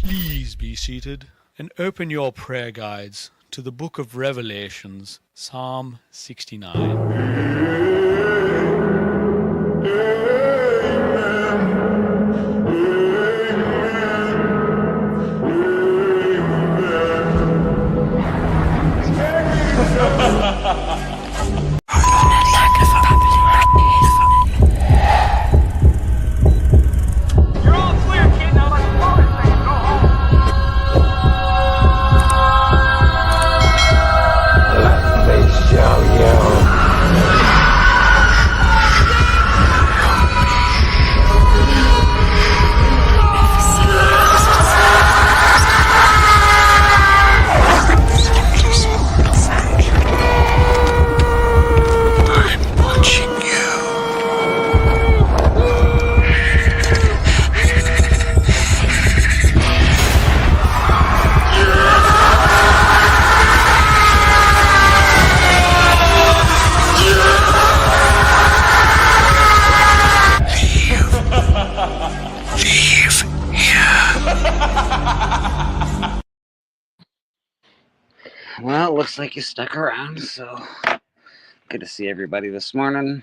Please be seated and open your prayer guides to the book of Revelations, Psalm 69. You're all clear, kid. Now let's blow this thing and go home. Well, looks like you stuck around, so good to see everybody this morning.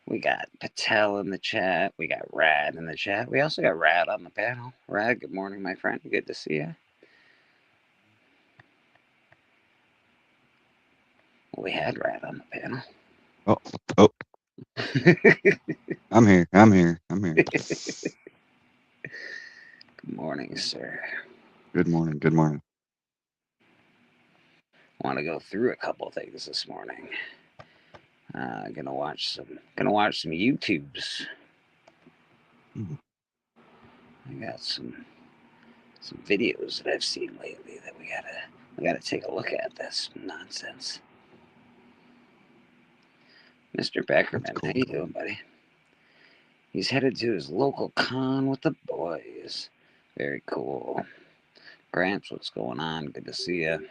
We got Patel in the chat. We got Rad in the chat. We also got Rad on the panel. Rad, good morning, my friend. Good to see you. We had Rad on the panel. Oh, I'm here. Good morning, sir. Good morning. Want to go through a couple things this morning. Gonna watch some YouTubes. Mhm. I got some videos that I've seen lately that we gotta take a look at. This nonsense. Mr. Beckerman, Cool. how you doing, buddy? He's headed to his local con with the boys. Very cool. Gramps, what's going on? Good to see you.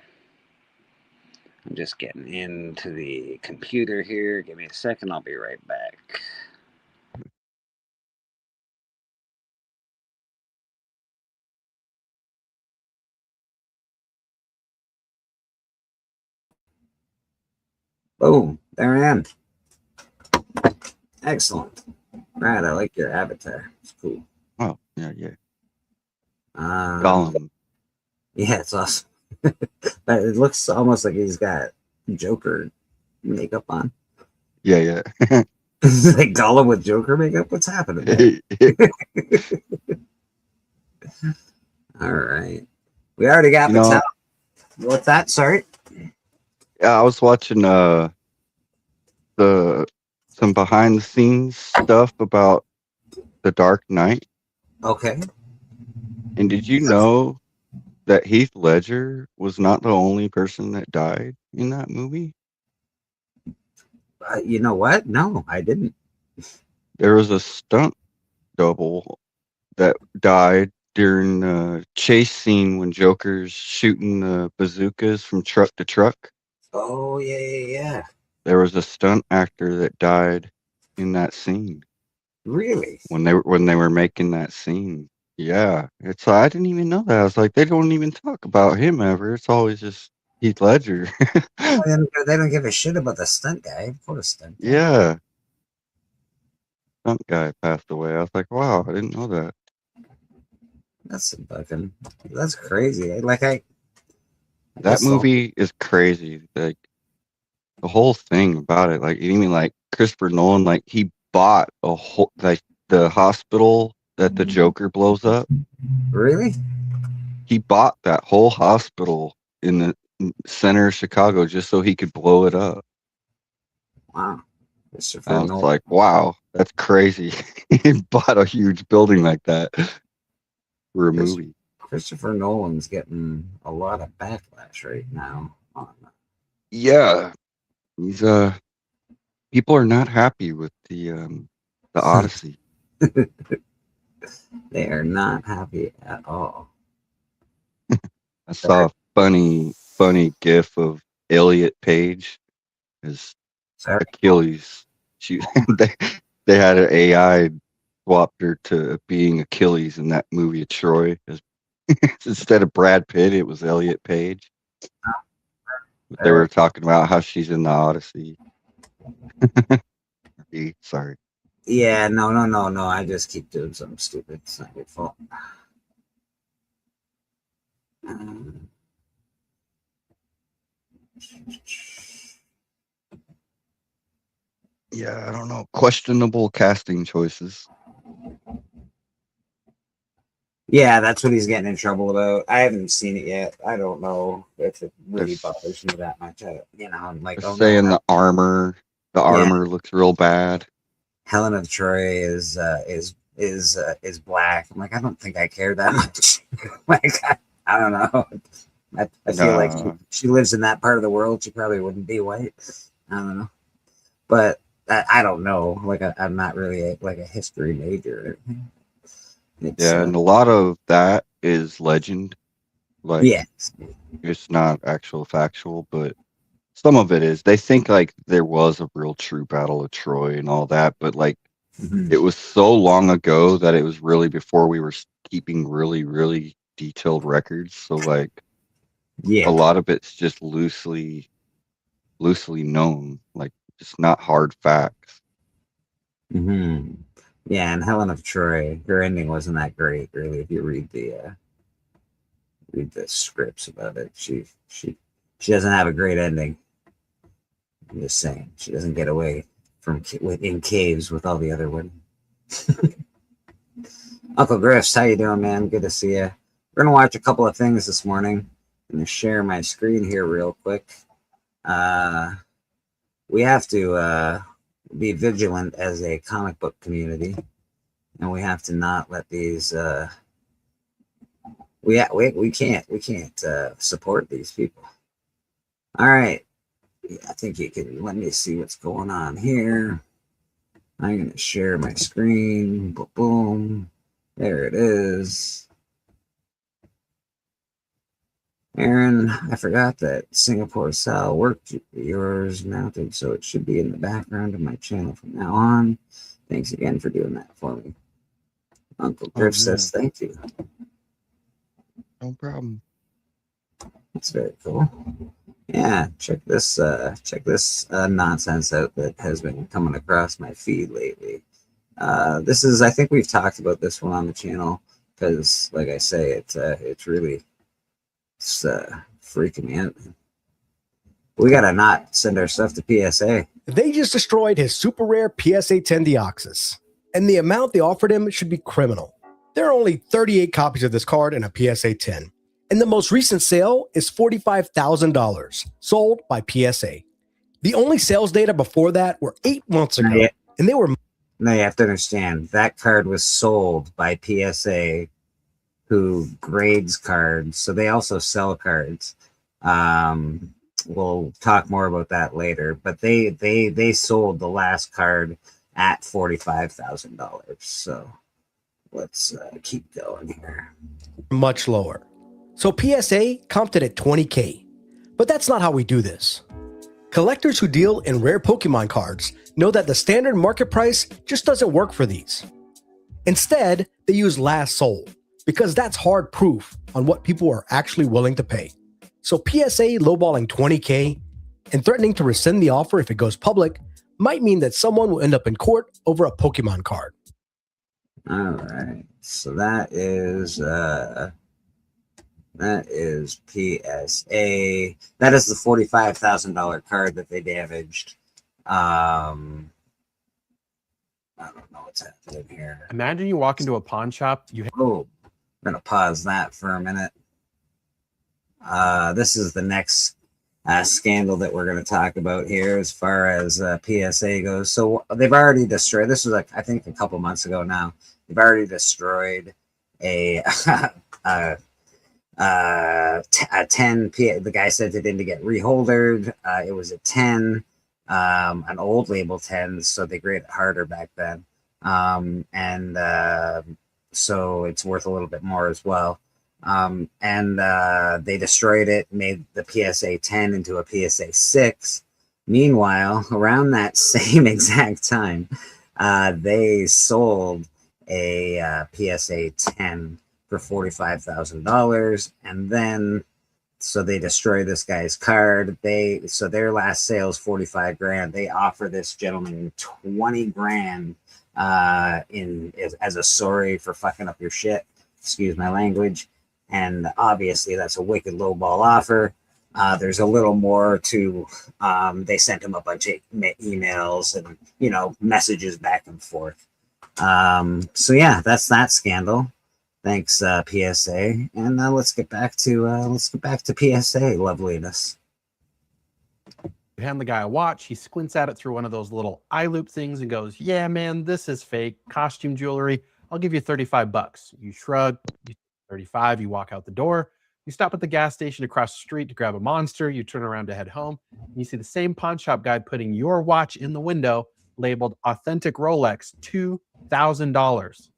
I'm just getting into the computer here. Give me a second. I'll be right back. Boom. There I am. Excellent. Right, I like your avatar. It's cool. Oh, yeah. Gollum. Yeah, it's awesome. But it looks almost like he's got Joker makeup on. Yeah. Like Gollum with Joker makeup? What's happening there? All right. We already got Patel. What's that? Sorry? Yeah, I was watching some behind the scenes stuff about The Dark Knight. Okay. And did you know that Heath Ledger was not the only person that died in that movie? You know what? No, I didn't. There was a stunt double that died during the chase scene when Joker's shooting the bazookas from truck to truck. Oh, yeah. There was a stunt actor that died in that scene. Really? When they were making that scene. Yeah. It's I didn't even know that. I was like, they don't even talk about him ever. It's always just Heath Ledger. They don't give a shit about the stunt guy. What a stunt guy. Yeah. Stunt guy passed away. I was like, wow, I didn't know that. That's crazy. That movie is crazy. Like the whole thing about it, like even like Christopher Nolan, like he bought a whole like the hospital that the Joker blows up. Really? He bought that whole hospital in the center of Chicago just so he could blow it up. Wow. I was like, wow, that's crazy. He bought a huge building like that for a movie. Christopher Nolan's getting a lot of backlash right now. Yeah. He's people are not happy with the Odyssey. They are not happy at all. I saw a funny gif of Elliot Page as Achilles. They had an AI swapped her to being Achilles in that movie of Troy. Instead of Brad Pitt, it was Elliot Page. They were talking about how she's in the Odyssey. Sorry. Yeah, no. I just keep doing something stupid. It's not your fault. Yeah, I don't know. Questionable casting choices. Yeah, that's what he's getting in trouble about. I haven't seen it yet. I don't know if it really There's- bothers me that much. I'm like, They're oh saying no, the armor looks real bad. Helen of Troy is black. I'm like, I don't think I care that much. Like, I don't know. I feel like she lives in that part of the world. She probably wouldn't be white. I don't know, but I don't know. Like, I'm not really a history major. Yeah, and a lot of that is legend. Like, yeah, it's not actual factual, but some of it is. They think like there was a real true Battle of Troy and all that, but like it was so long ago that it was really before we were keeping really, really detailed records. So like, a lot of it's just loosely known, like just not hard facts. Yeah, and Helen of Troy, her ending wasn't that great, really. If you read the scripts about it, she doesn't have a great ending. I'm just saying, she doesn't get away from in caves with all the other women. Uncle Griffs, how you doing, man? Good to see you. We're gonna watch a couple of things this morning. I'm gonna share my screen here real quick. We have to be vigilant as a comic book community, and we have to not let these. We can't support these people. All right, I think you can. Let me see what's going on here. I'm gonna share my screen. Boom, there it is. Aaron, I forgot that Singapore Sal worked yours mounted, so it should be in the background of my channel from now on. Thanks again for doing that for me. Uncle Griff says thank you. No problem. That's very cool. Yeah, check this nonsense out that has been coming across my feed lately. This is, I think we've talked about this one on the channel because, like I say, it's really freaking me out. We gotta not send our stuff to PSA. They just destroyed his super rare PSA 10 Deoxys, and the amount they offered him should be criminal. There are only 38 copies of this card in a PSA 10, and the most recent sale is $45,000, sold by PSA. The only sales data before that were 8 months ago, and they were... No, you have to understand, that card was sold by PSA, who grades cards, so they also sell cards. We'll talk more about that later, but they sold the last card at $45,000. So let's keep going here. Much lower. So PSA comped it at $20K, but that's not how we do this. Collectors who deal in rare Pokemon cards know that the standard market price just doesn't work for these. Instead, they use last sold, because that's hard proof on what people are actually willing to pay. So PSA lowballing $20K and threatening to rescind the offer if it goes public might mean that someone will end up in court over a Pokemon card. All right, so that is PSA. That is the $45,000 card that they damaged. I don't know what's happening here. Imagine you walk into a pawn shop. I'm gonna pause that for a minute. This is the next scandal that we're going to talk about here as far as PSA goes. So they've already destroyed, this was I think a couple months ago now, they've already destroyed a 10 the guy sent it in to get reholdered. It was a 10, an old label 10, so they graded it harder back then. So it's worth a little bit more as well. They destroyed it, made the PSA 10 into a PSA 6. Meanwhile, around that same exact time, they sold a PSA 10 for $45,000, and then so they destroy this guy's card. So their last sale is 45 grand. They offer this gentleman 20 grand as a sorry for fucking up your shit. Excuse my language. And obviously that's a wicked lowball offer. There's a little more to, they sent him a bunch of emails and, messages back and forth. So yeah, that's that scandal. Thanks, PSA. And let's get back to PSA loveliness. You hand the guy a watch. He squints at it through one of those little eye loop things and goes, "Yeah, man, this is fake costume jewelry. I'll give you $35." You shrug. You 35. You walk out the door. You stop at the gas station across the street to grab a Monster. You turn around to head home. You see the same pawn shop guy putting your watch in the window, labeled "Authentic Rolex, $2,000."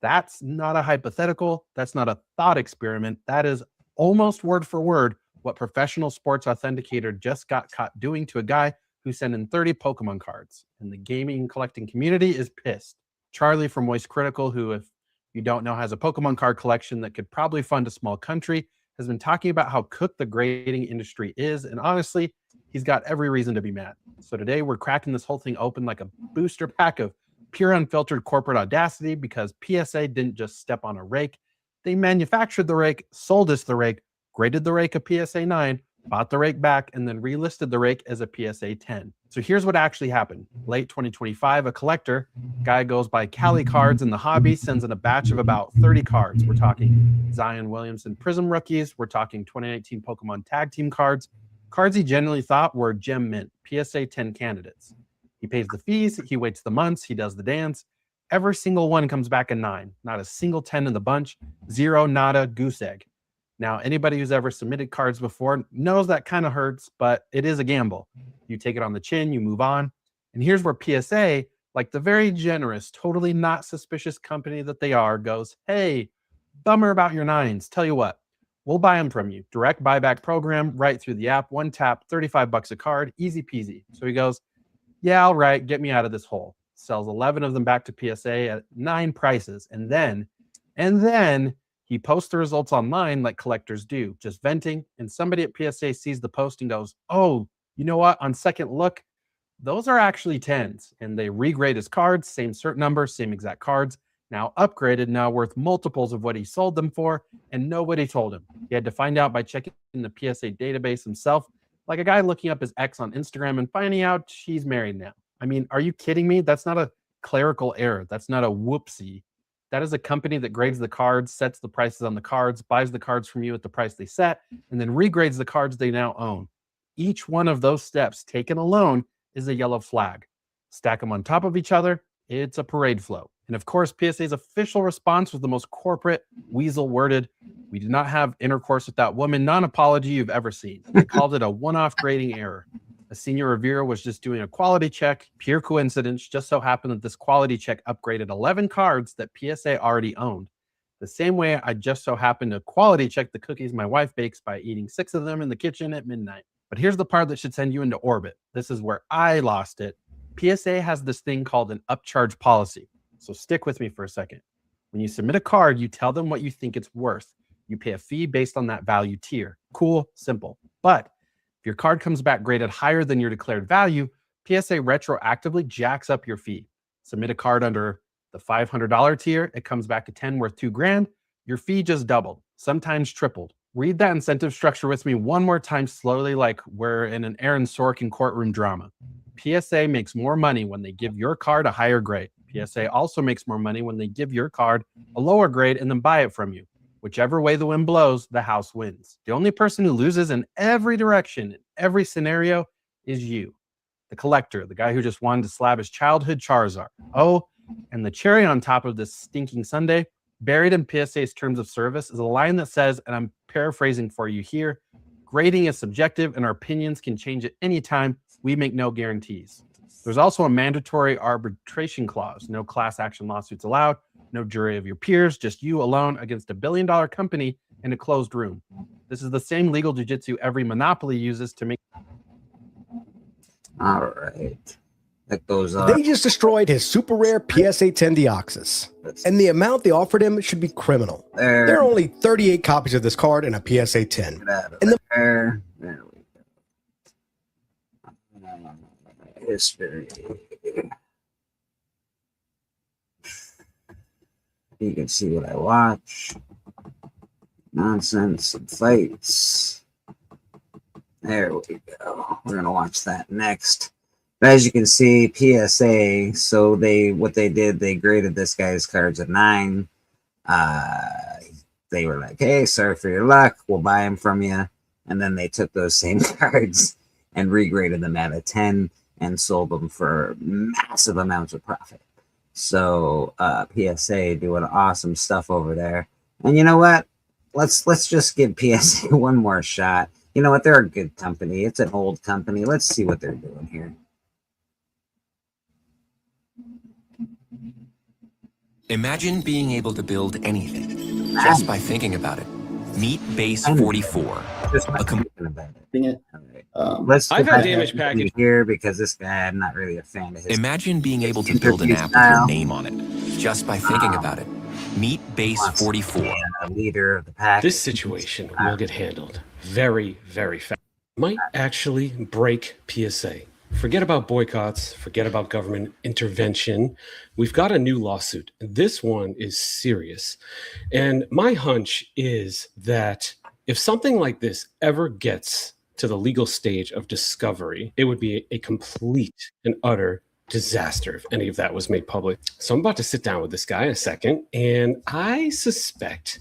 That's not a hypothetical. That's not a thought experiment. That is almost word for word what Professional Sports Authenticator just got caught doing to a guy who sent in 30 Pokemon cards. And the gaming collecting community is pissed. Charlie from Moist Critical, who, if you don't know, has a Pokemon card collection that could probably fund a small country, has been talking about how cooked the grading industry is. And honestly, he's got every reason to be mad. So today we're cracking this whole thing open like a booster pack of pure unfiltered corporate audacity, because PSA didn't just step on a rake. They manufactured the rake, sold us the rake, graded the rake a PSA 9, bought the rake back, and then relisted the rake as a PSA 10. So here's what actually happened. Late 2025, a collector, guy goes by Cali Cards in the hobby, sends in a batch of about 30 cards. We're talking Zion Williamson Prism rookies. We're talking 2019 Pokemon Tag Team cards. Cards he generally thought were gem mint, PSA 10 candidates. He pays the fees, he waits the months, he does the dance. Every single one comes back a 9. Not a single 10 in the bunch. 0, nada, goose egg. Now, anybody who's ever submitted cards before knows that kind of hurts, but it is a gamble. You take it on the chin, you move on. And here's where PSA, like the very generous, totally not suspicious company that they are, goes, "Hey, bummer about your 9s. Tell you what, we'll buy them from you. Direct buyback program, right through the app, one tap, $35 a card, easy peasy." So he goes, "Yeah, all right, get me out of this hole." Sells 11 of them back to PSA at 9 prices. And then he posts the results online like collectors do, just venting. And somebody at PSA sees the post and goes, "Oh, you know what? On second look, those are actually 10s." And they regrade his cards, same cert number, same exact cards, now upgraded, now worth multiples of what he sold them for. And nobody told him. He had to find out by checking the PSA database himself, like a guy looking up his ex on Instagram and finding out she's married now. I mean, are you kidding me? That's not a clerical error. That's not a whoopsie. That is a company that grades the cards, sets the prices on the cards, buys the cards from you at the price they set, and then regrades the cards they now own. Each one of those steps taken alone is a yellow flag. Stack them on top of each other, it's a parade float. And of course, PSA's official response was the most corporate, weasel-worded, "We did not have intercourse with that woman," non-apology you've ever seen. They called it a one-off grading error. A senior reviewer was just doing a quality check. Pure coincidence. Just so happened that this quality check upgraded 11 cards that PSA already owned. The same way I just so happened to quality check the cookies my wife bakes by eating 6 of them in the kitchen at midnight. But here's the part that should send you into orbit. This is where I lost it. PSA has this thing called an upcharge policy. So stick with me for a second. When you submit a card, you tell them what you think it's worth. You pay a fee based on that value tier. Cool, simple. But if your card comes back graded higher than your declared value, PSA retroactively jacks up your fee. Submit a card under the $500 tier, it comes back to 10 worth $2,000. Your fee just doubled, sometimes tripled. Read that incentive structure with me one more time slowly, like we're in an Aaron Sorkin courtroom drama. PSA makes more money when they give your card a higher grade. PSA also makes more money when they give your card a lower grade and then buy it from you. Whichever way the wind blows, the house wins. The only person who loses in every direction, in every scenario, is you. The collector, the guy who just wanted to slap his childhood Charizard. Oh, and the cherry on top of this stinking sundae, buried in PSA's terms of service, is a line that says, and I'm paraphrasing for you here, "Grading is subjective and our opinions can change at any time. We make no guarantees." There's also a mandatory arbitration clause. No class action lawsuits allowed. No jury of your peers, just you alone against $1 billion company in a closed room. This is the same legal jujitsu every monopoly uses to make. All right. that goes They just destroyed his super rare PSA 10 Deoxys, and the amount they offered him should be criminal. There are only 38 copies of this card in a PSA 10. And there we go. History. You can see what I watch. Nonsense and fights. There we go. We're gonna watch that next. But as you can see, PSA. So they graded this guy's cards a 9. They were like, "Hey, sorry for your luck. We'll buy them from you." And then they took those same cards and regraded them at a 10 and sold them for massive amounts of profit. So PSA doing awesome stuff over there. And you know what? Let's just give PSA one more shot. You know what? They're a good company. It's an old company. Let's see what they're doing here. Imagine being able to build anything just by thinking about it. Meet Base 44. Just by A com- thinking about it. All right. Let's I've go had back damage to package. here because this guy, I'm not really a fan of his. Imagine being able to build an Interview app with style. your name on it just by thinking about it. Meet Base 44. A leader of the pack. This situation will get handled very, very fast. Might actually break PSA. Forget about boycotts, forget about government intervention. We've got a new lawsuit. This one is serious. And my hunch is that if something like this ever gets to the legal stage of discovery, it would be a complete and utter disaster if any of that was made public. So I'm about to sit down with this guy in a second, and I suspect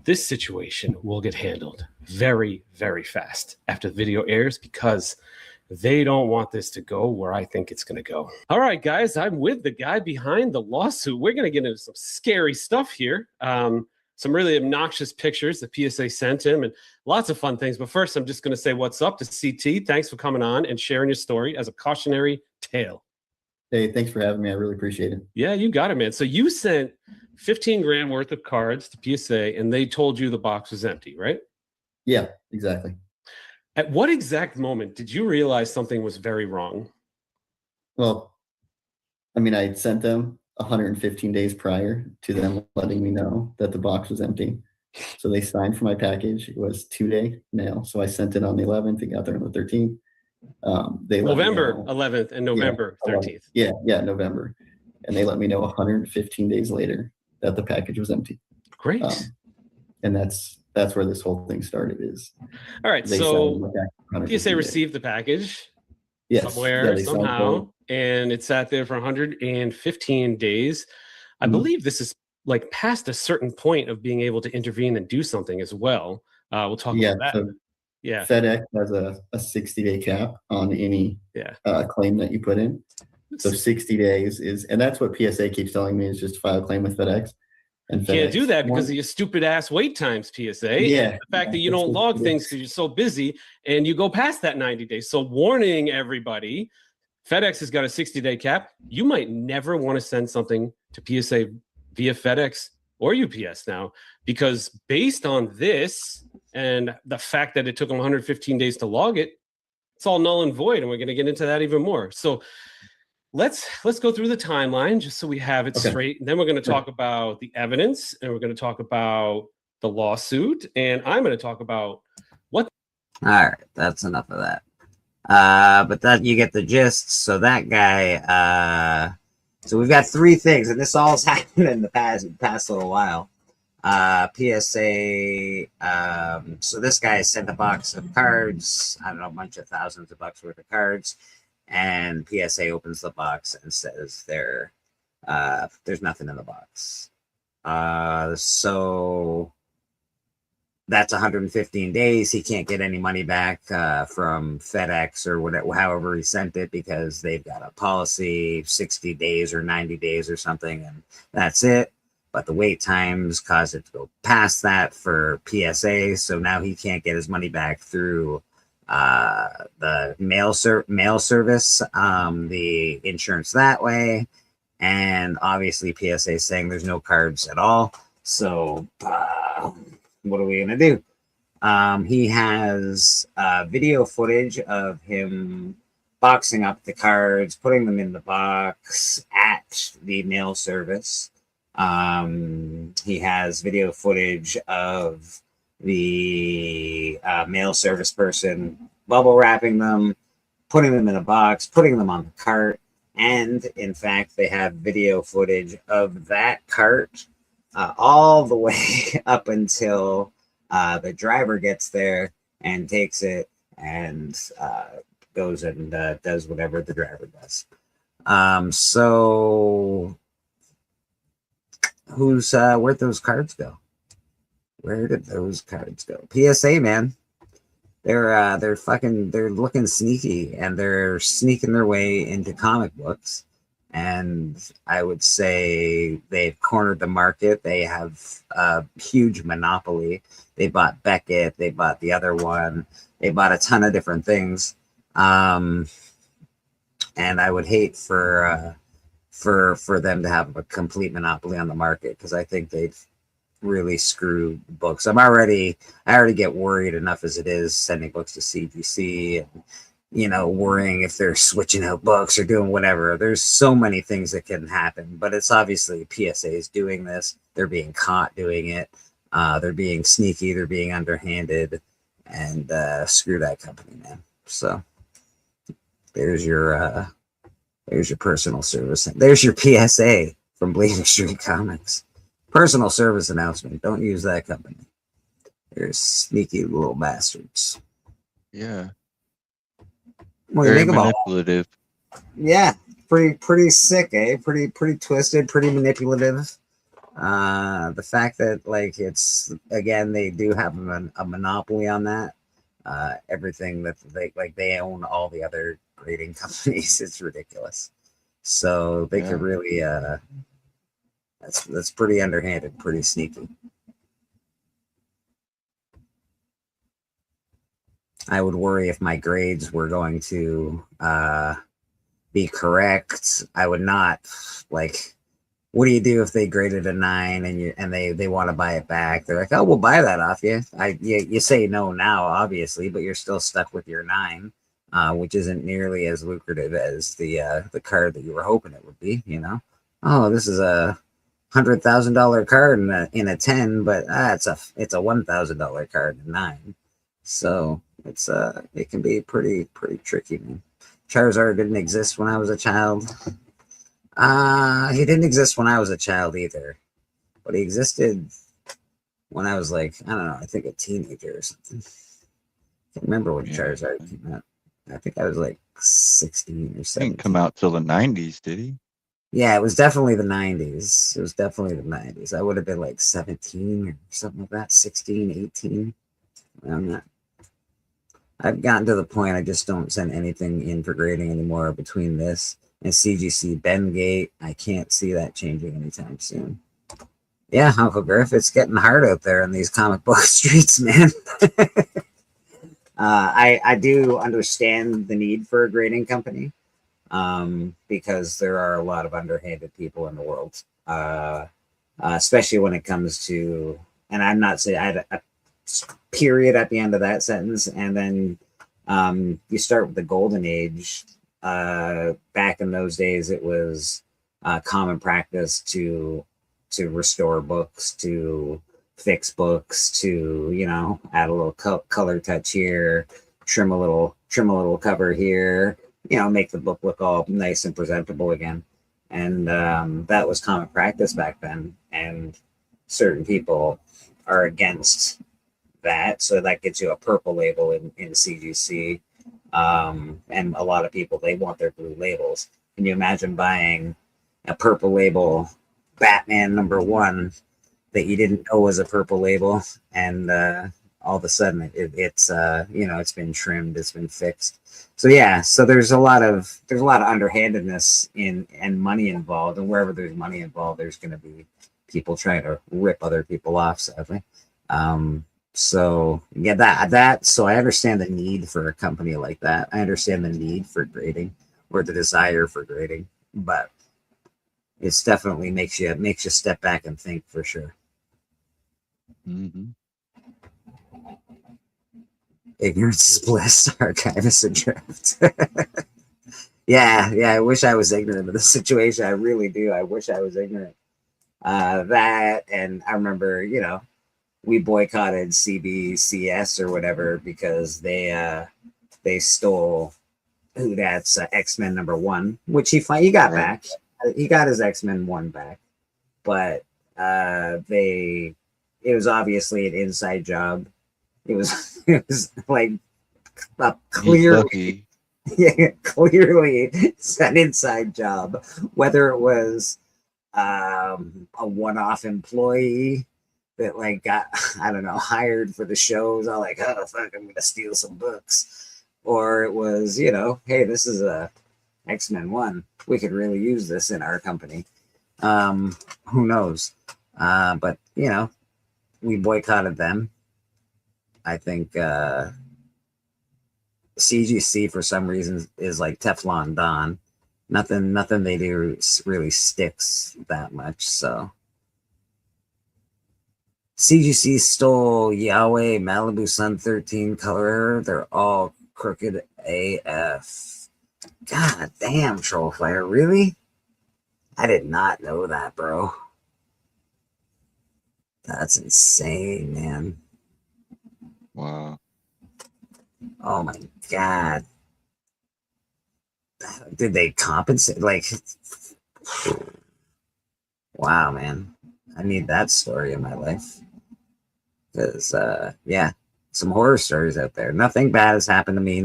this situation will get handled very, very fast after the video airs because they don't want this to go where I think it's going to go. All right, guys, I'm with the guy behind the lawsuit. We're going to get into some scary stuff here. Some really obnoxious pictures that PSA sent him and lots of fun things. But first, I'm just going to say what's up to CT. Thanks for coming on and sharing your story as a cautionary tale. Hey, thanks for having me. I really appreciate it. Yeah, you got it, man. So you sent 15 grand worth of cards to PSA and they told you the box was empty, right? Yeah, exactly. At what exact moment did you realize something was very wrong? Well, I mean, I sent them 115 days prior to them letting me know that the box was empty. So they signed for my package. It was 2-day mail. So I sent it on the 11th. It got there on the 13th. They let me November know- 11th and November 13th. Yeah, November. And they let me know 115 days later that the package was empty. Great. And that's where this whole thing started. Is All right. they So signed my package 115 PSA days. received the package Yes, somewhere, yeah, they signed somehow, for and it sat there for 115 days. I Mhm. believe this is like past a certain point of being able to intervene and do something as well. We'll talk Yeah, about that. so Yeah. FedEx has a 60-day cap on any Yeah. claim that you put in. So 60 days is, and that's what PSA keeps telling me is just file a claim with FedEx. And Can't do FedEx that because won't- of your stupid ass wait times, PSA. Yeah, And the fact that you that's don't what log it things is. because you're so busy and you go past that 90 days. So, warning everybody, FedEx has got a 60-day cap. You might never want to send something to PSA via FedEx or UPS now, because based on this and the fact that it took them 115 days to log it, it's all null and void. And we're going to get into that even more. So, let's go through the timeline just so we have it Okay. straight. And then we're going to talk about the evidence and we're going to talk about the lawsuit. And I'm going to talk about what. All right, that's enough of that. But that you get the gist. So that guy. So we've got 3 things, and this all's happened in the past little while. PSA. So this guy sent a box of cards. I don't know, a bunch of thousands of bucks worth of cards, and PSA opens the box and says there's nothing in the box. So that's 115 days. He can't get any money back from FedEx or whatever, however he sent it, because they've got a policy 60 days or 90 days or something, and that's it. But the wait times caused it to go past that for PSA, so now he can't get his money back through the mail service, the insurance that way, and obviously PSA is saying there's no cards at all. So what are we gonna do? He has video footage of him boxing up the cards, putting them in the box at the mail service. He has video footage of the mail service person bubble wrapping them, putting them in a box, putting them on the cart. And in fact, they have video footage of that cart all the way up until the driver gets there and takes it and goes and does whatever the driver does. So where'd those cards go? Where did those cards go? PSA, man. They're looking sneaky, and they're sneaking their way into comic books. And I would say they've cornered the market. They have a huge monopoly. They bought Beckett. They bought the other one. They bought a ton of different things. And I would hate for them to have a complete monopoly on the market, because I think they've really screw books. I already get worried enough as it is sending books to CGC and, you know, worrying if they're switching out books or doing whatever. There's so many things that can happen, but it's obviously PSA is doing this. They're being caught doing it. They're being sneaky. They're being underhanded, and screw that company, man. So there's your personal service. There's your PSA from Bleeding Street Comics. Personal service announcement. Don't use that company. They're sneaky little bastards. Yeah. What do you Very think about manipulative. Yeah, pretty sick, eh? Pretty twisted, pretty manipulative. The fact that, like, it's, again, they do have a monopoly on that. Everything that they own all the other grading companies. It's ridiculous. So they could really that's pretty underhanded, pretty sneaky. I would worry if my grades were going to be correct. I would not, like, what do you do if they graded a 9 and they want to buy it back? They're like, oh, we'll buy that off you. You say no now, obviously, but you're still stuck with your 9, which isn't nearly as lucrative as the card that you were hoping it would be. You know, oh, this is a $100,000 card in a 10, but it's a $1,000 card in 9. So it can be pretty tricky, man. Charizard didn't exist when I was a child. He didn't exist when I was a child either, but he existed when I was, like, I don't know, I think a teenager or something. I can't remember when Charizard came out. I think I was like 16 or 17. He didn't come out till the 90s, did he? Yeah, it was definitely the 90s. It was definitely the 90s. I would have been like 17 or something like that, 16, 18. I've gotten to the point I just don't send anything in for grading anymore between this and CGC Bengate. I can't see that changing anytime soon. Yeah, Uncle Griff, it's getting hard out there in these comic book streets, man. I do understand the need for a grading company. Because there are a lot of underhanded people in the world, especially when it comes to, and I'm not saying I had a period at the end of that sentence, and then you start with the golden age. Back in those days, it was common practice to restore books, to fix books, to, you know, add a little color touch here, trim a little cover here. You know, make the book look all nice and presentable again. And that was common practice back then. And certain people are against that. So that gets you a purple label in CGC. And a lot of people, they want their blue labels. Can you imagine buying a purple label Batman #1 that you didn't know was a purple label, and all of a sudden it's you know, it's been trimmed, it's been fixed. So yeah, so there's a lot of underhandedness and money involved, and wherever there's money involved, there's going to be people trying to rip other people off, sadly. So yeah, that so I understand the need for a company like that. I understand the need for grading, or the desire for grading, but it's definitely makes you step back and think, for sure. Mm-hmm. Ignorance is bliss, archivist and draft. Yeah, yeah. I wish I was ignorant of the situation. I really do. I wish I was ignorant. That, and I remember, we boycotted CBCS or whatever because they stole who that's X-Men #1, which he got Right. back. He got his X-Men 1 back, but it was obviously an inside job. It was it was like He's clearly lucky. yeah, clearly it's an inside job. Whether it was a one-off employee that like got I don't know hired for the shows, all like, oh fuck, I'm gonna steal some books, or it was hey, this is a X-Men 1. We could really use this in our company. Who knows? But we boycotted them. I think CGC for some reason is like Teflon Don. Nothing they do really sticks that much. So CGC stole Yahweh, Malibu Sun 13, Color. They're all crooked AF. God damn, Troll Flare, really? I did not know that, bro. That's insane, man. Wow. Oh my god. Did they compensate? Like, wow, man. I need that story in my life. Because, yeah, some horror stories out there. Nothing bad has happened to me.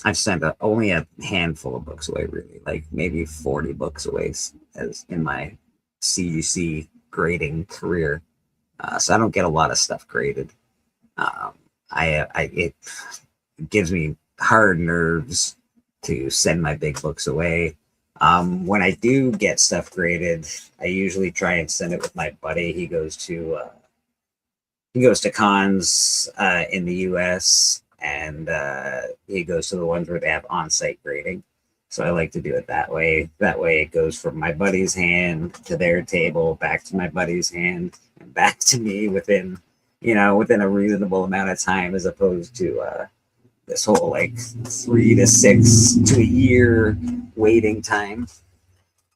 I've sent only a handful of books away, really, like maybe 40 books away as in my CGC grading career. So I don't get a lot of stuff graded. It gives me hard nerves to send my big books away. When I do get stuff graded, I usually try and send it with my buddy. He goes to cons in the U.S. and he goes to the ones where they have on-site grading. So I like to do it that way. That way it goes from my buddy's hand to their table, back to my buddy's hand, and back to me within a reasonable amount of time, as opposed to this whole like 3 to 6 to a year waiting time.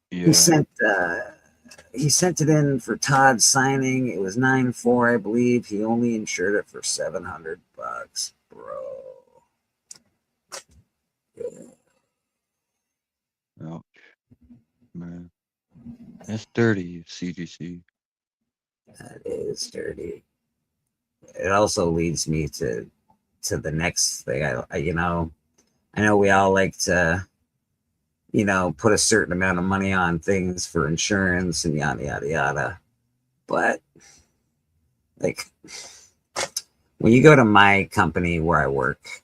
Yeah. He sent it in for Todd's signing. It was 9/4, I believe. He only insured it for $700, bro. Ouch. Man. That's dirty, CGC. That is dirty. It also leads me to the next thing. I know we all like to, put a certain amount of money on things for insurance and yada, yada, yada. But, like, when you go to my company where I work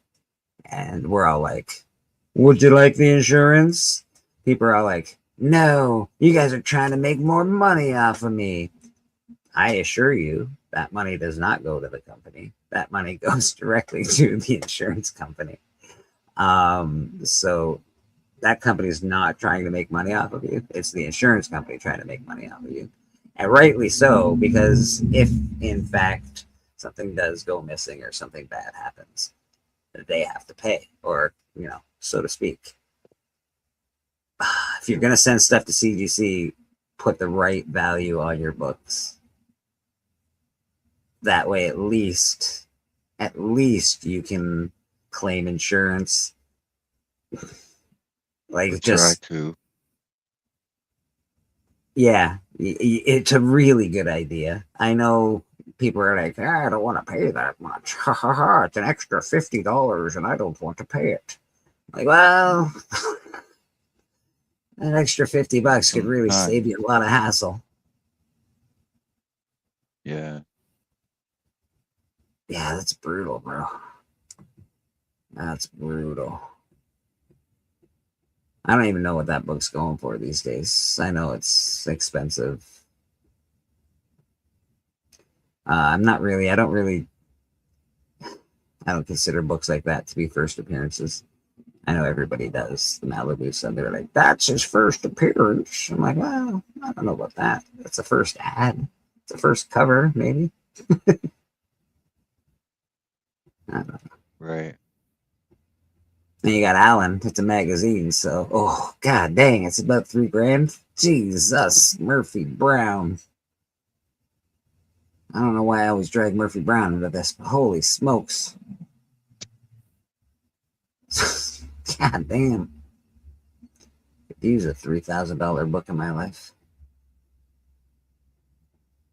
and we're all like, would you like the insurance? People are all like, no, you guys are trying to make more money off of me. I assure you that money does not go to the company. That money goes directly to the insurance company. So that company is not trying to make money off of you. It's the insurance company trying to make money off of you. And rightly so, because if in fact something does go missing or something bad happens, they have to pay, or, so to speak. If you're going to send stuff to CGC, put the right value on your books. That way, at least you can claim insurance. Like, Try just to. yeah, it's a really good idea. I know people are like, I don't want to pay that much. Ha ha ha! It's an extra $50, and I don't want to pay it. Like, well, an extra $50 could really save you a lot of hassle. Yeah. Yeah, that's brutal, bro. That's brutal. I don't even know what that book's going for these days. I know it's expensive. I don't consider books like that to be first appearances. I know everybody does. The Malibu Sun, they're like, that's his first appearance. I'm like, well, I don't know about that. That's a first ad. It's a first cover, maybe. I don't know. Right. And you got Allen. It's a magazine, so oh god dang, it's about $3,000. Jesus, Murphy Brown. I don't know why I always drag Murphy Brown into this, but holy smokes. God damn. Could use a $3,000 book in my life.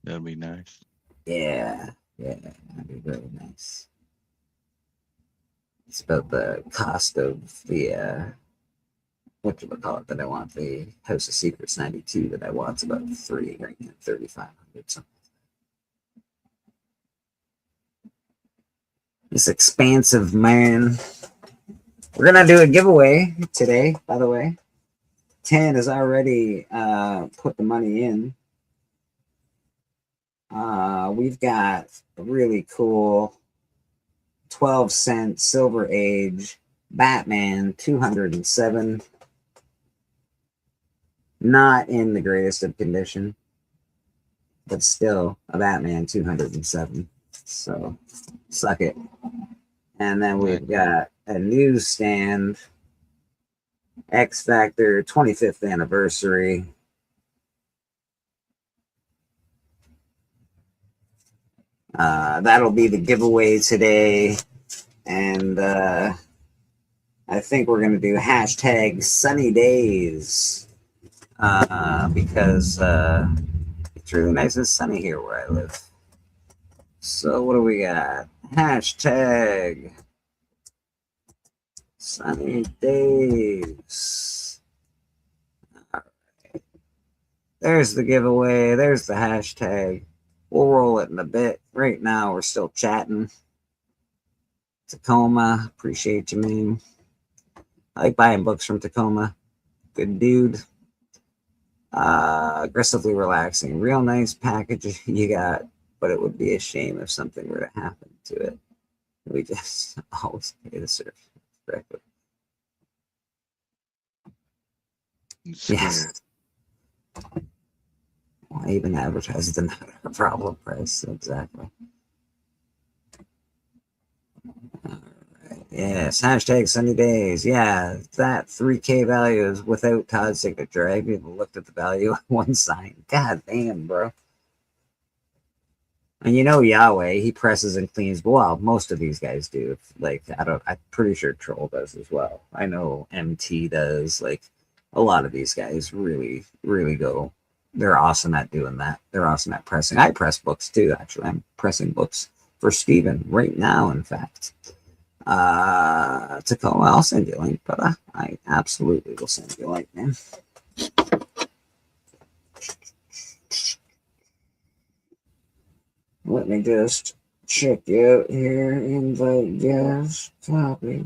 That'd be nice. Yeah, that'd be really nice. It's about the cost of the what do we call it that I want? The House of Secrets 92 that I want. It's about $3,500 something. This expansive man. We're gonna do a giveaway today, by the way. 10 has already put the money in. We've got a really cool 12-cent Silver Age Batman 207. Not in the greatest of condition, but still a Batman 207. So suck it. And then we've got a newsstand X Factor 25th anniversary. That'll be the giveaway today. And I think we're going to do hashtag sunny days because it's really nice and sunny here where I live. So what do we got? Hashtag sunny days. All right. There's the giveaway. There's the hashtag. We'll roll it in a bit. Right now, we're still chatting. Tacoma, appreciate you, man. I like buying books from Tacoma. Good dude. Aggressively relaxing. Real nice package you got, but it would be a shame if something were to happen to it. We just always pay the service correctly. Yes. Why even advertise the not a problem price? Exactly. All right. Yes. Hashtag sunny days. Yeah. That 3K value is without Todd's signature. I even looked at the value on one sign. God damn, bro. And you know Yahweh, he presses and cleans. Well, most of these guys do. Like, I'm pretty sure Troll does as well. I know MT does. Like, a lot of these guys really, really go. They're awesome at doing that. They're awesome at pressing. I press books too, actually. I'm pressing books for Steven right now, in fact. Tacoma, I'll send you a link, but I absolutely will send you a link, man. Let me just check you out here. Invite guest. Copy.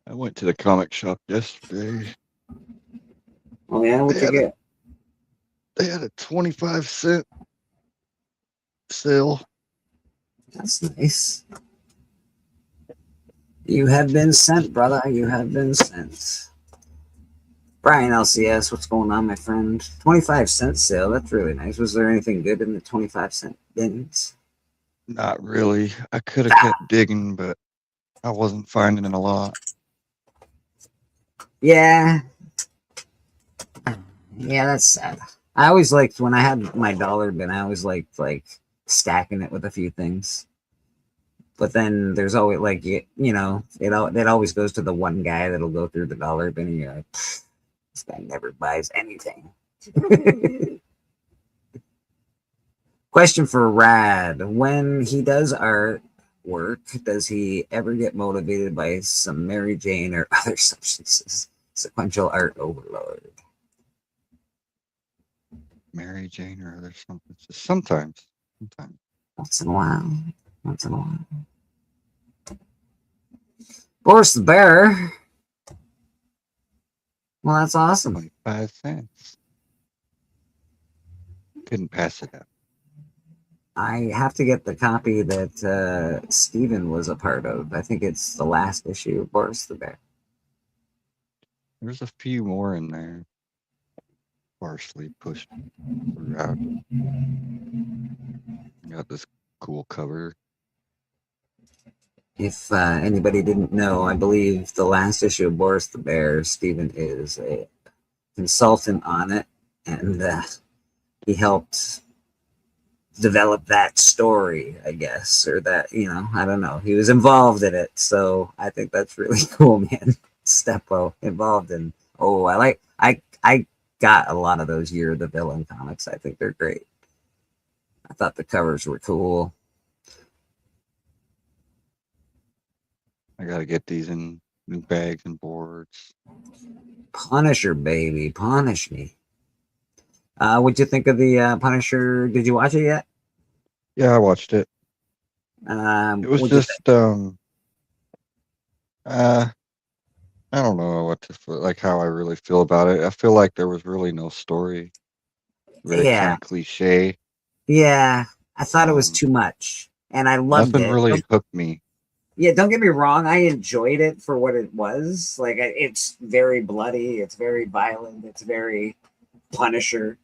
I went to the comic shop yesterday. Oh yeah, what'd you get? They had a 25-cent sale. That's nice. You have been sent, brother. You have been sent. Brian LCS, what's going on, my friend? 25-cent sale. That's really nice. Was there anything good in the 25-cent bins? Not really. I could have kept digging, but I wasn't finding a lot. Yeah. Yeah, that's sad. I always liked when I had my dollar bin, I always liked like stacking it with a few things. But then there's always like it always goes to the one guy that'll go through the dollar bin and you're like, this guy never buys anything. Question for Rad. When he does artwork, does he ever get motivated by some Mary Jane or other substances? Sequential art overload. Mary Jane or other substances. Sometimes. Once in a while. Boris the Bear. Well, that's awesome. 25 cents. Couldn't pass it up. I have to get the copy that Steven was a part of. I think it's the last issue of Boris the Bear. There's a few more in there. partially pushed throughout. Got this cool cover. If anybody didn't know, I believe the last issue of Boris the Bear, Stephen is a consultant on it, and he helped develop that story, I guess, or that, you know, I don't know. He was involved in it, so I think that's really cool, man. Steppo involved in. Oh, I got a lot of those Year of the Villain comics. I think they're great. I thought the covers were cool. I gotta get these in new bags and boards. Punisher, baby, punish me. What'd you think of the Punisher? Did you watch it yet? Yeah, I watched it. It was just I don't know what to like how I really feel about it. I feel like there was really no story. Very kind of cliche. Yeah, I thought it was too much, and I loved Nothing it. really hooked me. Yeah, don't get me wrong. I enjoyed it for what it was. Like, it's very bloody. It's very violent. It's very Punisher.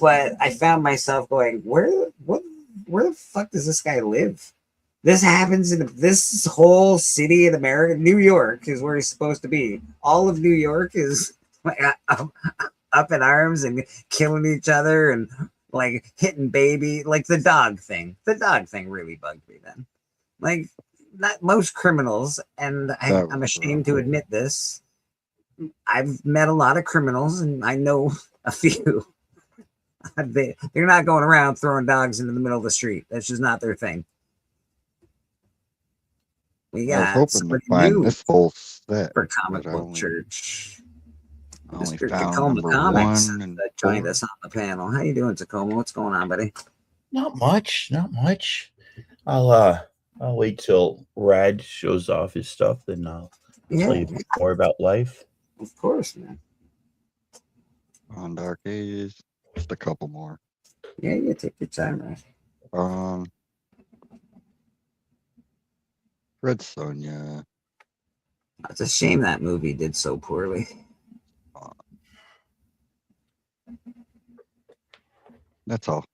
But I found myself going, where the fuck does this guy live? This happens in this whole city in America. New York is where he's supposed to be. All of New York is up in arms and killing each other and like hitting baby. Like the dog thing. The dog thing really bugged me then. Like, not most criminals, and I'm ashamed to admit this. I've met a lot of criminals, and I know a few. They're not going around throwing dogs into the middle of the street. That's just not their thing. We got I was hoping to find this whole set for Comic Book Church. I only Mr. found Tacoma number Comics 1 and that joined us on the panel. How you doing, Tacoma? What's going on, buddy? Not much. I'll wait till Rad shows off his stuff, then I'll tell you more about life. Of course, man. On Dark Ages, just a couple more. Yeah, you take your time, right? Red Sonja. It's a shame that movie did so poorly. That's all.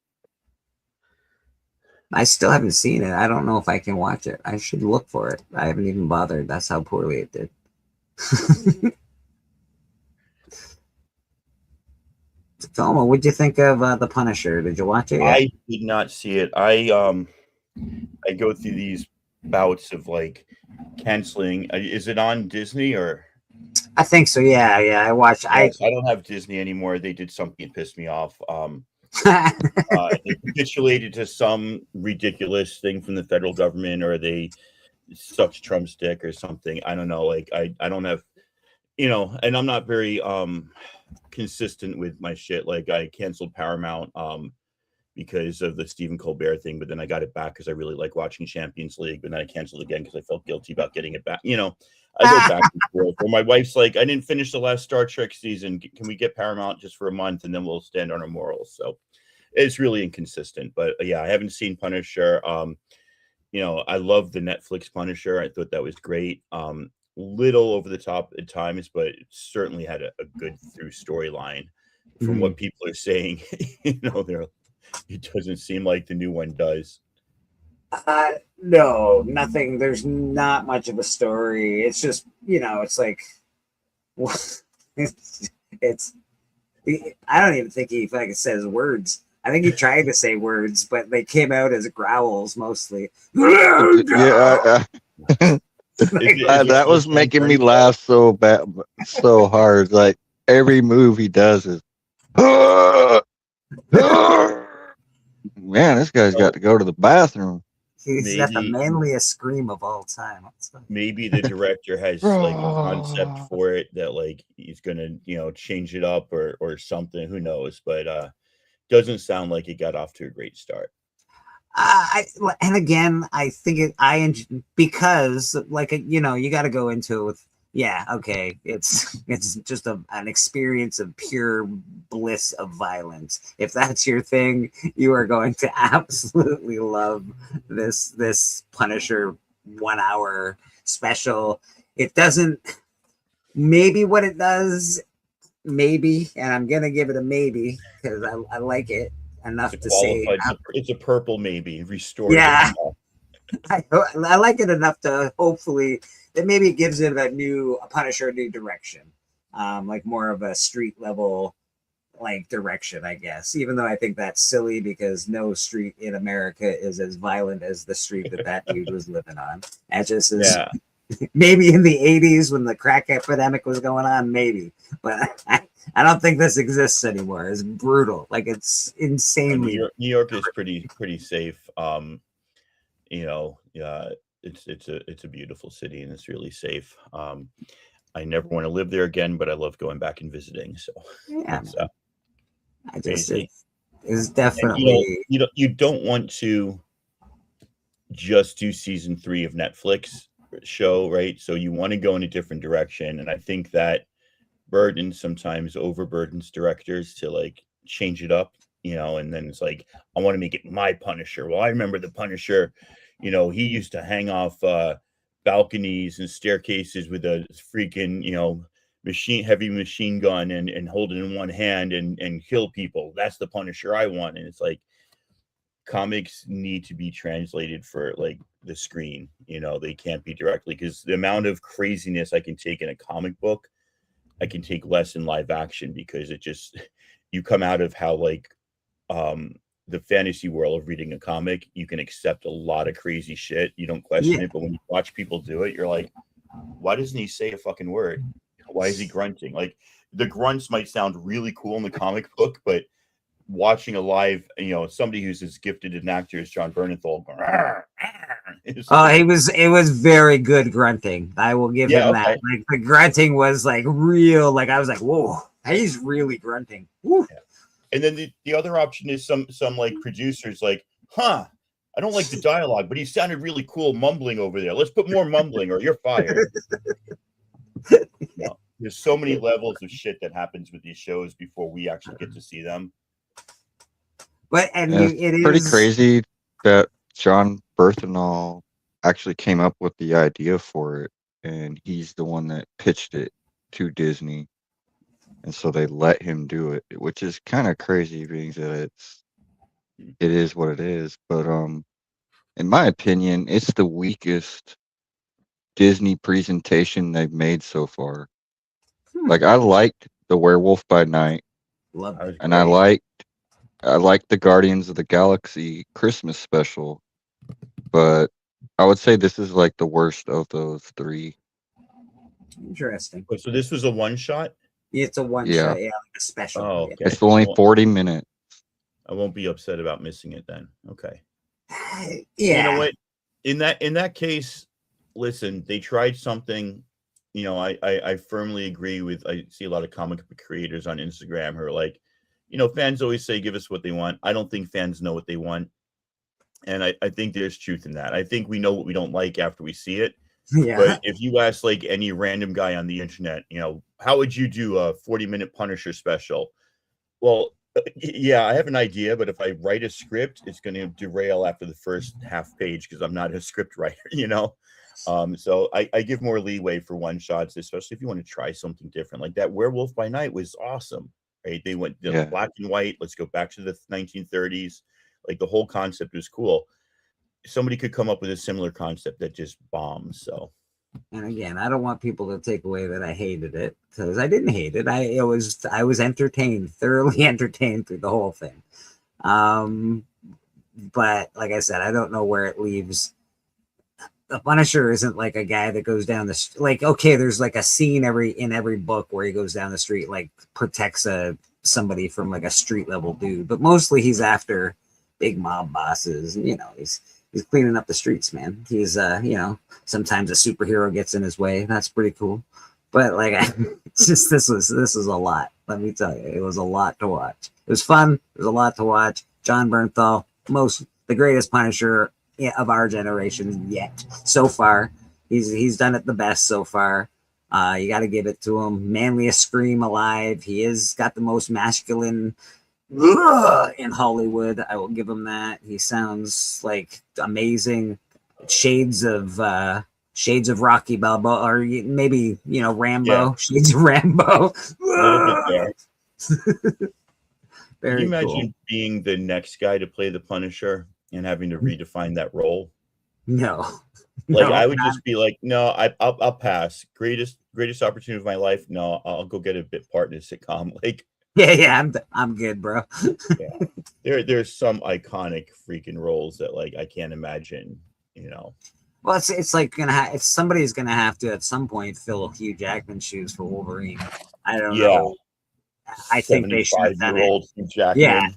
I still haven't seen it. I don't know if I can watch it. I should look for it. I haven't even bothered. That's how poorly it did. Tacoma, what'd you think of The Punisher? Did you watch it yet? I did not see it. I go through these bouts of like canceling. Is it on Disney or? I think so. Yeah. I watched. Yes, I don't have Disney anymore. They did something that pissed me off. They capitulated to some ridiculous thing from the federal government, or they sucked Trump's dick or something. I don't know. Like I don't have, and I'm not very consistent with my shit. Like I canceled Paramount because of the Stephen Colbert thing, but then I got it back because I really like watching Champions League, but then I canceled again because I felt guilty about getting it back. I go back and forth. Or my wife's like, I didn't finish the last Star Trek season. Can we get Paramount just for a month and then we'll stand on our morals? So it's really inconsistent. But yeah, I haven't seen Punisher. I love the Netflix Punisher. I thought that was great. Little over the top at times, but it certainly had a good through storyline. From what people are saying, it doesn't seem like the new one does. No, nothing. There's not much of a story. It's just, it's like, it's. I don't even think he fucking says words. I think he tried to say words, but they came out as growls mostly. Yeah, that was making me laugh so bad, so hard. Like every move he does is, man, this guy's got to go to the bathroom. He's got the manliest scream of all time. Maybe the director has like a concept for it that like he's gonna change it up or something. Who knows? But doesn't sound like it got off to a great start. And again, I think because like you got to go into it with it's just an experience of pure bliss of violence. If that's your thing, you are going to absolutely love this Punisher 1 hour special. It doesn't. Maybe what it does maybe, and I'm gonna give it a maybe because I like it enough It's to say. qualified. It's a purple maybe. Restored. Yeah, I like it enough to hopefully that maybe it gives it a Punisher, a new direction, like more of a street level like direction, I guess. Even though I think that's silly because no street in America is as violent as the street that dude was living on. That just is. Yeah. Maybe in the 80s when the crack epidemic was going on, maybe, but I don't think this exists anymore. It's brutal, like it's insanely. New York is pretty safe. You know, it's a beautiful city and it's really safe. I never want to live there again, but I love going back and visiting. So yeah, I just crazy. it's definitely you don't want to just do season 3 of Netflix show, right? So you want to go in a different direction, and I think that burden sometimes overburdens directors to like change it up, you know, and then it's like, I want to make it my Punisher. Well, I remember the Punisher, you know, he used to hang off balconies and staircases with a freaking, you know, heavy machine gun and hold it in one hand and kill people. That's the Punisher I want. And it's like, comics need to be translated for like the screen, you know, they can't be directly, because the amount of craziness I can take in a comic book, I can take less in live action, because it just, you come out of how like the fantasy world of reading a comic, you can accept a lot of crazy shit, you don't question it, but when you watch people do it, you're like, why doesn't he say a fucking word? Why is he grunting? Like, the grunts might sound really cool in the comic book, but watching a live, you know, somebody who's as gifted an actor as John Bernthal, it was very good grunting. I will give him that. Like the grunting was like real. Like I was like, whoa, he's really grunting. Yeah. And then the other option is some like producers like, I don't like the dialogue, but he sounded really cool mumbling over there. Let's put more mumbling or you're fired. No, there's so many levels of shit that happens with these shows before we actually get to see them. But it's pretty crazy that John Bernthal actually came up with the idea for it, and he's the one that pitched it to Disney, and so they let him do it, which is kind of crazy, being that it is what it is. But in my opinion, it's the weakest Disney presentation they've made so far. Like, I liked the Werewolf by Night, and I liked the Guardians of the Galaxy Christmas special, but I would say this is like the worst of those 3. Interesting. So this was a one shot? It's a one shot, like a special. Oh, okay. It's only 40 minutes. I won't be upset about missing it then. Okay. Yeah. You know what? In that case, listen, they tried something. You know, I firmly agree with. I see a lot of comic book creators on Instagram who are like, you know, fans always say give us what they want. I don't think fans know what they want, and I think there's truth in that. I think we know what we don't like after we see it. Yeah. But if you ask like any random guy on the internet, you know, how would you do a 40-minute Punisher special? Well, yeah, I have an idea, but if I write a script, it's going to derail after the first half page because I'm not a script writer, you know? So I give more leeway for one shots, especially if you want to try something different. Like that Werewolf by Night was awesome, right? They went black and white. Let's go back to the 1930s. Like the whole concept was cool. Somebody could come up with a similar concept that just bombs. So, and again, I don't want people to take away that I hated it, because I didn't hate it. I was entertained, thoroughly entertained through the whole thing. But like I said, I don't know where it leaves. The Punisher isn't like a guy that goes down the like. Okay, there's like a scene in every book where he goes down the street, like protects somebody from like a street level dude. But mostly he's after big mob bosses. You know, he's cleaning up the streets, man. He's you know, sometimes a superhero gets in his way. That's pretty cool. But like, it's just this was a lot. Let me tell you, it was a lot to watch. It was fun. It was a lot to watch. John Bernthal, the greatest Punisher of our generation yet so far. He's done it the best so far. You got to give it to him. Manliest scream alive. He is got the most masculine in Hollywood. I will give him that. He sounds like amazing. Shades of Shades of Rocky Balboa, or maybe Rambo. Yeah. Shades of Rambo. A little bit there. Very Can you imagine cool. being the next guy to play the Punisher and having to redefine that role? No, Like no, I would not- just be like, no, I'll pass. Greatest opportunity of my life. No, I'll go get a bit part in a sitcom. Like, yeah, I'm good, bro. yeah, there's some iconic freaking roles that like I can't imagine. Well, it's like if somebody's gonna have to at some point fill Hugh Jackman's shoes for Wolverine. I don't Yeah. know. I think they should have done it. 75-year-old Hugh Jackman. Yeah,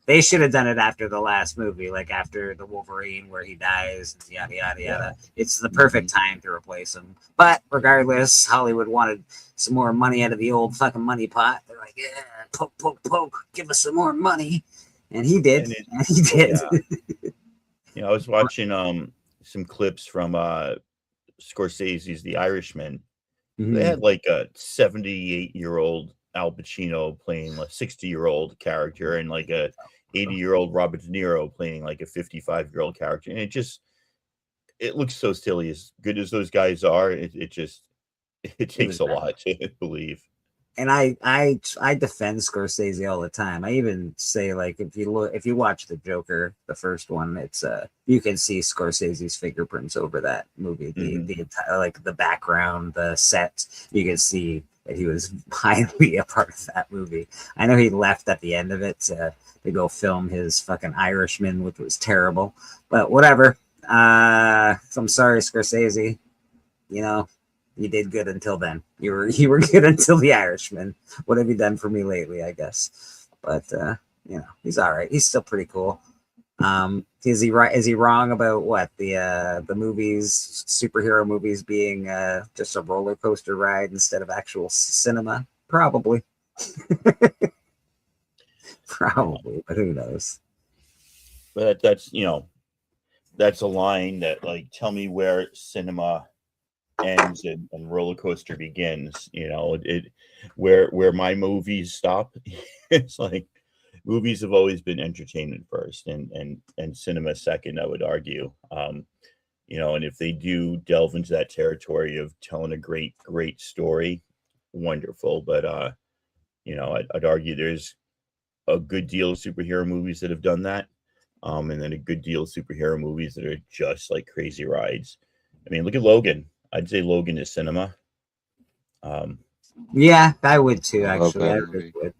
they should have done it after the last movie, like after the Wolverine where he dies, and yada yada yada. It's the perfect time to replace him. But regardless, Hollywood wanted some more money out of the old fucking money pot. They're like, yeah, poke, poke, poke, give us some more money, and he did. And he did. I was watching some clips from Scorsese's The Irishman. They had like a 78-year-old Al Pacino playing a 60-year-old character, and like a 80-year-old Robert De Niro playing like a 55-year-old character, and it looks so silly. As good as those guys are, it takes a lot to believe. And I defend Scorsese all the time. I even say, like, if you watch The Joker, the first one, it's you can see Scorsese's fingerprints over that movie. The entire, like, the background, the set, you can see that he was highly a part of that movie. I know he left at the end of it to go film his fucking Irishman, which was terrible, but whatever. So I'm sorry, Scorsese. You did good until then. You were good until The Irishman. What have you done for me lately, I guess? But he's all right. He's still pretty cool. Is he right? Is he wrong about what the movies, superhero movies, being just a roller coaster ride instead of actual cinema? Probably. Probably, but who knows? But that's a line that, like, tell me where cinema ends and roller coaster begins. Where my movies stop. It's like movies have always been entertainment first and cinema second, I would argue. And if they do delve into that territory of telling a great story, wonderful. But I'd argue there's a good deal of superhero movies that have done that, and then a good deal of superhero movies that are just like crazy rides. I mean, look at Logan. I'd say Logan is cinema. Yeah, I would too. I love Actually, that I movie. would.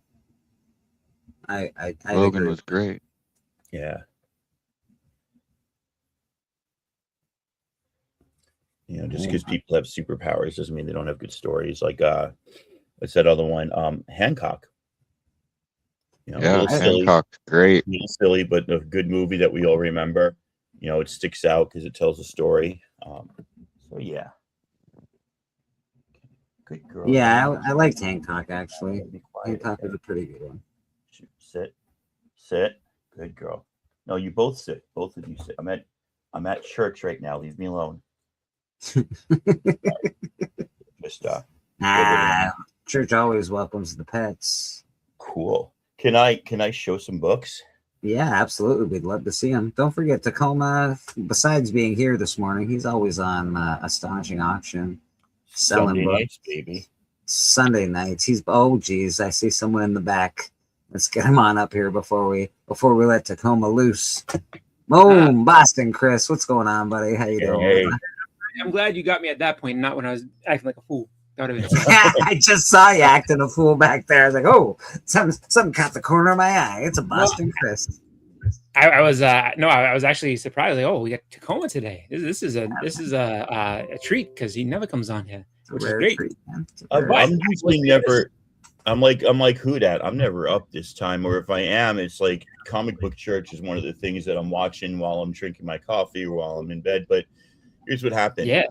I Logan agree. was great. Yeah. Just because people have superpowers doesn't mean they don't have good stories. Like what's that other one? Hancock. A Yeah, little silly, Hancock's great. a little silly, but a good movie that we all remember. It sticks out because it tells a story. So yeah. Good girl. Yeah, I liked Hancock actually. Be quiet. Hancock was a pretty good one. Sit. Good girl. No, you both sit. Both of you sit. I'm at church right now. Leave me alone. Just Church always welcomes the pets. cool. Can I show some books? Yeah, absolutely. We'd love to see him. Don't forget Tacoma. Besides being here this morning, he's always on Astonishing Auction selling Sunday books. nights, baby. Sunday nights. Geez, I see someone in the back. Let's get him on up here before we let Tacoma loose. Boom, Boston, Chris. What's going on, buddy? How you doing? Hey. I'm glad you got me at that point, not when I was acting like a fool. That would have been I just saw you acting a fool back there. I was like, oh, something caught the corner of my eye. It's a Boston Chris. I was actually surprised. Like, oh, we got Tacoma today. This is a treat because he never comes on here, which is great. Treat, man. I'm usually never. I'm like who dat? I'm never up this time, or if I am, it's like comic book church is one of the things that I'm watching while I'm drinking my coffee or while I'm in bed. But here's what happened. Yeah.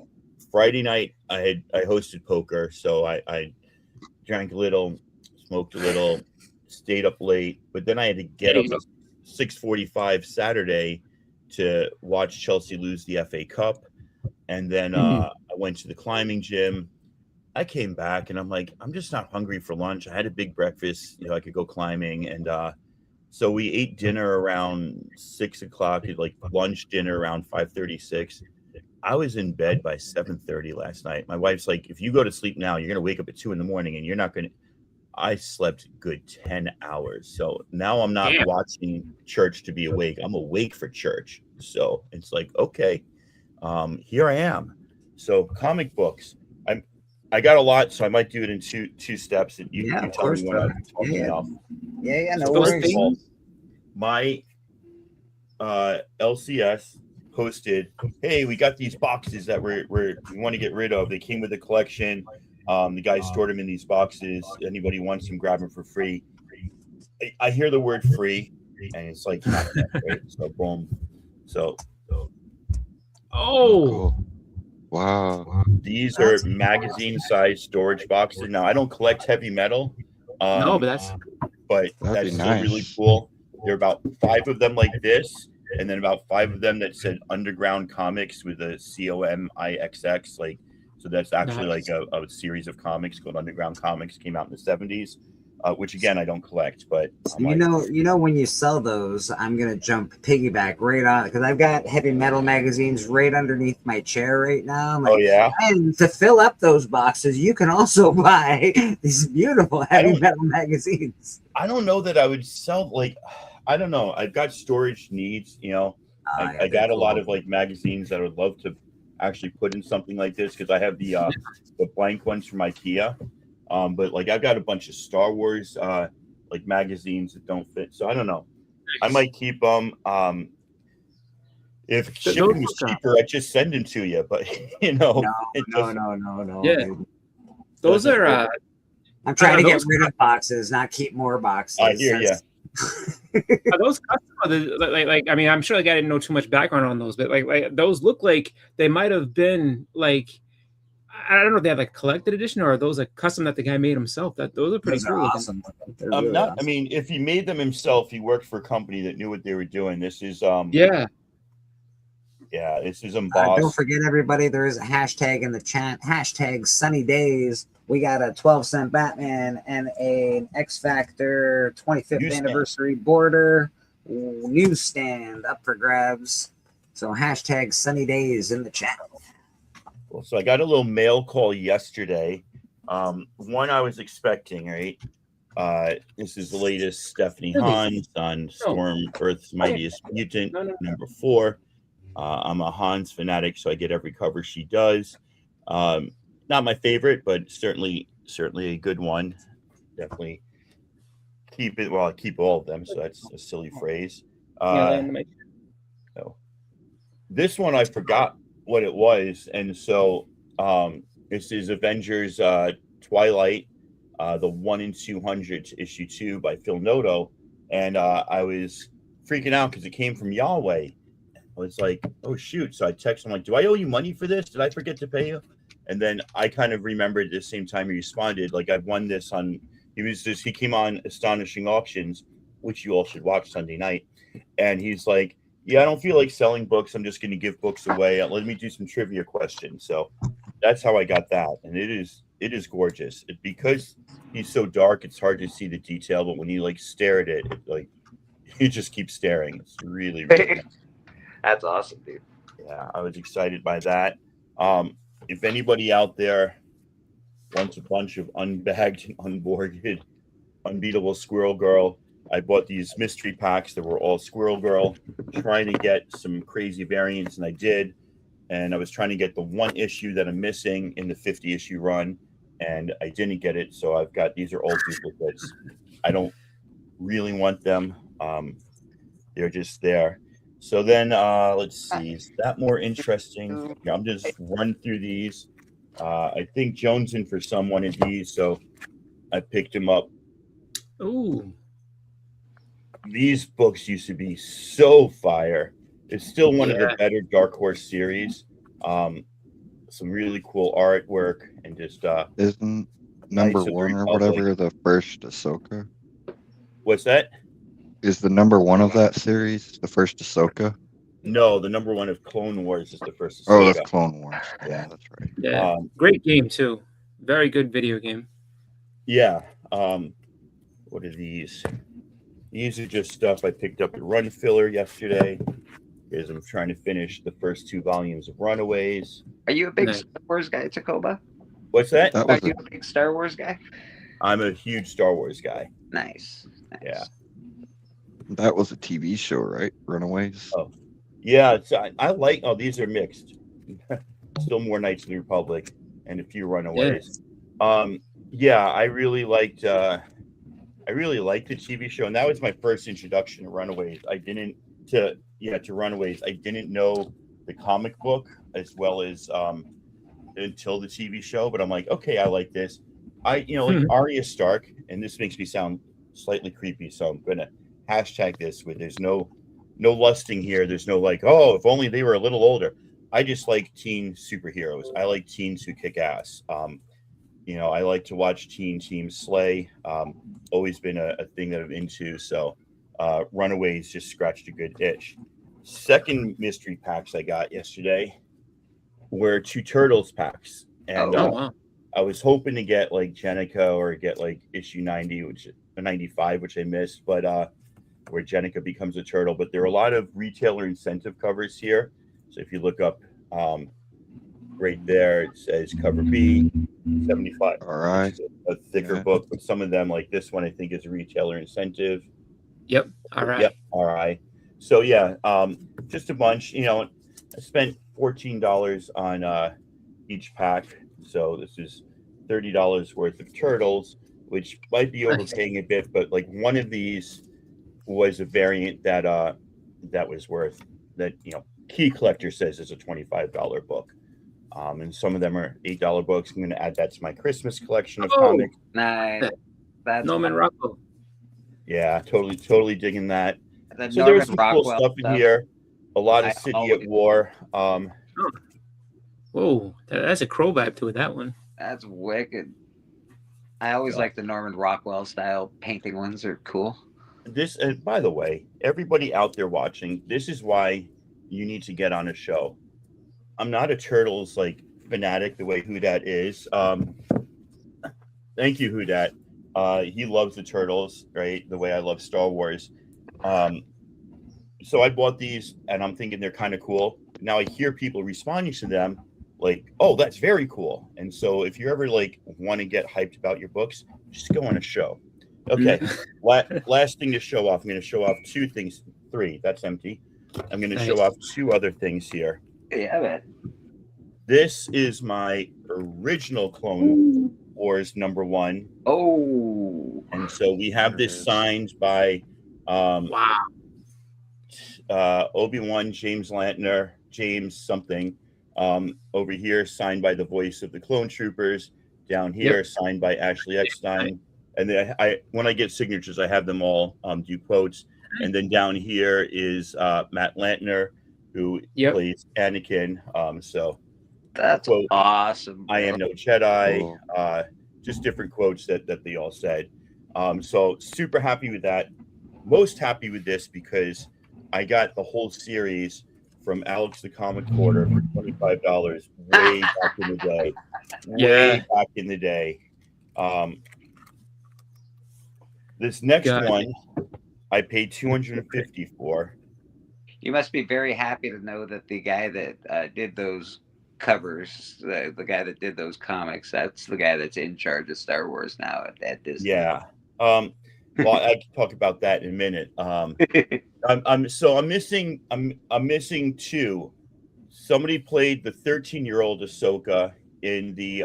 Friday night I hosted poker, so I drank a little, smoked a little, stayed up late, but then I had to get up at 6:45 Saturday to watch Chelsea lose the FA Cup, and then I went to the climbing gym. I came back and I'm like, I'm just not hungry for lunch. I had a big breakfast, I could go climbing, and so we ate dinner around 6 o'clock, like lunch dinner around 5:36. I was in bed by 7:30 last night. My wife's like, if you go to sleep now, you're gonna wake up at 2 a.m. and you're not gonna. I slept good 10 hours. So now I'm not watching church to be awake. I'm awake for church. So it's like, okay, here I am. So comic books. I got a lot, so I might do it in two steps. And you tell me when I'm talking enough. Yeah, no So worries. My LCS posted, hey, we got these boxes that we want to get rid of. They came with a collection. The guy stored them in these boxes. Anybody wants them, grab them for free. I hear the word free, and it's like, right? So boom. So Cool. Wow. these are magazine-sized storage boxes. Now, I don't collect heavy metal. No, but that's that's be still nice. really cool. There are about 5 of them like this, and then about 5 of them that said Underground Comics with a COMIXX. Like, so that's actually Nice. like a series of comics called Underground Comics. Came out in the 70s, which again I don't collect, but I'm You know, when you sell those, I'm gonna piggyback right on because I've got heavy metal magazines right underneath my chair right now. I'm like, oh yeah. and to fill up those boxes, you can also buy these beautiful heavy metal magazines. I don't know that I would sell, like, I don't know. I've got storage needs, you know. I got a lot of like magazines that I would love to actually put in something like this because I have the blank ones from IKEA. But like I've got a bunch of Star Wars like magazines that don't fit. So I don't know. I might keep them. If shipping was cheaper, I'd just send them to you. But you know, No. Yeah. Dude. Those are I'm trying to get those- rid of boxes, not keep more boxes. I hear you. are those custom? Like I mean, I'm sure like I didn't know too much background on those, but like those look like they might have been like I don't know if they have like collected edition or are those like custom that the guy made himself. That those are pretty Those cool. are looking. awesome. They're I'm really not. awesome. I mean, if he made them himself, he worked for a company that knew what they were doing. This is Yeah. yeah. This is embossed. Don't forget, everybody, there is a hashtag in the chat. Hashtag sunny days. We got a 12-cent Batman and an X Factor 25th Newsstand. anniversary border newsstand up for grabs. So hashtag sunny days in the chat. Well, so I got a little mail call yesterday. One I was expecting, right? This is the latest Stephanie Really? Hans on Storm Earth's Mightiest Mutant, number 4. I'm a Hans fanatic, so I get every cover she does. Not my favorite, but certainly a good one. Definitely keep it. Well, I keep all of them, so that's a silly phrase. No. This one I forgot what it was, and so this is Avengers Twilight, the 1 in 200 issue 2 by Phil Noto, and I was freaking out because it came from Yahweh. I was like, oh shoot! So I texted him like, do I owe you money for this? Did I forget to pay you? And then I kind of remembered at the same time he responded, like I'd won this on. He came on Astonishing Auctions, which you all should watch Sunday night, and he's like, yeah, I don't feel like selling books. I'm just going to give books away. Let me do some trivia questions. So that's how I got that. And it is gorgeous. Because he's so dark, it's hard to see the detail. But when you like stare at it, like you just keep staring. It's really, really nice. That's awesome, dude. Yeah, I was excited by that. If anybody out there wants a bunch of unbagged and unboarded Unbeatable Squirrel Girl, I bought these mystery packs that were all Squirrel Girl, trying to get some crazy variants, and I did. And I was trying to get the one issue that I'm missing in the 50 issue run, and I didn't get it. So I've got, these are all duplicates. I don't really want them. They're just there. So then let's see, is that more interesting? Yeah, I'm just run through these. I think Jones in for some one of these, so I picked him up. Ooh. These books used to be so fire. It's still one of the better Dark Horse series. Some really cool artwork and just isn't number Knights of the 1 or Republic. whatever the first Ahsoka? What's that? Is the number 1 of that series the first Ahsoka? No, the number 1 of Clone Wars is the first. Oh, Ahsoka. that's Clone Wars. Yeah, that's right. Yeah. Great game too. Very good video game. Yeah. What are these? These are just stuff I picked up at Run Filler yesterday. because I'm trying to finish the first 2 volumes of Runaways. Are you a big Nice. Star Wars guy, Tacoba? What's that? That Are was you a big Star Wars guy? I'm a huge Star Wars guy. Nice. Yeah. that was a TV show, right? Runaways. Oh, yeah. It's, I like. Oh, these are mixed. Still more Knights of the Republic and a few Runaways. Yeah, I really liked the TV show, and that was my first introduction to Runaways. To Runaways. I didn't know the comic book as well as until the TV show, but I'm like, okay, I like this. Like Arya Stark, and this makes me sound slightly creepy, so I'm gonna hashtag this with there's no lusting here. There's no like, oh, if only they were a little older. I just like teen superheroes. I like teens who kick ass. I like to watch teen teams slay. Always been a thing that I'm into. So Runaways just scratched a good itch. Second mystery packs I got yesterday were 2 Turtles packs. And wow. I was hoping to get like Jennica or get like issue 95, which I missed, but where Jennica becomes a turtle. But there are a lot of retailer incentive covers here. So if you look up right there, it says cover B, 75. All right. It's a thicker book, but some of them, like this one, I think is a retailer incentive. Yep. All right. Yep. All right. So yeah, just a bunch. I spent $14 on each pack. So this is $30 worth of Turtles, which might be overpaying a bit, but like one of these was a variant that was worth that Key Collector says is a $25 book. And some of them are $8 books. I'm going to add that to my Christmas collection of comics. Nice. That's Norman Rockwell. Yeah, totally digging that. The So there's Norman some cool Rockwell stuff in here. A lot of I City always- at War. Whoa, that's a crow vibe to it. That one. That's wicked. I always like the Norman Rockwell style painting ones. Are cool. This, and by the way, everybody out there watching, this is why you need to get on a show. I'm not a Turtles fanatic the way Hudat is. Thank you, Hudat. He loves the Turtles, right? The way I love Star Wars. So I bought these, and I'm thinking they're kind of cool. Now I hear people responding to them like, "Oh, that's very cool." And so if you ever want to get hyped about your books, just go on a show. Okay. Last thing to show off. I'm going to show off 2 things. 3. That's empty. I'm going to show off 2 other things here. Yeah, man. This is my original Clone Wars #1. Oh. And so we have this signed by Obi-Wan, James Lantner, James something. Over here, signed by the voice of the Clone Troopers. Down here, signed by Ashley Eckstein. And then when I get signatures, I have them all do quotes. And then down here is Matt Lantner, who plays Anakin. So that's awesome. Bro. I am no Jedi. Just different quotes that they all said. So super happy with that. Most happy with this because I got the whole series from Alex the Comic Porter for $25 way back in the day. Way back in the day. This next one, I paid $250 for. You must be very happy to know that the guy that did those covers, the guy that did those comics, that's the guy that's in charge of Star Wars now at Disney. Yeah. Well, I can talk about that in a minute. I'm missing 2. Somebody played the 13-year-old Ahsoka in the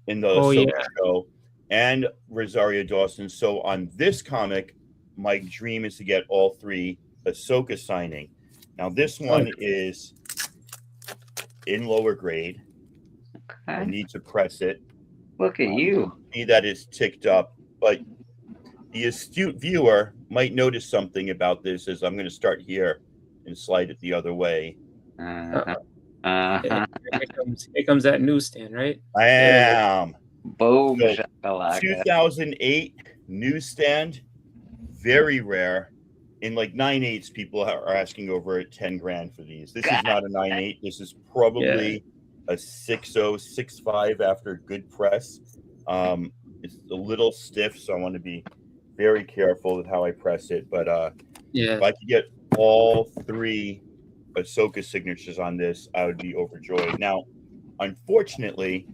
Ahsoka show, and Rosario Dawson. So on this comic, my dream is to get all 3 Ahsoka signing. Now this one is in lower grade. Okay. I need to press it. Look at you. See that is ticked up, but the astute viewer might notice something about this as I'm going to start here and slide it the other way. Here comes that newsstand, right? I am. Boom. So, 2008 newsstand, very rare. In 9/8, people are asking over $10,000 for these. This is not a 9/8. This is probably a 6.0, 6.5 after good press. It's a little stiff, so I want to be very careful with how I press it. But if I could get all 3 Ahsoka signatures on this, I would be overjoyed. Now, unfortunately,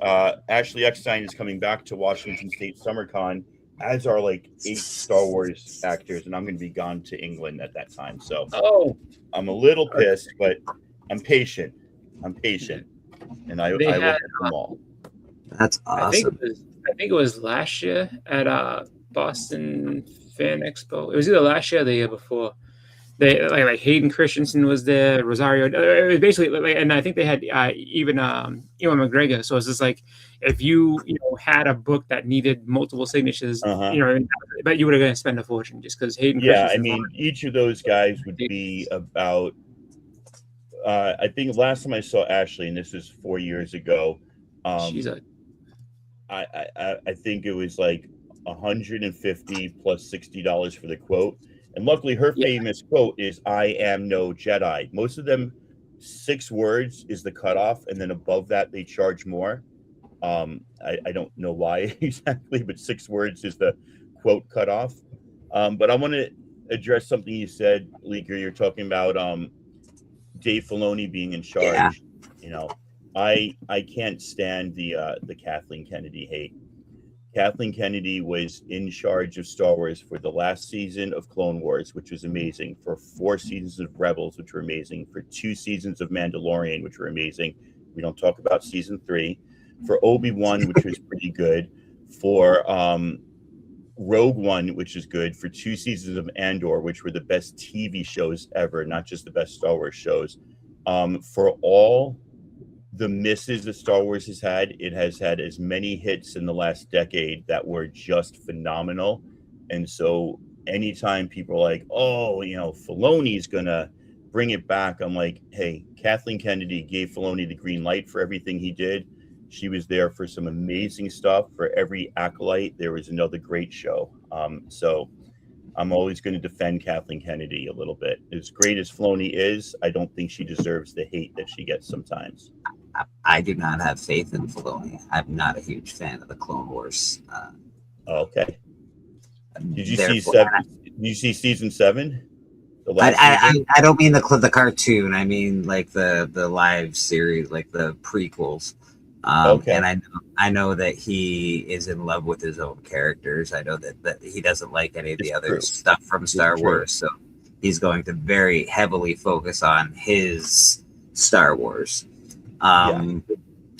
Ashley Eckstein is coming back to Washington State SummerCon, as are like 8 Star Wars actors, and I'm going to be gone to England at that time. So I'm a little pissed, but I'm patient. And I will get them all. That's awesome. I think it was last year at Boston Fan Expo. It was either last year or the year before. They like Hayden Christensen was there, Rosario. It was basically, and I think they had even Ewan McGregor. So it's just like if you had a book that needed multiple signatures, but you would have going to spend a fortune just because Hayden. Yeah, I mean, each of those guys would be about. I think last time I saw Ashley, and this was 4 years ago. I think it was like $150 plus $60 for the quote. And luckily, her famous quote is, "I am no Jedi." Most of them, 6 words is the cutoff, and then above that, they charge more. I don't know why exactly, but 6 words is the quote cutoff. But I want to address something you said, Leaker. You're talking about Dave Filoni being in charge. Yeah. I can't stand the Kathleen Kennedy hate. Kathleen Kennedy was in charge of Star Wars for the last season of Clone Wars, which was amazing, for 4 seasons of Rebels, which were amazing, for 2 seasons of Mandalorian, which were amazing. We don't talk about season 3. For Obi-Wan, which was pretty good. For Rogue One, which is good. For 2 seasons of Andor, which were the best TV shows ever, not just the best Star Wars shows. For all the misses that Star Wars has had, it has had as many hits in the last decade that were just phenomenal. And so anytime people are like, oh, Filoni's gonna bring it back, I'm like, hey, Kathleen Kennedy gave Filoni the green light for everything he did. She was there for some amazing stuff. For every Acolyte, there was another great show. So I'm always going to defend Kathleen Kennedy a little bit. As great as Filoni is, I don't think she deserves the hate that she gets sometimes. I do not have faith in Filoni. I'm not a huge fan of the Clone Wars. Okay. Did you see 7? Did you see season 7? I don't mean the cartoon. I mean like the live series, like the prequels. And I know that he is in love with his own characters. I know that he doesn't like any of the other stuff from Star Wars. So he's going to very heavily focus on his Star Wars.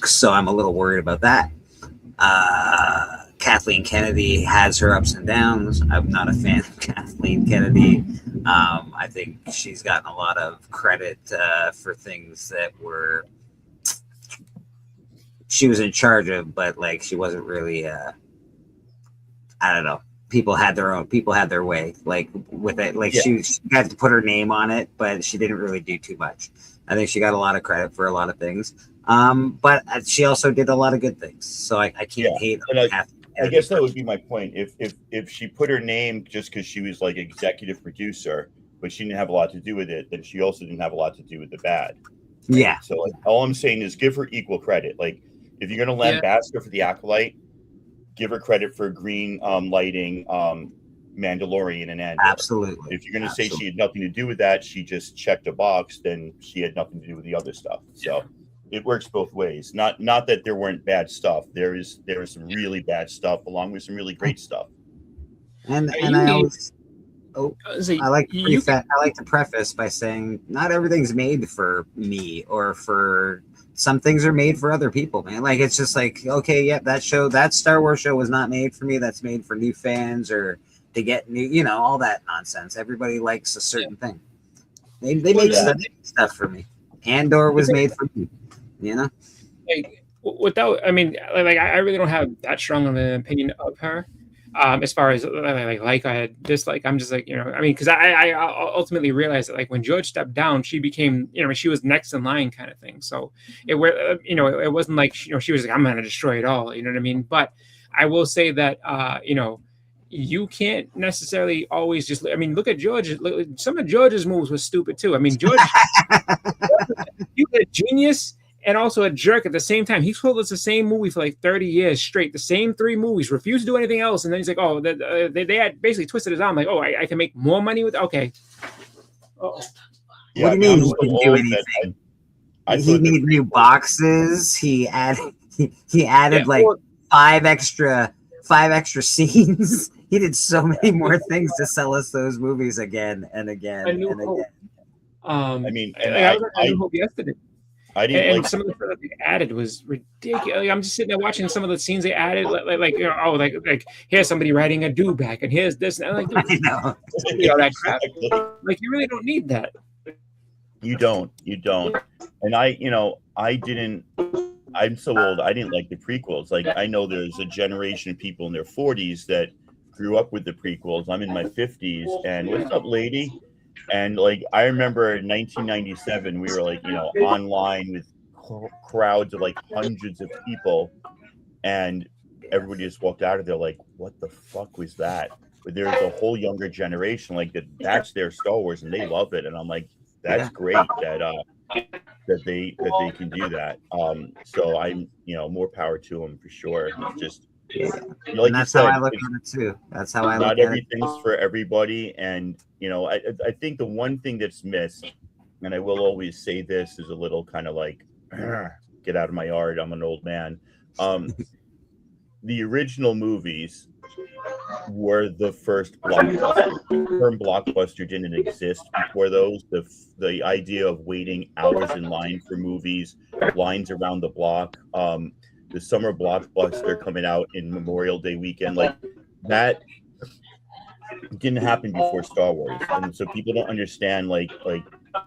So I'm a little worried about that. Kathleen Kennedy has her ups and downs. I'm not a fan of Kathleen Kennedy. I think she's gotten a lot of credit for things that she was in charge of, but like she wasn't really I don't know. People had their way, like with it. Like she got to put her name on it, but she didn't really do too much. I think she got a lot of credit for a lot of things. But she also did a lot of good things. So I can't hate on Kathleen. I guess that would be my point. If she put her name just because she was like executive producer, but she didn't have a lot to do with it, then she also didn't have a lot to do with the bad. Right? Yeah. So like, all I'm saying is give her equal credit. Like if you're going to lambast her for the Acolyte, give her credit for green lighting Mandalorian and Andor. Absolutely. If you're going to say she had nothing to do with that, she just checked a box, then she had nothing to do with the other stuff. So it works both ways. Not that there weren't bad stuff. There was some really bad stuff along with some really great stuff. And I always I like to preface by saying not everything's made for me, or for some things are made for other people, man. Like it's just like, okay, that Star Wars show was not made for me. That's made for new fans or to get new, all that nonsense. Everybody likes a certain thing. They make stuff for me. Andor was made for me, Like without, I mean, like I really don't have that strong of an opinion of her. As far as like I had dislike, I'm just like, I mean, because I ultimately realized that like when George stepped down, she became, she was next in line kind of thing. So it wasn't like, she was like, I'm going to destroy it all. You know what I mean? But I will say that, you can't necessarily always just, I mean, look at George. Some of George's moves were stupid too. I mean, George, he was a genius and also a jerk at the same time. He told us the same movie for like 30 years straight, the same 3 movies, refused to do anything else. And then he's like, oh, they had basically twisted his arm, like, oh, I can make more money with, okay. Oh, What do you mean he didn't do anything? I He thought made new boxes. He added he added Yeah, like well- five extra scenes. He did so many more things to sell us those movies again and again A New and Hope. again. I mean, and I was at A New Hope yesterday. I didn't And like some of the stuff that they added was ridiculous. I'm just sitting there watching some of the scenes they added, like you know, like here's somebody riding a dewback, and here's this, and I'm like, I know. you know that crap. Like you really don't need that. You don't. And I'm so old. I didn't like the prequels. Like I know there's a generation of people in their 40s that grew up with the prequels. I'm in my 50s, and what's up, lady? And like I remember in 1997, we were like, online with crowds of like hundreds of people, and everybody just walked out of there like, what the fuck was that? But there's a whole younger generation like that's their Star Wars, and they love it. And I'm like, that's great that they can do that. So I'm more power to them for sure. It's just like and that's how I look at it too. That's how I look at it. Not everything's for everybody, and I think the one thing that's missed, and I will always say this, is a little kind of like get out of my yard. I'm an old man. The original movies were the first blockbuster. The term blockbuster didn't exist before those. The idea of waiting hours in line for movies, lines around the block, the summer blockbuster coming out in Memorial Day weekend, like that didn't happen before Star Wars. And so people don't understand like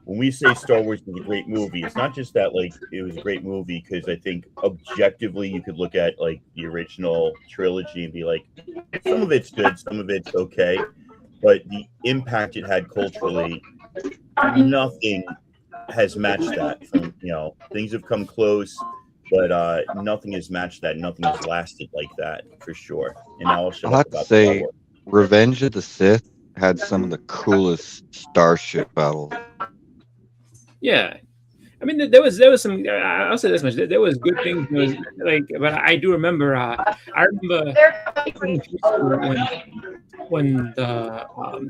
when we say Star Wars was a great movie, it's not just that like it was a great movie, because I think objectively you could look at like the original trilogy and be like, some of it's good, some of it's okay, but the impact it had culturally, nothing has matched that. From things have come close, but nothing has matched that. Nothing has lasted like that for sure. And now I'll shut I'll up have to about say, Star Wars. Revenge of the Sith had some of the coolest starship battles. Yeah, I mean, there was some. I'll say this much: there was good things. There was, but I do remember. I remember when the what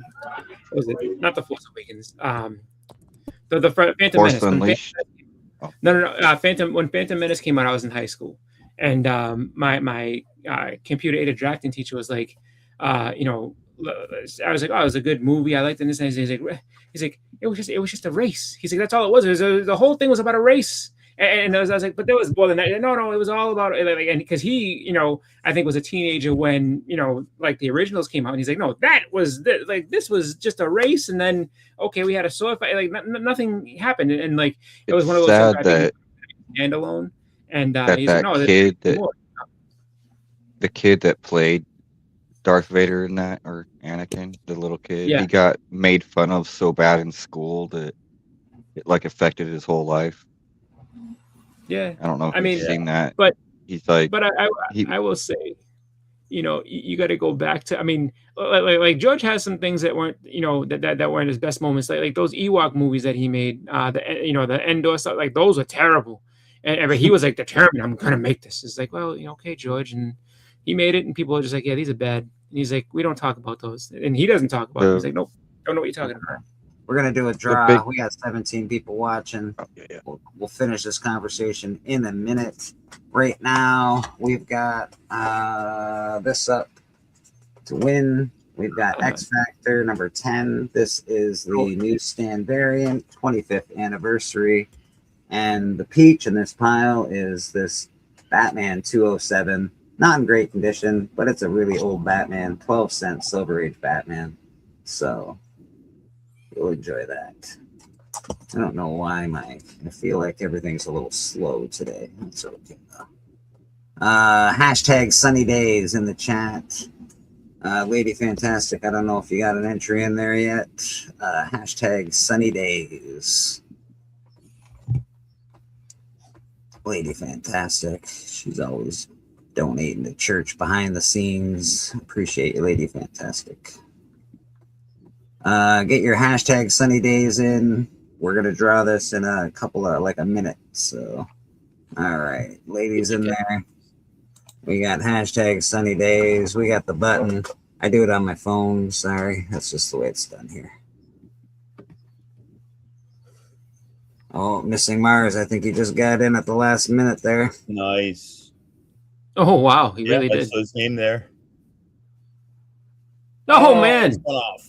was it? Not the Force Awakens. The Phantom Force Menace. Unleashed. No. When Phantom Menace came out, I was in high school, and my computer aided drafting teacher was like, I was like, oh, it was a good movie. I liked it. And this, and he's like, it was just a race. He's like, that's all it was. The whole thing was about a race. And I was like, but there was more than that. No, it was all about and because he, I think was a teenager when like the originals came out, and he's like, no, that was this was just a race, and then okay, we had a sword fight, like nothing happened, and like it was one of those sad things that standalone, and that he's like, no, the kid that played Darth Vader in that, or Anakin, the little kid, Yeah. he got made fun of so bad in school that it like affected his whole life. Yeah, I don't know if I mean, you've seen that, but he's like, But I will say, you got to go back to. I mean, like George has some things that weren't, that weren't his best moments. Like those Ewok movies that he made, the Endor stuff. Like those are terrible. And he was like determined, I'm gonna make this. It's like, well, okay, George, and he made it, and people are just like, yeah, these are bad. And he's like, we don't talk about those, and he doesn't talk about them. He's like, nope, don't know what you're talking about. We're gonna do a draw. big- We got 17 people watching. We'll finish this conversation in a minute. Right now, we've got this up to win. We've got X Factor number 10. This is the newsstand variant, 25th anniversary. And the peach in this pile is this Batman 207. Not in great condition, but it's a really old Batman, 12-cent Silver Age Batman. So you'll enjoy that. I don't know why I feel like everything's a little slow today. That's okay though. Hashtag sunny days in the chat. Lady Fantastic, I don't know if you got an entry in there yet. Hashtag sunny days. Lady Fantastic. She's always donating to church behind the scenes. Appreciate you, Lady Fantastic. Get your hashtag sunny days in. We're gonna draw this in a couple of like a minute. So all right, ladies in there. We got hashtag sunny days. We got the button. I do it on my phone. Sorry, that's just the way it's done here. Oh, Missing Mars. I think he just got in at the last minute there. Nice. Oh wow, he Yeah, really I did. saw his name there. Oh, man. it's gone off.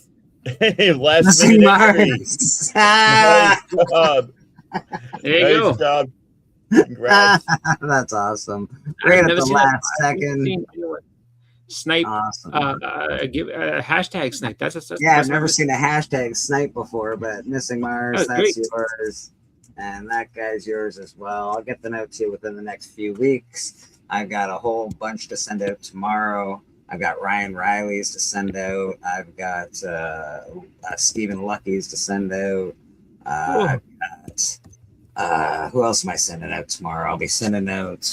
Last Missing minute entry. Mars. Ah! Nice job. There you Nice go. job. Congrats. That's awesome. I've Right at never the seen that. last I've never second. seen anyone snipe. Awesome. Give hashtag snipe. That's Yeah, I've that's never what- seen a hashtag snipe before, but Missing Mars, That was that's great. yours. And that guy's yours as well. I'll get them out to you within the next few weeks. I've got a whole bunch to send out tomorrow. I've got Ryan Riley's to send out. I've got Stephen Lucky's to send out. I've got, who else am I sending out tomorrow? I'll be sending out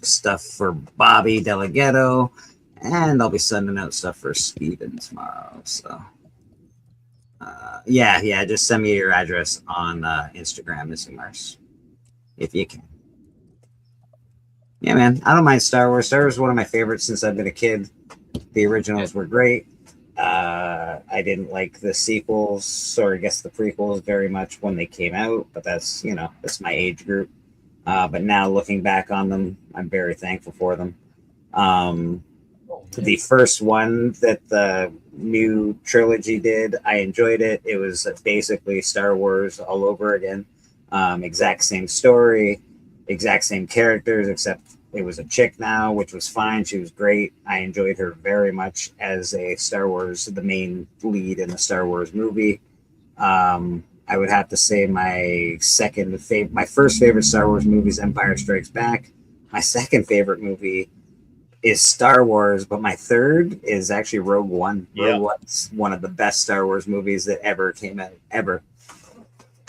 stuff for Bobby Delgado, and I'll be sending out stuff for Steven tomorrow. So, yeah, just send me your address on Instagram, Missing Mars, if you can. Yeah, man, I don't mind Star Wars. Star Wars is one of my favorites since I've been a kid. The originals were great. I didn't like the sequels, or I guess the prequels, very much when they came out, but that's my age group. But now looking back on them, I'm very thankful for them. The first one that the new trilogy did, I enjoyed it. It was basically Star Wars all over again. Exact same story, exact same characters, except it was a chick now, which was fine. She was great. I enjoyed her very much as a Star Wars, the main lead in the Star Wars movie. I would have to say my first favorite Star Wars movie is Empire Strikes Back. My second favorite movie is Star Wars, but my third is actually Rogue One. Rogue One's one of the best Star Wars movies that ever came out, ever.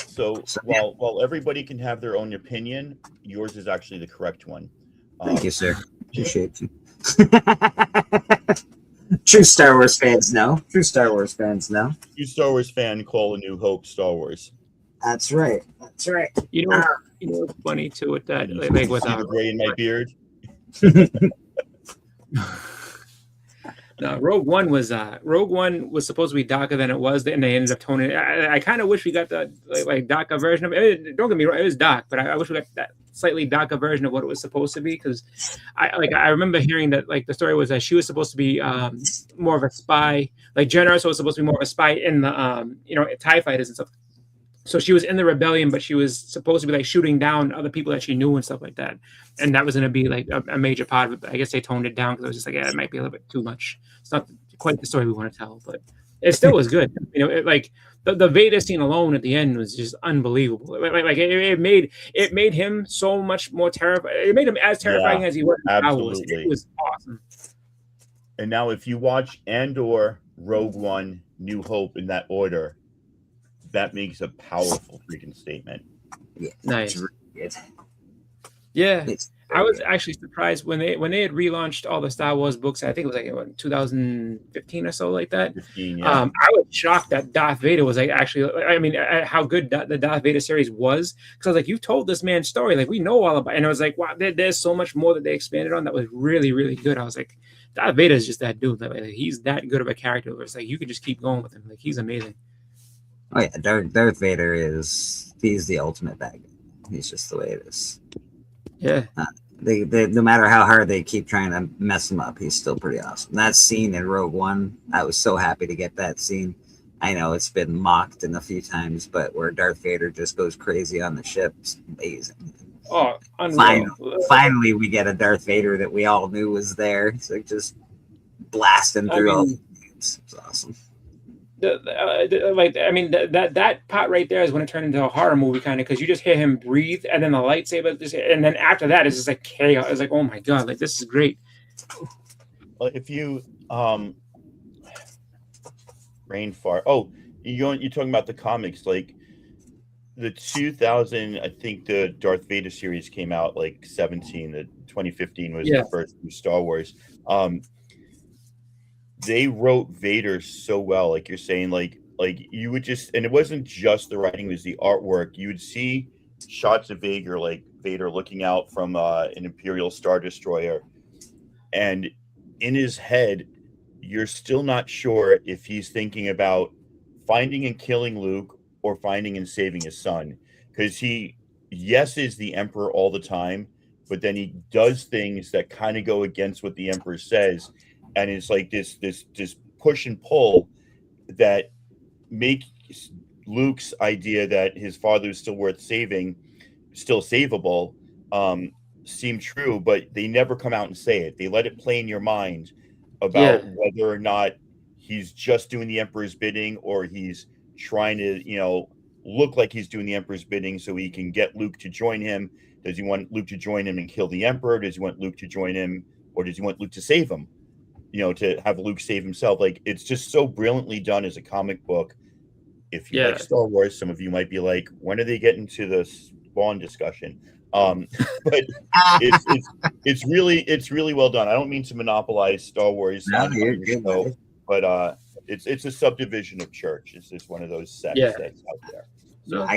So while everybody can have their own opinion, yours is actually the correct one. Thank you, sir. Appreciate you. True Star Wars fans know. True Star Wars fans know. You Star Wars fan, call A New Hope Star Wars. That's right. That's right. You know what's funny too with that, like with See the gray in my beard. No, Rogue One was supposed to be darker than it was, and they ended up toning it. I kind of wish we got the like darker version of it. Don't get me wrong, it was dark, but I wish we got that slightly darker version of what it was supposed to be. Because I remember hearing that like the story was that she was supposed to be more of a spy, like Jen Erso was supposed to be more of a spy in the TIE fighters and stuff. So she was in the rebellion, but she was supposed to be like shooting down other people that she knew and stuff like that. And that was going to be like a major part of it. But I guess they toned it down because it was just like, yeah, it might be a little bit too much. It's not quite the story we want to tell, but it still was good. Like the Vader scene alone at the end was just unbelievable. It made him so much more terrifying. It made him as terrifying as he was. Absolutely. It was awesome. And now if you watch Andor, Rogue One, New Hope in that order, that makes a powerful freaking statement. Yeah, nice. Really yeah, I was actually surprised when they had relaunched all the Star Wars books. I think it was like 2015 or so, like that. 15, yeah. I was shocked that Darth Vader was like actually. I mean, how good the Darth Vader series was, because I was like, you told this man's story, like we know all about. And I was like, wow, there's so much more that they expanded on that was really, really good. I was like, Darth Vader is just that dude. Like, he's that good of a character. Where it's like you could just keep going with him. Like he's amazing. Oh yeah, Darth Vader he's the ultimate bad guy. He's just the way it is. Yeah. They no matter how hard they keep trying to mess him up, he's still pretty awesome. That scene in Rogue One, I was so happy to get that scene. I know it's been mocked in a few times, but where Darth Vader just goes crazy on the ship, it's amazing. Oh, unreal. Finally, we get a Darth Vader that we all knew was there. It's like just blasting through all the games. It's awesome. That part right there is when it turned into a horror movie kind of, because you just hear him breathe and then the lightsaber and then after that it's just like chaos. It's like, oh my god, like this is great. If you brain fart. Oh, you're talking about the comics, like the 2000. I think the Darth Vader series came out like 17. The 2015 was the first new Star Wars. They wrote Vader so well, like you're saying, like you would just, and it wasn't just the writing, it was the artwork. You would see shots of Vader looking out from an Imperial Star Destroyer, and in his head, you're still not sure if he's thinking about finding and killing Luke or finding and saving his son, because he, yes, is the Emperor all the time, but then he does things that kind of go against what the Emperor says, and it's like this push and pull that make Luke's idea that his father is still worth saving, still savable, seem true, but they never come out and say it. They let it play in your mind about whether or not he's just doing the Emperor's bidding, or he's trying to, look like he's doing the Emperor's bidding so he can get Luke to join him. Does he want Luke to join him and kill the Emperor? Does he want Luke to join him, or does he want Luke to save him? To have Luke save himself. Like, it's just so brilliantly done as a comic book. If you like Star Wars, some of you might be like, when are they getting to the Spawn discussion? But it's really well done. I don't mean to monopolize Star Wars, but it's a subdivision of Church. It's just one of those sects that's out there. So.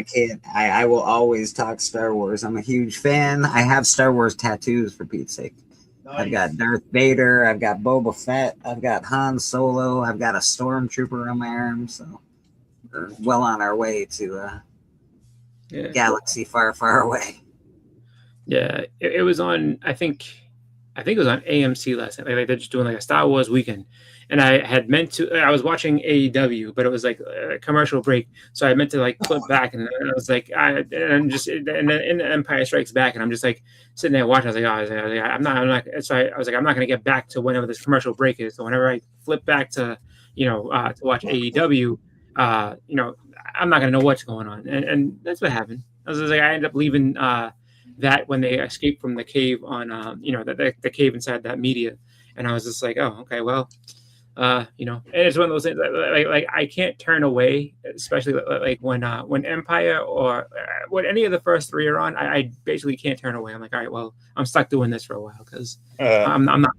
I will always talk Star Wars. I'm a huge fan. I have Star Wars tattoos, for Pete's sake. Nice. I've got Darth Vader, I've got Boba Fett, I've got Han Solo, I've got a Stormtrooper on my arm, so we're well on our way to a galaxy far, far away. Yeah, it was on, I think it was on AMC last night. Like they're just doing like a Star Wars weekend. And I had meant to, I was watching AEW, but it was like a commercial break. So I meant to like flip back, and I was like, and then in Empire Strikes Back, and I'm just like sitting there watching. I was like, I'm not. So I was like, I'm not going to get back to whenever this commercial break is. So whenever I flip back to, to watch AEW, I'm not going to know what's going on. And that's what happened. I was like, I ended up leaving that when they escaped from the cave on, the cave inside that media. And I was just like, oh, okay, well, and it's one of those things like I can't turn away, especially like when Empire or when any of the first three are on, I basically can't turn away. I'm like, all right, well, I'm stuck doing this for a while because I'm not.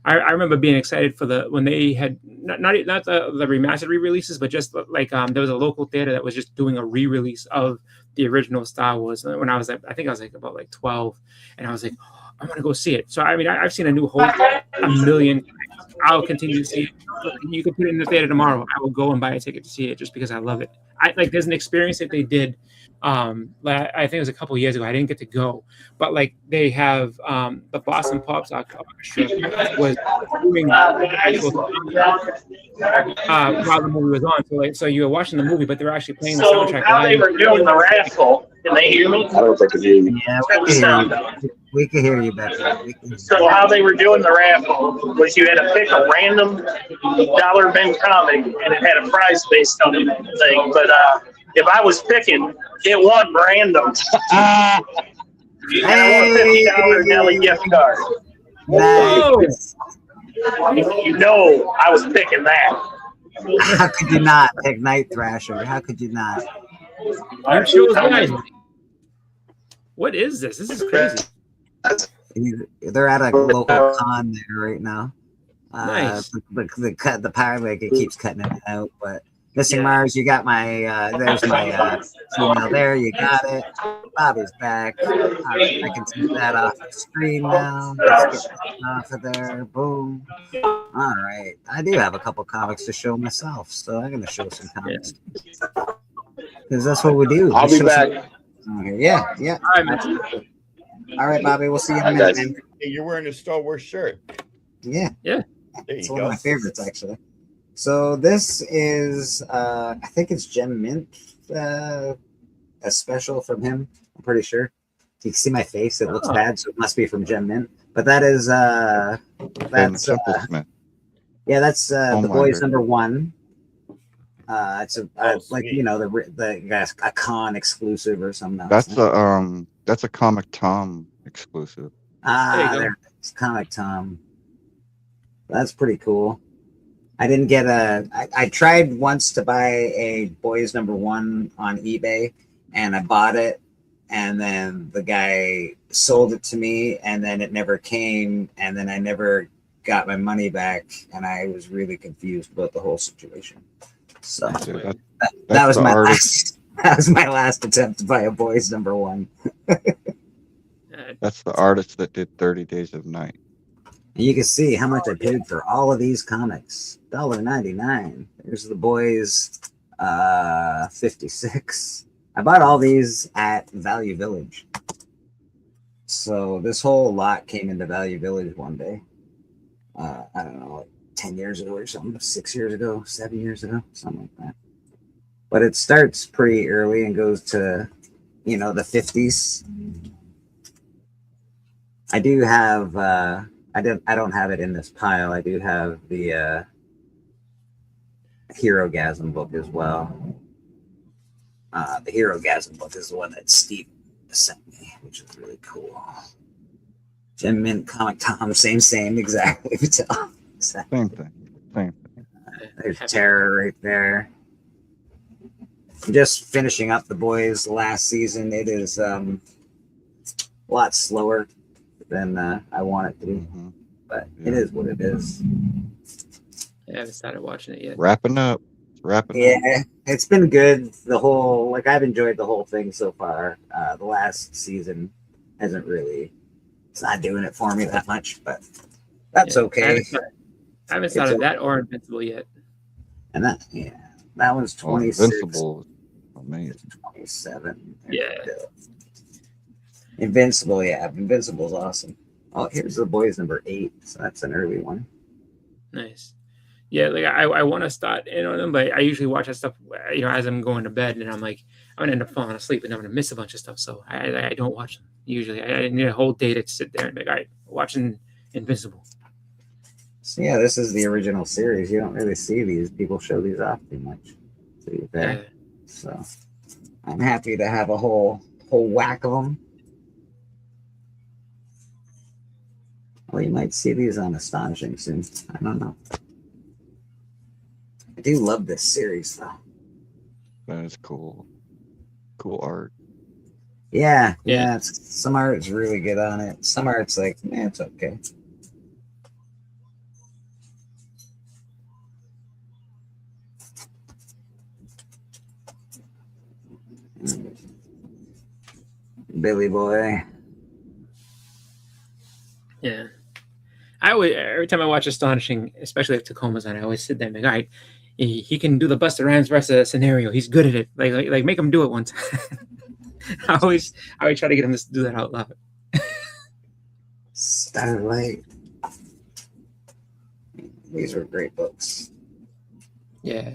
I remember being excited for when they had not the remastered re-releases, but just like there was a local theater that was just doing a re-release of the original Star Wars. When I was I think I was like about like 12, and I was like, oh, I want to go see it. So I mean, I've seen A New Hope a million times. I'll continue to see it. You can put it in the theater tomorrow. I will go and buy a ticket to see it just because I love it. There's an experience that they did. I think it was a couple of years ago. I didn't get to go, but like they have the Boston Pops Orchestra was doing while the movie was on. So you were watching the movie, but they were actually playing the soundtrack. How they were doing the raffle? Can they hear me? I don't think they can hear you. Yeah, we can hear you better. So how they were doing the raffle was you had to pick a random dollar bin comic, and it had a prize based on the thing. But if I was picking, it wasn't random. I won $50 Nelly gift card. Nice. I was picking that. How could you not pick Night Thrasher? How could you not? I'm sure guys. What is this? This is crazy. They're at a local con there right now. Nice. The power like it keeps cutting it out, but Missing Mars, you got my there's my email there, you got it. Bobby's back. I can take that off the screen now. Let's get that off of there. Boom. All right. I do have a couple comics to show myself, so I'm gonna show some comics. Because that's what we do. I'll be back. Yeah. All right, Bobby. We'll see you in a minute, man. Hey, you're wearing a Star Wars shirt. Yeah. There it's you one go. of my favorites, actually. So this is, I think it's Gem Mint, a special from him. I'm pretty sure. You can see my face; it looks bad, so it must be from Gem Mint. But that is, that's the Boys #1. It's a con exclusive or something. That's a Comic Tom exclusive. There's Comic Tom. That's pretty cool. I didn't get I tried once to buy a Boys #1 on eBay, and I bought it, and then the guy sold it to me, and then it never came, and then I never got my money back, and I was really confused about the whole situation. So that was my last attempt to buy a Boys #1. That's the artist that did 30 Days of Night. And you can see how much I paid for all of these comics. $1.99. There's the Boys 56. I bought all these at Value Village. So this whole lot came into Value Village one day. I don't know, like 10 years ago or something, 6 years ago, 7 years ago, something like that. But it starts pretty early and goes to, the 50s. I do have, I don't have it in this pile. I do have the Hero Gasm book as well. The Hero Gasm book is the one that Steve sent me, which is really cool. Jim Mint, Comic Tom, same, exactly. Same thing. There's Terror right there. I'm just finishing up The Boys last season. It is a lot slower than I want it to be, but it is what it is. I haven't started watching it yet. Wrapping up. Yeah, it's been good. The whole, I've enjoyed the whole thing so far. The last season hasn't really, it's not doing it for me that much, but that's okay. I haven't started that or Invincible yet. And that was 26. Invincible, amazing. 27. Yeah. Invincible's awesome. Oh, here's The Boys number 8, so that's an early one. Nice. Yeah, I want to start in on them, but I usually watch that stuff, as I'm going to bed, and I'm like, I'm gonna end up falling asleep, and I'm gonna miss a bunch of stuff. So I don't watch them usually. I need a whole day to sit there and be like, all right, watching Invincible. So yeah, this is the original series. You don't really see these people show these off too much, to be fair. Yeah. So I'm happy to have a whole whack of them. Well, you might see these on Astonishing soon. I don't know. I do love this series, though. That is cool. Cool art. Yeah. Some art's really good on it. Some art's like, it's okay. Billy Boy. Yeah. Every time I watch Astonishing, especially if Tacoma's on, I always sit there and be like, all right, he can do the Busta Rhymes versus scenario. He's good at it. Like make him do it once. I always try to get him to do that out loud. Starlight. These were great books. Yeah.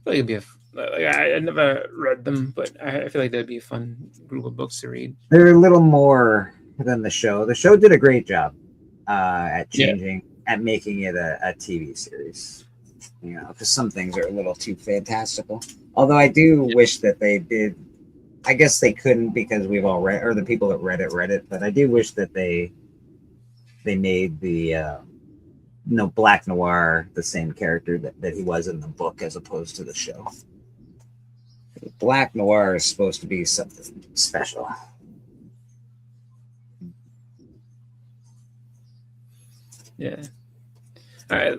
I feel like it'd be I never read them, but I feel like that'd be a fun group of books to read. They're a little more than the show. The show did a great job at changing, at making it a TV series. Because some things are a little too fantastical. Although I do wish that they did. I guess they couldn't because we've all read, or the people that read it. But I do wish that they made the Black Noir the same character that he was in the book as opposed to the show. Black Noir is supposed to be something special. Yeah. I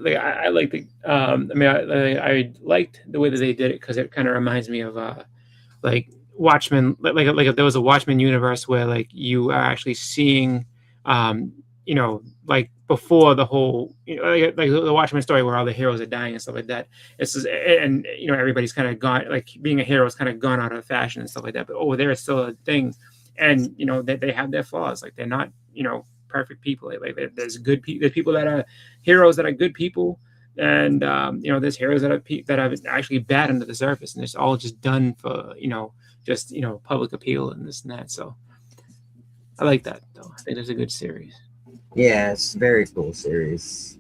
like the. I liked the way that they did it because it kind of reminds me of Watchmen. Like if there was a Watchmen universe where you are actually seeing, before the whole, like the Watchmen story where all the heroes are dying and stuff like that. It's just, and everybody's kind of gone, being a hero is kind of gone out of fashion and stuff like that. But over there, it's still a thing, and they have their flaws. They're not perfect people. There's good people. There's people that are heroes that are good people, and there's heroes that are actually bad under the surface, and it's all just done for public appeal and this and that. So I like that though. I think it's a good series. Yeah, it's a very cool series.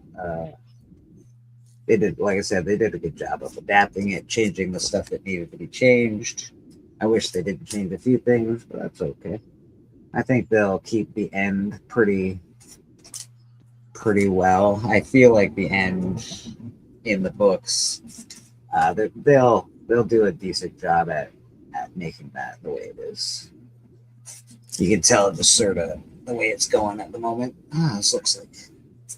They did, like I said, they did a good job of adapting it, changing the stuff that needed to be changed. I wish they didn't change a few things, but that's okay. I think they'll keep the end pretty well. I feel like the end in the books, they'll do a decent job at making that the way it is. You can tell just sort of the way it's going at the moment. This looks like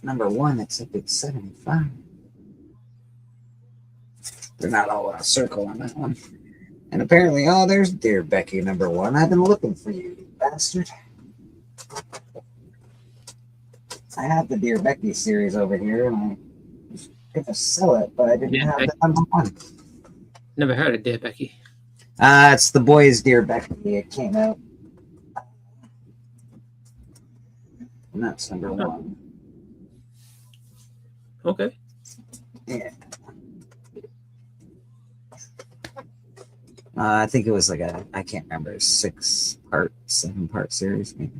number 1, except it's 75. They're not all in a circle on that one. And apparently, there's Dear Becky number 1. I've been looking for you, you bastard. I have the Dear Becky series over here, and I gonna sell it, but I didn't have the number one. Never heard of Dear Becky. It's The Boys Dear Becky. It came out. And that's number one. Okay. Yeah. I think it was like I can't remember, 6-part, 7-part series, maybe.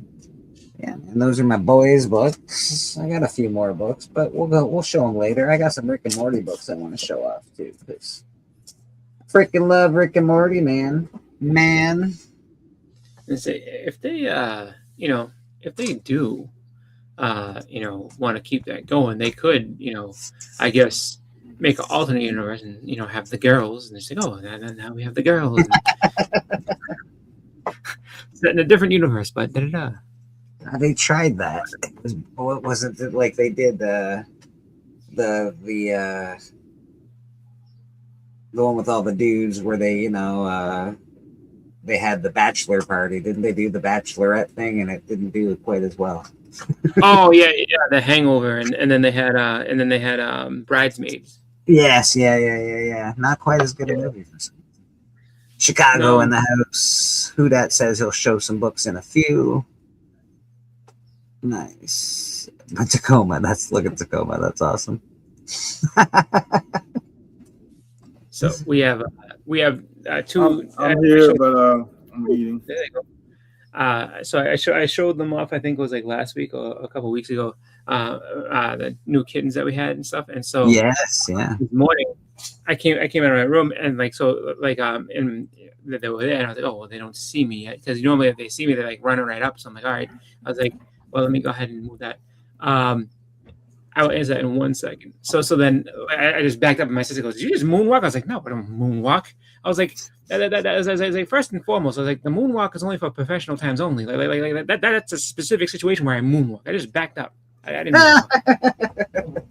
Yeah, and those are my boys' books. I got a few more books, but we'll show them later. I got some Rick and Morty books I want to show off too, because freaking love Rick and Morty, man. And say if they, if they do, want to keep that going, they could, I guess, make an alternate universe and have the girls, and they say, oh, now we have the girls. Set in a different universe, but da-da-da. They tried that. What was it like they did the one with all the dudes where they they had the bachelor party? Didn't they do the bachelorette thing, and it didn't do quite as well? Oh yeah, the Hangover, and then they had Bridesmaids. Yes, yeah. Not quite as good a movie. Chicago in the house. Who dat says he'll show some books in a few. Nice. But Tacoma. Look at Tacoma. That's awesome. So we have two. I'm here, but I'm eating. There you go. So I showed them off. I think it was like last week or a couple of weeks ago. The new kittens that we had and stuff. And so yes, yeah. This morning, I came out of my room and and they were there, and I was like, oh well, they don't see me yet, because normally if they see me, they're like running right up. So I'm like, all right. I was like, well, let me go ahead and move that. I will answer that in 1 second. So then I just backed up, and my sister goes, "Did you just moonwalk?" I was like, "No, I don't moonwalk." I was like, that first and foremost, I was like, the moonwalk is only for professional times only. Like that's a specific situation where I moonwalk. I just backed up. I didn't moonwalk.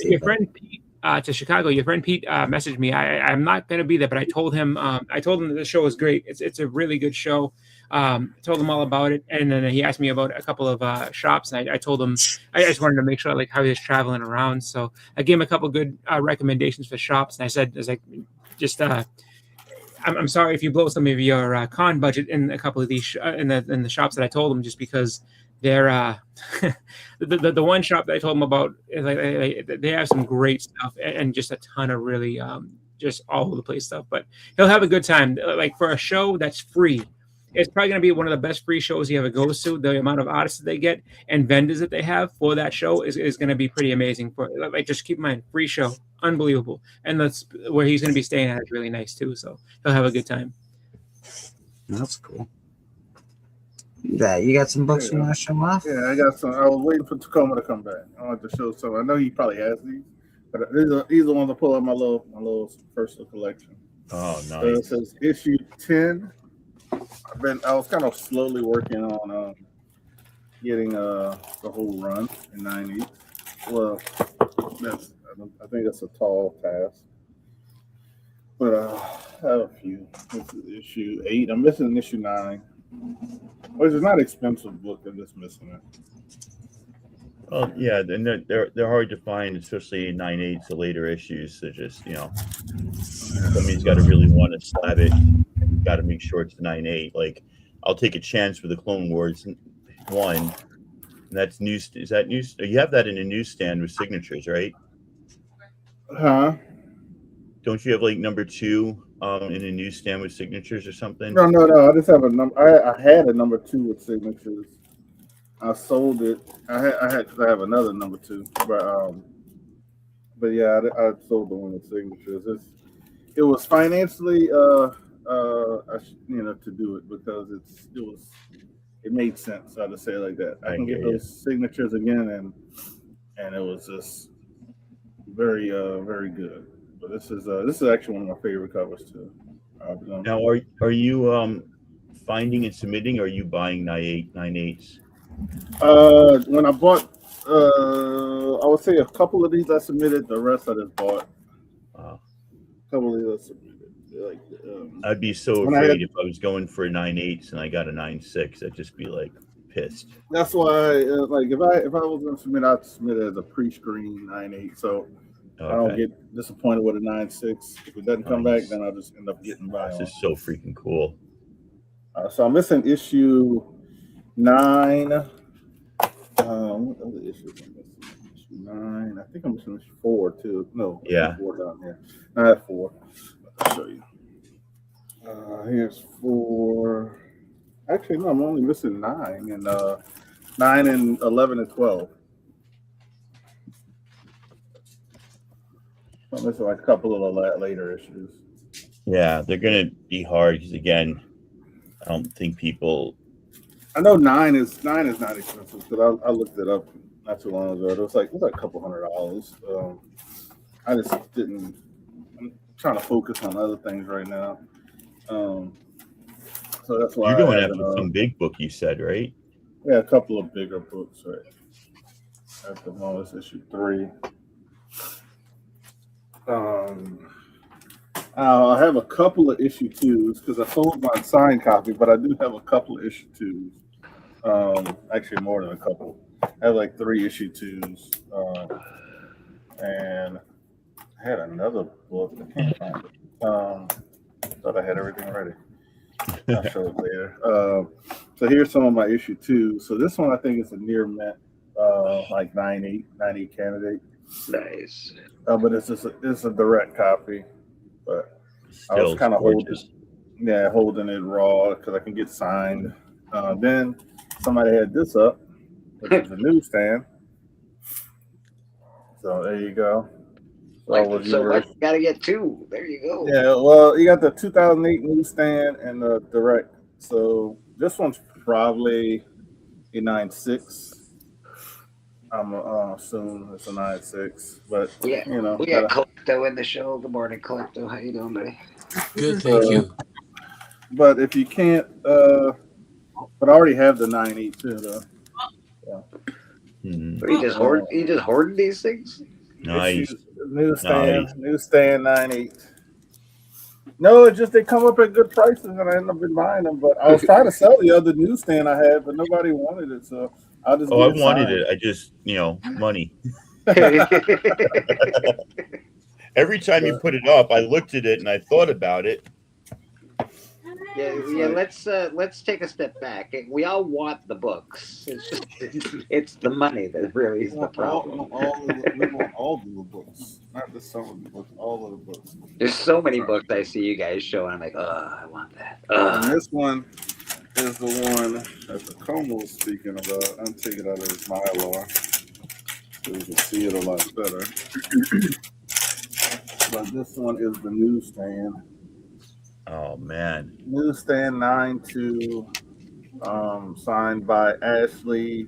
Your friend Pete to Chicago. Your friend Pete messaged me. I'm not going to be there, but I told him that the show is great. It's a really good show. Told him all about it, and then he asked me about a couple of shops, and I told him I just wanted to make sure like how he was traveling around. So I gave him a couple good recommendations for shops, and I said, I'm sorry if you blow some of your con budget in a couple of these in the shops that I told him, just because they're the one shop that I told him about is they have some great stuff and just a ton of really just all over the place stuff. But he'll have a good time. Like for a show that's free, it's probably going to be one of the best free shows he ever goes to. The amount of artists that they get and vendors that they have for that show is going to be pretty amazing. For just keep in mind, free show, unbelievable, and that's where he's going to be staying at is really nice too. So he'll have a good time. That's cool. You got some books you want to show off? Yeah, I got some. I was waiting for Tacoma to come back. I wanted to show some. I know he probably has these, but these are the ones I pull out my little personal collection. Oh, nice. So it says issue 10. I was kind of slowly working on getting the whole run in 98. Well, I think that's a tall task, but I have a few. This is issue 8. I'm missing issue 9, which is not an expensive book. I'm just missing it. Well, yeah, and they're hard to find, especially in 9/8, the later issues. They're just somebody's got to really want to slab it. Got to make sure it's 9/8. Like, I'll take a chance for the Clone Wars 1. And that's news. Is that news? You have that in a newsstand with signatures, right? Huh? Don't you have like number 2 in a newsstand with signatures or something? No. I just have a number. I had a number 2 with signatures. I sold it. I had because I have another number 2, but yeah, I sold the one with signatures. It was financially to do it because it made sense. So to say it like that. I can get those signatures again, and it was just very very good. But this is actually one of my favorite covers too. Now, are you finding and submitting, or are you buying 9/8s? When I bought, I would say a couple of these I submitted. The rest I just bought. A couple of these I submitted. I'd be so afraid if I was going for 9/8s and I got a 9/6. I'd just be like, pissed. That's why, like, if I was gonna submit, I'd submit it as a pre-screen 9.8, so I don't Okay. get disappointed with a 9.6. If it doesn't come back, then I'll just end up getting by This on. is so freaking cool. So I'm missing issue 9. What other issues am I missing? Issue 9. I think I'm missing issue 4 too. No, Yeah. 4 down here. I have 4. I'll show you. Here's 4. Actually, no, I'm only missing 9 and 9 and 11 and 12. I'm missing like a couple of the later issues. Yeah, they're gonna be hard because again, I don't think people. I know 9 is not expensive because I looked it up not too long ago. It was like a couple $100. I just didn't. I'm trying to focus on other things right now. So that's why You're going I after haven't, some big book, you said, right? yeah, a couple of bigger books, right? At the moment, it's issue 3. I have a couple of issue 2s because I sold my signed copy, but I do have a couple of issue 2s. Actually, more than a couple. I have like 3 issue 2s, and I had another book. I can't find it. Thought I had everything ready. I'll show it later. So here's some of my issue 2s. So this one I think is a near mint, like 9.8 candidate. Nice. But it's a direct copy. But I Still was kind of gorgeous. holding it raw because I can get signed. Then somebody had this up, which is a newsstand. So there you go. So much, gotta get 2. There you go. Yeah, well, you got the 2008 newsstand and the direct. So this one's probably a 9.6. I'm assuming it's a 9.6, but Yeah, you know, we got Collecto in the show. Good morning, Collecto. How you doing, buddy? Good, thank you. But if you can't, but I already have the 9.8 too, though. Yeah. Are you just hoarding these things? Nice. Newsstand 9.8. No, it's just they come up at good prices, and I end up buying them. But I was trying to sell the other newsstand I had, but nobody wanted it, so I'll just. Oh, I get it wanted signed. it. I just, money. Every time you put it up, I looked at it and I thought about it. Yeah. Let's take a step back. We all want the books. It's just it's the money that really is the problem. We want all the books, not just some of the books, all of the books. There's so many books I see you guys showing. I'm like, I want that. And this one is the one that the Como was speaking about. I'm taking it out of his Mylar so you can see it a lot better. But this one is the newsstand. Oh man. Newsstand 9.2, signed by Ashley.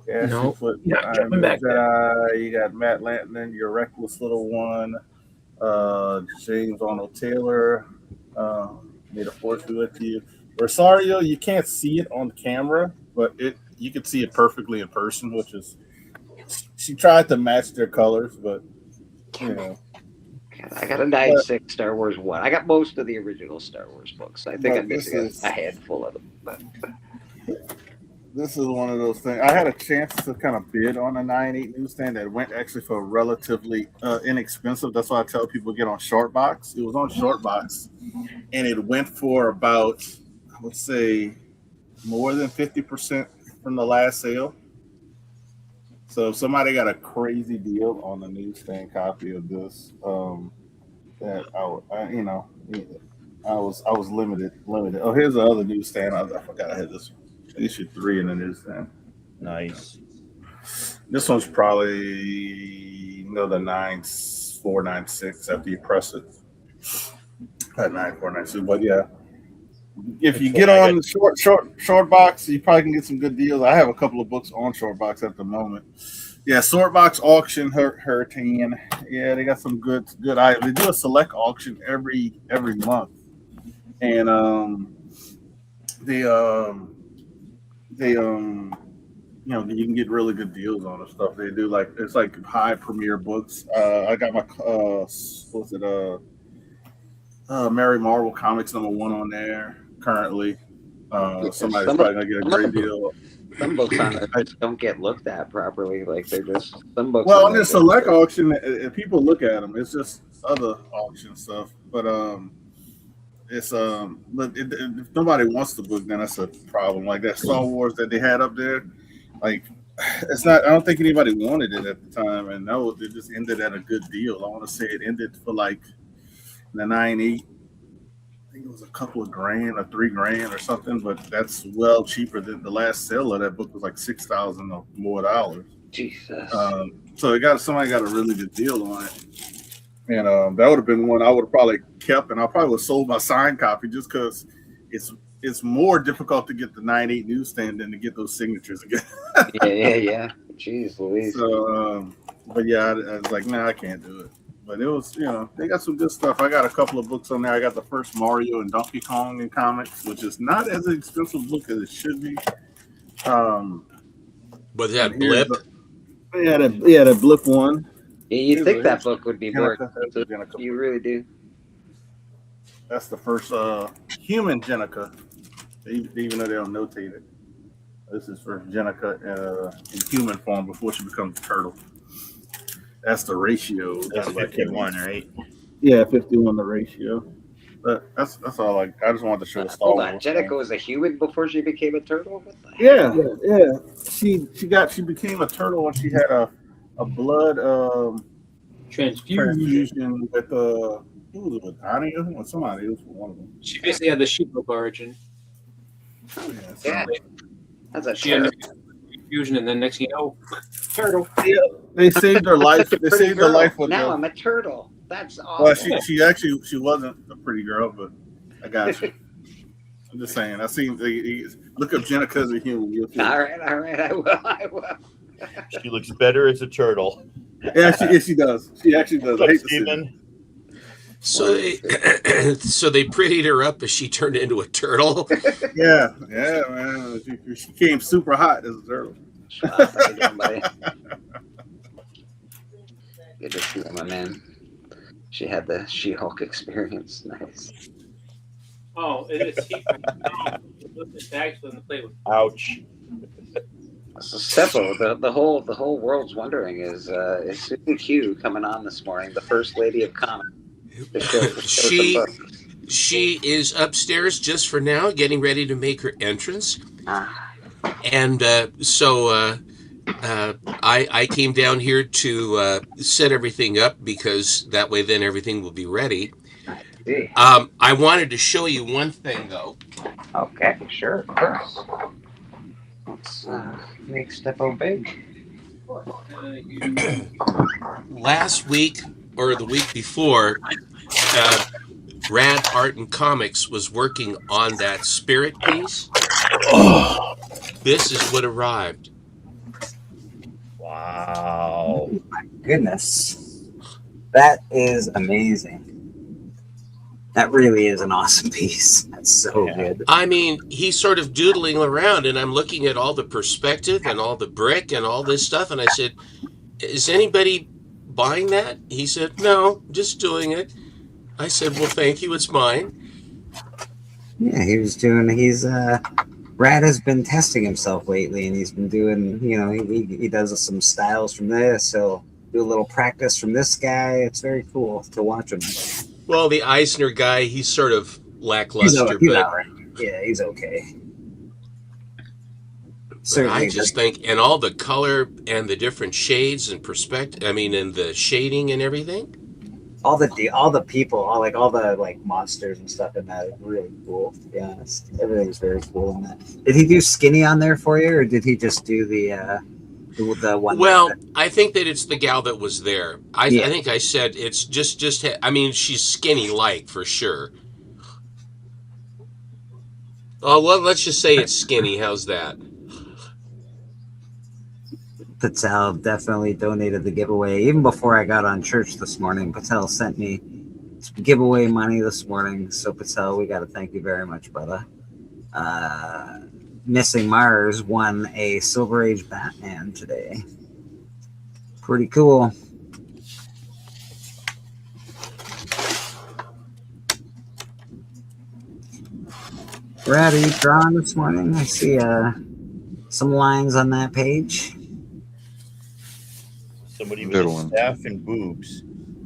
No, Foot, not jumping back Jedi. You got Matt Lanton, your reckless little one. James Arnold Taylor. May the force be with you. Rosario, you can't see it on camera, but you can see it perfectly in person, which is she tried to match their colors, but you know. I got a 9.6 Star Wars 1. I got most of the original Star Wars books. I think But I'm missing a handful of them. But this is one of those things. I had a chance to kind of bid on a 9.8 newsstand that went actually for relatively inexpensive. That's why I tell people get on Shortbox. It was on Shortbox, and it went for about, I would say, more than 50% from the last sale. So if somebody got a crazy deal on the newsstand copy of this, that I was limited. Oh, here's the other newsstand. I forgot I had this one. Issue 3 in the newsstand. Nice. This one's probably the 9496 after you press it. At 9496, but yeah. If you get on the short box, you probably can get some good deals. I have a couple of books on short box at the moment. Yeah, short box auction, Hurricane. Yeah, they got some good items. They do a select auction every month, and you can get really good deals on the stuff. They do it's like high premiere books. I got my Mary Marvel Comics #1 on there currently. some Somebody's probably gonna get a great deal. Some books on there just don't get looked at properly. Like they're just some books. Well, on on there this that- select auction, if people look at them, it's just other auction stuff. But it's but if nobody wants the book, then that's a problem. Like that Star Wars that they had up there, like it's not. I don't think anybody wanted it at the time, and no, it just ended at a good deal. I want to say it ended for like the 9.8. I think it was a couple of grand or $3,000 or something, but that's well cheaper than the last sale of that book was like $6,000 or more dollars. Jesus. So somebody got a really good deal on it, and that would have been one I would have probably kept, and I probably would have sold my signed copy just because it's more difficult to get the 9.8 newsstand than to get those signatures again. yeah. Jeez Louise. So, but yeah, I was like, nah, I can't do it. But it was, they got some good stuff. I got a couple of books on there. I got the first Mario and Donkey Kong in comics, which is not as expensive book as it should be. Was that Blip? That Blip one. Yeah, you think that book would be more Jenica. expensive. You really do. That's the first human Jenica, even though they don't notate it. This is first Jenica in human form before she becomes a turtle. That's the ratio. That's 51, right? Yeah, 51 the ratio. But that's all. I just wanted to show the Star Hold Wars on, Jenica was a human before she became a turtle. What the Yeah. She became a turtle when she had a blood transfusion with who was it, with Anya or somebody else, one of them. She basically had the She-Hulk origin. Yeah, that's a She had a fusion, and then next thing you know, turtle. Yeah, they saved her life. They saved her life with now the, I'm a turtle. That's awesome. well, she wasn't a pretty girl, but I got you. I'm just saying. I seen look up Jenica as a human. You'll see. All right, I will. She looks better as a turtle. Yeah, she does. She actually does. I hate to see that. So they prettied her up as she turned into a turtle. Yeah, man. She came super hot as a turtle. Good to see you, my man. She had the She-Hulk experience. Nice. Oh, it's heat. Ouch. So Steppo, the whole world's wondering is Susan Q coming on this morning, the first lady of comics. She is upstairs just for now, getting ready to make her entrance. And so I came down here to set everything up because that way then everything will be ready. I wanted to show you one thing though. Okay, sure, of course. Let's make Steppo big. Last week or the week before, Rad Art and Comics was working on that Spirit piece. This is what arrived. Wow. Oh my goodness. That is amazing. That really is an awesome piece. That's so good. I mean, he's sort of doodling around, and I'm looking at all the perspective and all the brick and all this stuff, and I said, is anybody buying that? He said, no, just doing it. I said, well, thank you, it's mine. Yeah, Rad has been testing himself lately, and he's been doing, he does some styles from this, he'll do a little practice from this guy. It's very cool to watch him. Well, the Eisner guy, he's sort of lackluster, He's but all right. Yeah, he's okay. I just think, and all the color and the different shades and perspective, I mean, and the shading and everything. All the people, all the monsters and stuff in that is really cool. To be honest, everything's very cool in that. Did he do Skinny on there for you, or did he just do the one? Well, I think that it's the gal that was there. I think I said it's just. I mean, she's skinny for sure. Oh well, let's just say it's skinny. How's that? Patel definitely donated the giveaway. Even before I got on church this morning, Patel sent me some giveaway money this morning. So Patel, we got to thank you very much, brother. Missing Mars won a Silver Age Batman today. Pretty cool. Brad, are you drawing this morning? I see some lines on that page. Somebody with Good a one. staff and boobs.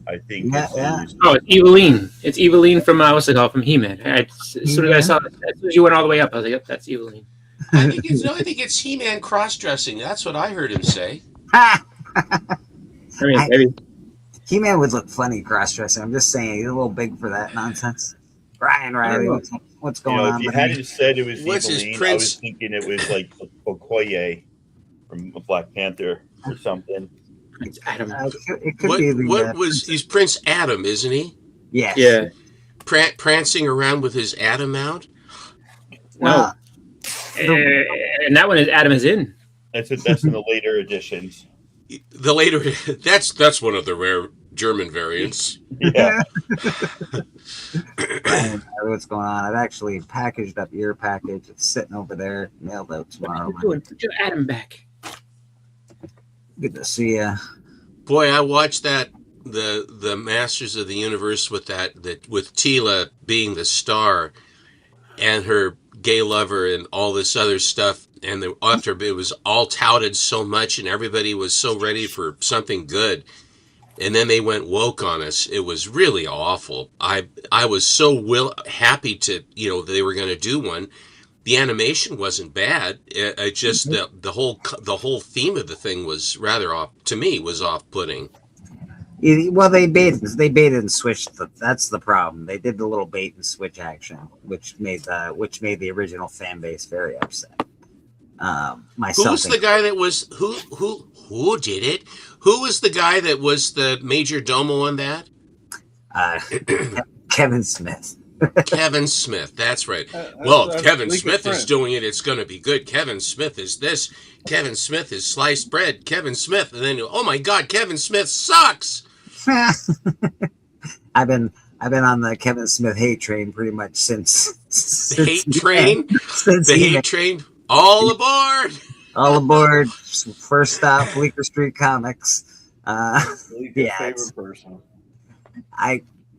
I think. Yeah, this yeah. is. Oh, it's Eveline. It's Eveline from what's it called? From He-Man. As soon as I saw it, as soon as you went all the way up, I was like, "Yep, that's Eveline." I think it's He-Man cross-dressing. That's what I heard him say. He-Man would look funny cross-dressing. I'm just saying, he's a little big for that nonsense. Ryan Riley, what's going on? If you buddy? hadn't said it was What's his Eveline, I prince? was thinking it was like Okoye from Black Panther or something. Prince Adam. It could be the. He's Prince Adam, isn't he? Yes. Yeah. Prancing around with his Adam out. No. And that one is Adam is in. That's in the later editions. The later that's one of the rare German variants. Yeah. Ryan, what's going on? I've actually packaged up your package. It's sitting over there, mailed out tomorrow. Put your Adam back. Good to see you. Boy, I watched that the Masters of the Universe with with Tila being the star and her gay lover and all this other stuff, and after it was all touted so much and everybody was so ready for something good, and then they went woke on us. It was really awful. I was so happy to they were going to do one. The animation wasn't bad. It just the whole theme of the thing was rather off to me. Was off-putting. Well, they baited and switched. That's the problem. They did the little bait and switch action, which made the original fan base very upset. Myself. Who's the guy that was who did it? Who was the guy that was the major domo on that? Kevin Smith. Kevin Smith, that's right. Well, Kevin Leaky Smith is friend. doing it. It's going to be good. Kevin Smith is this. Kevin Smith is sliced bread. Kevin Smith, and then oh my God, Kevin Smith sucks. I've been on the Kevin Smith hate train pretty much since The hate train. The hate train. All aboard. All aboard. First stop, Bleecker Street Comics. Favorite person.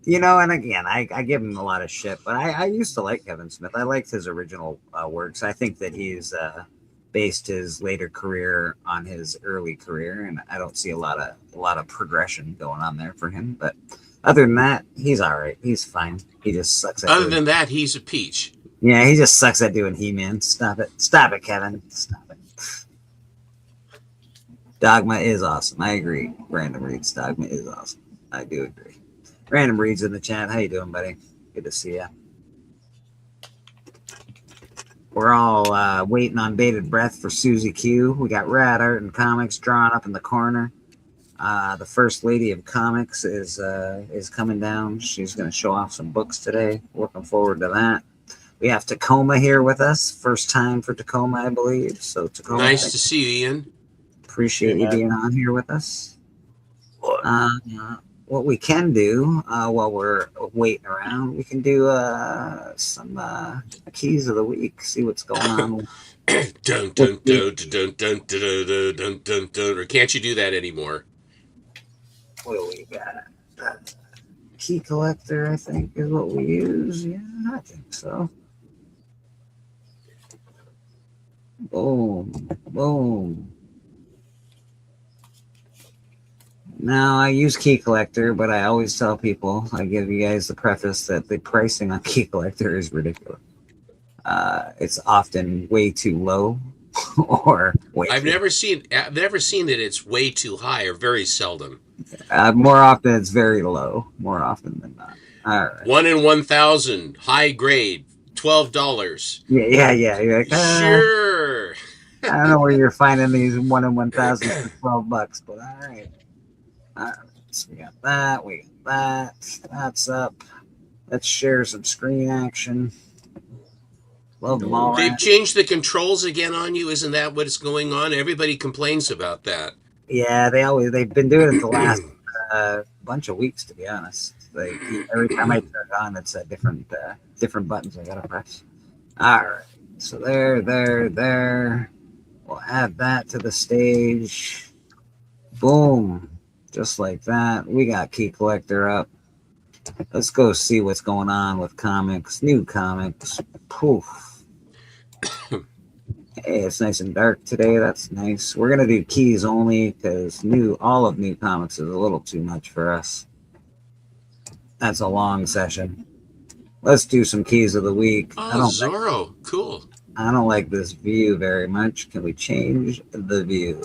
And again, I give him a lot of shit, but I used to like Kevin Smith. I liked his original works. I think that he's based his later career on his early career, and I don't see a lot of progression going on there for him. But other than that, he's all right. He's fine. He just sucks at Other than that, he's a peach. Yeah, he just sucks at doing He-Man. Stop it, Kevin. Stop it. Dogma is awesome. I agree. Random Reads, Dogma is awesome. I do agree. Random Reads in the chat. How you doing, buddy? Good to see you. We're all waiting on bated breath for Susie Q. We got Rad Art and Comics drawn up in the corner. The First Lady of Comics is coming down. She's going to show off some books today. Looking forward to that. We have Tacoma here with us. First time for Tacoma, I believe. So Tacoma, Nice to see you, Ian. appreciate you being on here with us. What we can do while we're waiting around, we can do some keys of the week. See what's going on. Dun, dun, dun, dun, dun, dun, dun, dun, dun, dun. Or can't you do that anymore? What do we got? Key collector, I think, is what we use. Yeah, I think so. Boom, boom. Now, I use Key Collector, but I always tell people, I give you guys the preface that the pricing on Key Collector is ridiculous. It's often way too low or way I've never seen that it's way too high, or very seldom. more often it's very low, more often than not. All right. 1 in 1,000, high grade, $12. Yeah. You're like, Sure. I don't know where you're finding these 1 in 1,000 for $12, but all right. So we got that. We got that. That's up. Let's share some screen action. Love them all. They've changed the controls again on you. Isn't that what's going on? Everybody complains about that. Yeah, they've been doing it the last bunch of weeks, to be honest. Every time I turn it on, it's a different buttons I gotta press. All right, so there. We'll add that to the stage. Boom, just like that. We got Key Collector up. Let's go see what's going on with comics. New comics. Poof. Hey, it's nice and dark today. That's nice. We're gonna do keys only because all of New Comics is a little too much for us. That's a long session. Let's do some keys of the week. Oh, Zorro, cool. I don't like this view very much. Can we change the view?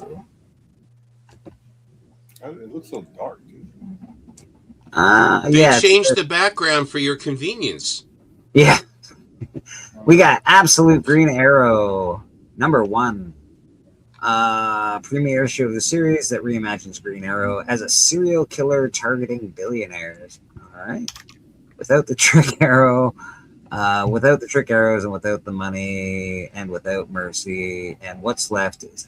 It looks so dark, dude. They Yeah. changed the background for your convenience. Yeah. We got Absolute Green Arrow, #1. Premiere issue of the series that reimagines Green Arrow as a serial killer targeting billionaires. All right. Without the trick arrow, without the trick arrows and without the money and without mercy. And what's left is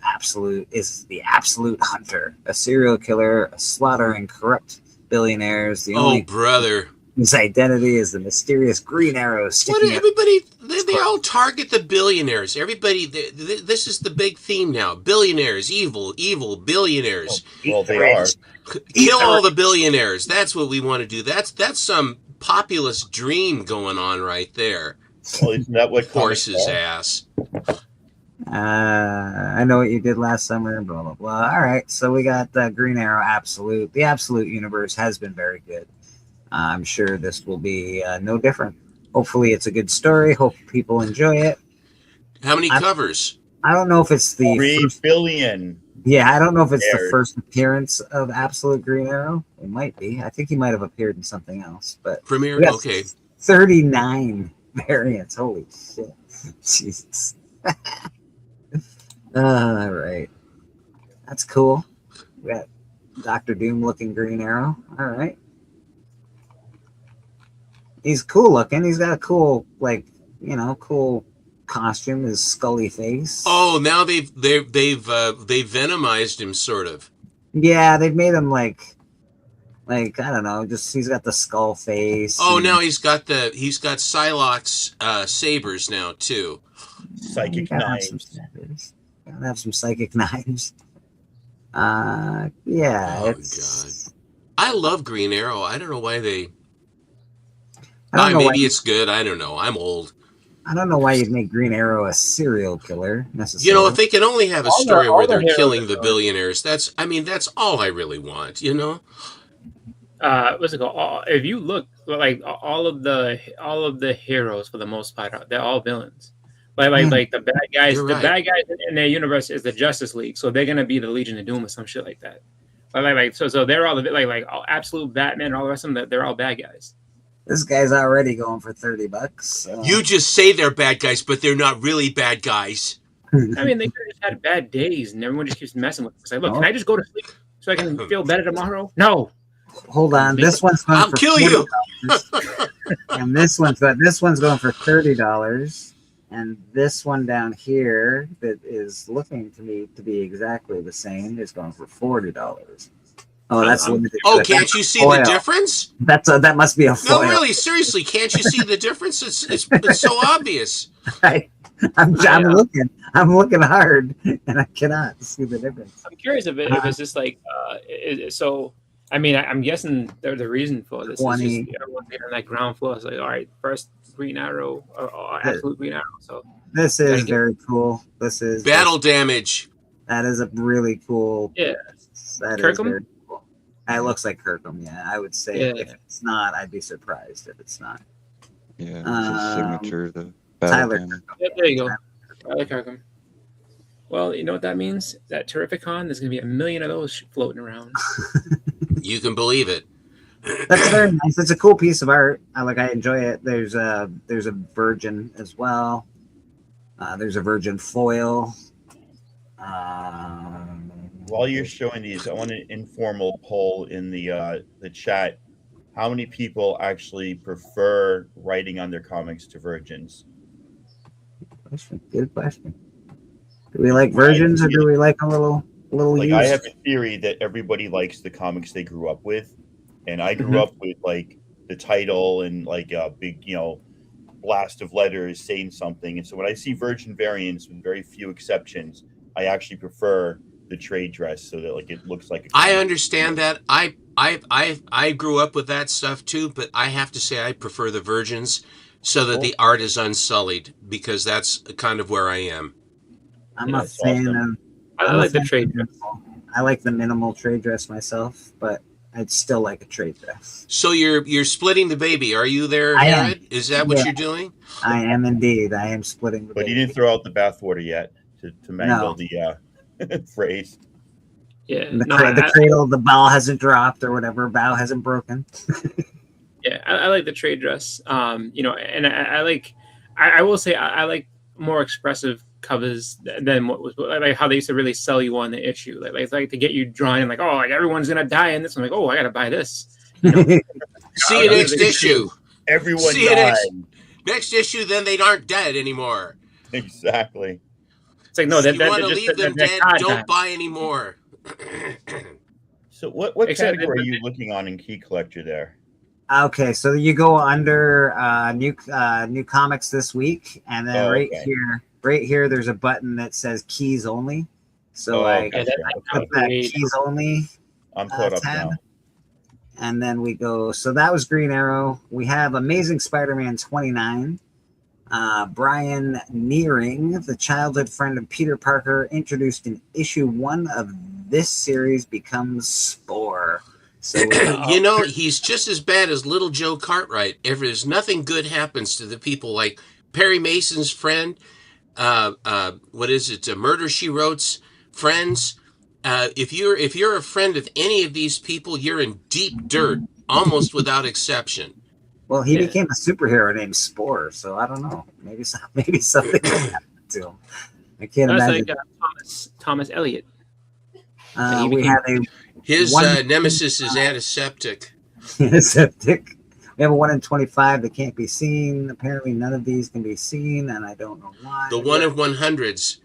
the absolute hunter, a serial killer, slaughtering corrupt billionaires. The only brother. His identity is the mysterious Green Arrow sticking out. Everybody, they all target the billionaires. Everybody, this is the big theme now. Billionaires, evil, billionaires. Well, they are. Kill all the billionaires. That's what we want to do. That's some populist dream going on right there. Well, isn't that what horse's ass? I know what you did last summer, blah, blah, blah. All right, so we got Green Arrow Absolute. The Absolute universe has been very good. I'm sure this will be no different. Hopefully it's a good story. Hope people enjoy it. How many covers? I don't know if it's the 3 billion. Yeah, I don't know if it's the Aired. first appearance of Absolute Green Arrow. It might be. I think he might have appeared in something else. But Premiere? we got Okay. 39 variants. Holy shit. Jesus. All right. That's cool. We got Dr. Doom looking Green Arrow. All right. He's cool looking. He's got a cool, cool costume. His scully face. Oh, now they've venomized him, sort of. Yeah, they've made him like I don't know. Just he's got the skull face. Oh, now he's got Psylocke's sabers now too. Psychic Gotta knives. have some psychic knives. Yeah. Oh God, I love Green Arrow. I don't know why they. I don't know maybe why- it's good. I don't know. I'm old. I don't know why you'd make Green Arrow a serial killer necessarily. You know, if they can only have a All the- story all where the they're heroes killing are the good. billionaires, that's all I really want. You know. What's it called? If you look, like all of the heroes for the most part, they're all villains. Like the bad guys, You're the right. bad guys in their universe is the Justice League, so they're gonna be the Legion of Doom or some shit like that. So they're all all Absolute Batman and all the rest of them. They're all bad guys. This guy's already going for $30. So. You just say they're bad guys, but they're not really bad guys. I mean, they could have just had bad days, and everyone just keeps messing with them. It's like, look, can I just go to sleep so I can feel better tomorrow? No. Hold on, this one's going I'll for kill you. $40, and this one's going for $30, and this one down here that is looking to me to be exactly the same is going for $40. Oh, that's limited. Oh, to it. can't That's you see foil. the difference? That must be a foil. No, really, seriously, can't you see the difference? It's so obvious. I'm looking hard, and I cannot see the difference. I'm curious if it's just like so. I mean, I'm guessing the reason for this 20. is just everyone's getting on that ground floor. It's like, all right, first Green Arrow or Absolute Green Arrow. So This is very cool. This is Battle damage. That is a really cool. Yeah. That is Kirkham? very cool. It looks like Kirkham. Yeah, I would say Yeah. if it's not, I'd be surprised if it's not. Yeah, it's his signature. The Tyler battle damage. yeah, there you go. Tyler Kirkham. Well, you know what that means? That Terrificon, there's going to be 1 million of those floating around. You can believe it. That's very nice. It's a cool piece of art. I enjoy it. There's a Virgin as well. There's a Virgin foil. While you're showing these, I want an informal poll in the chat. How many people actually prefer writing on their comics to virgins? Good question. Do we like Virgins or do we like a little Like, used? I have a theory that everybody likes the comics they grew up with, and I grew up with like the title and like a big, blast of letters saying something. And so when I see virgin variants, with very few exceptions, I actually prefer the trade dress so that like it looks like. I understand that. I grew up with that stuff too, but I have to say I prefer the Virgins so that the art is unsullied, because that's kind of where I am. I'm a fan of. I like the trade dress. I like the minimal trade dress myself, but I'd still like a trade dress. So you're splitting the baby. Are you there, I am. Herod? Is that what Yeah. you're doing? I am indeed. I am splitting the But baby. you didn't throw out the bathwater yet to mangle the phrase. Yeah, The cradle, the bow hasn't dropped or whatever. Bow hasn't broken. Yeah, I like the trade dress. You know, and I like. I will say I like more expressive covers than what was like how they used to really sell you on the issue. Like to get you drawn in, like, oh, like everyone's gonna die in this. I'm like, oh, I gotta buy this. You know? See you next issue. Everyone See you died. next issue. Then they aren't dead anymore. Exactly. It's like, no, If you want to leave them dead, don't buy anymore. So what Except category are you looking on in Key Collector there? Okay, so you go under new comics this week, and then right here, there's a button that says keys only. So I gotcha. put that keys only. I'm caught up tab. now. And then we go. So that was Green Arrow. We have Amazing Spider-Man 29. Brian Nearing, the childhood friend of Peter Parker, introduced in issue 1 of this series, becomes Spore. So you know, he's just as bad as Little Joe Cartwright. If there's nothing good happens to the people, like Perry Mason's friend, what is it? Murder, She Wrote's friends. If you're a friend of any of these people, you're in deep dirt, almost without exception. Well, he became a superhero named Spore, so I don't know. Maybe something happened to him. I can't That's imagine. like Thomas Elliott. We have His one- nemesis is antiseptic. Antiseptic. We have a 1 in 25 that can't be seen. Apparently, none of these can be seen, and I don't know why. The 1 in 100s.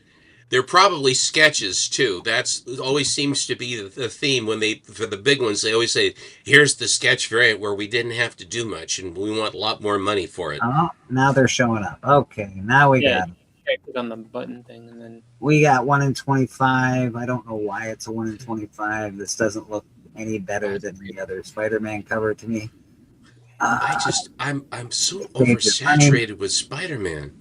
They're probably sketches too. That's always seems to be the theme when for the big ones. They always say, "Here's the sketch variant where we didn't have to do much, and we want a lot more money for it." Oh, now they're showing up. Okay, now we got. Click on the button thing, and then We got 1 in 25. I don't know why it's a 1 in 25. This doesn't look any better than the other Spider-Man cover to me. I'm so oversaturated with Spider-Man.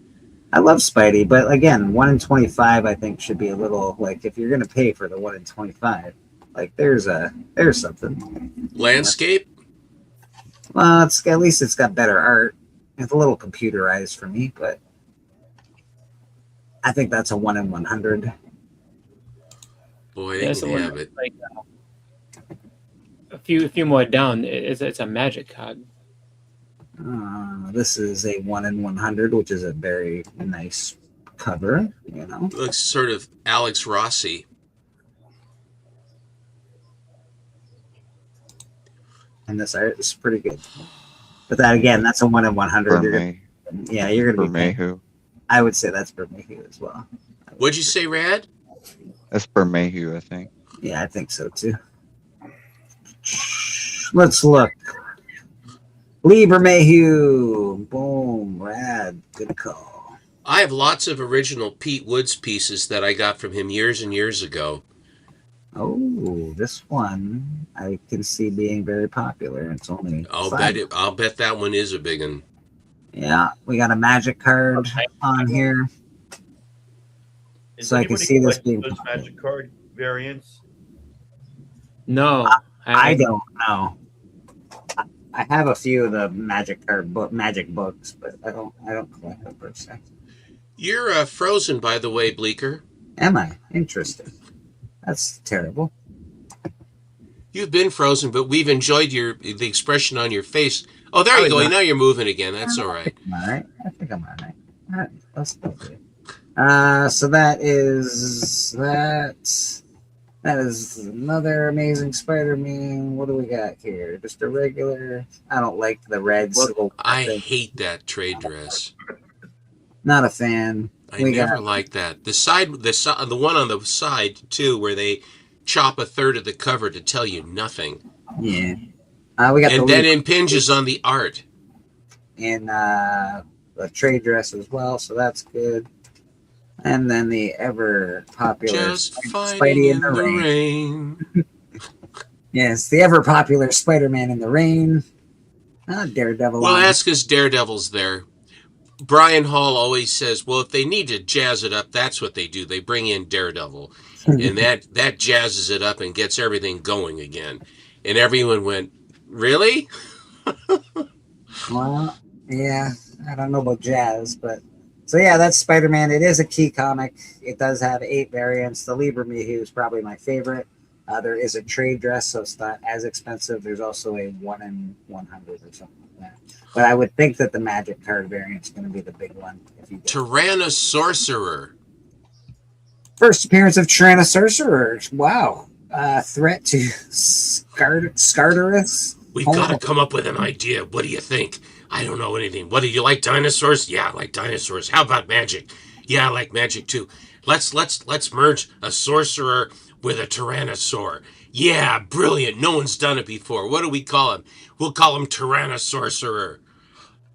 I love Spidey, but again, 1 in 25 I think should be a little like if you're gonna pay for the 1 in 25, like there's something. Landscape? Well, at least it's got better art. It's a little computerized for me, but I think that's a 1 in 100. Boy, they can have it. Like a few more down, it's a magic card. This is a 1 in 100, which is a very nice cover. You know, Looks sort of Alex Rossi. and this art is pretty good. But that again, that's a 1 in 100. You're gonna be. Bermejo. I would say that's Bermejo as well. What'd you say, Rad? That's Bermejo, I think. Yeah, I think so too. Let's look. Lee Bermejo. Boom. Rad. Good call. I have lots of original Pete Woods pieces that I got from him years and years ago. Oh, this one I can see being very popular. It's only I'll $5. bet that one is a big one. Yeah, we got a magic card on here. So I can see this being those magic card variants. No, I don't know. I have a few of the magic books, but I don't collect them per se. You're frozen, by the way, Bleeker. Am I? Interesting. That's terrible. You've been frozen, but we've enjoyed the expression on your face. Oh, there you go. Now you're moving again. That's all right. All right. I think I'm all right. All right. Let's go. So that is another Amazing Spider-Man. What do we got here? Just a regular. I don't like the red. I hate that trade dress. Not a fan. I never liked that. The one on the side too, where they chop a third of the cover to tell you nothing. Yeah. We got and then impinges on the art. And a trade dress as well, so that's good. And then the ever popular Just Spidey in the rain. Yes, the ever popular Spider-Man in the rain. Daredevil. Well, that's because Daredevil's there. Brian Hall always says, well, if they need to jazz it up, that's what they do. They bring in Daredevil, and that jazzes it up and gets everything going again. And everyone went, really? Well, yeah, I don't know about jazz, but so yeah, that's Spider-Man. It is a key comic. It does have 8 variants. The Liber Mihu is probably my favorite. There is a trade dress, so it's not as expensive. There's also a 1 in 100 or something like that. But I would think that the Magic card variant is going to be the big one. If you Tyrannosorcerer. First appearance of Tyrannosorcerer. Wow. Threat to Scarterus. We've got to come up with an idea. What do you think? I don't know anything. What do you like, dinosaurs? Yeah, I like dinosaurs. How about magic? Yeah, I like magic too. Let's merge a sorcerer with a tyrannosaur. Yeah, brilliant. No one's done it before. What do we call him? We'll call him Tyrannosorcerer.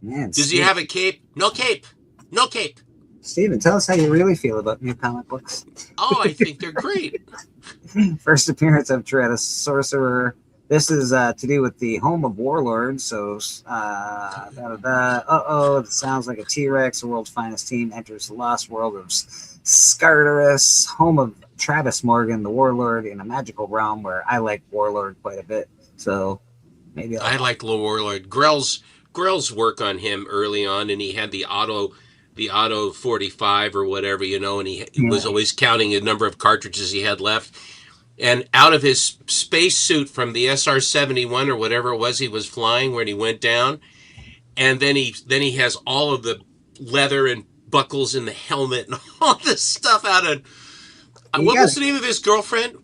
Man, Does he have a cape? No cape. No cape. Steven, tell us how you really feel about new comic books. Oh, I think they're great. First appearance of Tyrannosorcerer. This is to do with the home of warlords. So, it sounds like a T-Rex. The world's finest team enters the lost world of Scarterus, home of Travis Morgan, the warlord, in a magical realm where I like warlord quite a bit. So, maybe I like Warlord. Grell's work on him early on, and he had the auto 45 or whatever, and he was always counting the number of cartridges he had left. And out of his space suit from the SR-71 or whatever it was he was flying when he went down, and then he has all of the leather and buckles in the helmet and all this stuff out of. What was the name of his girlfriend?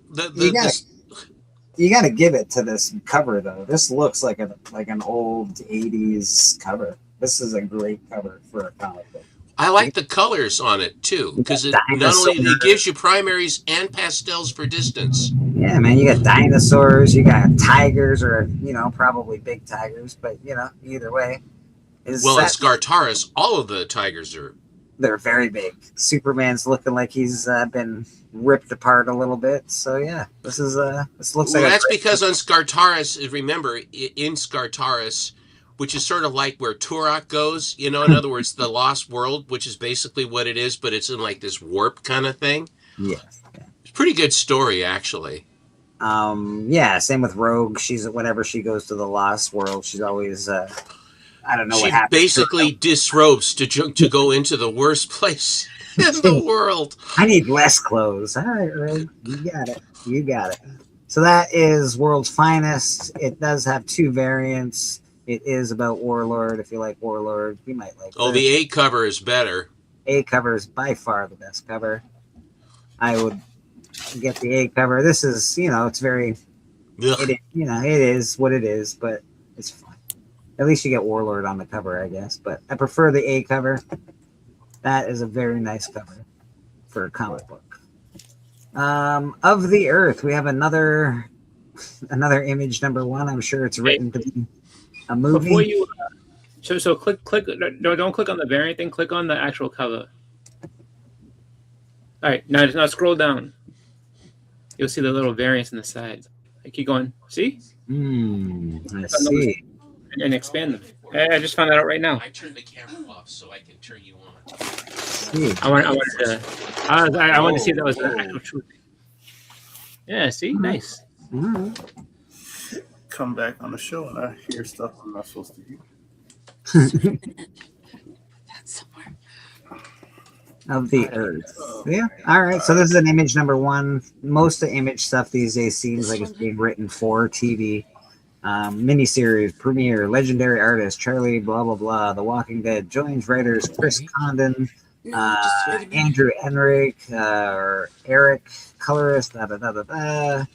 You got to give it to this cover though. This looks like an old 80s cover. This is a great cover for a comic book. I like the colors on it too, because it not only it gives you primaries and pastels for distance. Yeah, man, you got dinosaurs, you got tigers, or probably big tigers, but either way. In Scartaris, all of the tigers they're very big. Superman's looking like he's been ripped apart a little bit. So yeah, this looks like. That's because on Scartaris, remember in Scartaris, which is sort of like where Turok goes, in other words, the Lost World, which is basically what it is, but it's in like this warp kind of thing. Yeah. It's a pretty good story, actually. Yeah, same with Rogue. Whenever she goes to the Lost World, she's always, I don't know what happens. She basically disrobes to go into the worst place in the world. I need less clothes. All right, Rogue, you got it. So that is World's Finest. It does have 2 variants. It is about Warlord. If you like Warlord, you might like. Oh, the A cover is better. A cover is by far the best cover. I would get the A cover. This is, it's very. It is what it is, but it's fun. At least you get Warlord on the cover, I guess. But I prefer the A cover. That is a very nice cover for a comic book. Of the Earth, we have another image number 1. I'm sure it's written to be a movie. Before you, so click. No, don't click on the variant thing. Click on the actual cover. All right, now scroll down. You'll see the little variants in the sides. Keep going. See? I see. And expand them. I just found that out right now. I turned the camera off so I can turn you on. I wanted to see if that was the actual truth. Yeah. See, nice. Come back on the show and I hear stuff I'm not supposed to hear. Of the Earth. Yeah. All right. So this is an image number 1. Most of the image stuff these days seems like it's being written for TV. Miniseries, premiere, legendary artist, Charlie, blah, blah, blah. The Walking Dead joins writers Chris Condon, Andrew Enright, or Eric, colorist, a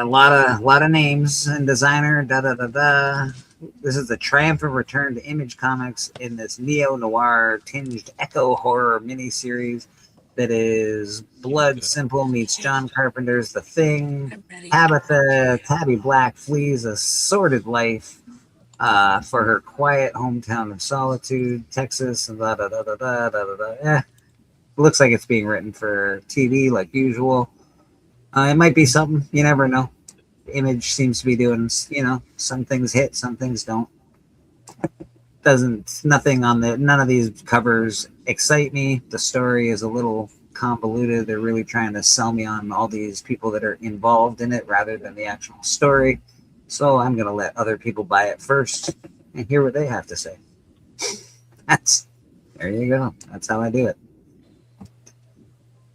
lot of names, and designer, This is the triumphant return to Image Comics in this neo-noir tinged echo horror miniseries that is Blood Simple meets John Carpenter's The Thing. Tabby Black flees a sordid life for her quiet hometown of Solitude, Texas, and Looks like it's being written for TV like usual. It might be something. You never know. Image seems to be doing, some things hit, some things don't. nothing on none of these covers excite me. The story is a little convoluted. They're really trying to sell me on all these people that are involved in it rather than the actual story. So I'm going to let other people buy it first and hear what they have to say. There you go. That's how I do it.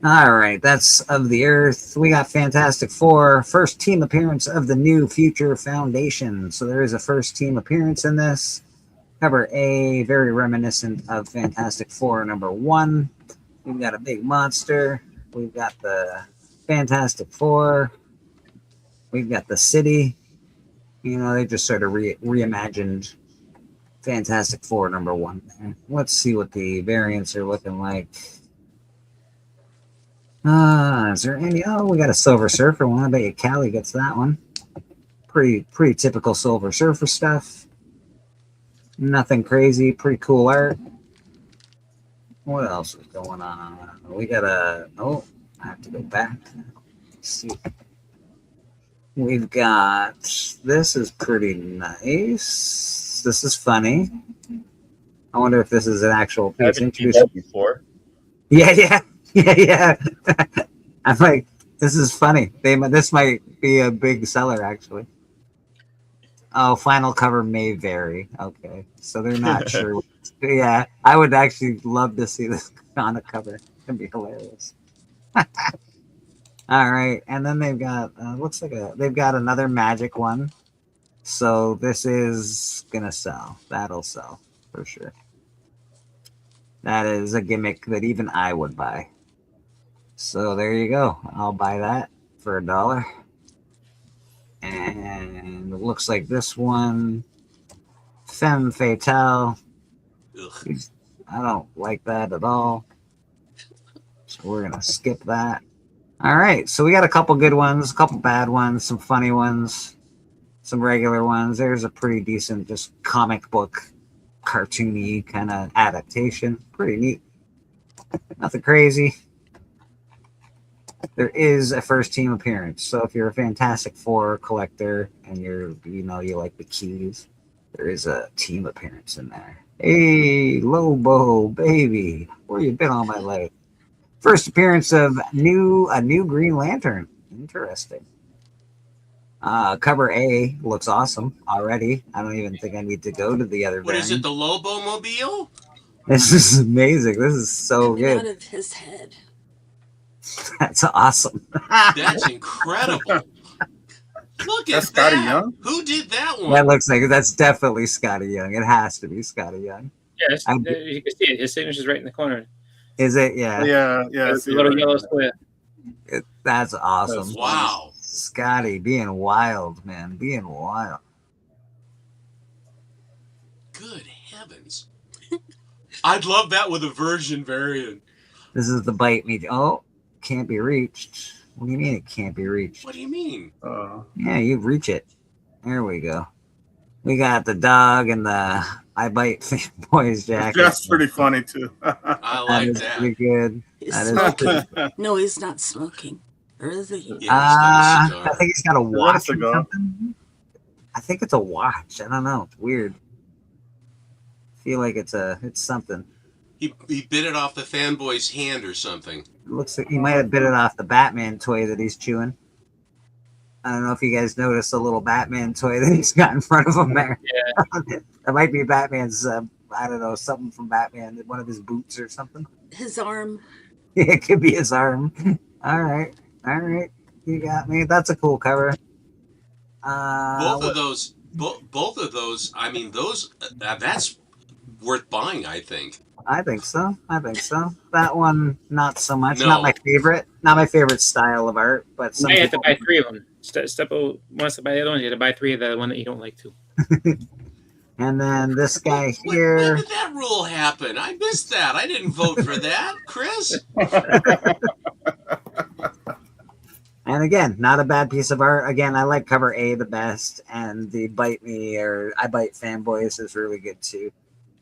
All right, that's Of the Earth. We got Fantastic Four, first team appearance of the New Future Foundation. So there is a first team appearance in this. Cover A, very reminiscent of Fantastic Four #1. We've got a big monster. We've got the Fantastic Four. We've got the city. You know, they just sort of reimagined Fantastic Four #1 there. Let's see what the variants are looking like. Is there any? Oh, we got a Silver Surfer one. I bet you Callie gets that one. Pretty typical Silver Surfer stuff. Nothing crazy. Pretty cool art. What else is going on? We got a. Oh, I have to go back. Let's see. We've got. This is pretty nice. This is funny. I wonder if this is an actual piece. Haven't seen that before. Yeah. I'm like, this is funny. This might be a big seller, actually. Oh, final cover may vary. Okay, so they're not sure. Yeah, I would actually love to see this on the cover. It'd be hilarious. All right, and then they've got looks like they've got another magic one. So this is gonna sell. That'll sell for sure. That is a gimmick that even I would buy. So there you go. I'll buy that for $1. And it looks like this one, Femme Fatale. I don't like that at all. So we're going to skip that. All right. So we got a couple good ones, a couple bad ones, some funny ones, some regular ones. There's a pretty decent just comic book, cartoony kind of adaptation. Pretty neat. Nothing crazy. There is a first team appearance. So if you're a Fantastic Four collector and you like the keys, there is a team appearance in there. Hey, Lobo, baby, where you been all my life? First appearance of a new Green Lantern. Interesting. Cover A looks awesome already. I don't even think I need to go to the other. What is it, the Lobo Mobile? This is amazing. This is so good. Out of his head. That's awesome. That's incredible. Look at Scotty that. Young? Who did that one? That looks like that's definitely Scotty Young. It has to be Scotty Young. Yeah, you can see it. His signature's right in the corner. Is it? Yeah. Yeah. It's a little yellow square. That's awesome. Wow. Scotty being wild, man. Being wild. Good heavens. I'd love that with a version variant. This is the Bite Me. Oh, can't be reached. What do you mean it can't be reached? What do you mean? Yeah, you reach it. There we go. We got the dog and the I Bite Fanboys jacket. That's pretty funny too. I like that. Pretty good. He's That is smoking. pretty. No, he's not smoking. Or is he? I think he's got a watch or cigar. something. I think it's a watch. I don't know. It's weird. I feel like it's something. He bit it off the fanboy's hand or something. It looks like he might have bit it off the Batman toy that he's chewing. I don't know if you guys noticed the little Batman toy that he's got in front of him there. Yeah. That might be Batman's, I don't know, something from Batman, one of his boots or something. His arm. Yeah, it could be his arm. All right. You got me. That's a cool cover. Both of those. I mean, that's worth buying. I think. I think so. That one, not so much. No. Not my favorite. Not my favorite style of art. But some Now you have to people- buy 3 of them. Steppo wants to buy the other one. You have to buy 3 of the one that you don't like too. And then this guy When here. did that rule happen? I missed that. I didn't vote for that, Chris. And again, not a bad piece of art. Again, I like cover A the best, and the Bite Me or I Bite Fanboys is really good too.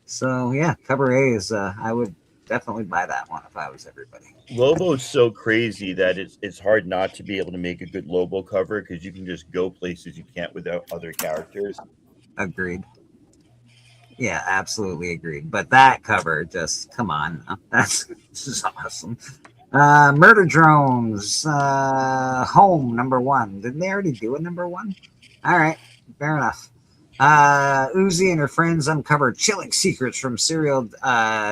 So yeah, cover A is. I would definitely buy that one if I was everybody. Lobo's so crazy that it's hard not to be able to make a good Lobo cover because you can just go places you can't without other characters. Agreed. Yeah, absolutely agreed. But that cover, just come on, that's just awesome. Murder Drones, Home #1. Didn't they already do a #1? All right, fair enough. Uzi and her friends uncover chilling secrets from serial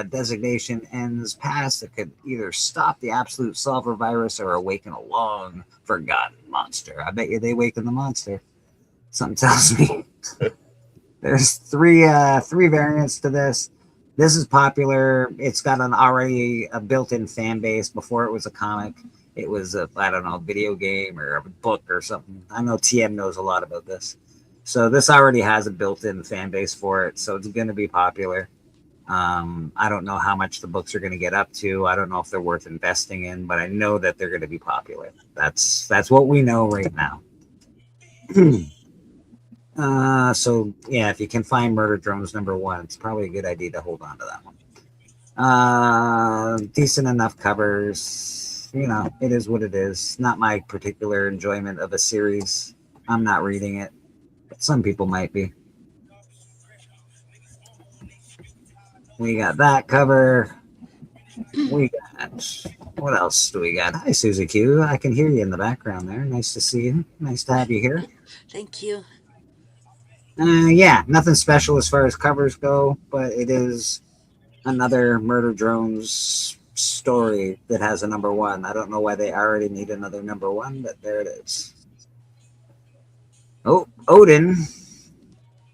designation ends past that could either stop the absolute solver virus or awaken a long forgotten monster. I bet you they awaken the monster. Something tells me. There's three variants to this. This is popular. It's got already a built-in fan base. Before it was a comic, it was a video game or a book or something. I know TM knows a lot about this. So this already has a built-in fan base for it, so it's going to be popular. I don't know how much the books are going to get up to. I don't know if they're worth investing in, but I know that they're going to be popular. That's what we know right now. So yeah, if you can find Murder Drones #1, it's probably a good idea to hold on to that one. Decent enough covers. It is what it is. Not my particular enjoyment of a series. I'm not reading it. Some people might be. We got that cover. We got, what else do we got? Hi, Susie Q. I can hear you in the background there. Nice to see you. Nice to have you here. Thank you. Yeah, nothing special as far as covers go, but it is another Murder Drones story that has a #1. I don't know why they already need another #1, but there it is. Oh, Odin.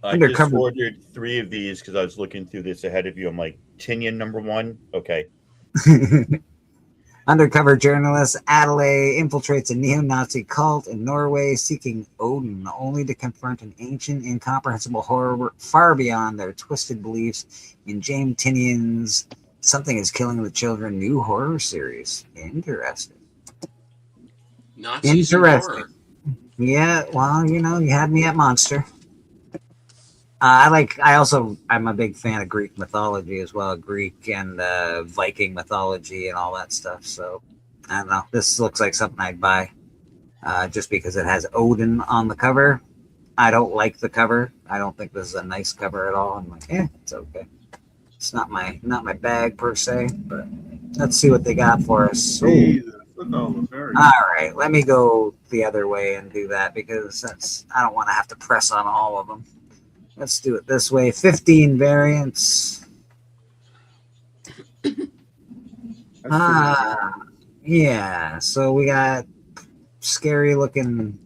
I just ordered 3 of these because I was looking through this ahead of you. I'm like, Tinian #1? Okay. Undercover journalist Adelaide infiltrates a neo-Nazi cult in Norway seeking Odin, only to confront an ancient, incomprehensible horror far beyond their twisted beliefs in James Tinian's Something is Killing the Children new horror series. Interesting. Nazis and horror. Yeah, well, you had me at monster. I'm a big fan of Greek mythology as well, Greek and Viking mythology and all that stuff. So I don't know. This looks like something I'd buy just because it has Odin on the cover. I don't like the cover. I don't think this is a nice cover at all. I'm like, it's okay. It's not my bag per se, but let's see what they got for us. All right, let me go the other way and do that because I don't want to have to press on all of them. Let's do it this way. 15 variants. Yeah, so we got scary looking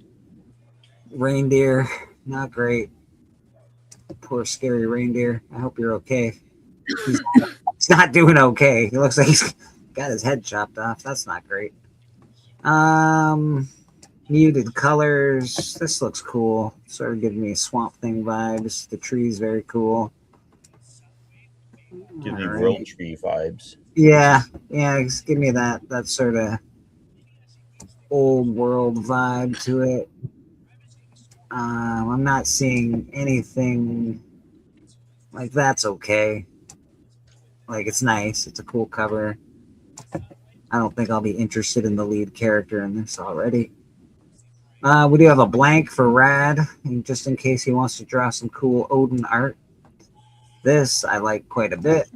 reindeer. Not great. Poor scary reindeer. I hope you're okay. He's not doing okay. He looks like he's got his head chopped off. That's not great. Muted colors. This looks cool. Sort of giving me Swamp Thing vibes. The tree's very cool. Give me World Tree vibes. Yeah, just give me that sort of old world vibe to it. I'm not seeing anything like that's okay. Like, it's nice. It's a cool cover. I don't think I'll be interested in the lead character in this already. We do have a blank for Rad, just in case he wants to draw some cool Odin art. This I like quite a bit.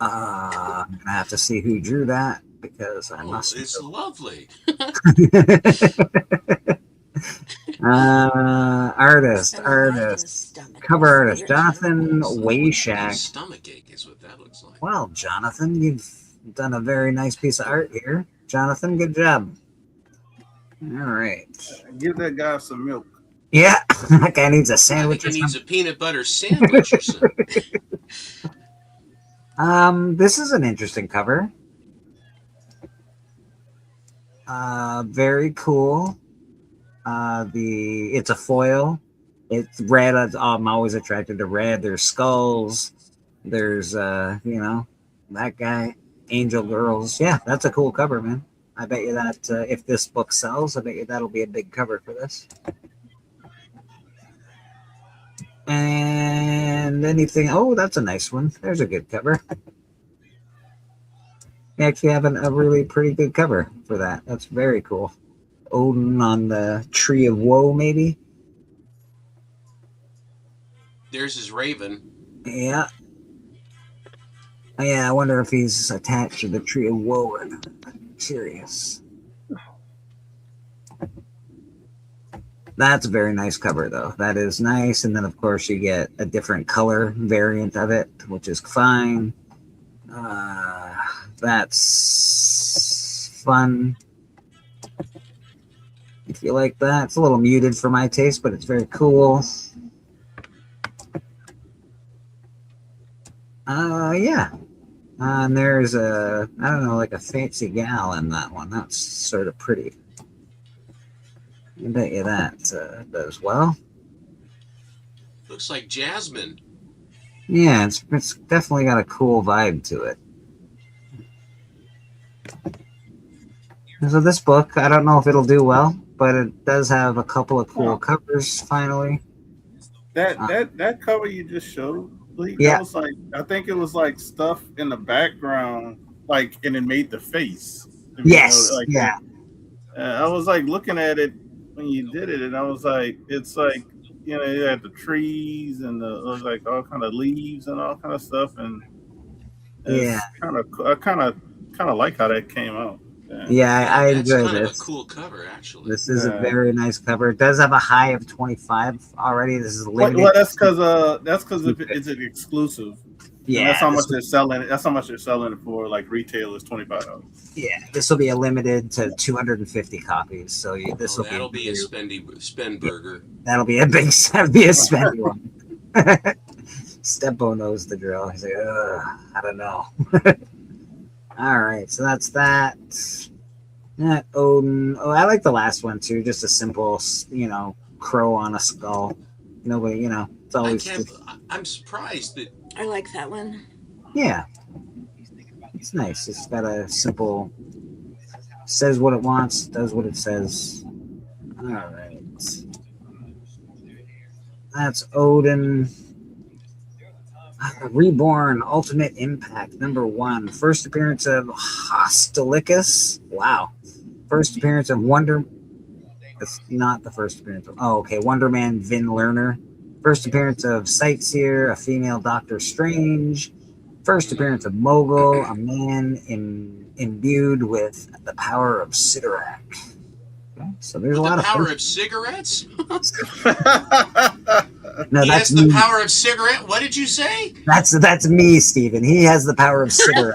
I'm gonna have to see who drew that because I must. It's lovely. Artist, cover artist, Jonathan Wayshak. Stomach ache is what that looks like. Well, Jonathan, you've done a very nice piece of art here. Jonathan, good job. All right. Give that guy some milk. Yeah, that guy needs a sandwich. I think he needs a peanut butter sandwich or something. This is an interesting cover. Very cool. It's a foil. It's red. I'm always attracted to red. There's skulls. There's that guy, Angel Girls. Yeah, that's a cool cover, man. I bet you that if this book sells, I bet you that'll be a big cover for this. And anything. Oh, that's a nice one. There's a good cover. You actually have a really pretty good cover for that. That's very cool. Odin on the Tree of Woe, maybe. There's his Raven. Yeah. Oh, yeah, I wonder if he's attached to the Tree of Woe. Curious. That's a very nice cover, though. That is nice. And then, of course, you get a different color variant of it, which is fine. That's fun. If you like that. It's a little muted for my taste, but it's very cool. Yeah. And there's I don't know, like a fancy gal in that one. That's sort of pretty. I bet you that does well. Looks like Jasmine. Yeah, it's definitely got a cool vibe to it. So this book, I don't know if it'll do well, but it does have a couple of cool covers finally. That cover you just showed, Lee, Yeah. that was like, I think it was like stuff in the background, like, and it made the face. Yes, like yeah. I was like looking at it when you did it, and I was like, it's like, you know, you had the trees and the like all kind of leaves and all kind of stuff, and Yeah. I kind of like how that came out. Yeah, I That's enjoy kind of this. a cool cover, actually. This is a very nice cover. It does have a high of 25 already. This is limited. Well, that's because it's an exclusive. Yeah, And that's how this much they're selling. That's how much they're selling it for. Like retail is $25. Yeah, this will be a limited to 250 copies. So this will That'll be a spend burger. that'll be a big spendy one. Stepbo knows the drill. He's like, I don't know. All right, so that's that. That Odin. Oh, I like the last one too. Just a simple, crow on a skull. Nobody, it's always. I'm surprised that. I like that one. Yeah, it's nice. It's got a simple. Says what it wants, does what it says. All right. That's Odin. Reborn, Ultimate Impact, #1. First appearance of Hostilicus. Wow. First appearance of Wonder. That's not the first appearance of. Oh, okay. Wonder Man Vin Lerner. First appearance of Sightseer, a female Doctor Strange. First appearance of Mogul, a man imbued with the power of Sidorak. Okay, so there's a lot The of power of cigarettes? No, He that's has the me. power of cigarette. What did you say? That's me, Steven. He has the power of Sidorak.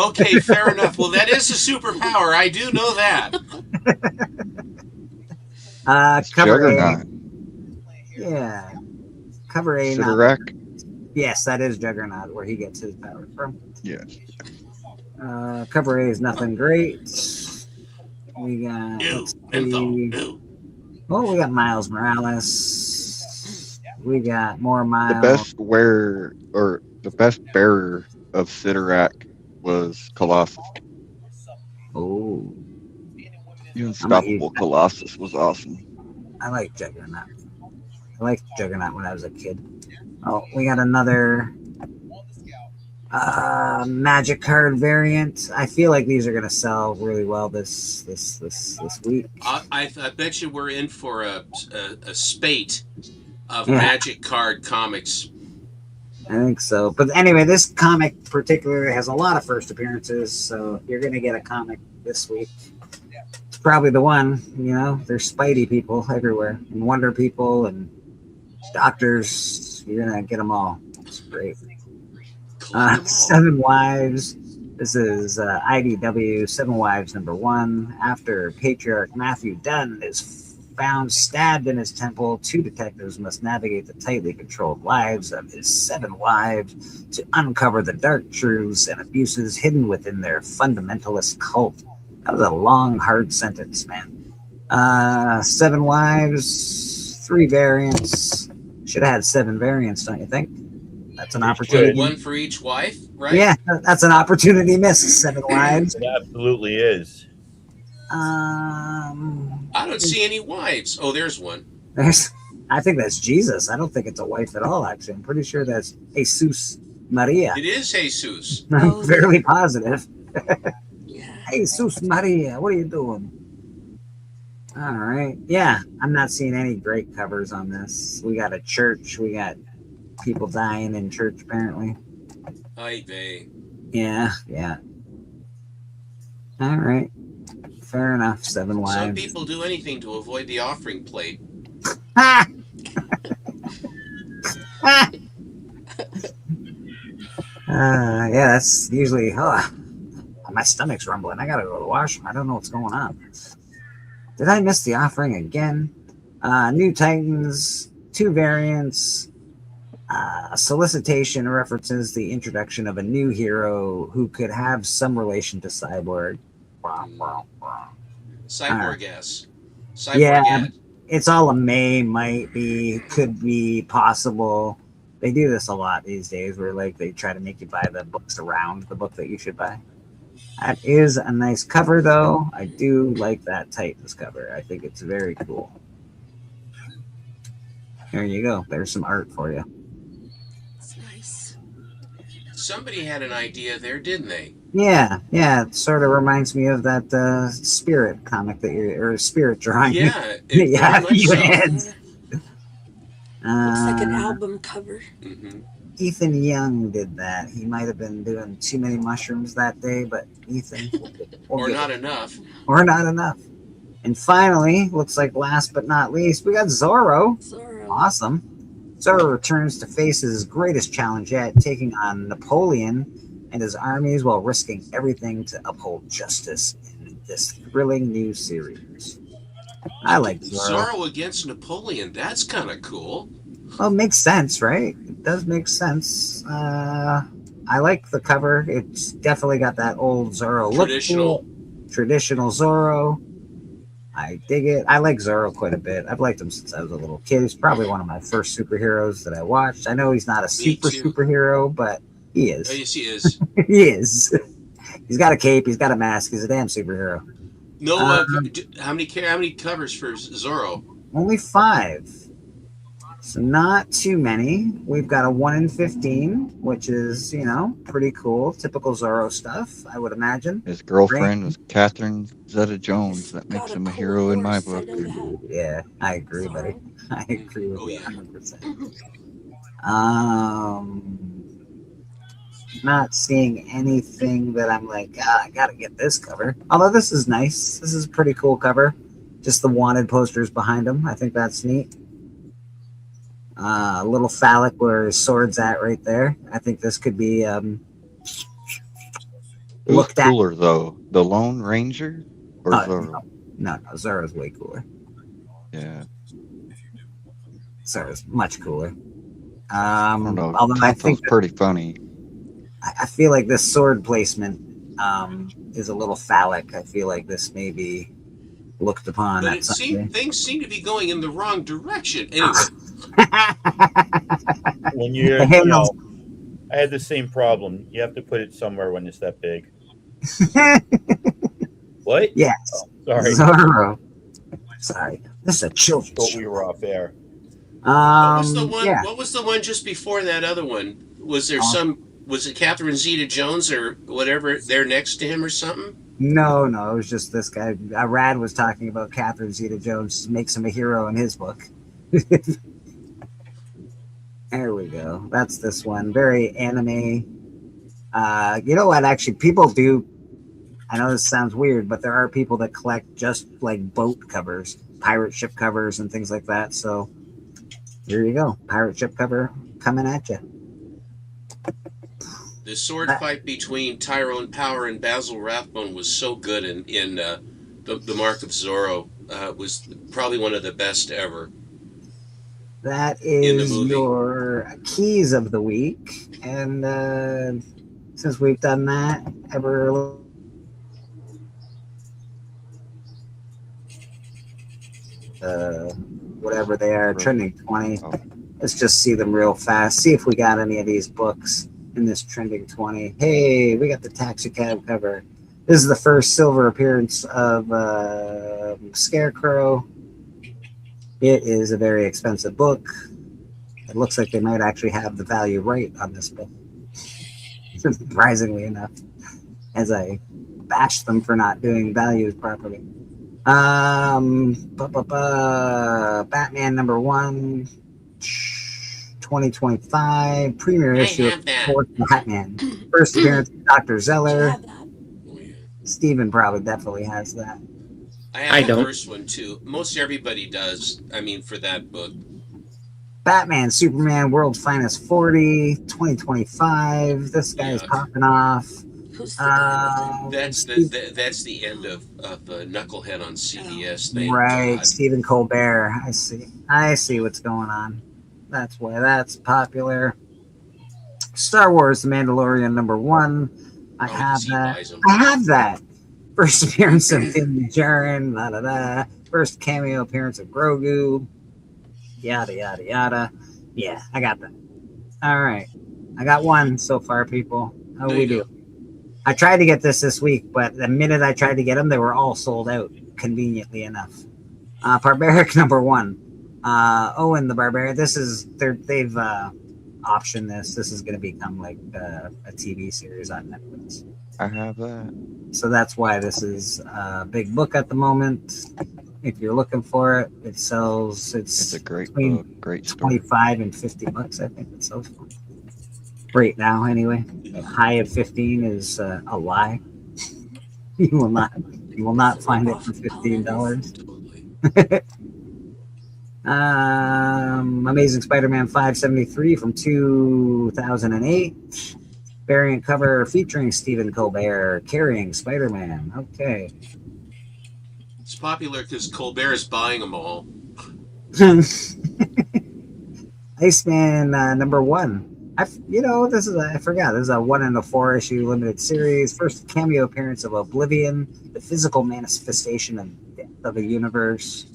Okay, fair enough. Well, that is a superpower. I do know that. Cover A. Juggernaut. Yeah. Cover A. not- Sidorak? Yes, that is Juggernaut, where he gets his power from. Yes. Cover A is nothing great. We got. let's see. Oh, we got Miles Morales. We got more Miles. The best bearer of Sidorak was Colossus. Oh. The Unstoppable Colossus was awesome. I like Juggernaut. I liked Juggernaut when I was a kid. Oh, we got another magic card variant. I feel like these are going to sell really well this week. I bet you we're in for a spate of Yeah. magic card comics. I think so. But anyway, this comic particularly has a lot of first appearances, so you're going to get a comic this week. It's probably the one, there's Spidey people everywhere, and Wonder people, and Doctors. You're going to get them all. It's great. 7 Wives. This is IDW 7 Wives #1. After Patriarch Matthew Dunn is found stabbed in his temple, 2 detectives must navigate the tightly controlled lives of his 7 wives to uncover the dark truths and abuses hidden within their fundamentalist cult. That was a long, hard sentence, man. 7 Wives, 3 variants. Should have had 7 variants, don't you think? That's an opportunity. One for each wife, right? Yeah, that's an opportunity missed. 7 Wives. It absolutely is. I don't see any wives. Oh, there's one. I think that's Jesus. I don't think it's a wife at all, actually. I'm pretty sure that's Jesus Maria. It is Jesus. I'm fairly positive. Jesus Maria, what are you doing? All right. Yeah, I'm not seeing any great covers on this. We got a church. We got people dying in church, apparently. Ay vey. Yeah. All right. Fair enough. 7 Some lives. people do anything to avoid the offering plate. Yeah, that's usually. My stomach's rumbling. I gotta go to the washroom. I don't know what's going on. Did I miss the offering again? New Titans, 2 variants. Solicitation references the introduction of a new hero who could have some relation to Cyborg. Cyborg-S. Yeah, Cyborg-S. it's all a may, might be, could be, possible. They do this a lot these days where like they try to make you buy the books around the book that you should buy. That is a nice cover though. I do like that Titans cover. I think it's very cool. There you go. There's some art for you. It's nice. Somebody had an idea there, didn't they? Yeah. It sort of reminds me of that Spirit comic that or Spirit drawing. Yeah, yeah, very much so. Looks Looks like an album cover. Mm-hmm. Ethan Young did that. He might have been doing too many mushrooms that day, but Ethan. Or not enough. Or not enough. And finally, looks like last but not least, we got Zorro. Awesome. Zorro returns to face his greatest challenge yet, taking on Napoleon and his armies while risking everything to uphold justice in this thrilling new series. I like Zorro. Zorro against Napoleon. That's kind of cool. Well, it makes sense, right? It does make sense. I like the cover. It's definitely got that old Zorro look. Traditional Zorro. I dig it. I like Zorro quite a bit. I've liked him since I was a little kid. He's probably one of my first superheroes that I watched. I know he's not a superhero, but he is. Oh, yes, he is. He is. He's got a cape. He's got a mask. He's a damn superhero. No, how many covers for Zorro? Only 5. So not too many. We've got a 1 in 15, which is, pretty cool. Typical Zorro stuff, I would imagine. His girlfriend was Catherine Zeta-Jones. That makes him a hero in my book. Yeah, I agree, buddy. I agree with you 100%. Not seeing anything that I'm like, I gotta get this cover. Although this is nice. This is a pretty cool cover. Just the wanted posters behind him. I think that's neat. A little phallic where his sword's at right there. I think this could be Who's cooler though, the Lone Ranger or Zorro? No, Zorro's way cooler. Yeah, Zorro's much cooler. I don't know. Although I think pretty funny. I feel like this sword placement is a little phallic. I feel like this may be looked upon. But things seem to be going in the wrong direction. Anyway. When I had the same problem. You have to put it somewhere when it's that big. What? Yes. Oh, sorry. Zorro. Sorry. This is a children's Thought we were off air. What was the one just before that other one? Was there was it Catherine Zeta-Jones or whatever there next to him or something? No, it was just this guy. Rad was talking about Catherine Zeta-Jones makes him a hero in his book. There we go. That's this one. Very anime. You know what? Actually, people do. I know this sounds weird, but there are people that collect just like boat covers, pirate ship covers, and things like that. So here you go. Pirate ship cover coming at you. The sword fight between Tyrone Power and Basil Rathbone was so good in the Mark of Zorro. Was probably one of the best ever. That is your keys of the week. And since we've done that, whatever they are, trending 20. Let's just see them real fast. See if we got any of these books in this trending 20. Hey, we got the Taxi Cab cover. This is the first silver appearance of Scarecrow. It is a very expensive book. It looks like they might actually have the value right on this book. Surprisingly enough, as I bash them for not doing values properly. Batman #1, 2025 premiere I issue have of that. Fourth Batman. First appearance of Dr. Zeller. Steven probably definitely has that. I have I the don't. first one too. Most everybody does. I mean, for that book. Batman, Superman, World's Finest 40, 2025. This guy is Yuck. popping off. Who's the guy with That's that's the end of Knucklehead on CBS. Thank Right, God. Stephen Colbert. I see what's going on. That's why that's popular. Star Wars: The Mandalorian #1. I have that. I have that. First appearance of Din Djarin. La da da. First cameo appearance of Grogu. Yada yada yada. Yeah, I got that. All right, I got one so far, people. How do we do? I tried to get this week, but the minute I tried to get them, they were all sold out. Conveniently enough. Barbaric #1. Owen the Barbarian. They've optioned this. This is going to become like a TV series on Netflix. I have that. So that's why this is a big book at the moment. If you're looking for it, it sells. It's a great between book, great story. $25 and $50. I think it sells for right now. Anyway, a high of 15 is a lie. You will not find it for $15. Amazing Spider-Man 573 from 2008. Variant cover featuring Stephen Colbert carrying Spider-Man. Okay. It's popular because Colbert is buying them all. Iceman #1. I forgot. This is a 1 in a 4 issue limited series. First cameo appearance of Oblivion, the physical manifestation of a universe.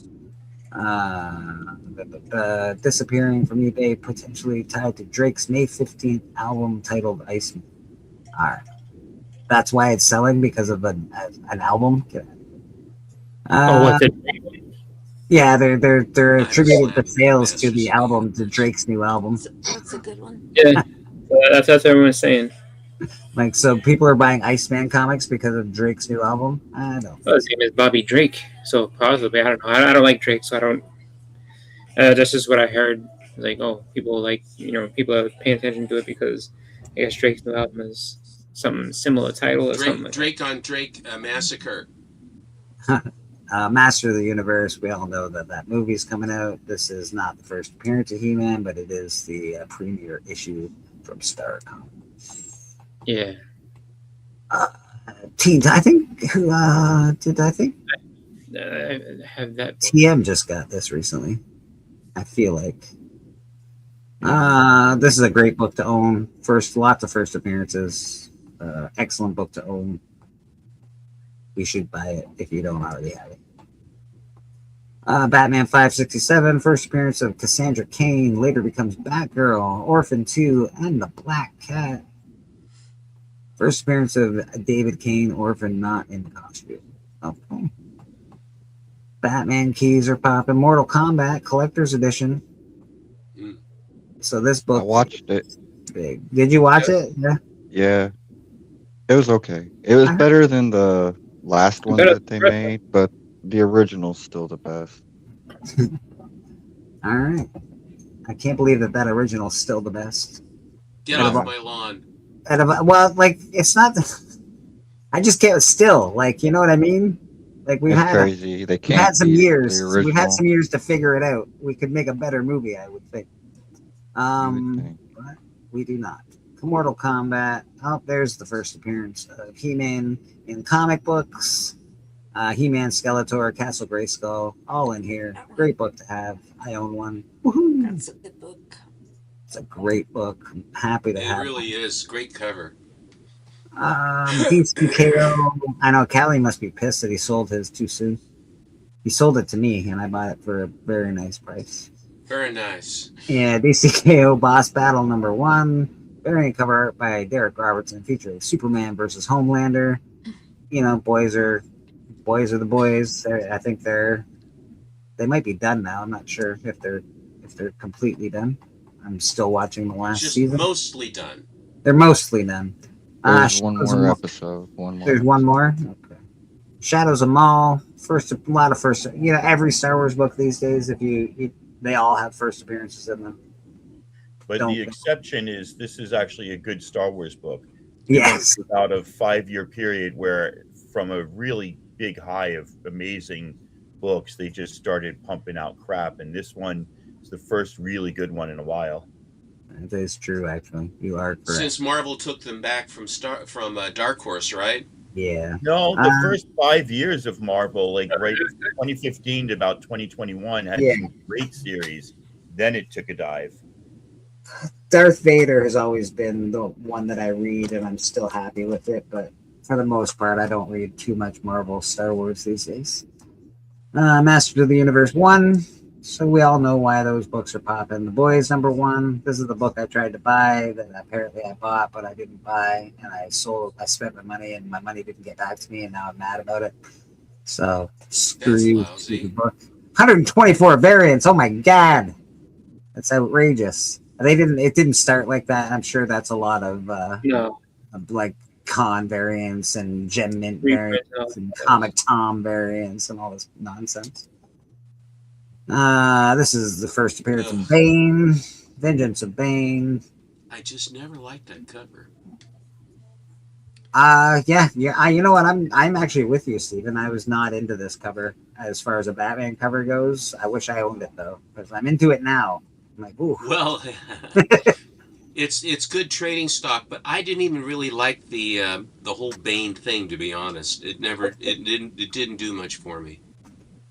Disappearing from eBay, potentially tied to Drake's May 15th album titled Iceman. All right. That's why it's selling, because of an album. What's it? Yeah, they're attributing the sales to the album, to Drake's new album. That's a good one. Yeah, that's what everyone's saying. Like, so people are buying Iceman comics because of Drake's new album? I don't. Well, his name is Bobby Drake, so possibly. I don't know. I don't like Drake, so I don't. That's just what I heard. Like, oh, people people are paying attention to it because I guess Drake's new album is something similar title or something. Drake on Drake Massacre. Master of the Universe. We all know that movie's coming out. This is not the first appearance of He-Man, but it is the premiere issue from Star Comics. Yeah. Teens. I think. I have that. TM just got this recently. I feel like. This is a great book to own. Lots of first appearances. Excellent book to own. You should buy it if you don't already have it. Batman 567, first appearance of Cassandra Cain, later becomes Batgirl, Orphan 2, and the Black Cat. First appearance of David Cain, Orphan, not in costume. Okay. Batman keys are popping. Mortal Kombat Collector's Edition. So this book. I watched it. Big. Did you watch it? Yeah. Yeah. It was okay. It was better than the last one that they made, but the original's still the best. All right. I can't believe that original's still the best. Get off my lawn. Well, like, it's not. I just can't. Still, like, you know what I mean? Like, we've had crazy. They can't. We've had some beat years. the We've had original. some years to figure it out. We could make a better movie, I would think. But we do not. Mortal Kombat. Oh, there's the first appearance of He-Man in comic books. He-Man, Skeletor, Castle Grayskull, all in here. Great book to have. I own one. Woohoo! That's a good book. It's a great book. I'm happy to It have really is. Great cover. DCKO. I know Callie must be pissed that he sold his too soon. He sold it to me, and I bought it for a very nice price. Very nice. Yeah, DCKO Boss Battle #1. Variant cover art by Derek Robertson featuring Superman versus Homelander. You know, boys are the boys. I think they might be done now. I'm not sure if they're completely done. I'm still watching the last Just season. mostly done. They're mostly done. There's one more episode. One more. There's one more. Okay. Shadows of Maul. Every Star Wars book these days, they all have first appearances in them. But Don't the think- exception is this is actually a good Star Wars book. Yes. Out of 5-year period where from a really big high of amazing books, they just started pumping out crap. And this one is the first really good one in a while. That is true, actually. You are correct. Since Marvel took them back from Dark Horse, right? Yeah. No, the first 5 years of Marvel, like right 2015 to about 2021, had Yeah. some great series. Then it took a dive. Darth Vader has always been the one that I read, and I'm still happy with it. But for the most part, I don't read too much Marvel Star Wars these days. Masters of the Universe 1. So we all know why those books are popping. The Boys #1. This is the book I tried to buy that apparently I bought, but I didn't buy, and I spent my money, and my money didn't get back to me, and now I'm mad about it. So screw That's you, lousy. stupid book. 124 variants. Oh my god, that's outrageous. It didn't start like that. I'm sure that's a lot of like con variants and Gem Mint variants and Comic Tom variants and all this nonsense. This is the first appearance of Bane, Vengeance of Bane. I just never liked that cover. Yeah. You know what? I'm actually with you, Steven. I was not into this cover as far as a Batman cover goes. I wish I owned it though, because I'm into it now. I'm like, ooh. Well, it's good trading stock, but I didn't even really like the whole Bane thing, to be honest. It didn't do much for me.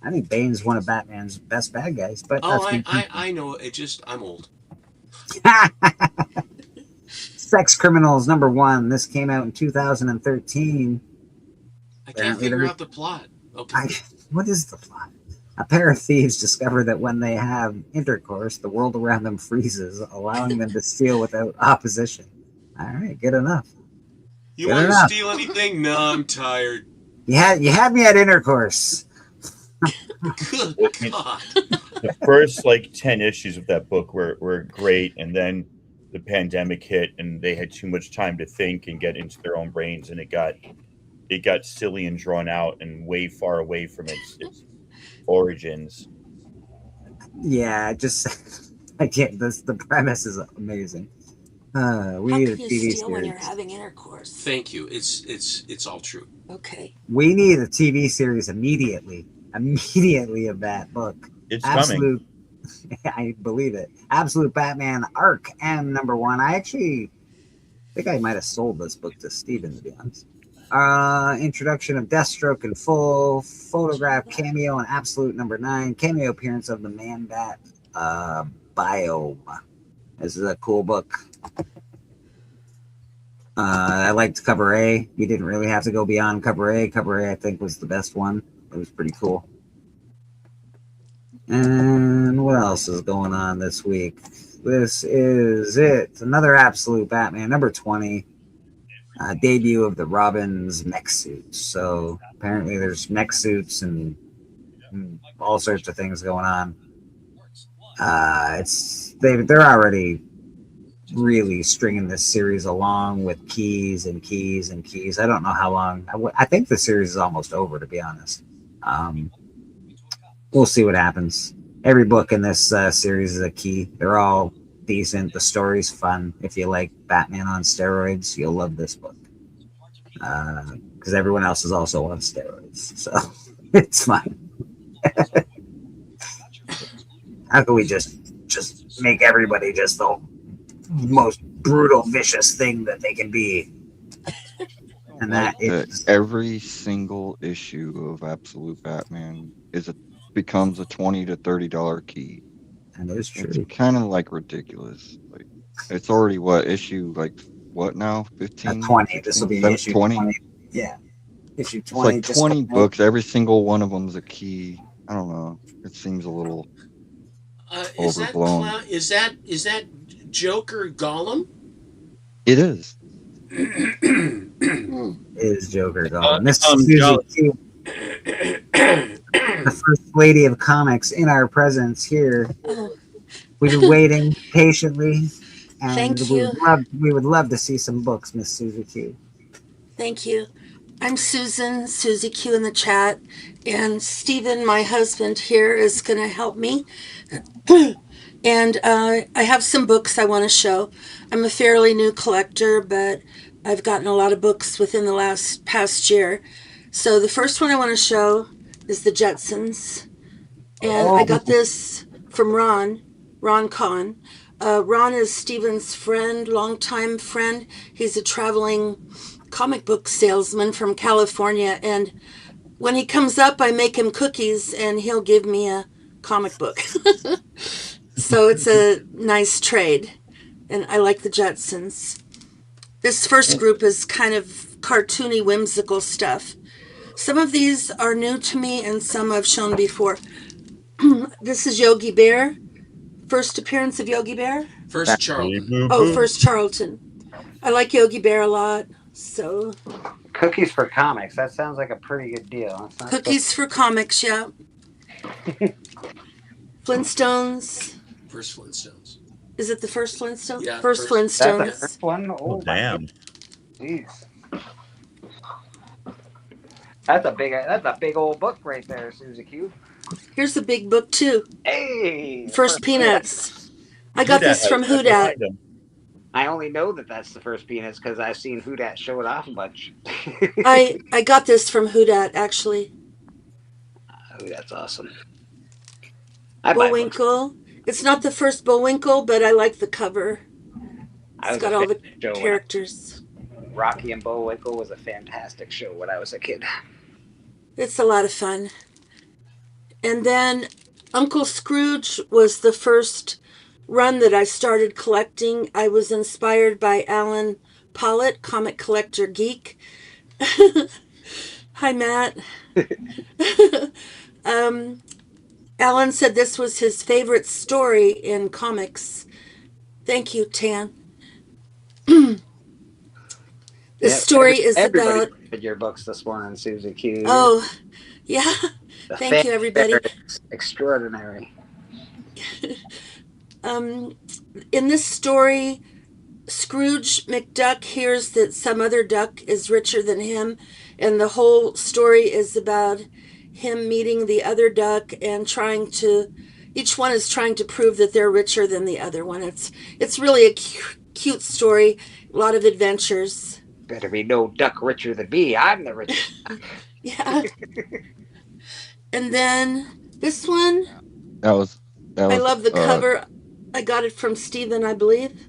I think Bane's one of Batman's best bad guys, but I know. I'm old. Sex Criminals #1. This came out in 2013. I can't figure out the plot. Okay. What is the plot? A pair of thieves discover that when they have intercourse, the world around them freezes, allowing them to steal without opposition. All right, good enough. You Good want enough. to steal anything? No, I'm tired. You had me at intercourse. Good God. The first 10 issues of that book were great, and then the pandemic hit and they had too much time to think and get into their own brains, and it got silly and drawn out and way far away from its origins. Yeah, I can't. The premise is amazing. We How need a can you TV steal when you're series. having intercourse? Thank you. It's all true. Okay. We need a TV series immediately of that book. It's coming. I believe it. Absolute Batman Arc M #1. I actually think I might have sold this book to Steven, to be honest. Introduction of Deathstroke in full, photograph cameo and Absolute #9, cameo appearance of the Man-Bat Biome. This is a cool book. I liked cover A. You didn't really have to go beyond cover A. Cover A, I think, was the best one. It was pretty cool. And what else is going on this week? This is it. Another Absolute Batman, #20. Debut of the Robin's mech suits. So apparently there's mech suits and all sorts of things going on. They're already really stringing this series along with keys and keys and keys. I don't know how long. I think the series is almost over, to be honest. We'll see what happens. Every book in this series is a key. They're all decent. The story's fun. If you like Batman on steroids, you'll love this book. Because everyone else is also on steroids. So it's fine. How can we just make everybody just the most brutal, vicious thing that they can be? And that is every single issue of Absolute Batman becomes a $20 to $30 key. And it's true. It's kind of ridiculous. It's already what now? 15? 20. This will be issue 20. Yeah. Issue 20. It's 20 books. Every single one of them is a key. I don't know. It seems a little overblown. Is that Joker Gollum? It is. Is Joker Gollum. This is the First Lady of Comics in our presence here. We've been waiting patiently, and Thank you. We would love to see some books, Miss Susie Q. Thank you. I'm Susie Q in the chat, and Stephen, my husband here, is going to help me And I have some books I want to show. I'm a fairly new collector, but I've gotten a lot of books within the past year. So the first one I want to show is the Jetsons. And I got this from Ron Kahn. Ron is Steven's friend, longtime friend. He's a traveling comic book salesman from California. And when he comes up, I make him cookies and he'll give me a comic book. So it's a nice trade. And I like the Jetsons. This first group is kind of cartoony, whimsical stuff. Some of these are new to me and some I've shown before. This is Yogi Bear. First appearance of Yogi Bear? First Charlton. Oh, first Charlton. I like Yogi Bear a lot. So Cookies for comics. That sounds like a pretty good deal. cookies for comics, yeah. Flintstones. First Flintstones. Is it the first Flintstones? Yeah, first first. Flintstones. That's the first one? Oh, Damn. Jeez. That's a big old book right there, Susie Q. Here's the big book too. Hey, First Peanuts. I got this from Houdat. I only know that that's the first Peanuts because I've seen Houdat show it off a bunch. I got this from Houdat actually. Oh, that's awesome. Bullwinkle. It's not the first Bullwinkle, but I like the cover. It's got all the characters. Rocky and Bullwinkle was a fantastic show when I was a kid. It's a lot of fun. And then Uncle Scrooge was the first run that I started collecting. I was inspired by Alan Pollitt, Comic Collector Geek. Hi, Matt. Alan said this was his favorite story in comics. Thank you, Tan. This story is about... read your books this morning, Susie Q. Oh, yeah. Thank you, everybody. Extraordinary. In this story, Scrooge McDuck hears that some other duck is richer than him, and the whole story is about him meeting the other duck and each one is trying to prove that they're richer than the other one. It's really a cute story, a lot of adventures. Better be no duck richer than me. I'm the richest. Yeah. And then this one, That was I love the cover. I got it from Steven, I believe.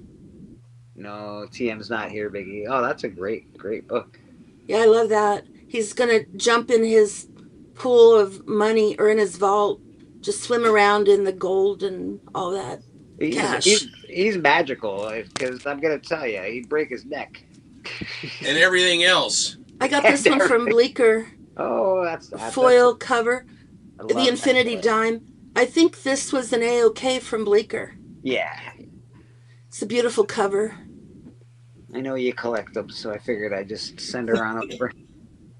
No, TM's not here, Biggie. Oh, that's a great book. Yeah, I love that. He's going to jump in his pool of money or in his vault, just swim around in the gold and all that cash. He's magical, because I'm going to tell you, he'd break his neck. And everything else. I got this one from Bleecker. Oh, that's foil cover. The love Infinity that Dime. I think this was an AOK from Bleecker. Yeah. It's a beautiful cover. I know you collect them, so I figured I'd just send her on over.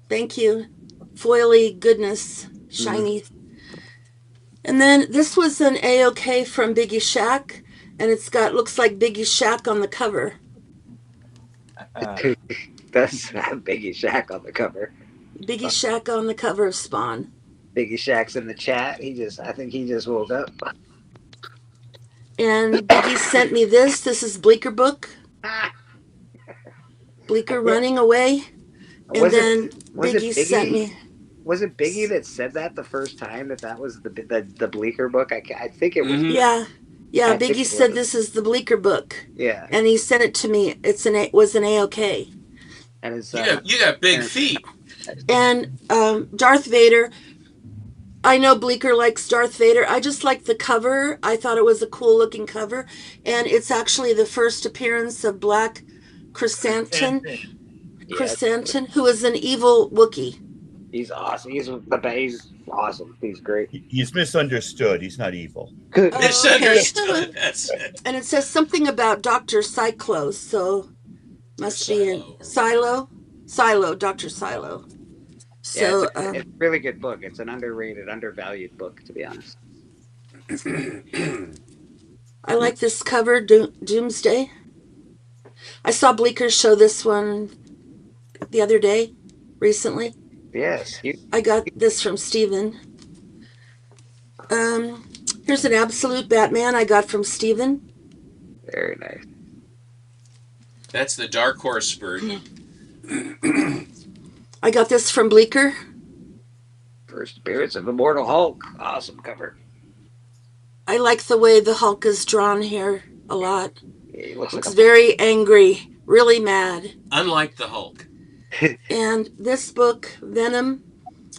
Thank you. Foily goodness. Shiny. And then this was an AOK from Biggie Shack, and looks like Biggie Shack on the cover. That's Biggie Shack on the cover. Biggie Shack on the cover of Spawn. Biggie Shack's in the chat. I think he just woke up. And Biggie sent me this. This is Bleecker book. Bleecker running away. And then Biggie sent me. Was it Biggie that said that the first time that was the Bleecker book? I think it was. Yeah. Yeah, Biggie said this is the Bleecker book. Yeah. And he sent it to me. It was an AOK. And it's you got big feet. And Darth Vader. I know Bleecker likes Darth Vader. I just like the cover. I thought it was a cool looking cover. And it's actually the first appearance of Black Chrysanthemum. Chrysanthemum, who is an evil Wookiee. He's awesome. He's awesome. He's great. He's misunderstood. He's not evil. Misunderstood. That's it. And it says something about Dr. Cyclo, so must be in Silo, Dr. Silo. So it's a really good book. It's an underrated, undervalued book, to be honest. I like this cover, Doomsday. I saw Bleecker show this one the other day, recently. Yes. I got this from Steven. Here's an Absolute Batman I got from Steven. Very nice. That's the Dark Horse bird. I got this from Bleecker. First appearance of Immortal Hulk. Awesome cover. I like the way the Hulk is drawn here a lot. Yeah, he looks like It's very angry, really mad. Unlike the Hulk. And this book, Venom,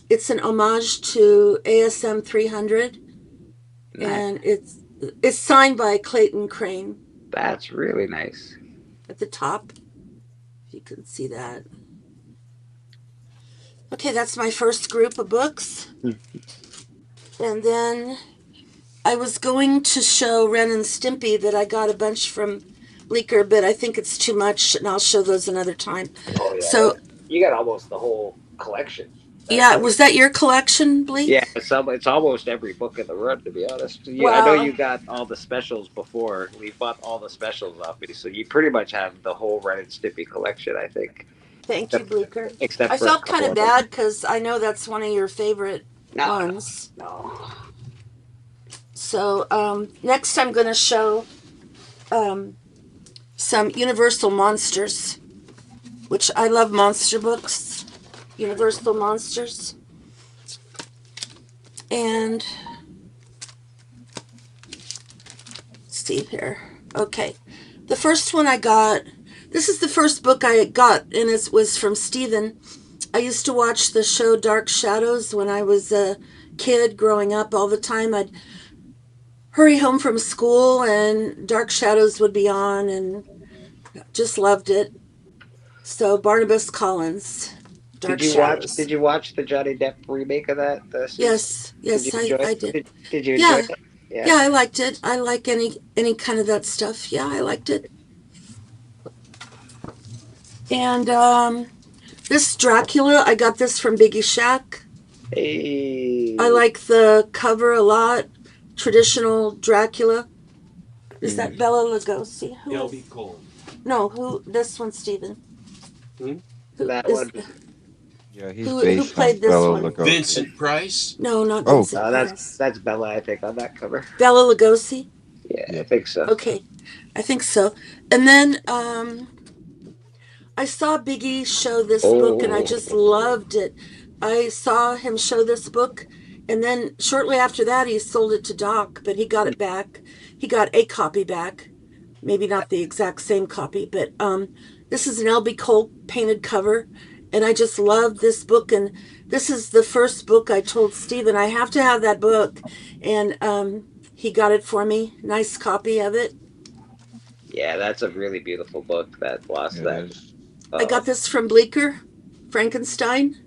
it's an homage to ASM 300. And it's signed by Clayton Crane. That's really nice. At the top, if you can see that. Okay, that's my first group of books. And then I was going to show Ren and Stimpy that I got a bunch from Bleecker, but I think it's too much, and I'll show those another time. Oh, yeah. So, You got almost the whole collection. yeah, was that your collection, Bleak? Yeah, it's almost every book in the run, to be honest. I Wow. know you got all the specials before. We bought all the specials off me, so you pretty much have the whole Ren and Stimpy collection, I think. Thank you, Bleecker. Except I for a felt kind couple of of them. bad because I know that's one of your favorite ones. No. So next I'm going to show some Universal Monsters, which I love monster books. Universal Monsters. And let's see here. Okay. The first one I got, this is the first book I got, and it was from Steven. I used to watch the show Dark Shadows when I was a kid growing up all the time. I'd hurry home from school and Dark Shadows would be on, and just loved it. So Barnabas Collins, Dark Shadows. Did you watch the Johnny Depp remake of that? Yes, I did. Did you Yeah. enjoy it? Yeah, I liked it. I like any kind of that stuff. Yeah, I liked it. And this Dracula, I got this from Biggie Shack. Hey. I like the cover a lot. Traditional Dracula. Is that Bela Lugosi? Who is- L.B. Cole. No, who? This one, Steven. Who That is- one. Yeah, he's Who based played on this Bela one? Lugosi. Vincent Price? No, not Oh. Vincent. That's Bella, I think, on that cover. Bela Lugosi. Yeah, I think so. Okay, I think so. And then I saw Biggie show this book, and I just loved it. I saw him show this book, and then shortly after that, he sold it to Doc, but he got it back. He got a copy back, maybe not the exact same copy, but this is an L.B. Cole painted cover, and I just loved this book. And this is the first book I told Steven I have to have that book, and he got it for me. Nice copy of it. Yeah, that's a really beautiful book. That lost that. I got this from Bleecker, Frankenstein.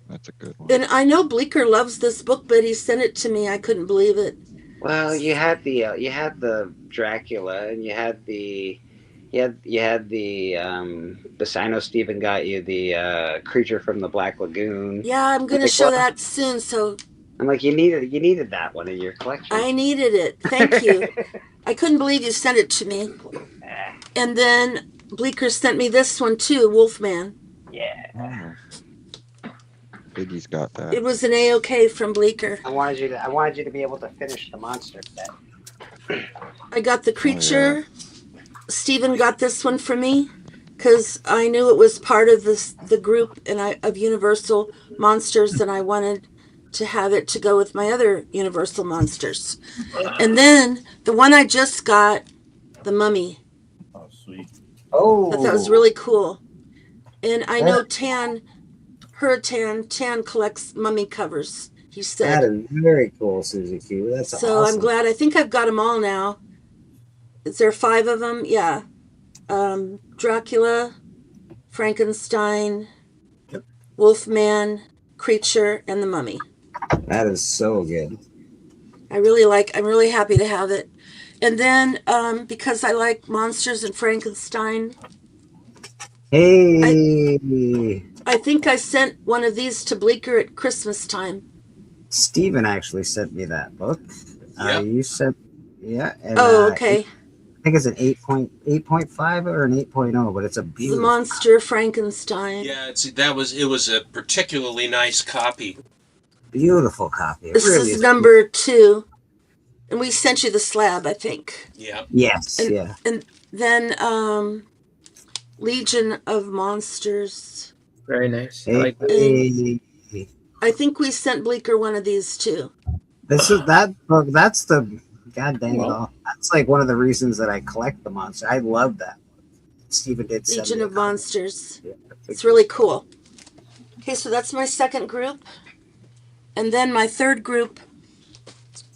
That's a good one. And I know Bleecker loves this book, but he sent it to me. I couldn't believe it. Well, you had the Dracula, and you had the I know Steven got you the Creature from the Black Lagoon. Yeah, I'm going to Like, show what? that soon. So I'm like, you needed that one in your collection. I needed it. Thank you. I couldn't believe you sent it to me. And then Bleecker sent me this one too, Wolfman. Yeah. Biggie's got that. It was an A-OK from Bleecker. I wanted you to be able to finish the monster set. I got the Creature. Steven got this one for me because I knew it was part of the group of Universal Monsters, and I wanted to have it to go with my other Universal Monsters. And then the one I just got, The Mummy. Oh, sweet. Oh, I thought that was really cool. And I know Tan collects mummy covers, he That said. is very cool, Susie Q. That's So awesome. I'm glad. I think I've got them all now. Is there 5 of them? Yeah. Dracula, Frankenstein, Wolfman, Creature, and the Mummy. That is so good. I'm really happy to have it. And then because I like monsters and Frankenstein, Hey, I think I sent one of these to Bleecker at Christmas time. Steven actually sent me that book. You sent, yeah. And, Oh, okay. I think it's an 8.5 or an 8.0, but it's a The beautiful. Monster Frankenstein. Yeah, it was a particularly nice copy. Beautiful copy. It This really is is. number 2. And we sent you the slab, I think. Yeah. Yes, And, yeah. and then Legion of Monsters. Very nice. I Hey, like that. hey. I think we sent Bleeker one of these too. This is that book. That's the god dang it Well. all. That's like one of the reasons that I collect the monster. I love that. Stephen did send Legion me a of copy. Monsters. Yeah. It's really cool. Okay, so that's my second group. And then my third group,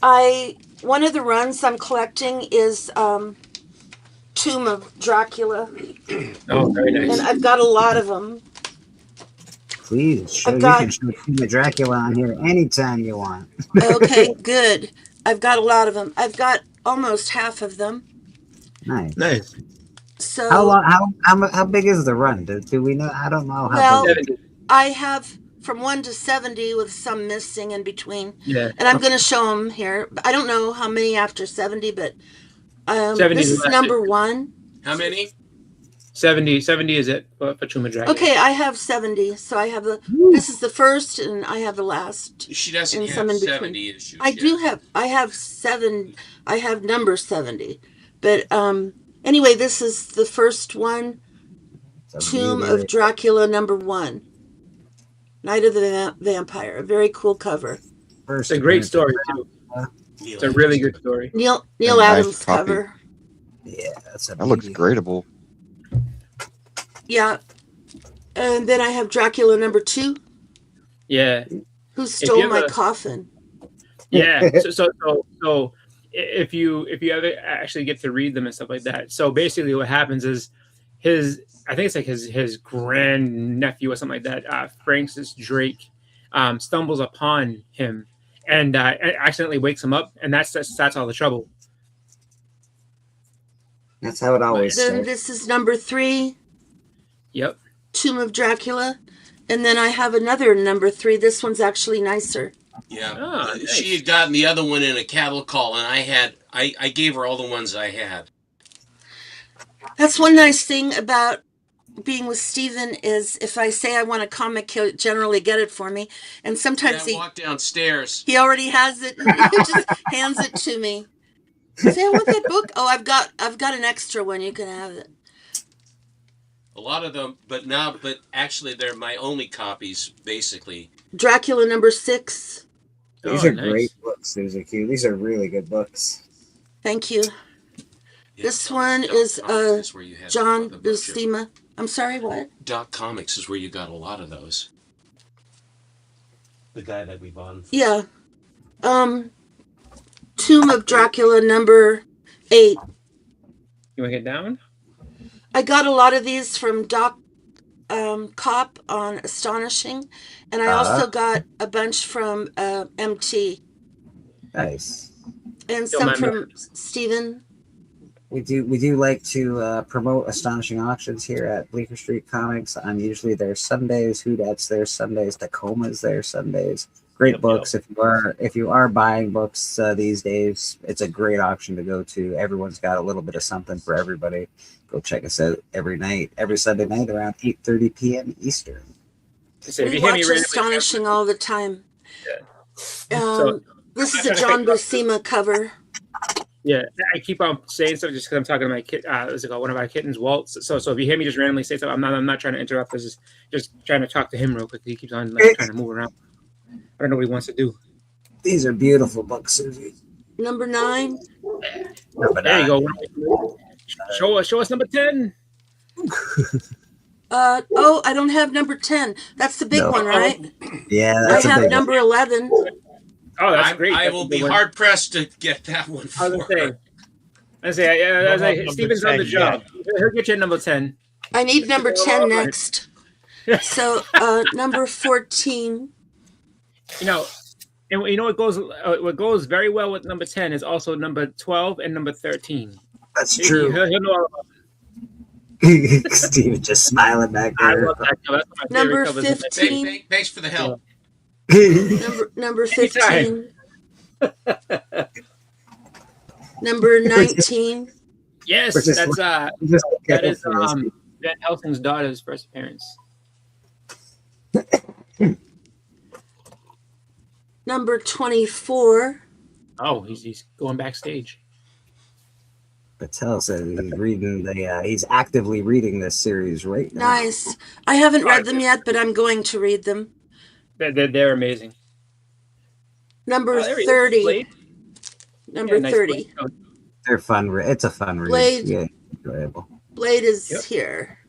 one of the runs I'm collecting is Tomb of Dracula. Oh, very nice. And I've got a lot of them. Please show. I've You got- can show King of Dracula on here anytime you want. Okay, good. I've got a lot of them. I've got almost half of them. Nice. Nice. So How long? How big is the run? Do we know? I don't know how well, big. I have from 1 to 70 with some missing in between. Yeah. And I'm going to show them here. I don't know how many after 70, but 70 this is is less. number 1. How many? 70 is it for Tomb of Dracula. Okay, I have 70. So I have this is the first and I have the last. She doesn't and have some in 70 between. issues. I do have I have number 70. But anyway, this is the first one. Tomb of Dracula number 1. Night of the Vampire. A very cool cover. It's a great story too. It's a really good story. Neil nice Adams copy. cover. Yeah, that's a That looks gradable. Yeah. And then I have Dracula number 2. Yeah. Who you stole have my a- coffin? Yeah. So if you ever actually get to read them and stuff like that. So basically what happens is I think it's like his grand nephew or something like that, Francis Drake, stumbles upon him and accidentally wakes him up, and that's all the trouble. That's how it always Then starts. this is number 3. Yep. Tomb of Dracula. And then I have another number 3. This one's actually nicer. Yeah. Oh, nice. She had gotten the other one in a cattle call, and I gave her all the ones I had. That's one nice thing about being with Steven is if I say I want a comic, he'll generally get it for me. And sometimes I walked downstairs. he already has it. He just hands it to me. Say, I want that book. Oh, I've got an extra one. You can have it. A lot of them, but actually they're my only copies, basically. Dracula number 6. These are great books, Susie Q. These are really good books. Thank you. This one is John Buscema. I'm sorry, what? Doc Comics is where you got a lot of those. The guy that we bought. Yeah. Tomb of Dracula number 8. You want to get down? I got a lot of these from Doc Cop on Astonishing, and I also got a bunch from MT Nice. and Don't some mind from Steven. We do like to promote Astonishing Auctions here at Bleecker Street Comics. Usually there's Sundays, Whodats there Sundays, Tacoma's there Sundays. Great books. If you are buying books these days, it's a great auction to go to. Everyone's got a little bit of something for everybody. Go check us out every Sunday night around 8:30 p.m. Eastern. So if We you hear me watch randomly, Astonishing all the time. So- This is a John Buscema cover. yeah, I keep on saying stuff just because I'm talking to my kid. What's it called? One of my kittens, Walt. So if you hear me just randomly say something, I'm not trying to interrupt. This is just trying to talk to him real quick. He keeps on trying to move around. I don't know what he wants to do. These are beautiful books, Susie. Number 9. There you go. Show us number 10. Oh, I don't have number 10. That's the big No. one, right? Yeah, I that's a have big number 11. Oh, that's great. I That's will a be good one. hard pressed to get that one I for was gonna her. say, Don't have number Steven's on the 10 job. He'll get you number 10. I need number 10 next. So number 14. You know, and you know what goes very well with number 10 is also number 12 and number 13. That's true. He'll know all about Steven just smiling back I there. love that cover. That's one of my Number favorite covers. 15. Thanks for the help. Number 15. Number 19. Yes, We're just that's just that is for this. Van Helsing's daughter's first appearance. Number 24. Oh, he's going backstage. Patel said he's reading he's actively reading this series right now. Nice. I haven't read them yet, but I'm going to read them. They're amazing. Number there he is, 30. Blade. Number Yeah, nice 30. Blade. They're fun. It's a fun read. Blade. Yeah, enjoyable. Blade is here.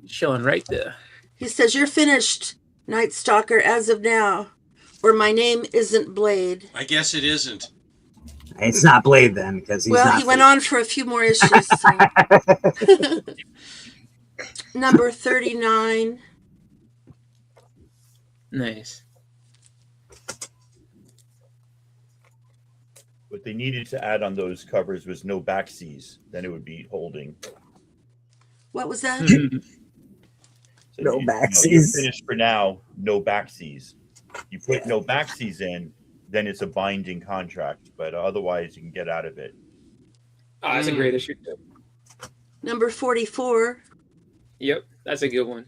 Chilling right there. He says, "You're finished, Night Stalker, as of now, or my name isn't Blade." I guess it isn't. It's not Blade then, because he's Well, not he went on for a few more issues. So. Number 39. Nice. What they needed to add on those covers was no backseas. Then it would be holding. What was that? So No you're backseas. finished for now. No backseas. You put no backseas in, then it's a binding contract. But otherwise, you can get out of it. Oh, that's a great issue too. Number 44. Yep, that's a good one.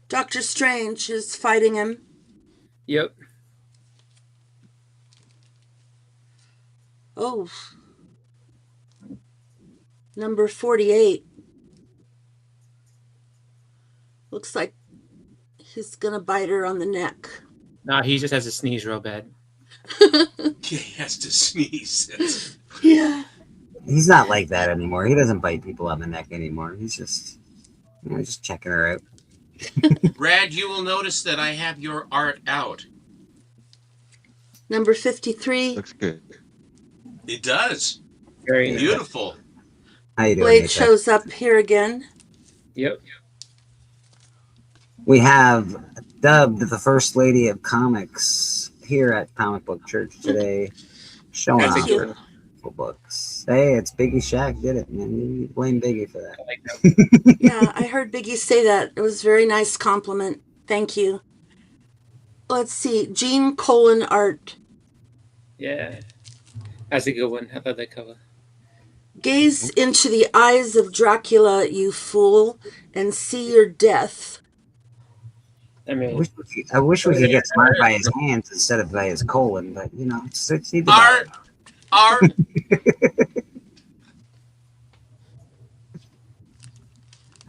Doctor Strange is fighting him. Yep. Oh. Number 48. Looks like he's gonna bite her on the neck. Nah, he just has to sneeze real bad. He has to sneeze. Yeah. He's not like that anymore. He doesn't bite people on the neck anymore. He's just, just checking her out. Brad, you will notice that I have your art out. Number 53. Looks good. It does. Very beautiful. How you doing, Blade Apex? shows up here again. Yep. We have dubbed the First Lady of Comics here at Comic Book Church today, showing Thank off you. her cool books. Hey, it's Biggie Shack did it, man. You blame Biggie for that. Yeah, I heard Biggie say that. It was a very nice compliment. Thank you. Let's see. Gene Colan art. Yeah. That's a good one. I love that cover. Gaze into the eyes of Dracula, you fool, and see your death. I mean, I wish we could get smart by his hands instead of by his colon, but it's either Art.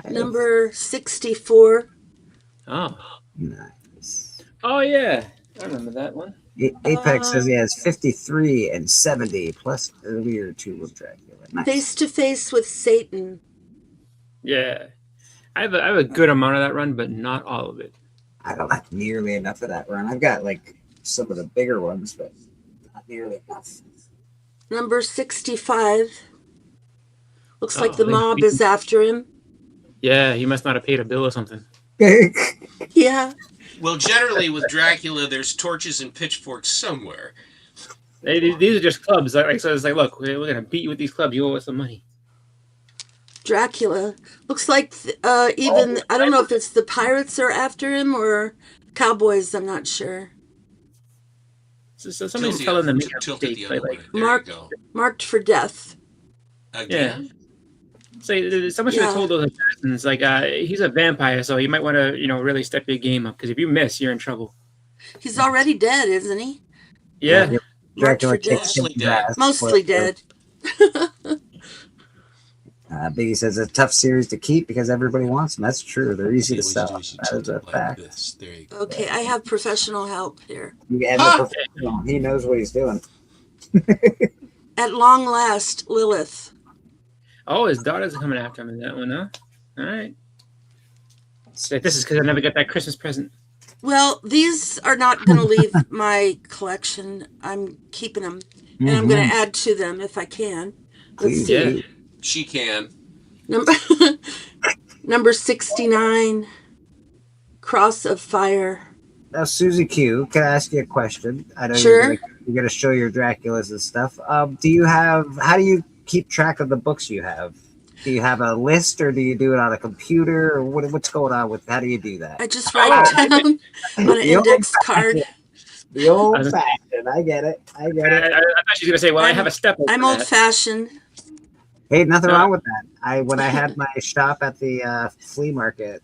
Number 64. Oh. Nice. Oh yeah, I remember that one. Apex says he has 53 and 70 plus earlier two of Dracula. Nice. Face to face with Satan. Yeah, I have a good amount of that run, but not all of it. I don't have nearly enough of that run. I've got like some of the bigger ones, but not nearly enough. Number 65. Looks like Oh, the they- mob is after him. Yeah, he must not have paid a bill or something. Yeah. Well, generally with Dracula, there's torches and pitchforks somewhere. These are just clubs. Like, so it's like, look, we're gonna beat you with these clubs. You owe us some money. Dracula. Looks like even, I don't know if it's the pirates are after him or cowboys. I'm not sure. So somebody's Tilt it- telling them to tilt it the other way. There Marked, you go. marked for death. Again. So someone should have Yeah. told those assassins, like, he's a vampire, so you might want to, really step your game up, because if you miss, you're in trouble. He's already dead, isn't he? Yeah. Dracula Marked for kicks death. his ass. Mostly dead. Biggie says it's a tough series to keep because everybody wants them. That's true. They're easy to sell. That is a fact. There you go. Okay, I have professional help here. Yeah, the professional. He knows what he's doing. At long last, Lilith. Oh, his daughters are coming after him in that one, huh? All right. So this is because I never got that Christmas present. Well, these are not going to leave my collection. I'm keeping them, and I'm going to add to them if I can. Let's see. She can. Number 69, Cross of Fire. Now, Susie Q, can I ask you a question? I know Sure. you're gonna show your Draculas and stuff. How do you keep track of the books you have? Do you have a list, or do you do it on a computer, or what's going on with? How do you do that? I just write it down on an index card. The old fashioned. I get it. I get it. I thought she was going to say, well, I have a step. I'm old fashioned. Hey, nothing wrong with that. When I had my shop at the flea market,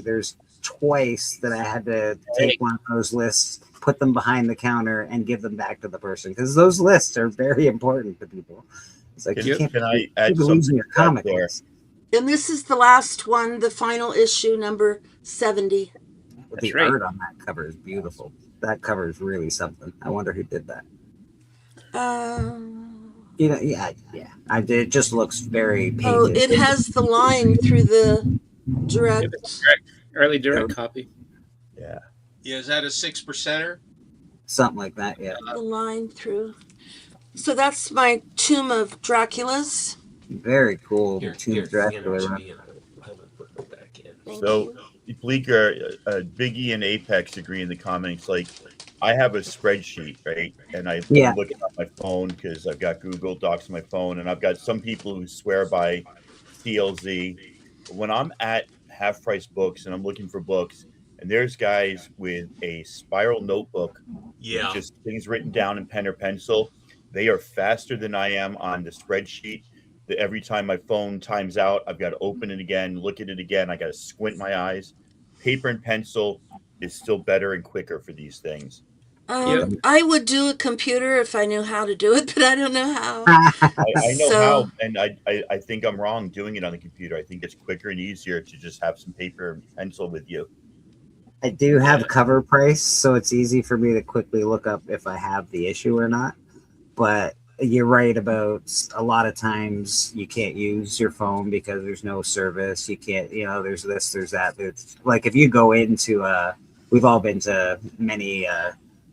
there's twice that I had to take one of those lists put them behind the counter, and give them back to the person, because those lists are very important to people. It's like you can't Can I be add losing something your to that comic there? list. And this is the last one, the final issue, number 70. The art on that cover is beautiful. That cover is really something. I wonder who did that. You know, yeah. It just looks very painted. Oh, it has the line through the direct. Early direct copy. Yeah. Yeah, is that a 6%er? Something like that, yeah. The line through. So that's my Tomb of Draculas. Very cool. Tomb of Dracula. So, Bleeker, Biggie and Apex agree in the comments. Like, I have a spreadsheet, right? And I'm looking at my phone because I've got Google Docs on my phone, and I've got some people who swear by CLZ. When I'm at Half Price Books and I'm looking for books, and there's guys with a spiral notebook, with just things written down in pen or pencil. They are faster than I am on the spreadsheet. Every time my phone times out, I've got to open it again, look at it again. I got to squint my eyes. Paper and pencil is still better and quicker for these things. I would do a computer if I knew how to do it, but I don't know how. I know how, and I think I'm wrong doing it on the computer. I think it's quicker and easier to just have some paper and pencil with you. I do have cover price, so it's easy for me to quickly look up if I have the issue or not. But you're right about a lot of times you can't use your phone because there's no service. You can't, there's this, there's that. It's like if you go into, we've all been to many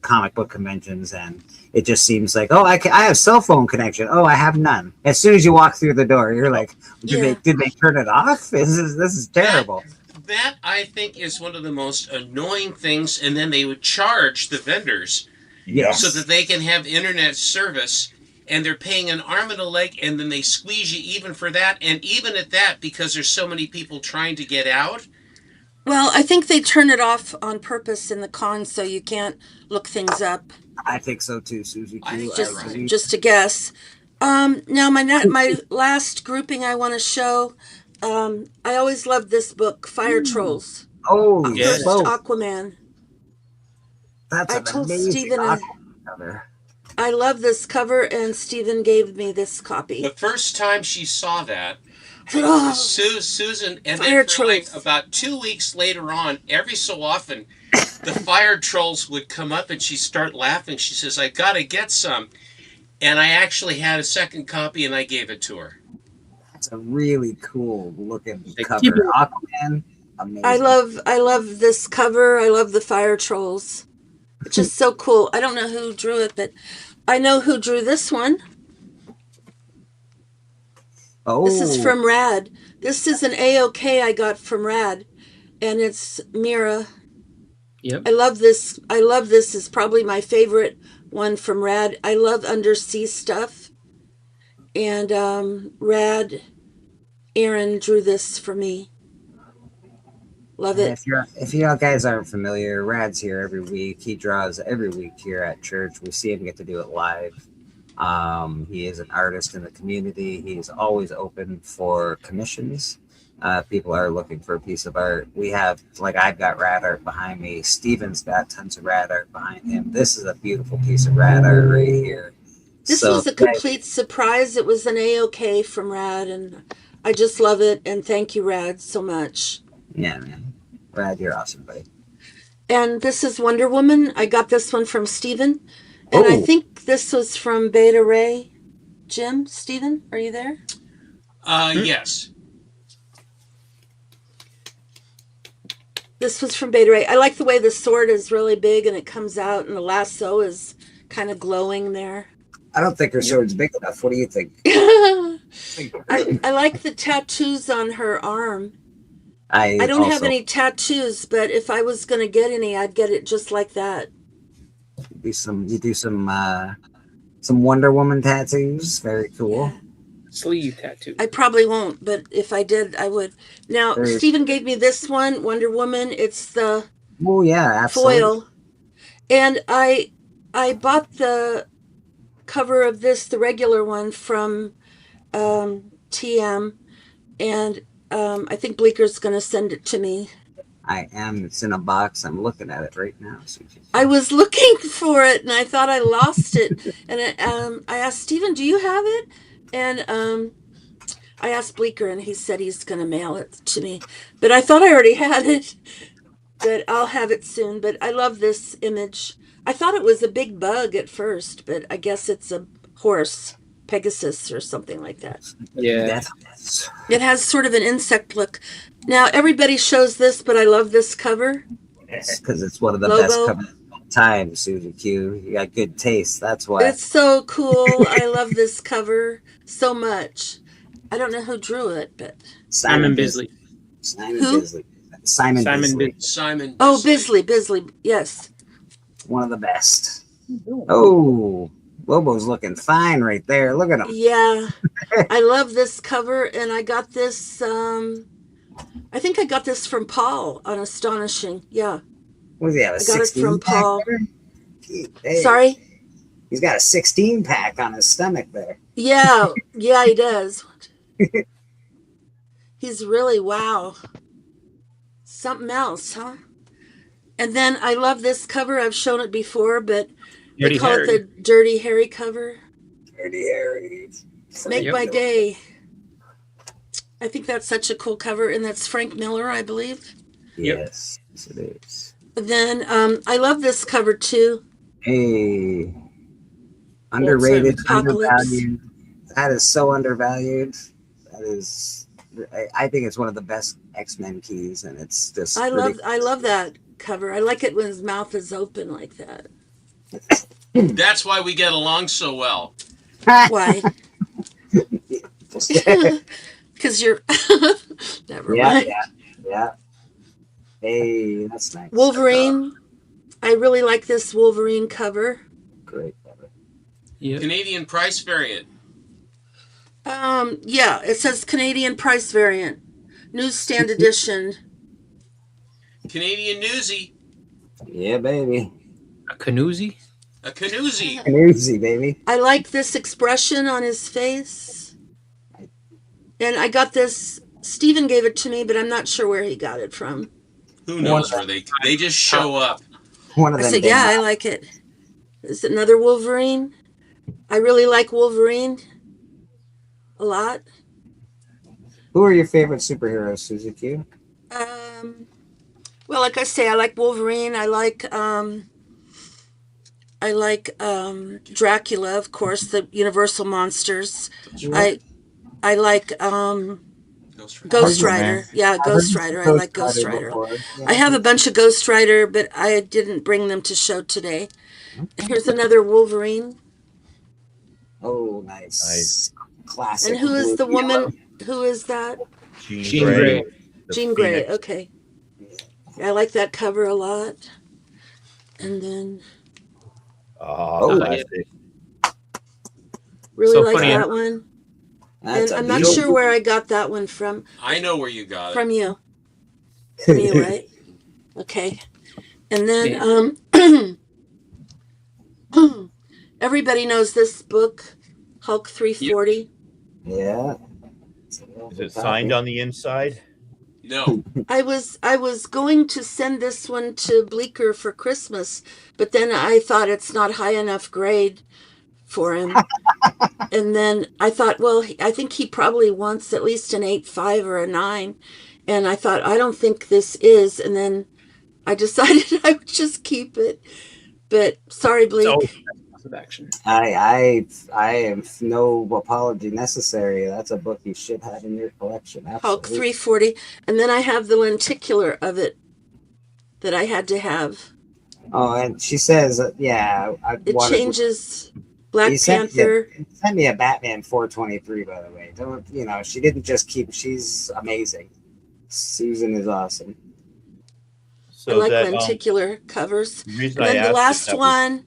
comic book conventions, and it just seems like, I have cell phone connection. Oh, I have none. As soon as you walk through the door, you're like, did they turn it off? This is terrible. That I think is one of the most annoying things, and then they would charge the vendors so that they can have internet service, and they're paying an arm and a leg, and then they squeeze you even for that, and even at that, because there's so many people trying to get out. Well, I think they turn it off on purpose in the con so you can't look things up. I think so too, Susie. Just a guess. Now my last grouping I want to show. I always loved this book, Fire Trolls. Oh, yes. Aquaman. That's I an told amazing Stephen cover. I love this cover, and Stephen gave me this copy. The first time she saw that, Susan, and Fire then for like about 2 weeks later on, every so often, the Fire Trolls would come up and she'd start laughing. She says, I gotta get some. And I actually had a second copy and I gave it to her. It's a really cool looking cover. Aquaman, amazing. I love this cover. I love the Fire Trolls. It's just so cool. I don't know who drew it, but I know who drew this one. Oh. This is from Rad. This is an AOK I got from Rad, and it's Mira. Yep. I love this. It's probably my favorite one from Rad. I love undersea stuff. And Rad, Aaron drew this for me. Love it. If you guys aren't familiar, Rad's here every week. He draws every week here at church. We see him get to do it live. He is an artist in the community. He's always open for commissions. People are looking for a piece of art. We have, I've got rad art behind me. Steven's got tons of rad art behind him. This is a beautiful piece of rad art right here. This was a complete surprise. It was an AOK from Rad, and I just love it. And thank you, Rad, so much. Yeah, man. Rad, you're awesome, buddy. And this is Wonder Woman. I got this one from Steven. And I think this was from Beta Ray. Jim, Steven, are you there? Yes. This was from Beta Ray. I like the way the sword is really big and it comes out, and the lasso is kind of glowing there. I don't think her sword's big enough. What do you think? I like the tattoos on her arm. I don't have any tattoos, but if I was going to get any, I'd get it just like that. You do some Wonder Woman tattoos. Very cool. Yeah. Sleeve tattoo. I probably won't, but if I did, I would. Now, Stephen gave me this one, Wonder Woman. It's the foil. And I bought the cover of this, the regular one from TM, and I think Bleeker's going to send it to me. I am. It's in a box. I'm looking at it right now. I was looking for it and I thought I lost it. And I asked Stephen, do you have it? And I asked Bleecker and he said he's going to mail it to me. But I thought I already had it. But I'll have it soon. But I love this image. I thought it was a big bug at first, but I guess it's a horse, Pegasus or something like that. Yeah. It has sort of an insect look. Now, everybody shows this, but I love this cover. Because it's one of the Logo. best covers of all time, Susie Q. You got good taste. That's why. It's so cool. I love this cover so much. I don't know who drew it, but Simon Bisley. Simon Who? Bisley. Simon Bisley. Simon. Oh, Bisley. Yes. One of the best. Oh, Lobo's looking fine right there. Look at him. Yeah. I love this cover, and I got this. I think I got this from Paul on Astonishing. Yeah. What does he have? A I got it 16 from pack Paul. there? Hey, Sorry? He's got a 16 pack on his stomach there. Yeah, he does. He's really, wow. Something else, huh? And then I love this cover. I've shown it before, but they Dirty call Harry. it the Dirty Harry cover. Dirty Harry. Make my day. I think that's such a cool cover, and that's Frank Miller, I believe. Yes, yes it is. Then I love this cover too. Hey, underrated, Apocalypse. undervalued. That is so undervalued. That is, I think it's one of the best X-Men keys, and it's just. I love that cover. I like it when his mouth is open like that. That's why we get along so well. Why? Because you're. Never Yeah, mind. yeah. Hey, that's nice. Wolverine. I really like this Wolverine cover. Great cover. Canadian price variant. Yeah, it says Canadian price variant, newsstand edition. Canadian newsy. Yeah, baby. A Canoozy? A canoozy. Canoozy, baby. I like this expression on his face. And I got this, Stephen gave it to me, but I'm not sure where he got it from. Who knows where they just show up. One of I them. said, yeah, I like it. Is it another Wolverine? I really like Wolverine a lot. Who are your favorite superheroes, Susie Q? Well, like I say, I like Wolverine. I like Dracula, of course, the Universal monsters. I like Ghost Rider. Yeah, Ghost Rider. I like Ghost Rider. I have a bunch of Ghost Rider, but I didn't bring them to show today. Here's another Wolverine. Oh, nice. Classic. And who is the blue yellow. woman? Who is that? Jean Grey. Jean Grey. Okay. I like that cover a lot. And then Oh, really So like funny. that one. That's And a I'm not beautiful- sure where I got that one from. I know where you got it. From you. From you, right? Okay. And then everybody knows this book, Hulk 340. Yeah. Is it signed on the inside? No. I was going to send this one to Bleecker for Christmas, but then I thought it's not high enough grade for him. And then I thought, well, I think he probably wants at least an 8.5 or a 9. And I thought, I don't think this is. And then I decided I would just keep it. But sorry, Bleak. Of action. I am no apology necessary. That's a book you should have in your collection. Hulk Absolutely. 340. And then I have the lenticular of it that I had to have. Oh, and she says, yeah, I It wanted- changes Black You sent Panther. Send me a Batman 423, by the way. Don't she didn't just keep. She's amazing. Susan is awesome. So I like that, lenticular covers. the And reason I then asked the if last that was- one,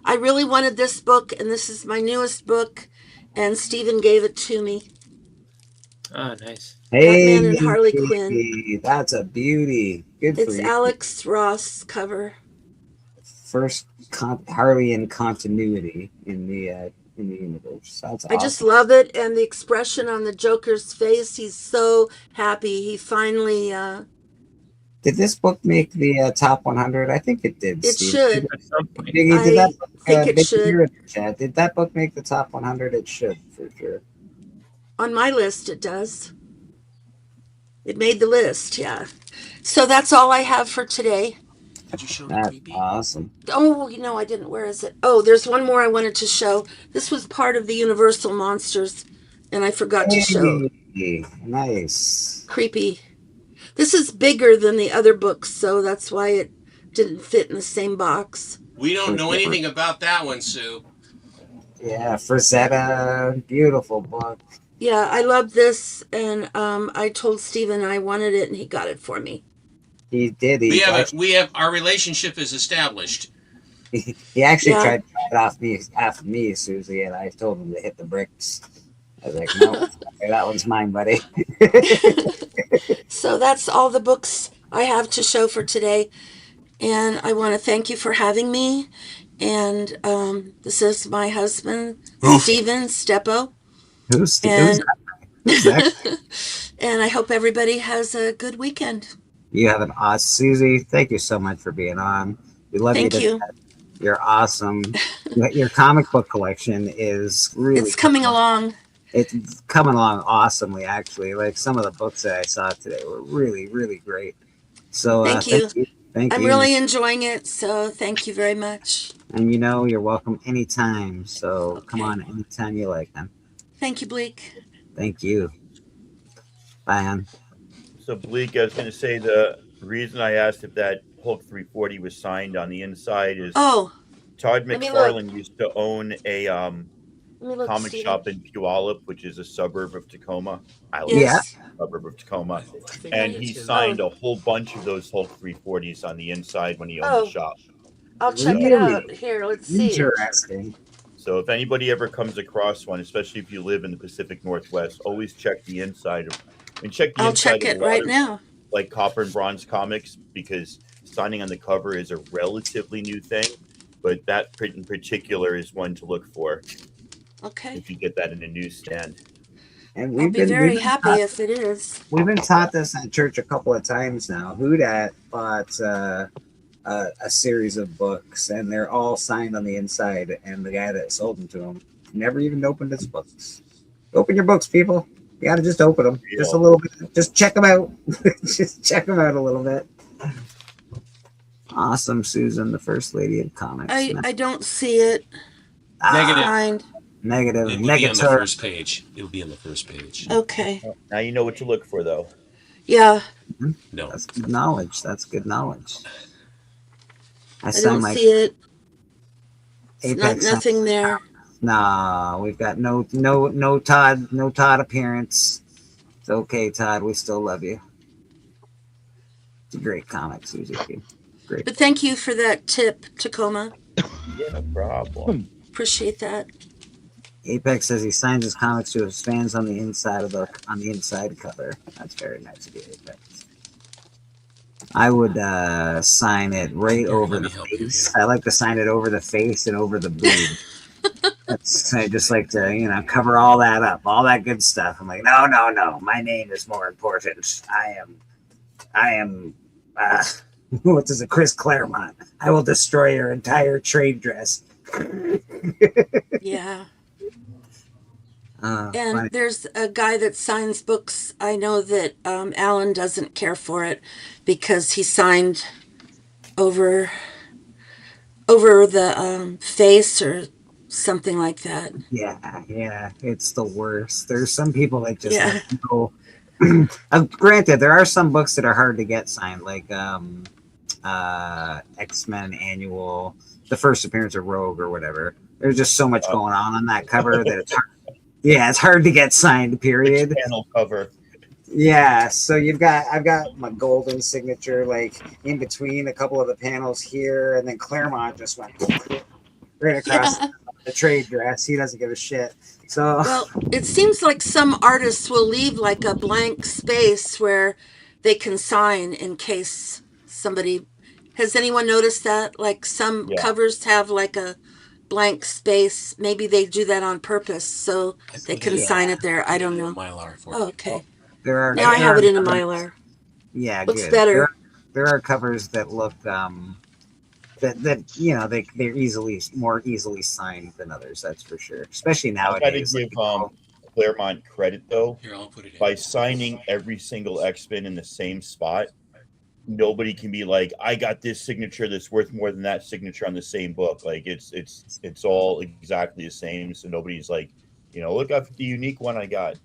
I really wanted this book, and this is my newest book, and Stephen gave it to me. Ah, nice. Hey, Batman and Harley Quinn. That's a beauty. Good for It's you. Alex Ross cover. First Harley in continuity in the universe. That's awesome. I just love it, and the expression on the Joker's face. He's so happy. He finally Did this book make the top 100? I think it did. It Steve. should. Biggie, did that book, think it Biggie, should. you're in the chat. Did that book make the top 100? It should, for sure. On my list, it does. It made the list, yeah. So that's all I have for today. That's awesome. Oh, I didn't. Where is it? Oh, there's one more I wanted to show. This was part of the Universal Monsters, and I forgot to show. Hey, nice. Creepy. This is bigger than the other books, so that's why it didn't fit in the same box. We don't know anything about that one, Sue. Yeah, Frazetta, beautiful book. Yeah, I love this, and I told Steven I wanted it, and he got it for me. He did. We have our relationship is established. He actually Yeah. tried to buy it off me, Susie, and I told him to hit the bricks. I was like, no, that one's mine, buddy. So that's all the books I have to show for today. And I want to thank you for having me. And this is my husband, Steven Steppo. Who's And, that? and I hope everybody has a good weekend. You have an awesome Susie. Thank you so much for being on. We love Thank you. you. You're awesome. Your comic book collection is really It's coming along. It's coming along awesomely, actually. Like some of the books that I saw today were really, really great. So Thank you. Thank I'm you. really enjoying it. So thank you very much. And you're welcome anytime. So come on anytime you like, man. Thank you, Bleak. Thank you. Bye, hon. So Bleak, I was going to say the reason I asked if that Hulk 340 was signed on the inside is Oh, Todd let me McFarlane used to own a let me look, comic Steven. shop in Puyallup, which is a suburb of Tacoma. Yes. Suburb of Tacoma. And he signed a whole bunch of those Hulk 340s on the inside when he owned the shop. I'll check it out. Here, let's see. Interesting. So if anybody ever comes across one, especially if you live in the Pacific Northwest, always check the inside of and check the I'll inside check of it a lot right of, now. like Copper and Bronze comics, because signing on the cover is a relatively new thing, but that print in particular is one to look for. Okay. If you get that in a newsstand. And I'll be very happy taught, if it is. we've been taught this at church a couple of times now. Hudat bought a series of books, and they're all signed on the inside. And the guy that sold them to him never even opened his books. Open your books, people. You gotta just open them, just a little bit. Just check them out. Just check them out a little bit. Awesome, Susan, the first lady of comics. I don't see it. Negative. Signed. Negative. It will be on the Negative. first page. It will be on the first page. Okay. Now you know what to look for, though. Yeah. No. That's good knowledge. That's good knowledge. I don't see it. It's not, Apex. nothing there. Nah, we've got no Todd appearance. It's okay, Todd. We still love you. It's a great comic, Susie. Great. But thank you for that tip, Tacoma. Yeah, no problem. Appreciate that. Apex says he signs his comics to his fans on the inside cover. That's very nice of you, Apex. I would sign it right over the face. I like to sign it over the face and over the boob. I just like to, cover all that up, all that good stuff. I'm like, no. My name is more important. I am. What is it, Chris Claremont? I will destroy your entire trade dress. Yeah. Funny. And there's a guy that signs books. I know that Alan doesn't care for it because he signed over the face or something like that. Yeah, it's the worst. There's some people that just Yeah. go. Granted, there are some books that are hard to get signed, like X-Men Annual, the first appearance of Rogue or whatever. There's just so much going on that cover that it's hard. Yeah, it's hard to get signed. Period. Panel cover. Yeah, so I've got my golden signature like in between a couple of the panels here, and then Claremont just went right across the trade dress. He doesn't give a shit. So Well, it seems like some artists will leave like a blank space where they can sign in case somebody. Has anyone noticed that? Like some covers have like a blank space. Maybe they do that on purpose so they can sign it there. I don't know. Mylar for Oh, okay. there are Now I have it in a Mylar. Yeah, Looks good. better. there are covers that look that you know they're more easily signed than others. That's for sure. Especially I got to nowadays. give Claremont credit though. Here, I'll put it in. By signing every single X-Men in the same spot, nobody can be like, I got this signature that's worth more than that signature on the same book. Like it's all exactly the same. So nobody's like, you know, look at the unique one I got.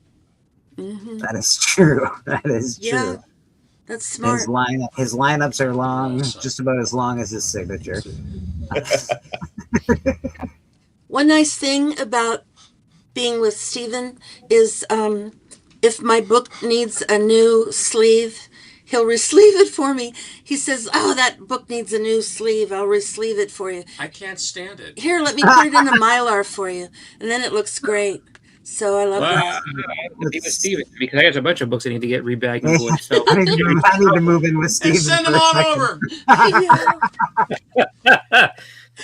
That is true. That is true. Yeah, that's smart. His lineups are long, just about as long as his signature. One nice thing about being with Steven is if my book needs a new sleeve, he'll resleeve it for me. He says, oh, that book needs a new sleeve. I'll resleeve it for you. I can't stand it. Here, let me put it in a Mylar for you. And then it looks great. So I love Well, that. I have to be with Steven because I got a bunch of books I need to get rebagged and board. So I need to move in with Steven. And send them for a on second.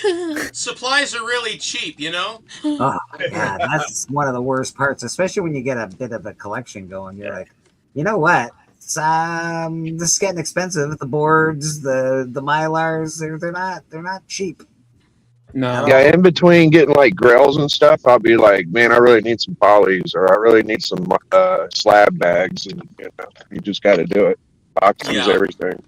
over. Supplies are really cheap, you know? Oh my God, that's one of the worst parts, especially when you get a bit of a collection going. You're like, you know what? This is getting expensive. The boards, the Mylars, they're not cheap. No. Yeah, in between getting like grails and stuff, I'll be like, man, I really need some polys, or I really need some slab bags, and you know, you just got to do it. Boxes, everything.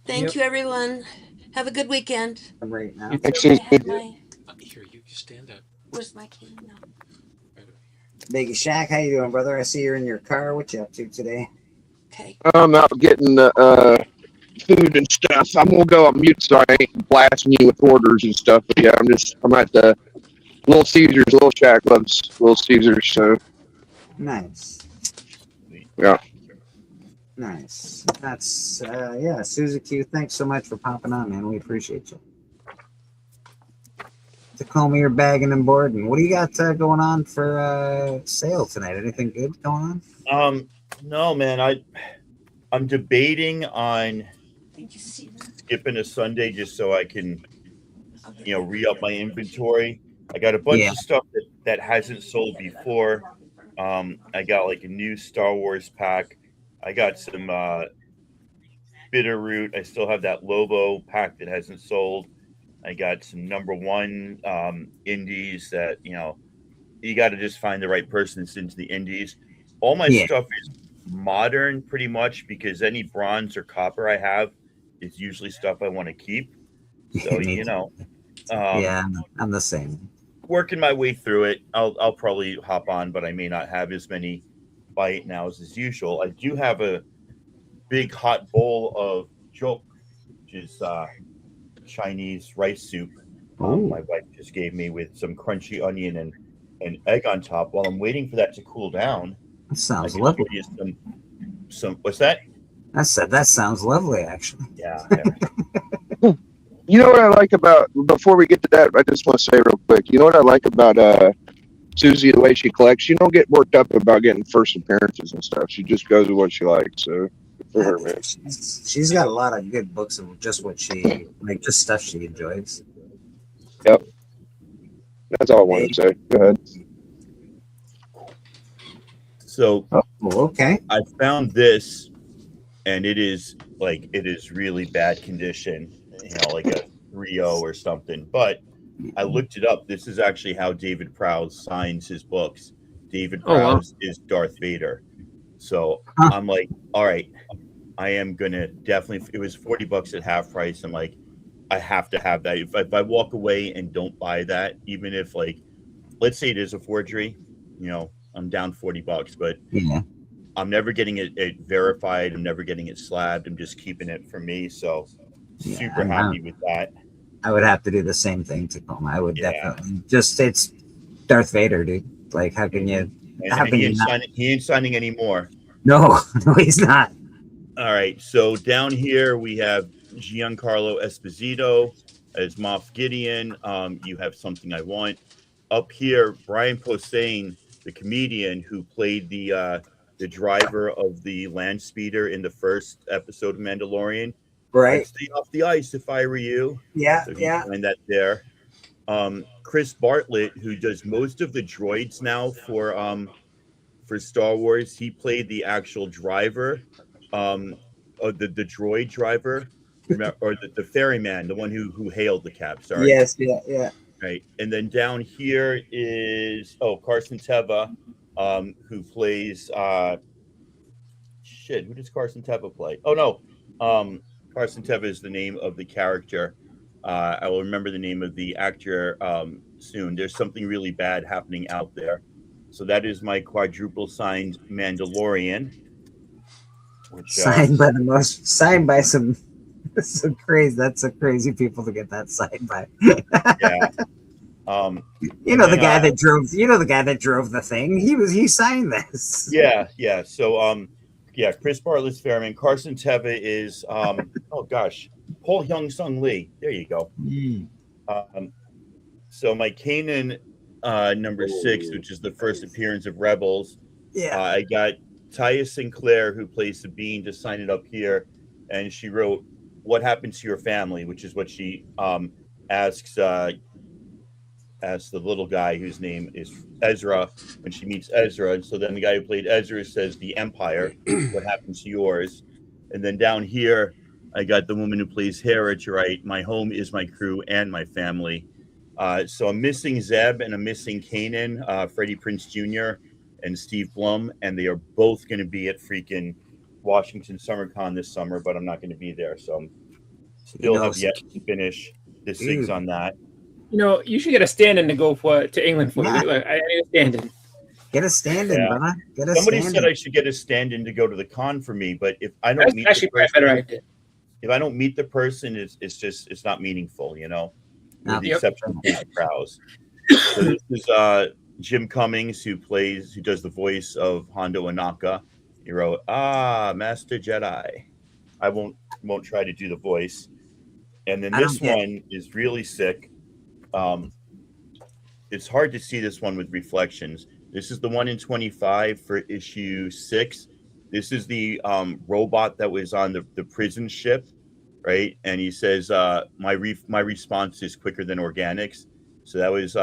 Thank you, everyone. Have a good weekend. Right now. Thanks, I have Susan. my, Here, you stand up. where's my key? No. Biggie Shack, how you doing, brother? I see you're in your car. What you up to today? Okay. I'm out getting food and stuff. I'm gonna go on mute so I ain't blasting you with orders and stuff. But yeah, I'm at the Little Caesars. Little Shack loves Little Caesars, so Nice. yeah. Nice. That's yeah, Suzy Q, thanks so much for popping on, man. We appreciate you. Tacoma, you're bagging and boarding. What do you got going on for sale tonight? Anything good going on? No, man. I'm debating on skipping a Sunday just so I can, you know, re-up my inventory. I got a bunch of stuff that hasn't sold before. I got like a new Star Wars pack. I got some Bitterroot. I still have that Lobo pack that hasn't sold. I got some #1 indies that, you know, you got to just find the right person that's into the indies. All my stuff is modern pretty much because any bronze or copper I have is usually stuff I want to keep. So, you know. Yeah, I'm the same. Working my way through it. I'll probably hop on, but I may not have as many buy it nows as usual. I do have a big hot bowl of jok, which is Chinese rice soup. My wife just gave me with some crunchy onion and egg on top. While I'm waiting for that to cool down, that sounds lovely. Some what's that? I said that sounds lovely, actually. Yeah. You know what I like about, before we get to that, I just want to say real quick, you know what I like about Suzy, the way she collects? She don't get worked up about getting first appearances and stuff. She just goes with what she likes. So for her, man. She's got a lot of good books of just what she, like, just stuff she enjoys. Yep. That's all I wanted to say. Go ahead. So okay, I found this, and it is really bad condition, you know, like a 3.0 or something. But I looked it up. This is actually how David Prowse signs his books. David Prowse is Darth Vader. So I'm like, all right, I am gonna definitely. It was $40 at half price. I'm like, I have to have that. If I walk away and don't buy that, even if, like, let's say it is a forgery, you know, I'm down $40. But I'm never getting it verified. I'm never getting it slabbed. I'm just keeping it for me. So super happy with that. I would have to do the same thing, Tacoma. I would definitely it's Darth Vader, dude. Like, how can you? And he ain't signing anymore. No, no, he's not. All right. So down here we have Giancarlo Esposito as Moff Gideon. You have Something I Want. Up here, Brian Posehn, the comedian who played the driver of the land speeder in the first episode of Mandalorian. Right. I'd stay off the ice if I were you. Yeah, so you can find that there. Chris Bartlett, who does most of the droids now for Star Wars, he played the actual driver the droid driver, or the ferryman, the one who hailed the cab. Sorry. Yes, yeah. Right, and then down here is Carson Teva, who plays who does Carson Teva play? Oh no, Carson Teva is the name of the character. I will remember the name of the actor soon. There's something really bad happening out there. So that is my quadruple signed Mandalorian. Which, signed by some crazy. That's a crazy people to get that signed by. Yeah. You know the guy that drove. You know the guy that drove the thing. He signed this. Yeah. So Chris Bartlett's Fairman. Carson Teva is oh gosh, Paul Hyung Sung Lee. There you go. So my Kanan number 6, which is the first appearance of Rebels. Yeah. I got Taya Sinclair, who plays Sabine, to sign it up here, and she wrote, "What happened to your family?" which is what she asks the little guy whose name is Ezra when she meets Ezra. And so then the guy who played Ezra says, "The Empire, what happened to yours?" And then down here, I got the woman who plays Hera to write, "My home is my crew and my family." So I'm missing Zeb and I'm missing Kanan, Freddie Prinze Jr. and Steve Blum, and they are both going to be at freaking Washington SummerCon this summer, but I'm not going to be there. So I'm still have yet to finish the SIGs on that. You know, you should get a stand-in to go to England for. Like, I need a stand-in. Get a stand-in, brother. Get a Somebody stand-in. said I should get a stand-in to go to the con for me, but if I don't meet actually the person, a better idea. If I don't meet the person, it's not meaningful, you know. With the exception of David Prowse. So this is Jim Cummings, who does the voice of Hondo Ohnaka. He wrote, Master Jedi. I won't try to do the voice. And then this one is really sick. It's hard to see this one with reflections. This is the one in 25 for issue 6. This is the robot that was on the prison ship, right? And he says, my response is quicker than organics. So that was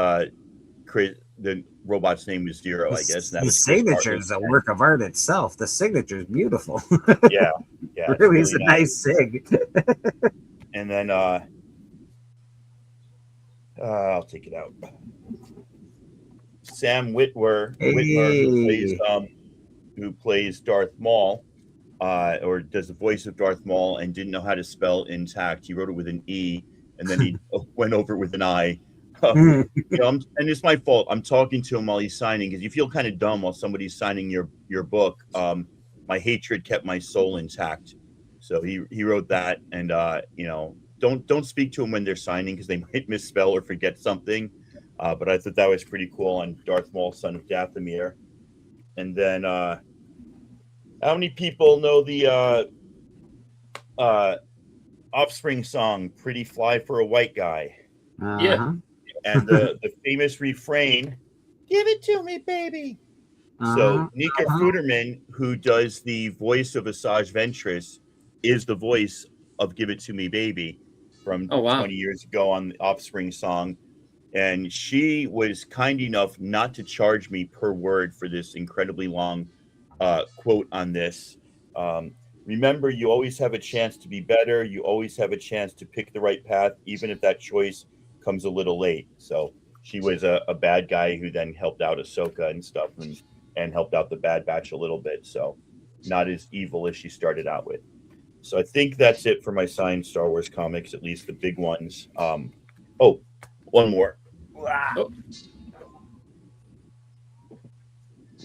the robot's name was Zero, I guess. And that The was signature is a work of art itself. The signature is beautiful. Yeah. Really is a nice sig. And then I'll take it out. Sam Witwer, who plays Darth Maul, or does the voice of Darth Maul, and didn't know how to spell intact. He wrote it with an E, and then he went over it with an I. You know, and it's my fault. I'm talking to him while he's signing, because you feel kind of dumb while somebody's signing your book. My hatred kept my soul intact, so he wrote that. And you know, don't speak to them when they're signing, because they might misspell or forget something. But I thought that was pretty cool on Darth Maul, son of Dathomir. And then how many people know the Offspring song "Pretty Fly for a White Guy"? Yeah. And the famous refrain, "Give it to me, baby." So Nika Futerman, who does the voice of Asajj Ventress, is the voice of "Give It to Me, Baby" from 20 years ago on the Offspring song. And she was kind enough not to charge me per word for this incredibly long quote on this. Remember, you always have a chance to be better. You always have a chance to pick the right path, even if that choice comes a little late. So she was a bad guy who then helped out Ahsoka and stuff, and helped out the Bad Batch a little bit. So not as evil as she started out with. So I think that's it for my signed Star Wars comics, at least the big ones. One more. I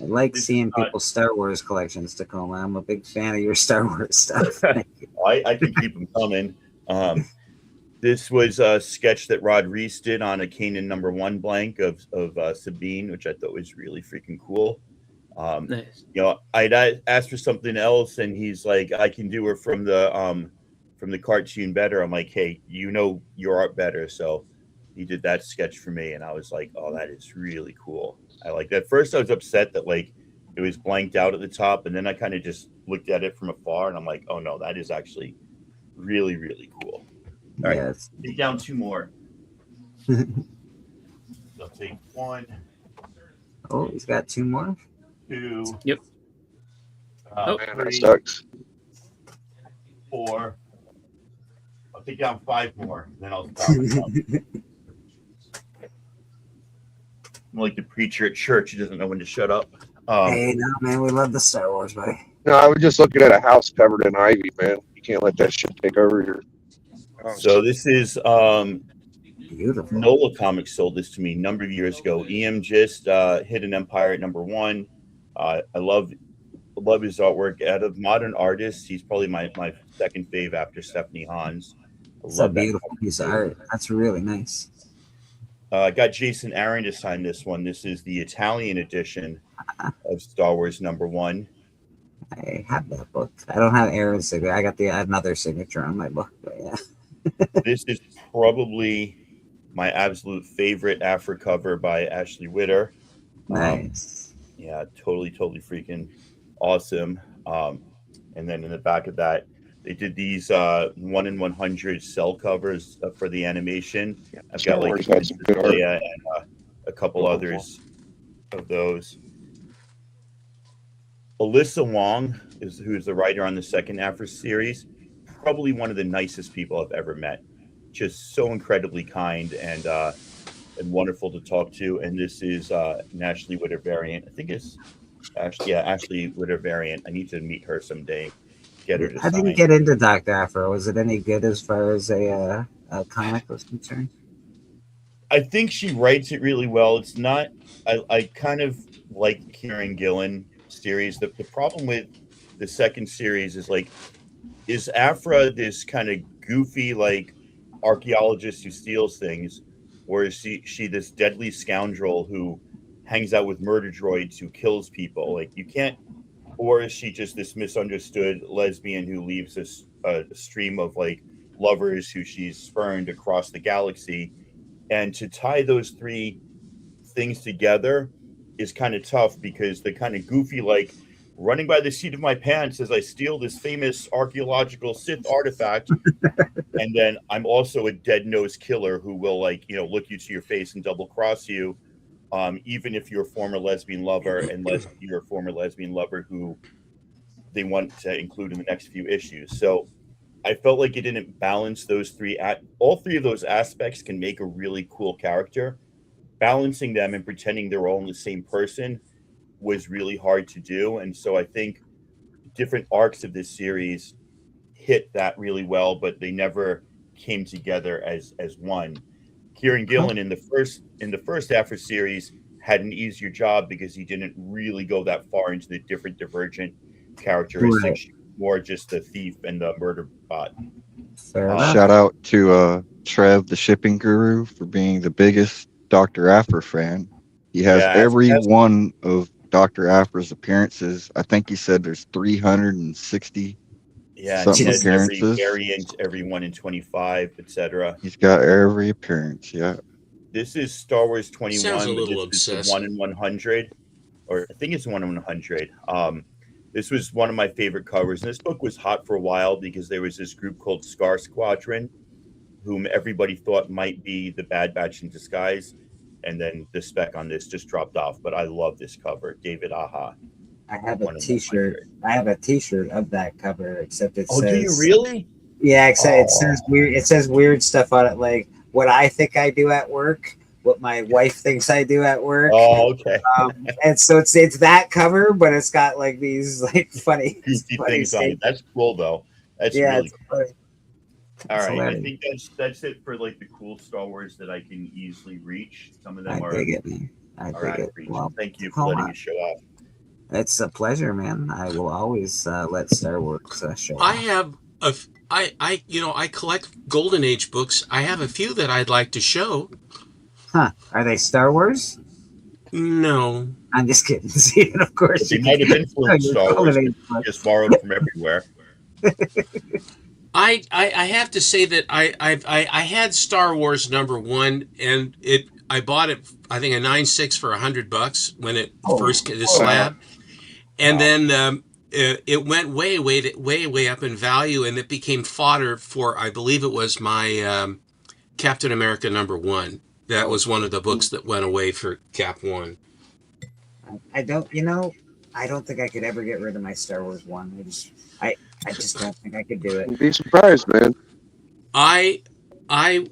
like seeing people's Star Wars collections, Tacoma. I'm a big fan of your Star Wars stuff. I can keep them coming. This was a sketch that Rod Reese did on a Kanan #1 blank of Sabine, which I thought was really freaking cool. Nice. You know, I'd asked for something else, and he's like, "I can do her from the cartoon better." I'm like, "Hey, you know your art better," so he did that sketch for me, and I was like, "Oh, that is really cool." I like that. First, I was upset that like it was blanked out at the top, and then I kind of just looked at it from afar, and I'm like, "Oh no, that is actually really, really cool." All right, Yes. take down 2 more. I'll take 1. Oh, he's got 2 more. 2. Yep. Man, that 3. sucks. 4. I'll take down 5 more, and then I'll stop myself. I'm like the preacher at church who doesn't know when to shut up. Hey, no, man, we love the Star Wars, buddy. No, I was just looking at a house covered in ivy, man. You can't let that shit take over your house. So this is beautiful. Nola Comics sold this to me a number of years ago. EM just Hidden Empire at #1. I love his artwork. Out of modern artists, he's probably my second fave after Stephanie Hans. It's a beautiful piece of art. That's really nice. I got Jason Aaron to sign this one. This is the Italian edition of Star Wars #1. I have that book. I don't have Aaron's signature. I got another signature on my book, but yeah. This is probably my absolute favorite Afro cover by Ashley Witter. Nice. Yeah, totally freaking awesome. And then in the back of that, they did these 1 in 100 cell covers for the animation. I've got like Leia and a couple others of those. Alyssa Wong who's the writer on the second Afro series. Probably one of the nicest people I've ever met. Just so incredibly kind and wonderful to talk to. And this is an Ashley Witter variant. I think it's Ashley Witter variant. I need to meet her someday. Get her to How did you get into Dr. Afro? Was it any good as far as a comic was concerned? I think she writes it really well. It's not. I kind of like Kieran Gillen series. The problem with the second series is Afra this kind of goofy like archaeologist who steals things, or is she this deadly scoundrel who hangs out with murder droids who kills people? Like you can't. Or is she just this misunderstood lesbian who leaves a stream of like lovers who she's spurned across the galaxy? And to tie those three things together is kind of tough, because the kind of goofy, like running by the seat of my pants as I steal this famous archaeological Sith artifact. And then I'm also a dead nose killer who will look you to your face and double cross you. Even if you're a former lesbian lover, unless you're a former lesbian lover who they want to include in the next few issues. So I felt like it didn't balance those three. All three of those aspects can make a really cool character. Balancing them and pretending they're all in the same person was really hard to do. And so I think different arcs of this series hit that really well, but they never came together as one. Kieran Gillen in the first Afro series had an easier job because he didn't really go that far into the different divergent characteristics. Right. More just the thief and the murder bot. Shout out to Trev, the shipping guru, for being the biggest Dr. Afra fan. He has every one of Dr. Afra's appearances. I think he said there's 360. Yeah, something every appearances. variant, every 1 in 25, etc. He's got every appearance. Yeah. This is Star Wars 21. Sounds a but little this is obsessed. the 1 in 100, or I think it's 1 in 100. This was one of my favorite covers, and this book was hot for a while because there was this group called Scar Squadron, whom everybody thought might be the Bad Batch in disguise, and then the spec on this just dropped off. But I love this cover, David Aha. I have a T-shirt. I have a T-shirt of that cover, except it says. Do you really? Yeah, except it says weird. It says weird stuff on it, like what I think I do at work, what my wife thinks I do at work. Oh, okay. And so it's that cover, but it's got like these like funny things on it. That's cool though. That's really cool. All right, hilarious. I think that's it for like the cool Star Wars that I can easily reach. Some of them I are. dig it, man. I dig it. Well, thank you for letting me show off. It's a pleasure, man. I will always let Star Wars show I off. have I collect Golden Age books. I have a few that I'd like to show. Huh? Are they Star Wars? No, I'm just kidding. See, and of course They might have influenced Star Wars. Just borrowed from everywhere. I have to say that I had Star Wars #1, and I bought it, I think a 9.6 for $100 when it first hit the slab, and then it went way up in value, and it became fodder for, I believe it was my Captain America #1. That was one of the books that went away for Cap 1. I don't think I could ever get rid of my Star Wars one. I just don't think I could do it. You'd be surprised, man. I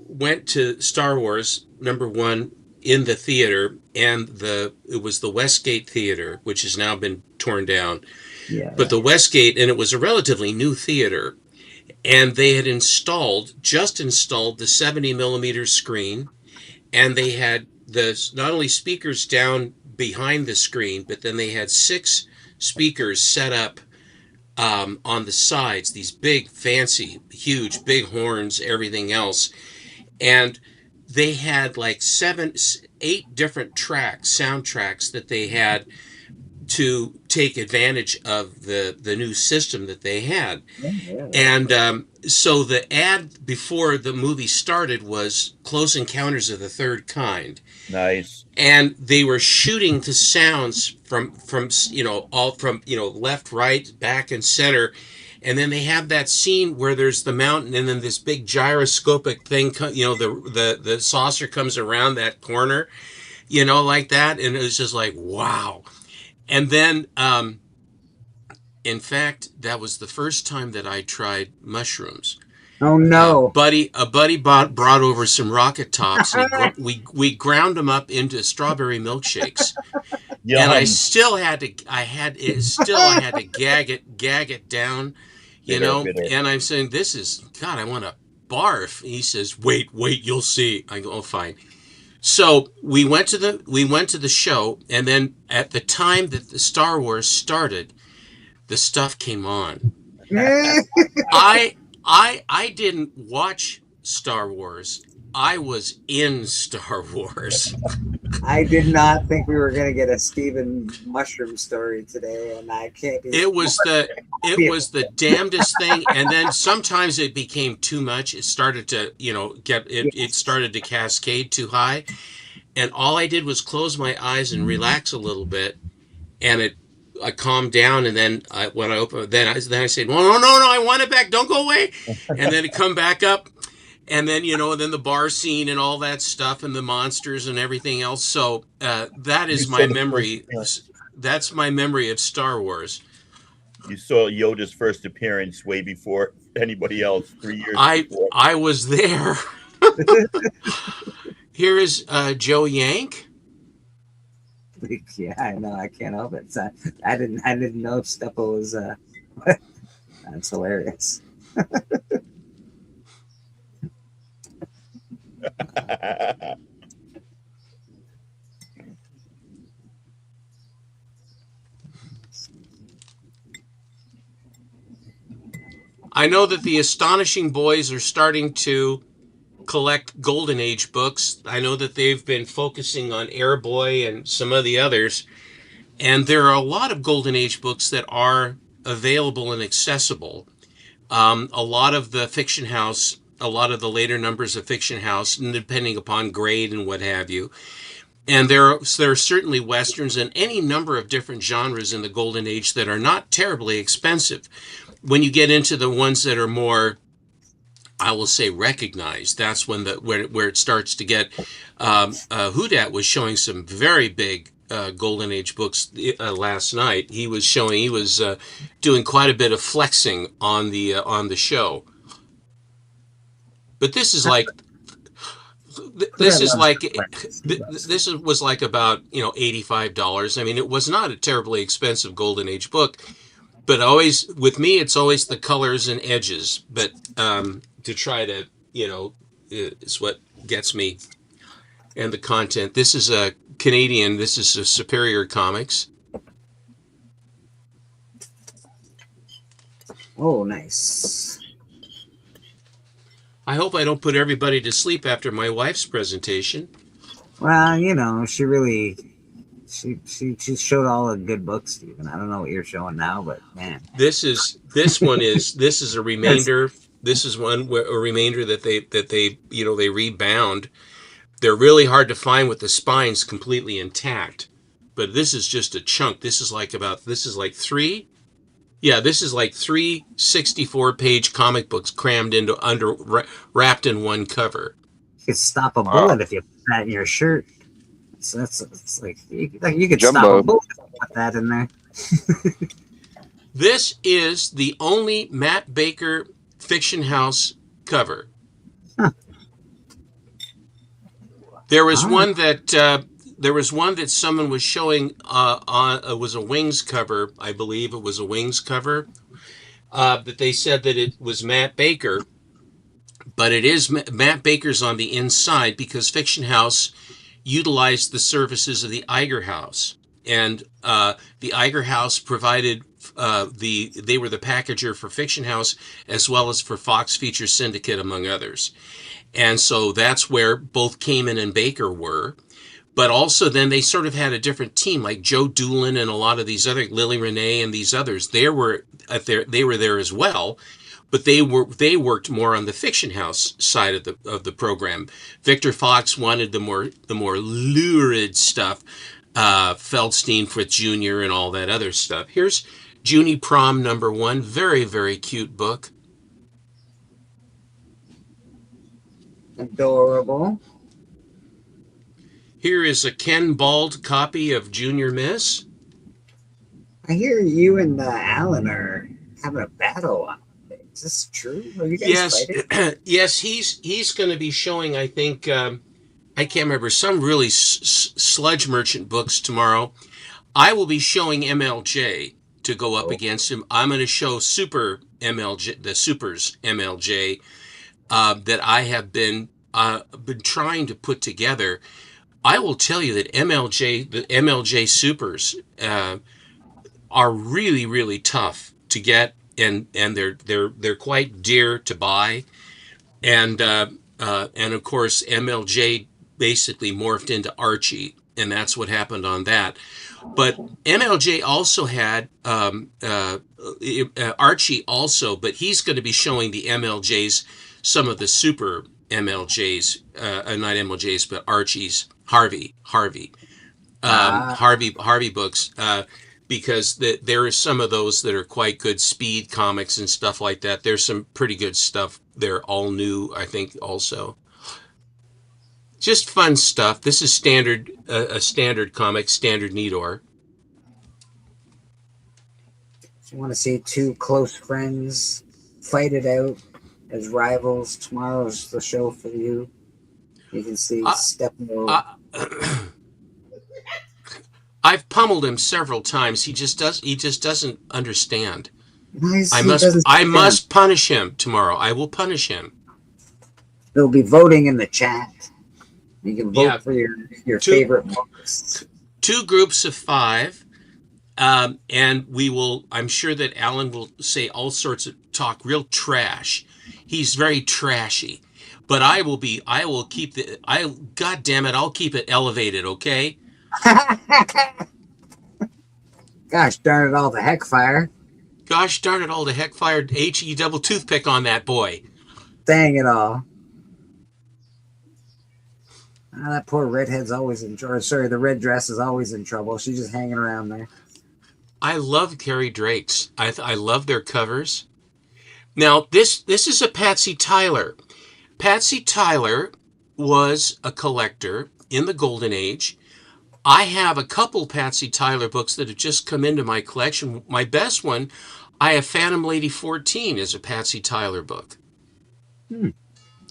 went to Star Wars #1 in the theater, and it was the Westgate Theater, which has now been torn down. Yeah. But the Westgate, and it was a relatively new theater, and they had just installed the 70 millimeter screen, and they had not only speakers down behind the screen, but then they had 6 speakers set up on the sides, these big, fancy, huge, big horns, everything else. And they had like 8 different soundtracks that they had to take advantage of the new system that they had. And so the ad before the movie started was Close Encounters of the Third Kind. Nice. And they were shooting the sounds from all from left, right, back, and center. And then they have that scene where there's the mountain, and then this big gyroscopic thing, the saucer comes around that corner, like that. And it was just like, wow. And then, in fact, that was the first time that I tried mushrooms. Oh no! A buddy brought over some Rocket Tops, and we ground them up into strawberry milkshakes. Yum. And I still had to gag it down, Bitter. And I'm saying, this is, God, I want to barf. He says, wait, you'll see. I go, oh, fine. So we went to the show, and then at the time that the Star Wars started, the stuff came on. I didn't watch Star Wars. I was in Star Wars. I did not think we were going to get a Stephen Mushroom story today, and I can't. It was the damnedest thing, and then sometimes it became too much. It started to it started to cascade too high, and all I did was close my eyes and relax a little bit, and I calmed down, and then when I opened, then I said, well, no, I want it back. Don't go away. And then it come back up, and then then the bar scene and all that stuff, and the monsters and everything else. So that is my memory. That's my memory of Star Wars. You saw Yoda's first appearance way before anybody else. 3 years. Before. I was there. Here is Joe Yank. Yeah, I know. I can't help it. I didn't know Steppo was. That's hilarious. I know that the Astonishing Boys are starting to collect Golden Age books. I know that they've been focusing on Airboy and some of the others. And there are a lot of Golden Age books that are available and accessible. A lot of the Fiction House, a lot of the later numbers of Fiction House, depending upon grade and what have you. And there are certainly Westerns and any number of different genres in the Golden Age that are not terribly expensive. When you get into the ones that are more, I will say, recognized, that's when where it starts to get. Houdat was showing some very big Golden Age books last night. He was doing quite a bit of flexing on the show. But this is like. This was like about $85. I mean, it was not a terribly expensive Golden Age book, but with me it's always the colors and edges. But to try to is what gets me, and the content. This is a Canadian. This is a Superior Comics. Oh, nice. I hope I don't put everybody to sleep after my wife's presentation. Well, she really, she showed all the good books, Stephen. I don't know what you're showing now, but man, this is a remainder. This is a remainder that they rebound. They're really hard to find with the spines completely intact, but this is just a chunk. This is like three. Yeah, this is like 3 64-page comic books crammed wrapped in one cover. You could stop a bullet if you put that in your shirt. So it's like you could Jumbo. stop a bullet if you put that in there. This is the only Matt Baker Fiction House cover. There was one that someone was showing on. It was a Wings cover, I believe. It was a Wings cover. That they said that it was Matt Baker, but it is Matt Baker's on the inside because Fiction House utilized the services of the Iger House, and the Iger House provided they were the packager for Fiction House as well as for Fox Feature Syndicate, among others. And so that's where both Kamen and Baker were. But also then they sort of had a different team, like Joe Doolin and a lot of these other, Lily Renee and these others. They were there as well, but they worked more on the Fiction House side of the program. Victor Fox wanted the more lurid stuff, Feldstein, Fritz Jr. and all that other stuff. Here's Junie Prom #1, very, very cute book. Adorable. Here is a Ken Bald copy of Junior Miss. I hear you and Alan are having a battle on it. Is this true? Are you guys fighting? Yes, he's going to be showing, I think, I can't remember, some really sludge merchant books tomorrow. I will be showing MLJ to go up against him. I'm going to show Super MLJ, the Supers MLJ, that I have been trying to put together. I will tell you that the MLJ Supers are really, really tough to get, and they're quite dear to buy, and of course MLJ basically morphed into Archie, and that's what happened on that. But MLJ also had Archie also, but he's going to be showing the MLJs, some of the Super MLJs, not MLJs, but Archie's. Harvey books, because there are some of those that are quite good, Speed comics and stuff like that. There's some pretty good stuff. They're all new, I think, also. Just fun stuff. This is a standard comic, standard Nidor. You want to see two close friends fight it out as rivals. Tomorrow's the show for you. You can see Steppenwolf. I've pummeled him several times. He just doesn't understand. I must punish him tomorrow. I will punish him. They'll be voting in the chat. You can vote for your favorite books. 2 groups of 5, and we will. I'm sure that Alan will say all sorts of talk, real trash. He's very trashy. But God damn it, I'll keep it elevated, okay? Gosh darn it all, the Heckfire. Gosh darn it all, the Heckfire HE double toothpick on that boy. Dang it all. That poor redhead's always in trouble. Sorry, the red dress is always in trouble. She's just hanging around there. I love Carrie Drake's. I love their covers. Now, this is a Patsy Tyler. Patsy Tyler was a collector in the Golden Age. I have a couple Patsy Tyler books that have just come into my collection. My best one, I have Phantom Lady 14 as a Patsy Tyler book.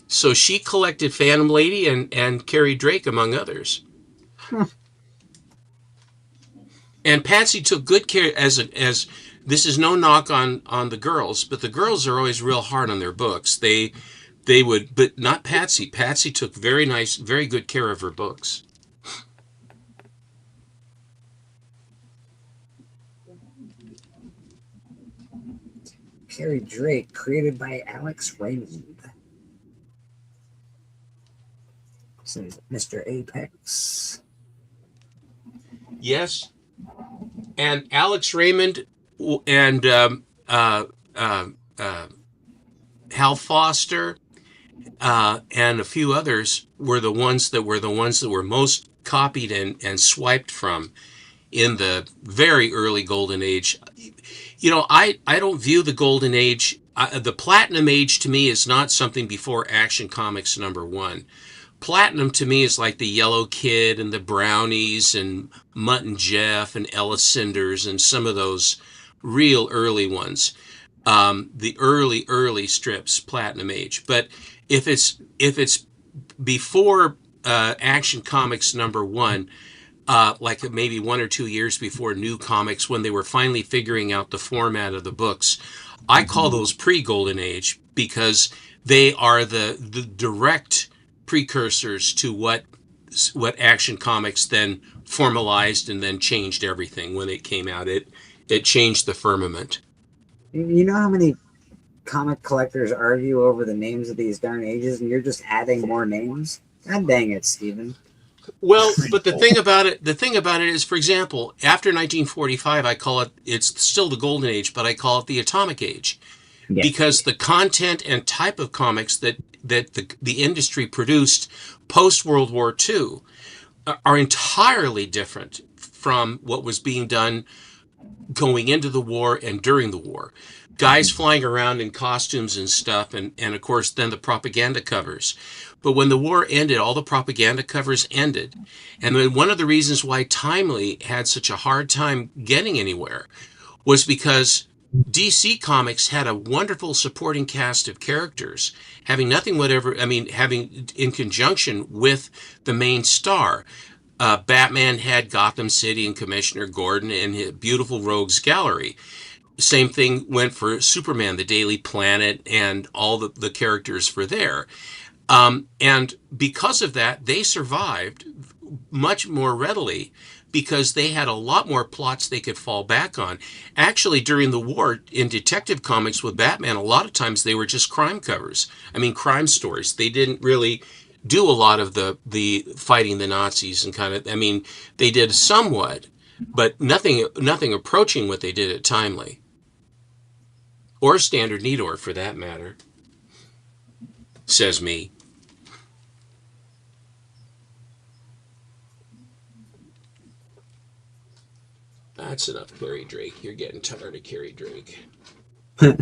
So she collected Phantom Lady and Carrie Drake, among others. And Patsy took good care, as this is no knock on the girls, but the girls are always real hard on their books. They would, but not Patsy. Patsy took very good care of her books. Carrie Drake, created by Alex Raymond. So Mr. Apex. Yes. And Alex Raymond and Hal Foster and a few others were the ones that were most copied and swiped from in the very early Golden Age. I don't view the Golden Age, the Platinum Age to me is not something before Action Comics #1. Platinum to me is like the Yellow Kid and the Brownies and Mutt and Jeff and Ella Cinders and some of those real early ones, the early strips, Platinum Age. But if it's before Action Comics #1, like maybe 1 or 2 years before New Comics, when they were finally figuring out the format of the books, I call those pre-Golden Age, because they are the direct precursors to what Action Comics then formalized and then changed everything when it came out. It changed the firmament. You know how many comic collectors argue over the names of these darn ages, and you're just adding more names? God dang it, Steven. Well, but the thing about it is, for example, after 1945, I call it's still the Golden Age, but I call it the Atomic Age, because the content and type of comics that the industry produced post World War II are entirely different from what was being done going into the war and during the war. Guys flying around in costumes and stuff, and of course then the propaganda covers. But when the war ended, all the propaganda covers ended. And then one of the reasons why Timely had such a hard time getting anywhere was because DC Comics had a wonderful supporting cast of characters, having in conjunction with the main star. Batman had Gotham City and Commissioner Gordon and his beautiful Rogues Gallery. Same thing went for Superman, the Daily Planet, and all the characters for there. And because of that, they survived much more readily because they had a lot more plots they could fall back on. Actually, during the war, in Detective Comics with Batman, a lot of times they were just crime covers. Crime stories. They didn't really do a lot of the fighting the Nazis and they did somewhat, but nothing approaching what they did at Timely. Or Standard Needor, for that matter. Says me. That's enough, Carrie Drake. You're getting tired of Carrie Drake. Told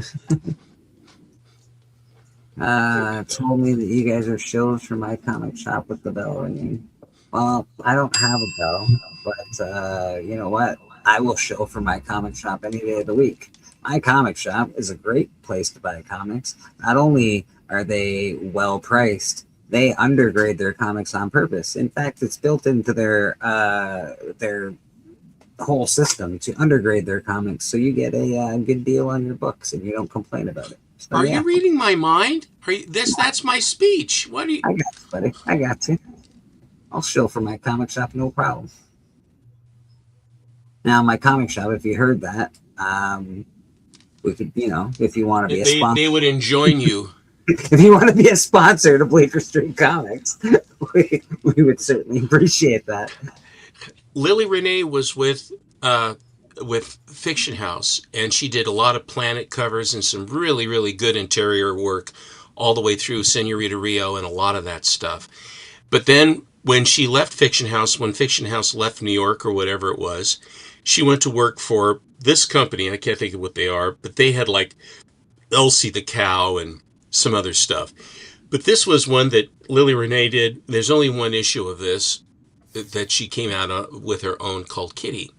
me that you guys are shills for my comic shop with the bell ringing. Well, I don't have a bell, but you know what? I will shill for my comic shop any day of the week. My comic shop is a great place to buy comics. Not only are they well priced, they undergrade their comics on purpose. In fact, it's built into their whole system to undergrade their comics, so you get a good deal on your books and you don't complain about it. So, are you reading my mind? That's my speech. What do you? I got you, buddy. I got you. I'll shill for my comic shop, no problem. Now, my comic shop, if you heard that, we could, if you want to be a sponsor, they would enjoin you. If you want to be a sponsor to Bleecker Street Comics, we would certainly appreciate that. Lily Renee was with Fiction House, and she did a lot of Planet covers and some really, really good interior work all the way through Senorita Rio and a lot of that stuff. But then when she left Fiction House, when Fiction House left New York or whatever it was, she went to work for this company. I can't think of what they are, but they had like Elsie the Cow and some other stuff. But this was one that Lily Renee did. There's only one issue of this that she came out with her own, called Kitty.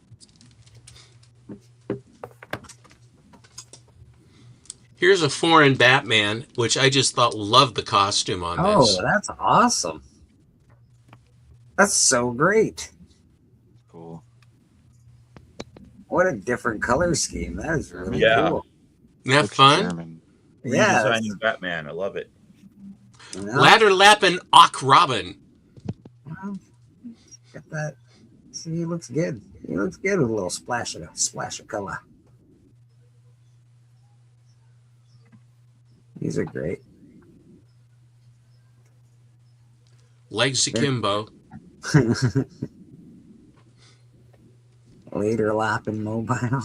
Here's a foreign Batman, which I just thought loved the costume on this. Oh, that's awesome. That's so great. Cool. What a different color scheme. That is really cool. Isn't that fun? Yeah. Redesigning Batman. I love it. Ladder Lappin' Ock Robin. Well, get that. See, he looks good. He looks good with a little splash of color. These are great. Legs akimbo. Later Lappin' Mobile.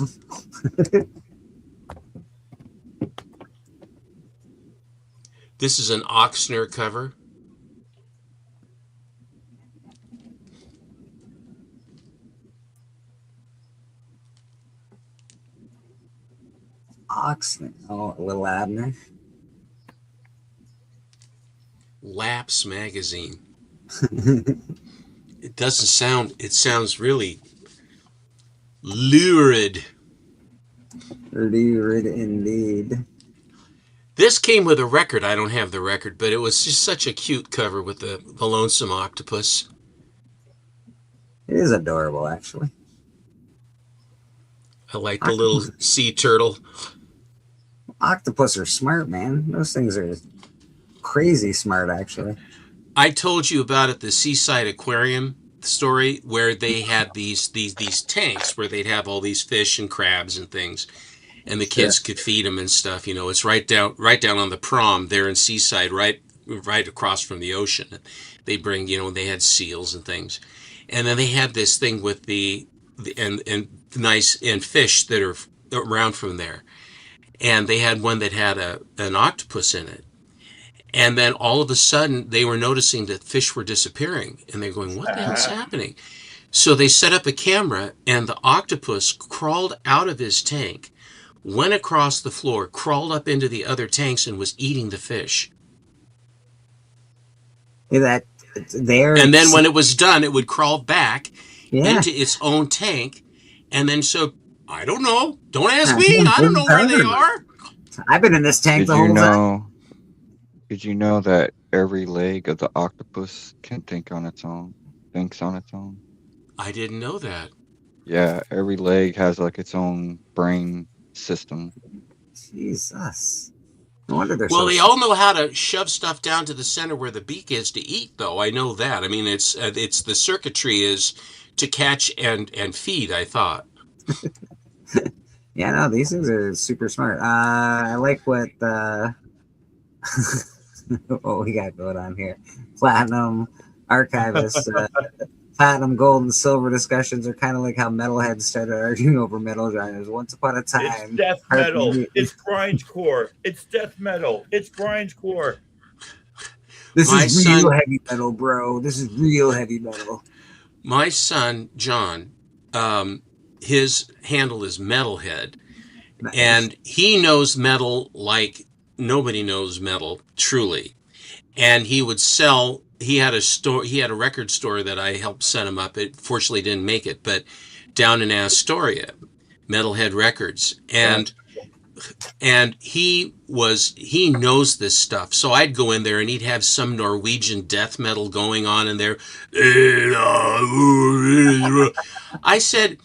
This is an Oxner cover. Oxner. Oh, Little Abner. Laps magazine. It doesn't sound, it sounds really lurid. Indeed. This came with a record. I don't have the record, but it was just such a cute cover with the lonesome octopus. It is adorable, actually. I like the little sea turtle. Octopus are smart, man. Those things are crazy smart, actually. I told you about it, the Seaside Aquarium story, where they had these tanks where they'd have all these fish and crabs and things, and the kids could feed them and stuff. It's right down on the prom there in Seaside, right across from the ocean. They bring, they had seals and things, and then they had this thing with the nice and fish that are around from there, and they had one that had an octopus in it. And then all of a sudden, they were noticing that fish were disappearing. And they're going, what the hell's happening? So they set up a camera, and the octopus crawled out of his tank, went across the floor, crawled up into the other tanks, and was eating the fish. Yeah, and then when it was done, it would crawl back into its own tank. And then I don't know. Don't ask me. I don't know where they are. I've been in this tank the whole time. Did you know that every leg of the octopus can think on its own? Thinks on its own? I didn't know that. Yeah, every leg has like its own brain system. Jesus. No wonder they're they all know how to shove stuff down to the center where the beak is to eat, though. I know that. I mean, it's the circuitry is to catch and feed, I thought. Yeah, no, these things are super smart. I like what what we got going on here. Platinum Archivist. Platinum, gold, and silver discussions are kind of like how metalheads started arguing over metal genres. Once upon a time, it's death metal. It's grindcore. It's death metal. It's grindcore. This is real heavy metal, bro. This is real heavy metal. My son John, his handle is Metalhead, and he knows metal like nobody knows metal, truly. And he would sell. He had a record store that I helped set him up. It fortunately didn't make it, but down in Astoria, Metalhead Records, and he knows this stuff. So I'd go in there and he'd have some Norwegian death metal going on in there. I said,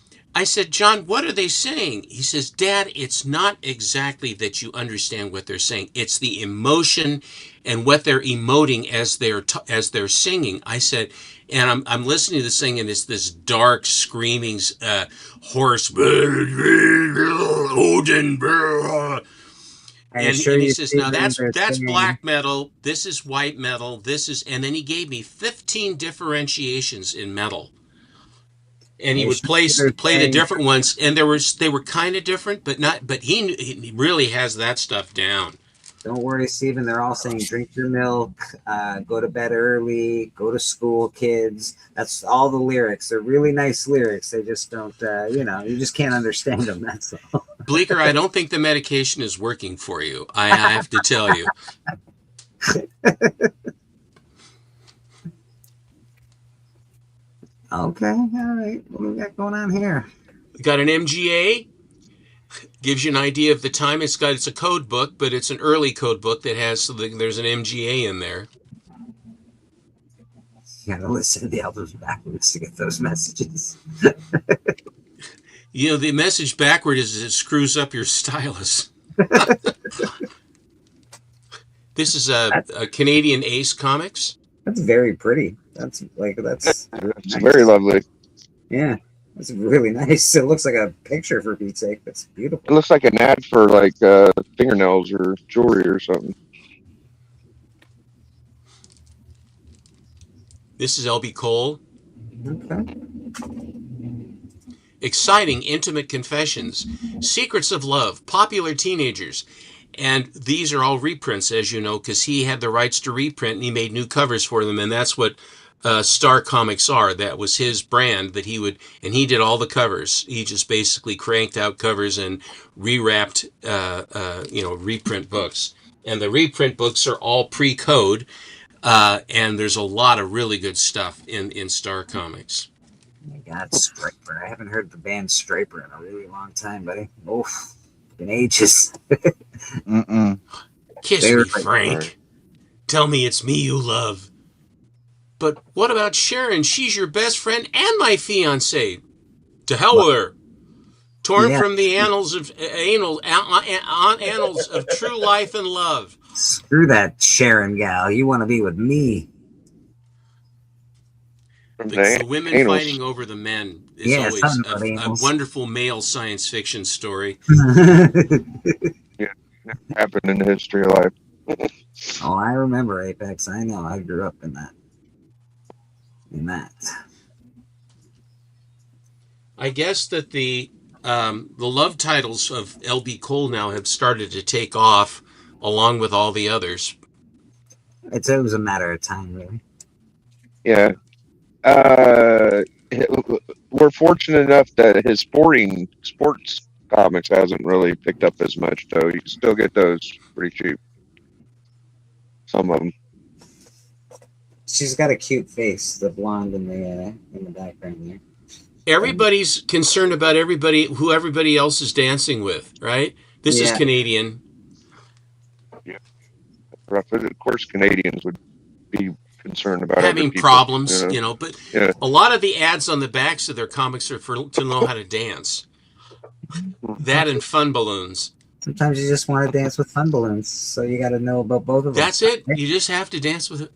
John, what are they saying? He says, Dad, it's not exactly that you understand what they're saying. It's the emotion and what they're emoting as they're singing. I said, and I'm listening to this thing, and it's this dark, screaming, hoarse, Odin. And he says, now that's black metal. This is white metal. And then he gave me 15 differentiations in metal. And he would play the different ones, and they were kind of different, but he really has that stuff down. Don't worry, Stephen. They're all saying drink your milk, go to bed early, go to school, kids. That's all the lyrics. They're really nice lyrics. They just don't, you just can't understand them. That's all. Bleecker, I don't think the medication is working for you. I have to tell you. Okay, all right. What do we got going on here? We got an MGA. Gives you an idea of the time. It's a code book, but it's an early code book that there's an MGA in there. You gotta listen to the albums backwards to get those messages. The message backward is it screws up your stylus. This is a Canadian Ace Comics. That's very pretty. That's nice. Very lovely. Yeah, that's really nice. It looks like a picture, for Pete's sake. That's beautiful. It looks like an ad for like fingernails or jewelry or something. This is LB Cole. Okay. Exciting, intimate confessions, secrets of love, popular teenagers. And these are all reprints, as you know, because he had the rights to reprint and he made new covers for them. And that's what Star Comics are. That was his brand that he did all the covers. He just basically cranked out covers and rewrapped, reprint books. And the reprint books are all pre-code. And there's a lot of really good stuff in Star Comics. Oh my God, Striper. I haven't heard the band Striper in a really long time, buddy. Oof. in ages. Kiss They me, were like- Frank. Tell me it's me you love. But what about Sharon? She's your best friend and my fiance. To hell with her. Torn Yeah. from the annals of annals of true life and love. Screw that Sharon gal. You want to be with me. The women Annals. fighting over the men is Yeah, always something about a annals. wonderful male science fiction story. Yeah, never happened in the history of life. Oh, I remember Apex. I know. I grew up in that. I guess that the love titles of L.B. Cole now have started to take off along with all the others. It was a matter of time, really. Yeah. We're fortunate enough that his sports comics hasn't really picked up as much, though. You can still get those pretty cheap. Some of them. She's got a cute face, the blonde in the background there. Everybody's concerned about who everybody else is dancing with, right? This is Yeah. Canadian. Yeah. Of course, Canadians would be concerned about Having other people, problems, but Yeah. a lot of the ads on the backs of their comics are to know how to dance. That and fun balloons. Sometimes you just want to dance with fun balloons, so you got to know about both of them. That's it. You just have to dance with it.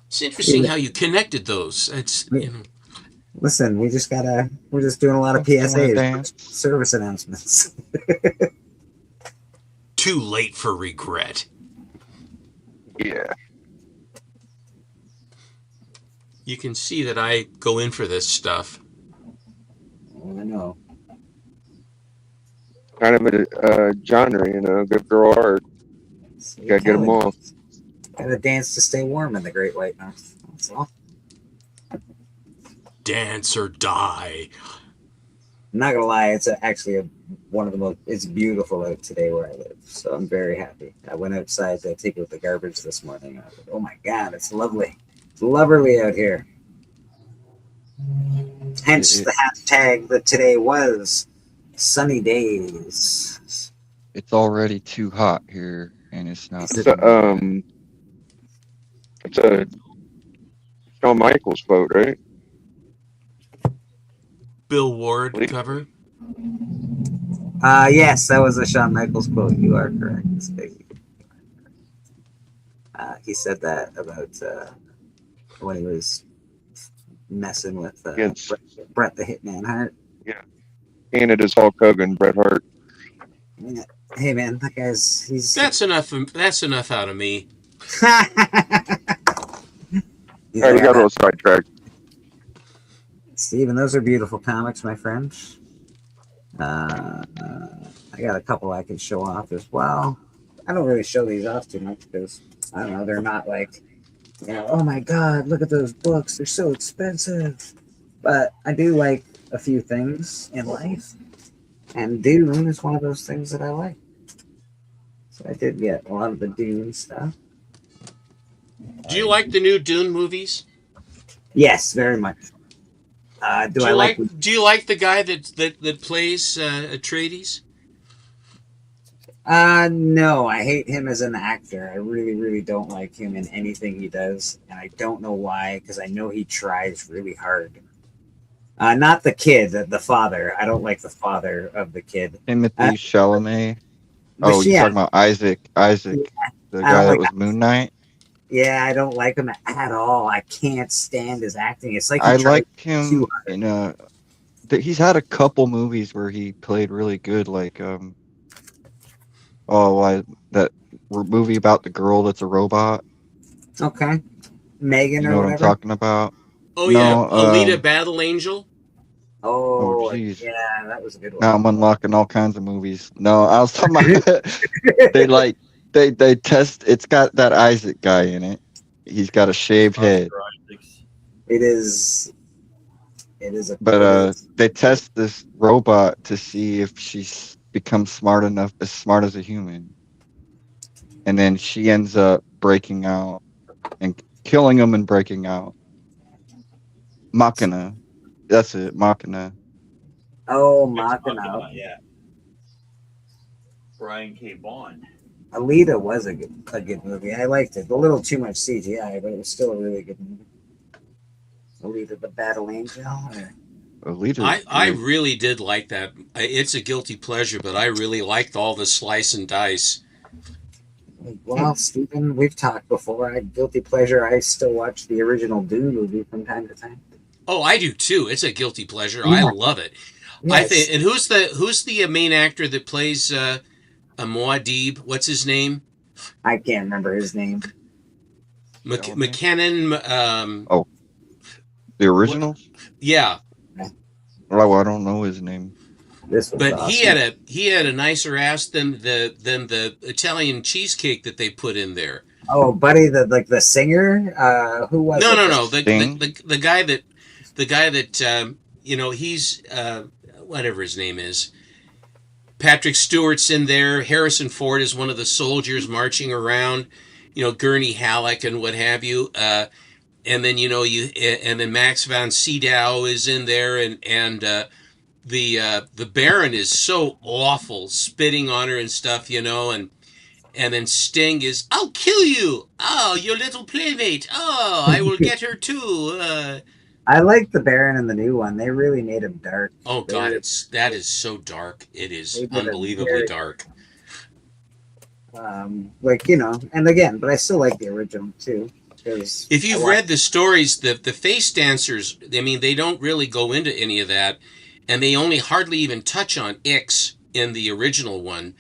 It's interesting how you connected those. It's Listen, we're just doing a lot of PSAs, service announcements. Too late for regret. Yeah. You can see that I go in for this stuff. I know. Kind of a genre, good girl art. You gotta get them all. Gotta dance to stay warm in the Great White North. That's all. Dance or die. I'm not gonna lie, it's actually one of the most. It's beautiful out today where I live, so I'm very happy. I went outside to take out the garbage this morning. And I was like, oh my god, it's lovely. It's lovely out here. Hence the hashtag that today was sunny days. It's already too hot here, and it's not. It's a Shawn Michaels quote, right? Bill Ward cover. Yes, that was a Shawn Michaels quote. You are correct, Miss Piggy. He said that about when he was messing with Bret the Hitman Hart. Yeah. Canada's Hulk Hogan, Bret Hart. Yeah. Hey man, that guy's That's enough. That's enough out of me. All right, we got a little sidetracked. Steven, those are beautiful comics, my friend. I got a couple I can show off as well. I don't really show these off too much because I don't know, they're not like, oh my god, look at those books, they're so expensive. But I do like a few things in life, and Dune is one of those things that I like. So I did get a lot of the Dune stuff. Do you like the new Dune movies? Yes, very much. Do you like the guy that plays Atreides? No, I hate him as an actor. I really, really don't like him in anything he does, and I don't know why, because I know he tries really hard. Not the kid, the father. I don't like the father of the kid. Timothy Chalamet. Oh, you're talking about Isaac, the guy that was Moon Knight. Yeah, I don't like him at all. I can't stand his acting. It's like I liked him in he's had a couple movies where he played really good, like that movie about the girl that's a robot. Okay, Megan You or know what whatever. I'm talking about? Oh yeah, Alita Battle Angel. Oh, jeez. yeah, that was a good one. Now I'm unlocking all kinds of movies. No, I was talking about they test. It's got that Isaac guy in it. He's got a shaved head. It is a. But they test this robot to see if she's becomes smart as a human, and then she ends up breaking out and killing him and breaking out. Machina, that's it, Machina. Oh, Machina. Yeah. Brian K. Vaughan. Alita was a good movie. I liked it. A little too much CGI, but it was still a really good movie. Alita, the Battle Angel. I really did like that. It's a guilty pleasure, but I really liked all the slice and dice. Well, Stephen, we've talked before. Guilty pleasure. I still watch the original Dune movie from time to time. Oh, I do too. It's a guilty pleasure. Yeah. I love it. Yes. I think. And who's the main actor that plays a Muad'Dib? What's his name? I can't remember his name. McKinnon. Oh, the original. Yeah. Oh, I don't know his name. But awesome. he had a nicer ass than the Italian cheesecake that they put in there. Oh, Buddy, the singer. Who was? No. The guy that he's whatever his name is. Patrick Stewart's in there. Harrison Ford is one of the soldiers marching around. Gurney Halleck and what have you. And then and then Max von Sydow is in there, and the Baron is so awful, spitting on her and stuff, and then Sting is, "I'll kill you! Oh, your little playmate! Oh, I will get her too!" I like the Baron in the new one. They really made him dark. Oh God, that is so dark. It is unbelievably dark. And again, but I still like the original too. If you've read the stories, the face dancers, they don't really go into any of that, and they only hardly even touch on Ix in the original one.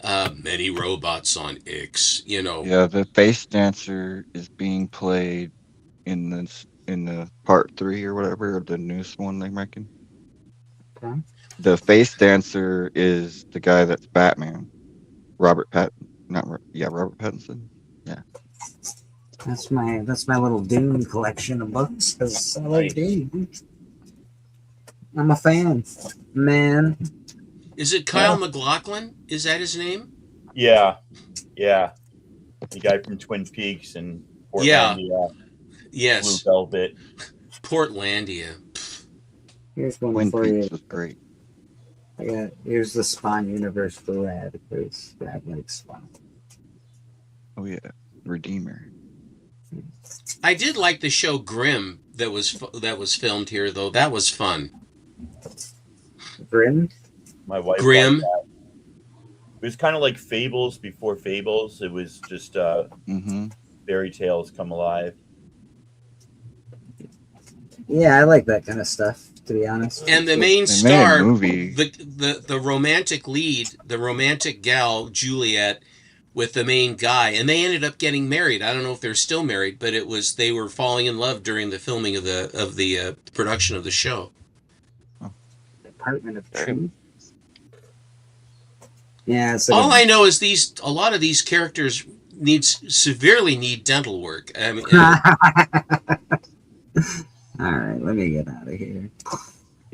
Many robots on Ix, Yeah, the face dancer is being played in the part 3 or whatever, the newest one they're making. Okay. The face dancer is the guy that's Batman, Robert Pattinson. Yeah. That's my little Dune collection of books because I like Dune. I'm a fan, man. Is it Kyle MacLachlan? Is that his name? Yeah. The guy from Twin Peaks and Portlandia. Yes. Blue Velvet. Portlandia. Here's one Twin for Peaks you. was great. Here's the Spawn universe for Rad. Rad likes Spawn. Oh yeah, Redeemer. I did like the show Grimm that was filmed here, though. That was fun. Grimm? My wife. Grimm. It was kind of like Fables before Fables. It was just fairy tales come alive. Yeah, I like that kind of stuff, to be honest. And the main star, the romantic lead, the romantic gal, Juliet, with the main guy, and they ended up getting married. I don't know if they're still married, but they were falling in love during the filming of the production of the show. Department of Truth. Yeah. All I know is a lot of these characters severely need dental work. All right, let me get out of here.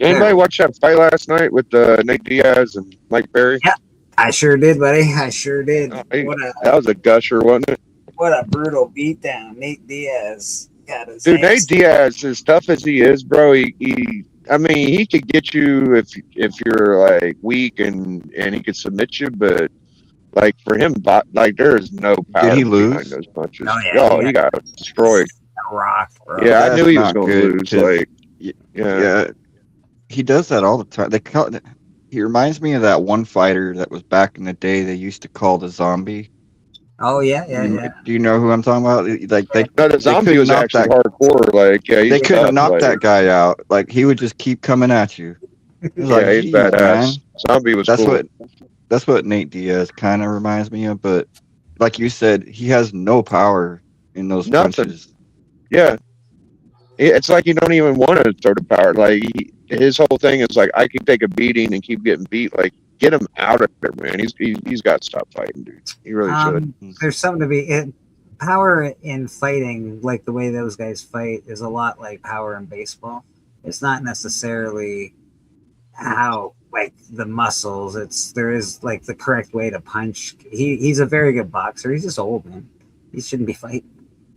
Anybody watch that fight last night with Nate Diaz and Mike Perry? Yeah, I sure did, buddy. I sure did. That was a gusher, wasn't it? What a brutal beatdown. Nate Diaz got his Dude, hands. Nate Diaz, as tough as he is, bro, he could get you if you're like weak and he could submit you, but like for him, there is no power Did he behind lose? those punches. Oh, yeah, he got destroyed. Rock, bro. Yeah, I knew he was not going to good, lose. 'cause- Like, yeah, he does that all the time. He reminds me of that one fighter that was back in the day. They used to call the Zombie. Oh yeah. Do you know who I'm talking about? Like the Zombie was actually hardcore. Like, yeah, they couldn't knock that guy out. Like he would just keep coming at you. It was like, he's "Geez, badass. man." Zombie was That's cool. That's what Nate Diaz kind of reminds me of. But like you said, he has no power in those punches. Yeah. It's like you don't even want to throw the power. Like his whole thing is like, I can take a beating and keep getting beat. Like, get him out of there, man. He's got to stop fighting, dude. He really should. There's something to be power in fighting, like the way those guys fight, is a lot like power in baseball. It's not necessarily how like the muscles. There is like the correct way to punch. He's a very good boxer. He's just old, man. He shouldn't be fighting.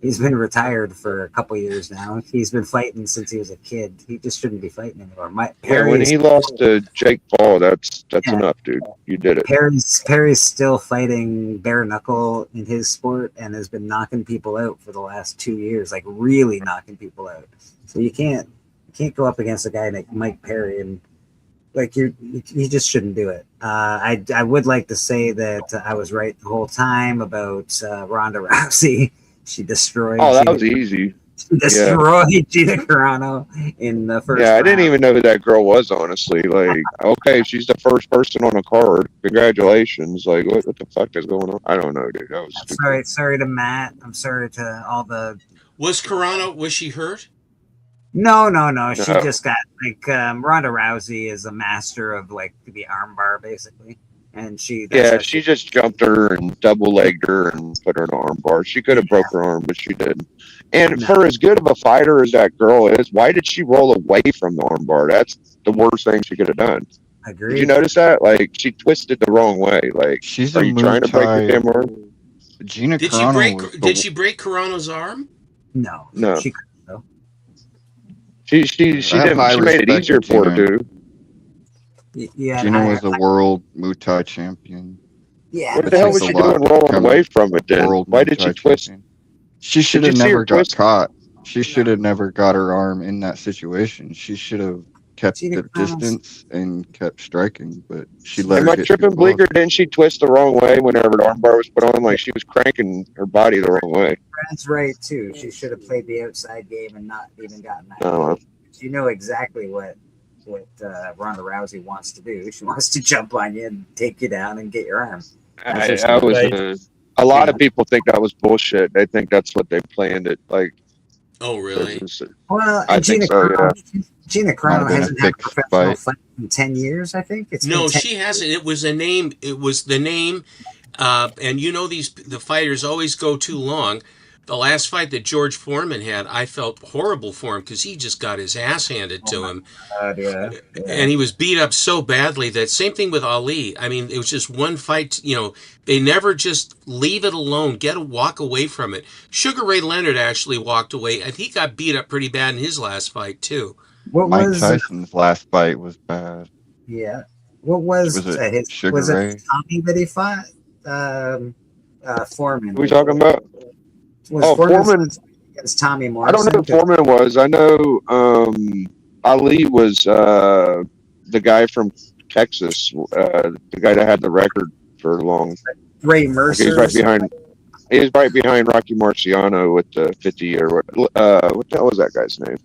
He's been retired for a couple years now. He's been fighting since he was a kid. He just shouldn't be fighting anymore. Yeah, when he lost to Jake Paul, that's enough, dude. You did it. Perry's still fighting bare knuckle in his sport and has been knocking people out for the last 2 years, like really knocking people out. So you can't go up against a guy like Mike Perry and like you just shouldn't do it. I would like to say that I was right the whole time about Ronda Rousey. She destroyed. Oh, that was easy. She destroyed Gina Carano in the first. Yeah, I round. didn't even know who that girl was, honestly. Like, okay, she's the first person on the card. Congratulations. Like, what the fuck is going on? I don't know, dude. That was stupid. Sorry to Matt. I'm sorry to all the. Was Carano? Was she hurt? No. She No. just got like Ronda Rousey is a master of like the armbar basically, and she. that's Yeah, how she just jumped her and double legged her and put her in an arm bar. She could have broke her arm, but she didn't. And No. for as good of a fighter as that girl is, why did she roll away from the arm bar? That's the worst thing she could have done. Agreed. Did you notice that? Like, she twisted the wrong way. Like, She's are a you trying to break your Muay damn arm? Gina Did she Carano break? was the- Did she break Carano's arm? No. No. She couldn't though. She I have didn't. high She made it respect easier for for her, Gina. dude. Yeah. Gina was a world Muay Thai champion. Yeah. What the hell was Takes she a lot doing to rolling become away a from it then? world Why Muay did she Thai twist? champion. She should Did have you see her never got twist? caught. She should have never got her arm in that situation. She should have kept Gina the Carano's- distance and kept striking, but she let Am her I get tripping, too close. Bleecker? Didn't she twist the wrong way whenever the armbar was put on? Like, she was cranking her body the wrong way. That's right too. She should have played the outside game and not even gotten that. No, You know exactly what Ronda Rousey wants to do. She wants to jump on you and take you down and get your arm. That's I what she was. does. A lot of people think that was bullshit. They think that's what they planned it. Like, Oh, really? Well, I Gina think so. Yeah. Carano, Gina Might Carano have been a hasn't had a thick professional fight. fight in 10 years, I think. It's No, been 10 she hasn't. It was a name. It was the name. And you know, the fighters always go too long. The last fight that George Foreman had, I felt horrible for him because he just got his ass handed to him. yeah. And he was beat up so badly that same thing with Ali. I mean, it was just one fight. You know, they never just leave it alone. Walk away from it. Sugar Ray Leonard actually walked away, and he got beat up pretty bad in his last fight too. What Mike was Tyson's last fight was bad. yeah? What was Was it his? Sugar Was Ray? it Tommy that he fought? Foreman. Who we talking about? Was Oh, Foreman's Foreman. against Tommy I Morrison? don't know who Foreman was. I know Ali was the guy from Texas, the guy that had the record for long. Ray Like, Mercer. he's right behind. He was right behind Rocky Marciano with the 50 or what? What the hell was that guy's name?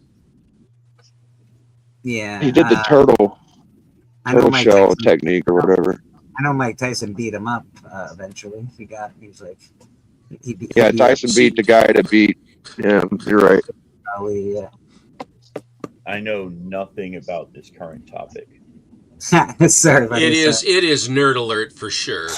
Yeah. He did the turtle I know Mike shell Tyson. technique or whatever. I know Mike Tyson beat him up eventually. He was like, he beat Yeah, Tyson beat the guy that beat him. You're right. Ali. Yeah. I know nothing about this current topic. Sorry about It this. is nerd alert for sure.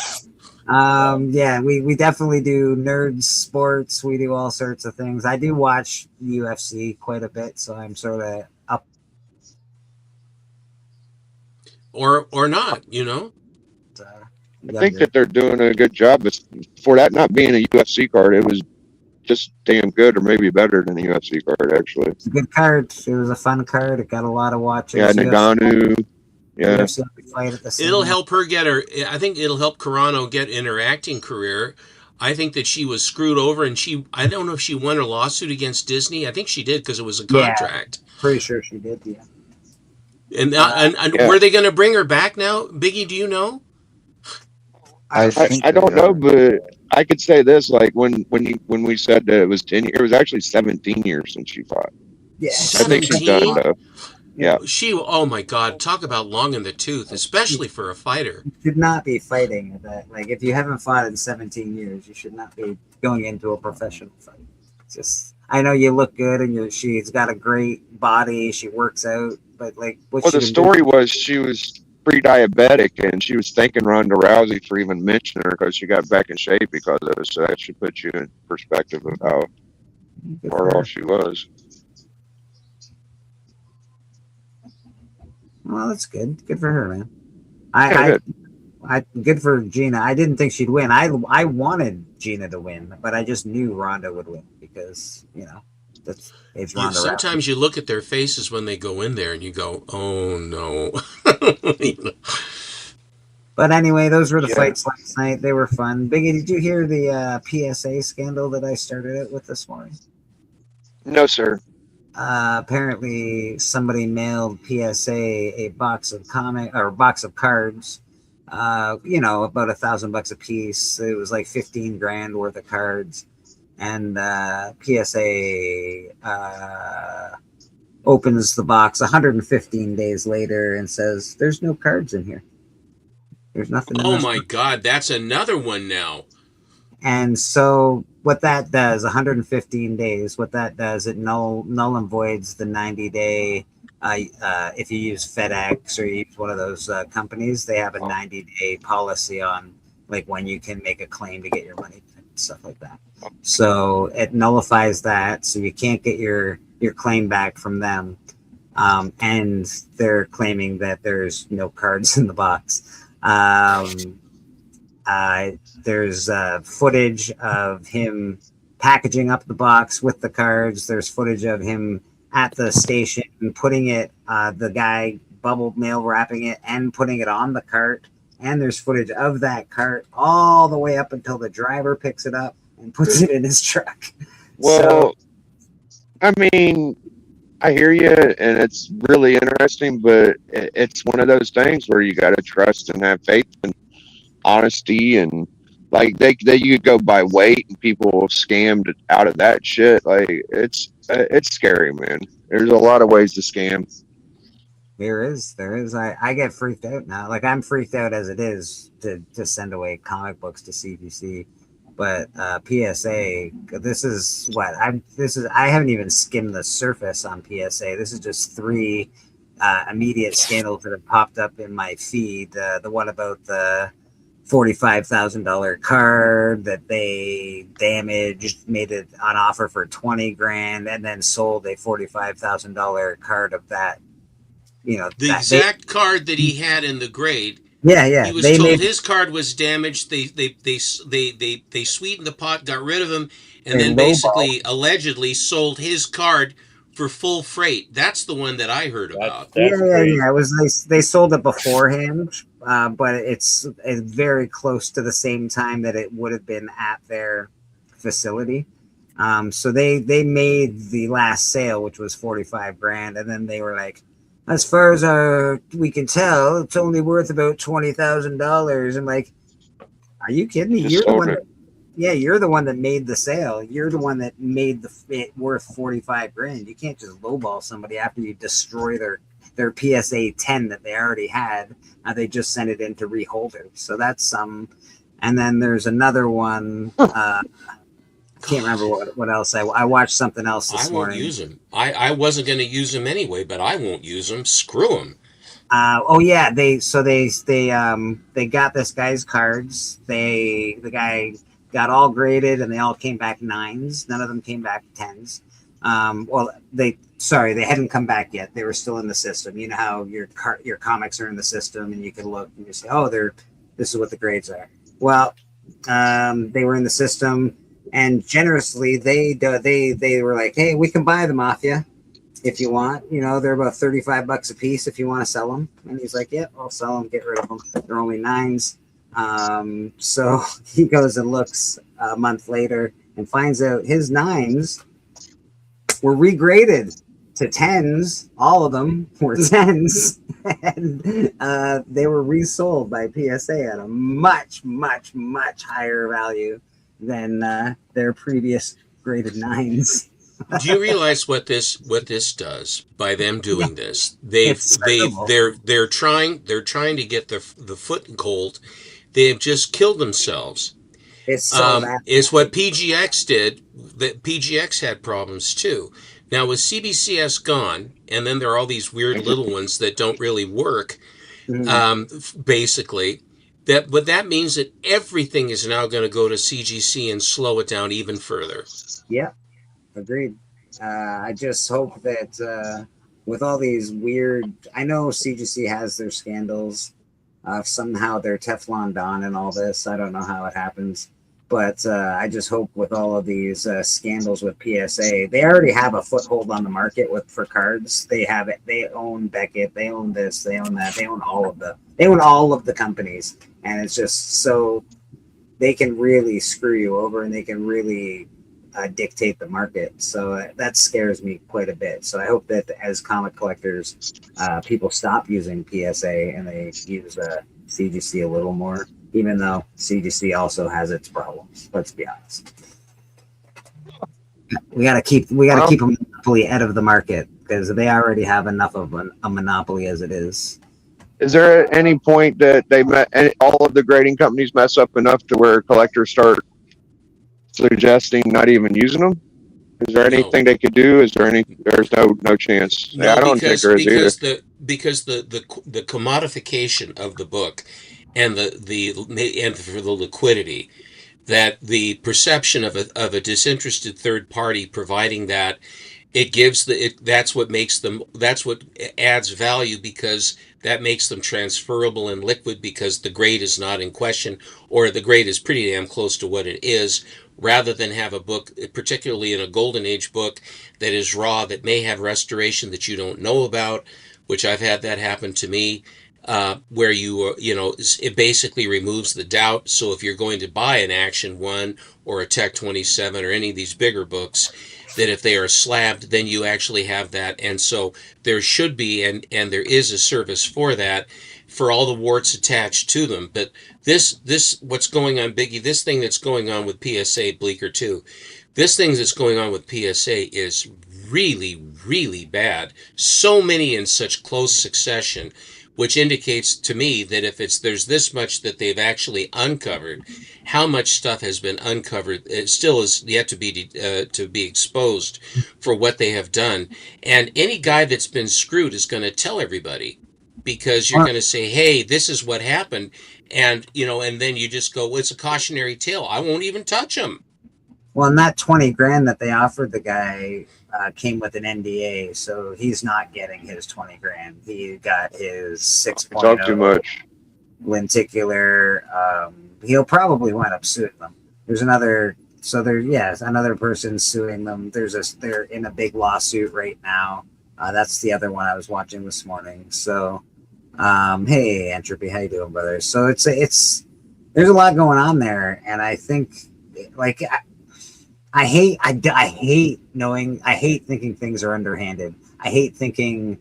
Yeah, we definitely do nerd sports. We do all sorts of things. I do watch UFC quite a bit, so I'm sort of up. Or not, you know. I think that they're doing a good job. But for that not being a UFC card, it was just damn good, or maybe better than a UFC card, actually. It's a good card. It was a fun card. It got a lot of watches. Yeah, Nagano. Yeah. UFC fight at the same It'll help her get her. I think it'll help Carano get in her acting career. I think that she was screwed over, and I don't know if she won her lawsuit against Disney. I think she did because it was a contract. Yeah, pretty sure she did. Yeah. And Yeah. were they going to bring her back now, Biggie? Do you know? I don't know, but I could say this: like when we said that it was 10 years, it was actually 17 years since she fought. Yeah, I think she's done 17? enough. Yeah. She. Oh my God! Talk about long in the tooth, especially for a fighter. You should not be fighting that. Like, if you haven't fought in 17 years, you should not be going into a professional fight. It's just, I know you look good and she's got a great body. She works out, but like, what Well, she the can story was she was pre-diabetic, and she was thanking Ronda Rousey for even mentioning her because she got back in shape because of it. So that should put you in perspective of how far off she was. Well, that's good. Good for her, man. Yeah, I good for Gina. I didn't think she'd win. I wanted Gina to win, but I just knew Ronda would win because that's they've You, run around. sometimes you look at their faces when they go in there and you go, "Oh no." But anyway, those were the Yeah. fights last night. They were fun. Biggie, did you hear the PSA scandal that I started it with this morning? No, sir. Apparently, somebody mailed PSA a box of box of cards. About $1,000 a piece. It was like 15 grand worth of cards, and PSA opens the box 115 days later and says, "There's no cards in here. There's nothing in Oh this my box." God, that's another one now. And so what that does, 115 days, what that does, it null and voids the 90-day. If you use FedEx or you use one of those companies, they have a 90-day policy on like when you can make a claim to get your money and stuff like that. So it nullifies that, so you can't get your claim back from them. And they're claiming that there's no cards in the box. There's footage of him packaging up the box with the cards. There's footage of him at the station putting it, the guy bubble mail wrapping it and putting it on the cart. And there's footage of that cart all the way up until the driver picks it up and puts it in his truck. Well, I mean, I hear you, and it's really interesting, but it's one of those things where you got to trust and have faith and honesty, and like you could go by weight, and people scammed out of that shit. Like it's scary, man. There's a lot of ways to scam. There is. I get freaked out now. Like I'm freaked out as it is to send away comic books to CGC. But PSA, I haven't even skimmed the surface on PSA. This is just 3 immediate scandals that have popped up in my feed. The one about the $45,000 card that they damaged, made it on offer for 20 grand, and then sold a $45,000 card of that. The exact card that he had in the grade. Yeah. He was told his card was damaged. They sweetened the pot, got rid of him, and then basically allegedly sold his card for full freight. That's the one that I heard about. Yeah. It was they sold it beforehand, but it's very close to the same time that it would have been at their facility. So they made the last sale, which was 45 grand, and then they were like, as far as we can tell, it's only worth about $20,000. I'm like, are you kidding me? You're the one that made the sale. You're the one that made it worth 45 grand. You can't just lowball somebody after you destroy their PSA 10 that they already had. They just sent it in to rehold it. So that's some. And then there's another one. Can't remember what else I watched something else this morning. I won't use them. I wasn't going to use them anyway, but I won't use them. Screw them. They got this guy's cards. The guy got all graded and they all came back 9s. None of them came back 10s. They hadn't come back yet. They were still in the system. You know how your comics are in the system and you can look and you say, oh, this is what the grades are. Well, they were in the system. And generously, they were like, hey, we can buy them off you if you want. They're about $35 a piece if you want to sell them. And he's like, yep, I'll sell them, get rid of them. They're only 9s. So he goes and looks a month later and finds out his 9s were regraded to 10s. All of them were 10s. And they were resold by PSA at a much, much, much higher value than their previous graded 9s. Do you realize what this does by them doing this? They're trying to get the foot in cold. They have just killed themselves. It's what PGX did. That PGX had problems too. Now with CBCS gone, and then there are all these weird little ones that don't really work. Basically. That means that everything is now going to go to CGC and slow it down even further. Yeah, agreed. I just hope that with all these weird, I know CGC has their scandals. Somehow they're Teflon Don and all this. I don't know how it happens. But I just hope with all of these scandals with PSA, they already have a foothold on the market for cards. They have it. They own Beckett. They own this. They own that. They own all of the companies, and it's just so they can really screw you over, and they can really dictate the market. So that scares me quite a bit. So I hope that as comic collectors, people stop using PSA and they use CGC a little more. Even though CGC also has its problems, let's be honest. We gotta keep a monopoly out of the market because they already have enough of a monopoly as it is. Is there at any point that all of the grading companies mess up enough to where collectors start suggesting not even using them? Is there anything they could do? There's no chance. No, I don't think there is either. because the commodification of the book and and for the liquidity, that the perception of a disinterested third party providing that that's what adds value, because that makes them transferable and liquid because the grade is not in question, or the grade is pretty damn close to what it is, rather than have a book, particularly in a golden age book that is raw, that may have restoration that you don't know about, which I've had that happen to me. Where it basically removes the doubt. So if you're going to buy an Action 1 or a Tech 27 or any of these bigger books, that if they are slabbed, then you actually have that. And so there should be, and there is a service for that, for all the warts attached to them. But this what's going on, Biggie, this thing that's going on with PSA, Bleecker too, this thing that's going on with PSA is really, really bad. So many in such close succession, which indicates to me that if there's this much that they've actually uncovered, how much stuff has been uncovered, it still is yet to be exposed for what they have done. And any guy that's been screwed is going to tell everybody, because you're going to say, hey, this is what happened. And, and then you just go, well, it's a cautionary tale. I won't even touch them. Well, and that 20 grand that they offered the guy came with an NDA, so he's not getting his 20 grand. He got his 6.0 Talk too much. lenticular. He'll probably wind up suing them. There's another person suing them. They're in a big lawsuit right now. That's the other one I was watching this morning. So, hey, Entropy, how you doing, brother? So it's there's a lot going on there, and I think I hate thinking things are underhanded. I hate thinking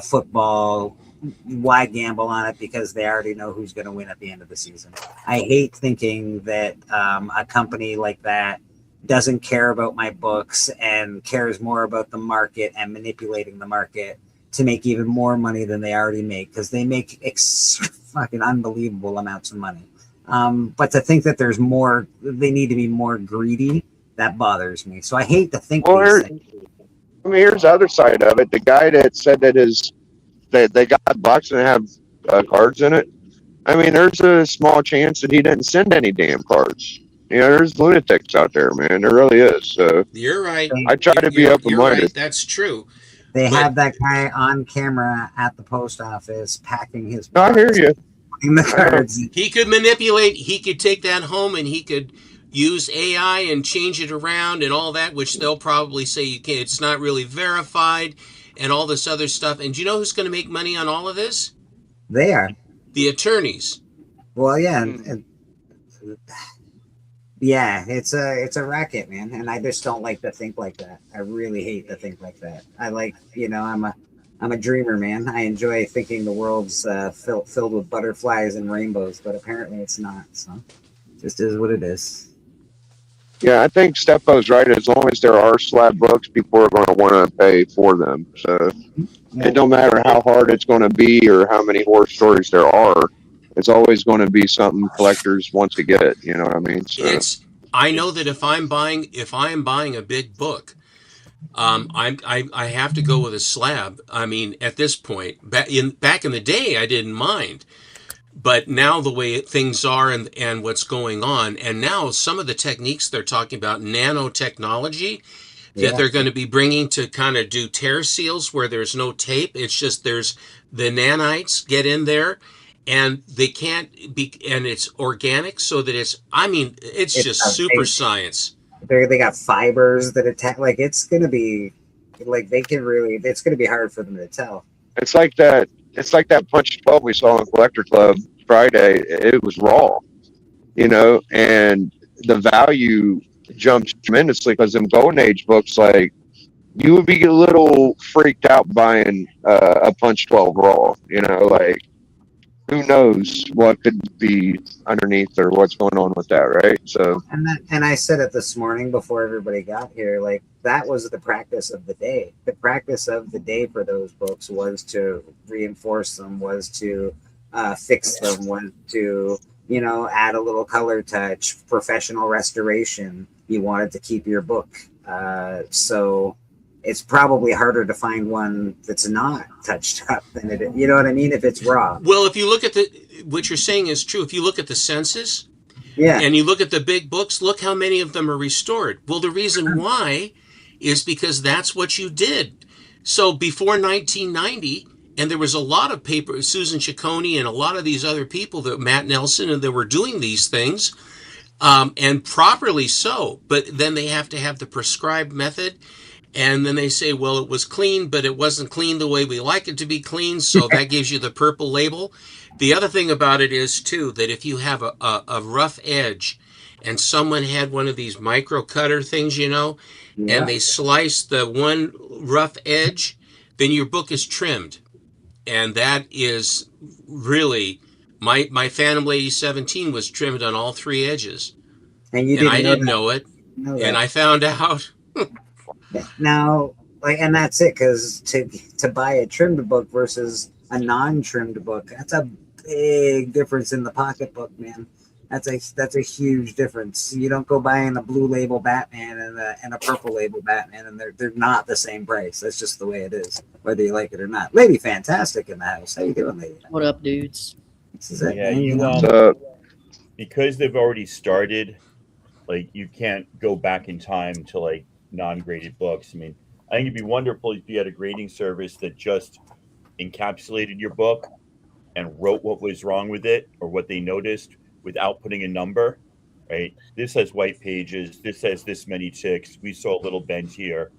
football, why gamble on it, because they already know who's going to win at the end of the season. I hate thinking that a company like that doesn't care about my books and cares more about the market and manipulating the market to make even more money than they already make, because they make fucking unbelievable amounts of money. But to think that there's more, they need to be more greedy, that bothers me. So I hate to think these things. I mean, here's the other side of it. The guy that said that they got a box and have cards in it. I mean, there's a small chance that he didn't send any damn cards. There's lunatics out there, man. There really is. So you're right. I try to be open-minded. Right. That's true. They have that guy on camera at the post office packing his. No, I hear you. The cards. He could manipulate. He could take that home and he could use AI and change it around and all that, which they'll probably say you can't. It's not really verified and all this other stuff. And do you know who's going to make money on all of this? They are. The attorneys. Well, yeah. Yeah, it's a racket, man. And I just don't like to think like that. I really hate to think like that. I like, I'm a dreamer, man. I enjoy thinking the world's filled with butterflies and rainbows, but apparently it's not. So it just is what it is. Yeah, I think Stepo's right. As long as there are slab books, people are going to want to pay for them. So it don't matter how hard it's going to be or how many horror stories there are. It's always going to be something collectors want to get. You know what I mean? So I know that if I am buying a big book, I have to go with a slab. I mean, at this point, back in the day, I didn't mind. But now the way things are and what's going on, and now some of the techniques they're talking about, nanotechnology, that they're going to be bringing to kind of do tear seals where there's no tape. It's just there's the nanites get in there and they can't be, and it's organic, so that it's, I mean, it's just super science. They got fibers that attack. Like it's gonna be, like they can really. It's gonna be hard for them to tell. It's like that. It's like that Punch 12 we saw in Collector Club Friday. It was raw, you know, and the value jumped tremendously because them Golden Age books, like you would be a little freaked out buying a Punch 12 raw, you know, like who knows what could be underneath or what's going on with that, right? So, and I said it this morning before everybody got here, like that was the practice of the day. The practice of the day for those books was to reinforce them, was to fix them, was to, you know, add a little color touch, professional restoration. You wanted to keep your book. So it's probably harder to find one that's not touched up than it is. You know what I mean? If it's raw. Well, if you look at what you're saying is true. If you look at the census, yeah, and you look at the big books, look how many of them are restored. Well, the reason why is because that's what you did. So before 1990, and there was a lot of paper, Susan Ciccone and a lot of these other people, that Matt Nelson, and they were doing these things, and properly so. But then they have to have the prescribed method. And then they say, well, it was clean, but it wasn't clean the way we like it to be clean. So that gives you the purple label. The other thing about it is, too, that if you have a rough edge and someone had one of these micro cutter things, you know, and they slice the one rough edge, then your book is trimmed. And that is really, my Phantom Lady 17 was trimmed on all three edges. And you didn't know it. And I found out. Now, like, and that's it, because to buy a trimmed book versus a non-trimmed book, that's a big difference in the pocketbook, man. That's a huge difference. You don't go buying a blue label Batman and a purple label Batman, and they're not the same price. That's just the way it is, whether you like it or not. Lady Fantastic in the house. How you doing, Lady? What up, dudes? This is it. Yeah, because they've already started, like you can't go back in time to like non-graded books. I mean, I think it'd be wonderful if you had a grading service that just encapsulated your book and wrote what was wrong with it or what they noticed without putting a number, right? This has white pages. This has this many ticks. We saw a little bend here.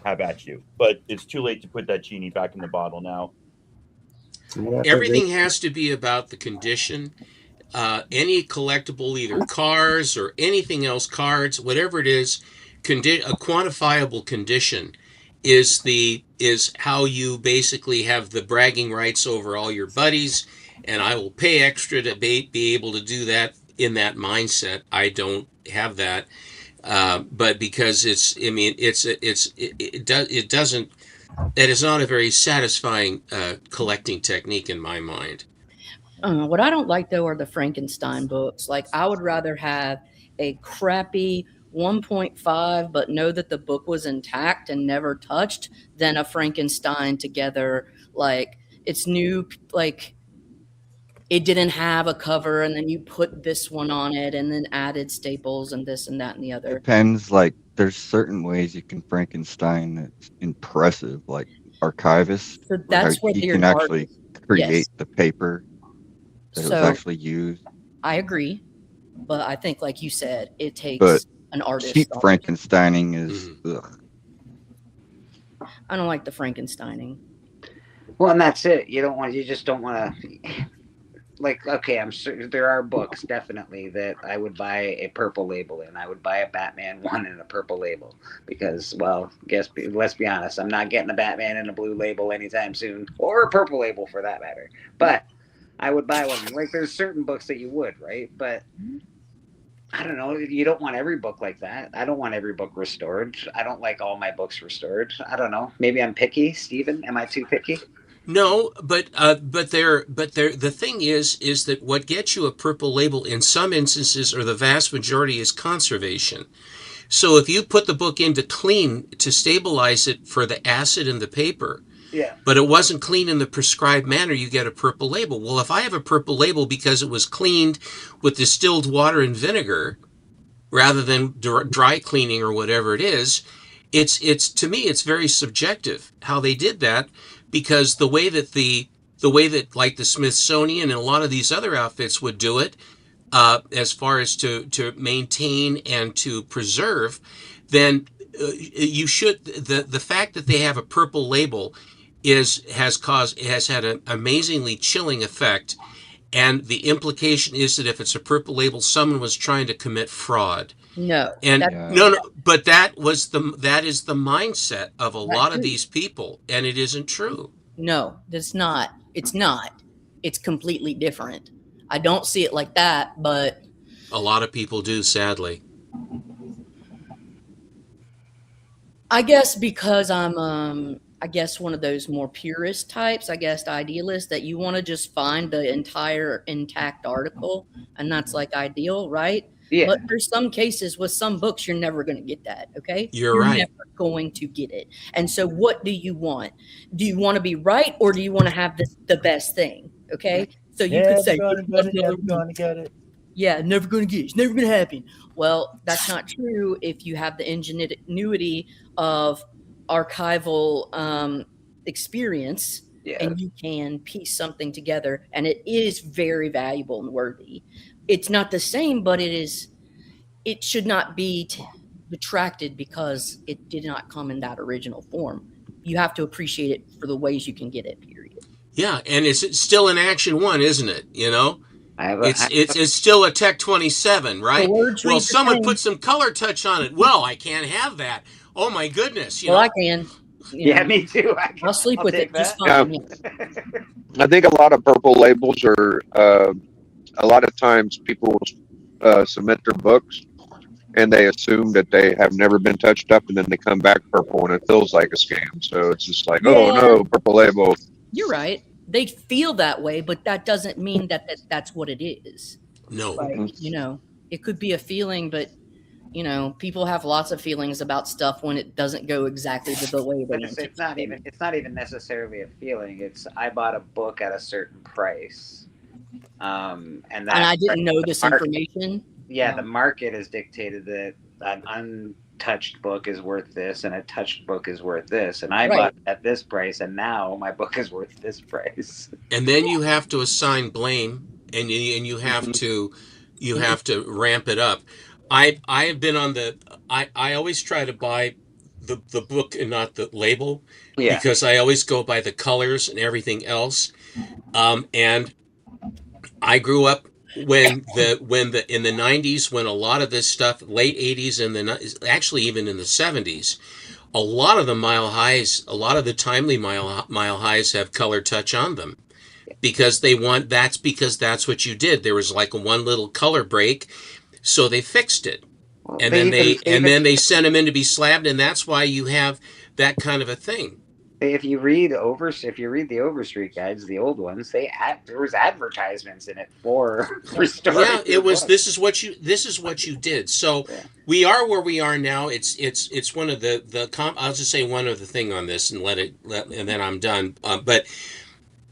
Have at you. But it's too late to put that genie back in the bottle now. Everything has to be about the condition. Any collectible, either cars or anything else, cards, whatever it is, a quantifiable condition is how you basically have the bragging rights over all your buddies, and I will pay extra to be able to do that in that mindset. I don't have that, but because that is not a very satisfying collecting technique in my mind. What I don't like, though, are the Frankenstein books. Like, I would rather have a crappy 1.5 but know that the book was intact and never touched than a Frankenstein together, like it's new, like it didn't have a cover and then you put this one on it and then added staples and this and that and the other. Depends, like there's certain ways you can Frankenstein that's impressive, like Archivist. So that's what you can actually create the paper that was actually used. I agree, but I think, like you said, it takes an artist. Cheap Frankensteining is. Ugh. I don't like the Frankensteining. Well, and that's it. You just don't want to. Like, okay, I'm sure there are books definitely that I would buy a purple label in. I would buy a Batman one in a purple label because, well, let's be honest, I'm not getting a Batman in a blue label anytime soon, or a purple label for that matter. But I would buy one. Like, there's certain books that you would, right? But I don't know. You don't want every book like that. I don't want every book restored. I don't like all my books restored. I don't know. Maybe I'm picky, Stephen. Am I too picky? No, but the thing is that what gets you a purple label in some instances, or the vast majority, is conservation. So if you put the book into clean to stabilize it for the acid in the paper, but it wasn't clean in the prescribed manner, you get a purple label. Well, if I have a purple label because it was cleaned with distilled water and vinegar rather than dry cleaning or whatever it is, it's to me, it's very subjective how they did that, because the way that the the way that like the Smithsonian and a lot of these other outfits would do it, as far as to maintain and to preserve, then you should, the fact that they have a purple label has had an amazingly chilling effect. And the implication is that if it's a purple label, someone was trying to commit fraud. No. And that's- no, but that is the mindset of a lot of true. these people, and it isn't true. No, that's not. It's not. It's completely different. I don't see it like that, but A lot of people do, sadly. I guess because I'm I guess one of those more purist types, I guess idealist, that you want to just find the entire intact article, and that's like ideal, right? Yeah. But there's some cases with some books you're never going to get that, okay? You're right. Never going to get it. And so what do you want? Do you want to be right, or do you want to have the best thing, okay? So you could say never gonna get it. yeah, never going to get it. It's never going to happen. Well, that's not true if you have the ingenuity of archival experience, and you can piece something together, and it is very valuable and worthy. It's not the same, but it should not be detracted because it did not come in that original form. You have to appreciate it for the ways you can get it, period. Yeah, and it's still an Action 1, isn't it? You know? It's still a Tech 27, right? Well, someone put some color touch on it. Well, I can't have that. Oh my goodness! Well, I can. Yeah, me too. I'll sleep with it just Yeah. fine. I think a lot of purple labels are a lot of times people submit their books and they assume that they have never been touched up, and then they come back purple and it feels like a scam. So it's just like, oh no, purple label. You're right. They feel that way, but that doesn't mean that that's what it is. No. Like, you know, it could be a feeling, but you know, people have lots of feelings about stuff when it doesn't go exactly the way they want. It's not even necessarily a feeling. It's I bought a book at a certain price, and I didn't know this market- information. Yeah, the market has dictated that an untouched book is worth this, and a touched book is worth this, and I Right. bought at this price, and now my book is worth this price. And then you have to assign blame, and you have to ramp it up. I have been on the. I always try to buy the book and not the label, because I always go by the colors and everything else. And I grew up when in the 90s, when a lot of this stuff, late 80s and actually even in the 70s, a lot of the mile highs, a lot of the timely mile highs have color touch on them, because that's what you did. There was like one little color break, so they fixed it, and then they sent them in to be slabbed, and that's why you have that kind of a thing. If you read the Overstreet guides, the old ones, there was advertisements in it for restoring. Yeah, it was. books. This is what you did. So we are where we are now. It's one of I'll just say one other thing on this and and then I'm done. But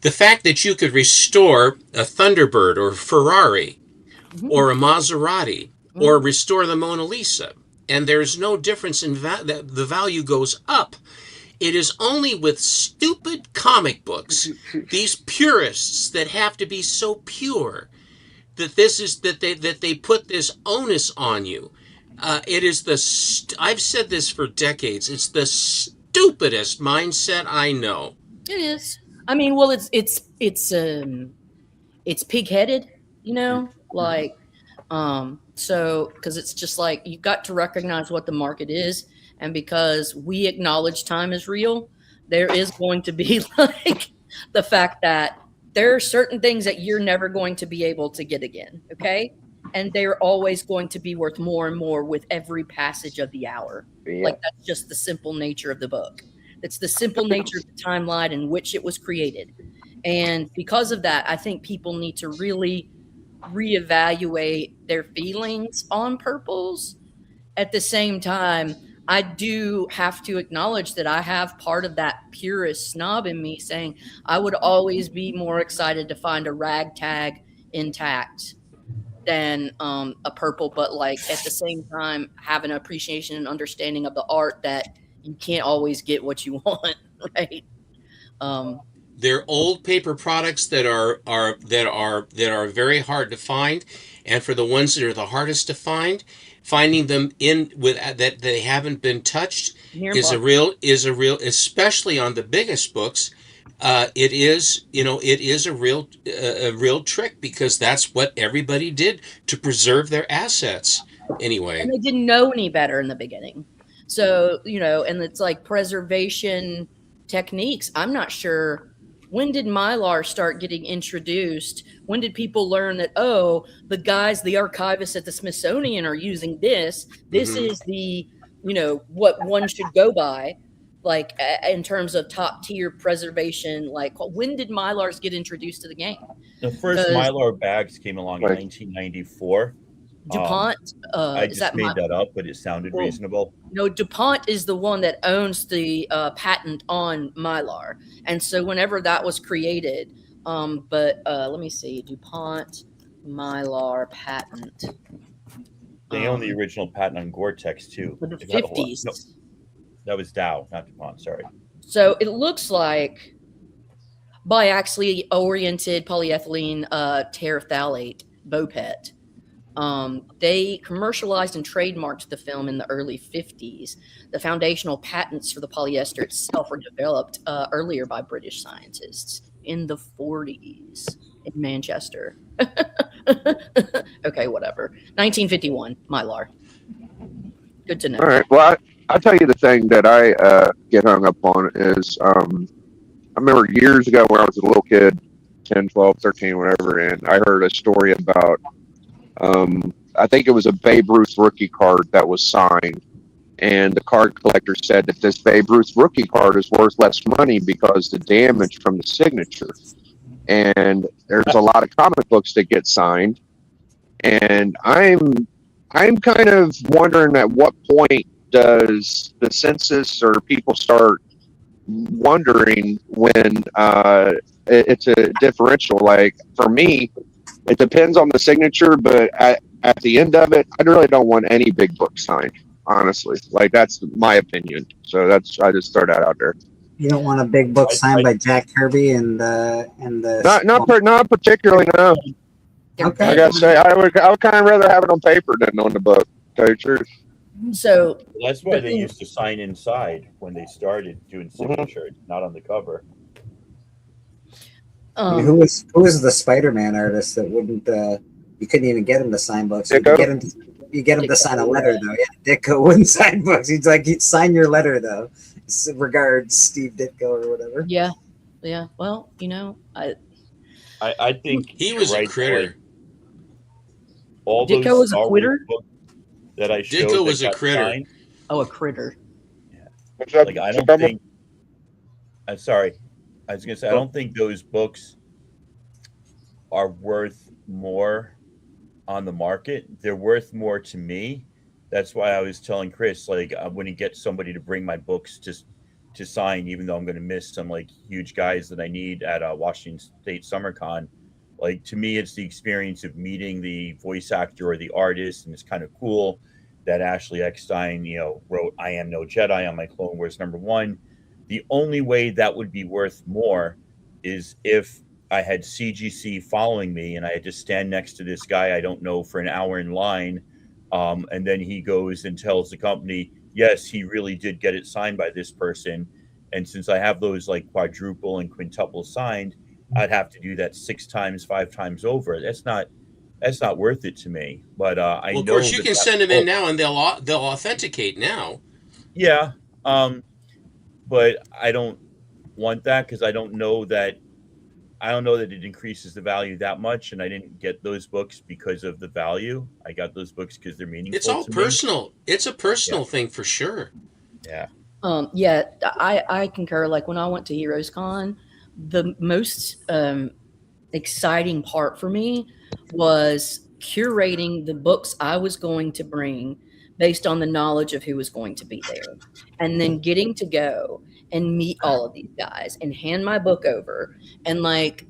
the fact that you could restore a Thunderbird or a Ferrari or a Maserati or restore the Mona Lisa, and there's no difference in the value goes up. It is only with stupid comic books, these purists that have to be so pure, that they put this onus on you. It is I've said this for decades. It's the stupidest mindset I know. It is. I mean, well, it's pig-headed, you know, like, so because it's just like you've got to recognize what the market is. And because we acknowledge time is real, there is going to be like the fact that there are certain things that you're never going to be able to get again. Okay. And they're always going to be worth more and more with every passage of the hour. Yeah. Like that's just the simple nature of the book. It's the simple nature of the timeline in which it was created. And because of that, I think people need to really reevaluate their feelings on purples. At the same time, I do have to acknowledge that I have part of that purist snob in me saying I would always be more excited to find a ragtag intact than a purple, but like at the same time have an appreciation and understanding of the art that you can't always get what you want, right? They're old paper products that are very hard to find, and for the ones that are the hardest to find, finding them in with that they haven't been touched Here, is a Bob. real, especially on the biggest books. It is a real trick, because that's what everybody did to preserve their assets. Anyway, And they didn't know any better in the beginning. So, and it's like preservation techniques. I'm not sure, when did Mylar start getting introduced? When did people learn that, oh, the archivists at the Smithsonian are using this? This Mhm. is the, what one should go by, like in terms of top tier preservation. Like, when did Mylars get introduced to the game? The first 'Cause Mylar bags came along in 1994. DuPont, I is just that made that up, but it sounded Well, reasonable. No, DuPont is the one that owns the patent on Mylar. And so whenever that was created, let me see, DuPont Mylar patent. They own the original patent on Gore-Tex too. For the They got a lot- 50s. No, that was Dow, not DuPont. Sorry. So it looks like biaxially oriented polyethylene terephthalate, BOPET. They commercialized and trademarked the film in the early 50s. The foundational patents for the polyester itself were developed earlier by British scientists in the 40s in Manchester. Okay, whatever. 1951, Mylar. Good to know. All right. Well, I'll tell you the thing that I get hung up on is I remember years ago when I was a little kid, 10, 12, 13, whatever, and I heard a story about, I think it was a Babe Ruth rookie card that was signed. And the card collector said that this Babe Ruth rookie card is worth less money because the damage from the signature. And there's a lot of comic books that get signed. And I'm kind of wondering at what point does the census or people start wondering when it's a differential. Like for me, it depends on the signature, but at the end of it, I really don't want any big book signed. Honestly, like that's my opinion. So I just throw that out there. You don't want a big book signed by Jack Kirby and the Not particularly. No. Okay. I gotta say, I would kind of rather have it on paper than on the book. To tell you the truth. So That's why they used to sign inside when they started doing signatures, not on the cover. Who was the Spider-Man artist that wouldn't? You couldn't even get him to sign books. You get him to sign a letter though. Yeah, Ditko wouldn't sign books. He'd sign your letter though. Regards, Steve Ditko or whatever. Yeah. Well, I think he was a critter. Like, all Ditko those was a Star Wars quitter? books that I showed. Ditko was that a got critter. signed, Oh, a critter. like I don't think. I'm sorry. I was gonna say I don't think those books are worth more on the market. They're worth more to me. That's why I was telling Chris, like, I wouldn't get somebody to bring my books to sign, even though I'm going to miss some like huge guys that I need at Washington State SummerCon. Like to me, it's the experience of meeting the voice actor or the artist, and it's kind of cool that Ashley Eckstein, wrote "I Am No Jedi" on my Clone Wars #1. The only way that would be worth more is if I had CGC following me and I had to stand next to this guy I don't know for an hour in line. And then he goes and tells the company, yes, he really did get it signed by this person. And since I have those like quadruple and quintuple signed, I'd have to do that 6 times, 5 times over. That's not worth it to me. But I know. Of course, you that can that send them in book- now, and they'll authenticate now. Yeah, but I don't want that because I don't know that it increases the value that much, and I didn't get those books because of the value. I got those books because they're meaningful. It's all to me. personal. It's a personal thing for sure. Yeah. Yeah, I concur. Like when I went to Heroes Con, the most exciting part for me was curating the books I was going to bring based on the knowledge of who was going to be there, and then getting to go and meet all of these guys and hand my book over, and like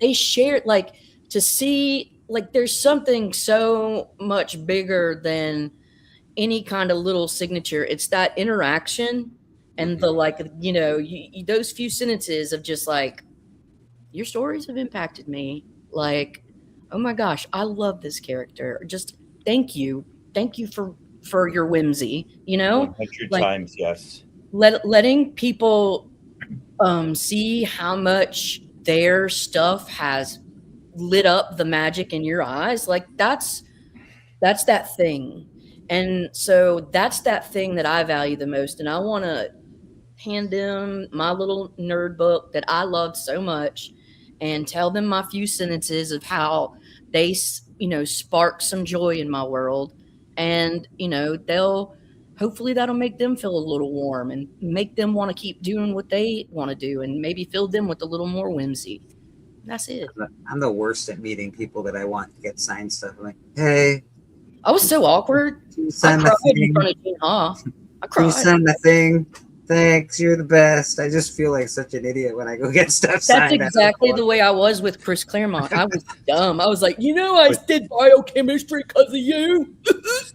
they shared, like to see, like there's something so much bigger than any kind of little signature. It's that interaction And the like, you know, those few sentences of just like, your stories have impacted me. Like, oh my gosh, I love this character. Just thank you for your whimsy. You know, 100 like times, yes. letting people see how much their stuff has lit up the magic in your eyes. Like that's that thing. And so that's that thing that I value the most. And I want to hand them my little nerd book that I loved so much and tell them my few sentences of how they, you know, spark some joy in my world. And, you know, hopefully that'll make them feel a little warm and make them want to keep doing what they want to do and maybe fill them with a little more whimsy. That's it. I'm the worst at meeting people that I want to get signed stuff. I'm like, hey. I was so awkward. I cried in front of Gene Ha. I cried. Can you sign the thing? Thanks, you're the best. I just feel like such an idiot when I go get stuff signed. That's exactly the way I was with Chris Claremont. I was dumb. I was like, you know, I did biochemistry because of you.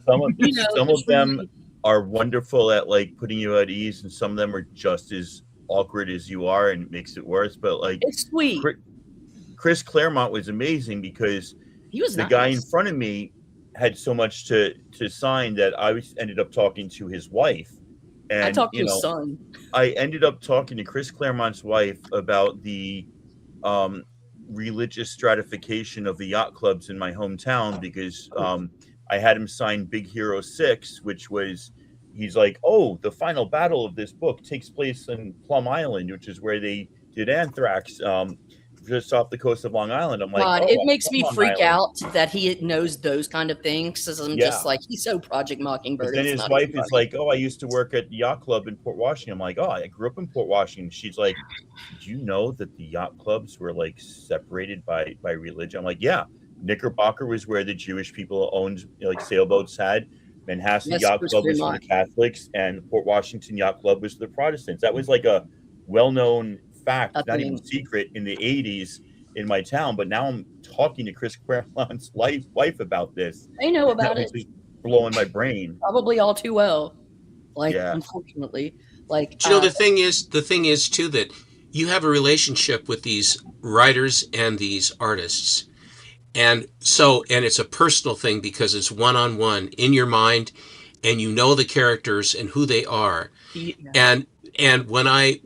Some of, You know, some of them are wonderful at like putting you at ease, and some of them are just as awkward as you are, and it makes it worse. But like, it's sweet. Chris Claremont was amazing because he was the nice. guy in front of me had so much to sign that I ended up talking to his wife. And, I talked to his son. I ended up talking to Chris Claremont's wife about the religious stratification of the yacht clubs in my hometown because I had him sign Big Hero 6, which was, he's like, oh, the final battle of this book takes place in Plum Island, which is where they did Anthrax, just off the coast of Long Island. I'm like, God, oh, it makes me Plum freak Island. out that he knows those kind of things. Because I'm just like, he's so Project Mockingbird. But then it's his not wife even is funny. like, oh, I used to work at the yacht club in Port Washington. I'm like, oh, I grew up in Port Washington. She's like, did you know that the yacht clubs were like separated by religion? I'm like, yeah. Knickerbocker was where the Jewish people owned, you know, like sailboats had. Manhasset Yes, Yacht Chris Club was for Claremont. the Catholics, and Port Washington Yacht Club was for the Protestants. That was like a well-known fact, not even secret in the 80s in my town. But now I'm talking to Chris Claremont's wife about this. They know That about was it. just blowing my brain. Probably all too well. Like, Yeah. unfortunately. Like, Do you know, the thing is too that you have a relationship with these writers and these artists. And it's a personal thing because it's one-on-one in your mind, and you know the characters and who they are. And when I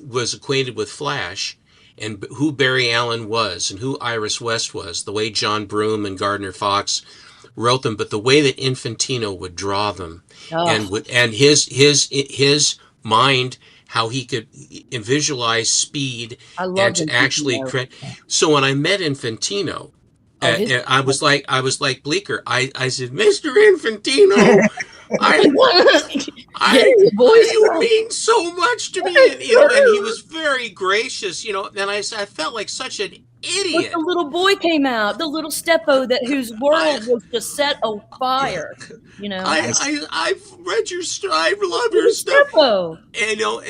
was acquainted with Flash and who Barry Allen was and who Iris West was, the way John Broome and Gardner Fox wrote them, but the way that Infantino would draw them, and his mind, how he could visualize speed and to actually create. So when I met Infantino, I was like Bleecker. I said, Mr. Infantino, you mean so much to me, and, you know, and he was very gracious, you know. And I felt like such an idiot. the little boy came out, the little Steppo whose world was just set on fire. You know, I've read your stuff. I love your stuff. Steppo. And, you know.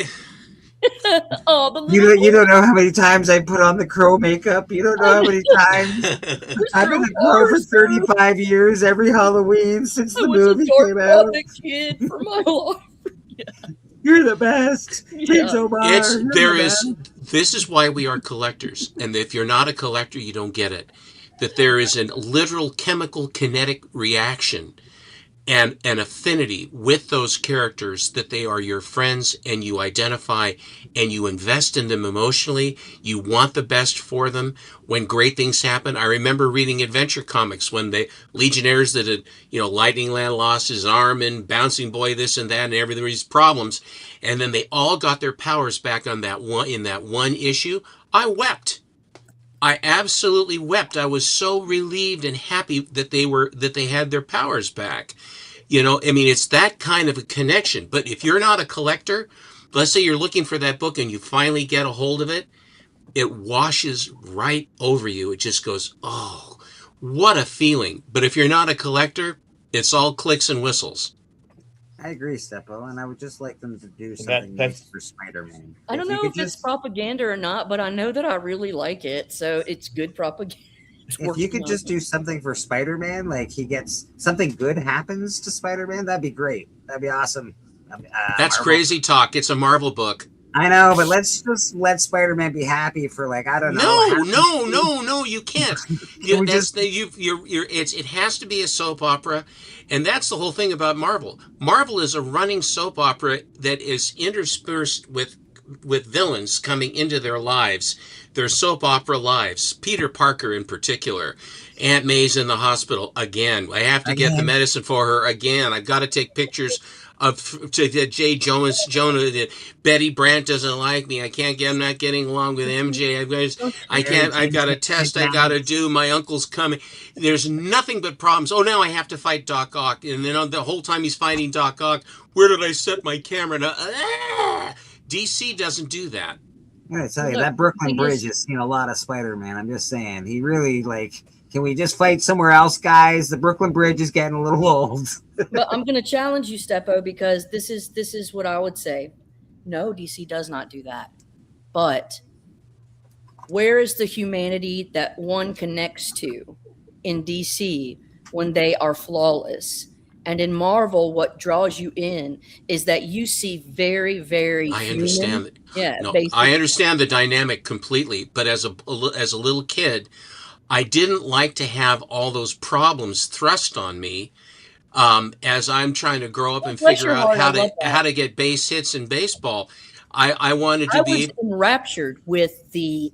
Oh, You don't know how many times I put on the Crow makeup. You don't know how many times I've been the Crow for 35 years. Every Halloween since the movie came out. Kid for my life. You're the best. James O'Barr, you're the best. This is why we are collectors. And if you're not a collector, you don't get it. That there is a literal chemical kinetic reaction and an affinity with those characters, that they are your friends and you identify and you invest in them emotionally. You want the best for them. When great things happen, I remember reading adventure comics when the Legionnaires that had, you know, Lightning Lad lost his arm and Bouncing Boy this and that and everything, these problems, and then they all got their powers back on that one in that one issue. I wept. I absolutely wept. I was so relieved and happy that they had their powers back. You know, I mean, it's that kind of a connection. But if you're not a collector, let's say you're looking for that book and you finally get a hold of it, it washes right over you. It just goes, oh, what a feeling. But if you're not a collector, it's all clicks and whistles. I agree, Steppo, and I would just like them to do something nice for Spider-Man. I don't know if it's propaganda or not, but I know that I really like it, so it's good propaganda. If you could just do something for Spider-Man, like he gets something good happens to Spider-Man, that'd be great. That'd be awesome. That's crazy talk. It's a Marvel book. I know, but let's just let Spider-Man be happy for like I don't know. No, you can't. It has to be a soap opera, and that's the whole thing about Marvel. Marvel is a running soap opera that is interspersed with villains coming into their lives, their soap opera lives. Peter Parker in particular. Aunt May's in the hospital again. I have to get the medicine for her again. I've got to take pictures of Jay Jonah that Betty Brant doesn't like me. I'm not getting along with MJ. I've got a test I got to do. My uncle's coming. There's nothing but problems. Oh, now I have to fight Doc Ock. And then the whole time he's fighting Doc Ock, where did I set my camera? DC doesn't do that. I gotta tell you, that Brooklyn Bridge has seen a lot of Spider-Man. I'm just saying. He really can we just fight somewhere else, guys? The Brooklyn Bridge is getting a little old. But I'm going to challenge you, Steppo, because this is what I would say. No, DC does not do that. But where is the humanity that one connects to in DC when they are flawless? And in Marvel, what draws you in is that you see very, very I understand human, yeah, no, basically. I understand the dynamic completely, but as a little kid, I didn't like to have all those problems thrust on me as I'm trying to grow up and figure out how to get base hits in baseball. I wanted to be enraptured with the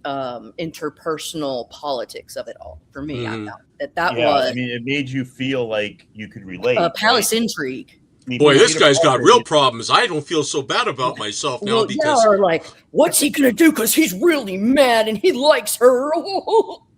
interpersonal politics of it all. For me, I felt that was. I mean, it made you feel like you could relate. Palace Intrigue. Boy, this guy's got real problems. I don't feel so bad about myself now because are like, what's he gonna do? Because he's really mad and he likes her.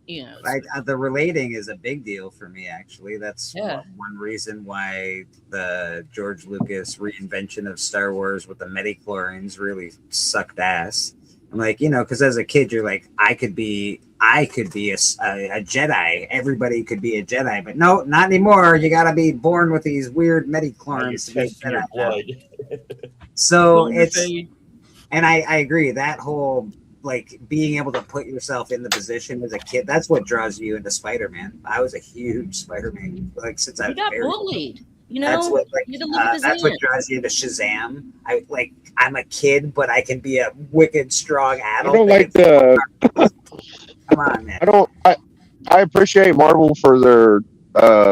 The relating is a big deal for me. Actually, that's one reason why the George Lucas reinvention of Star Wars with the midichlorians really sucked ass. I'm like, because as a kid, you're like, I could be a Jedi. Everybody could be a Jedi, but no, not anymore. You got to be born with these weird midichlorians to make Jedi. So and I agree. That whole being able to put yourself in the position as a kid, that's what draws you into Spider-Man. I was a huge Spider-Man since I was got bullied. That's what that's what draws you into Shazam. I'm a kid, but I can be a wicked strong adult. I don't like the. Come on, man. I appreciate Marvel for their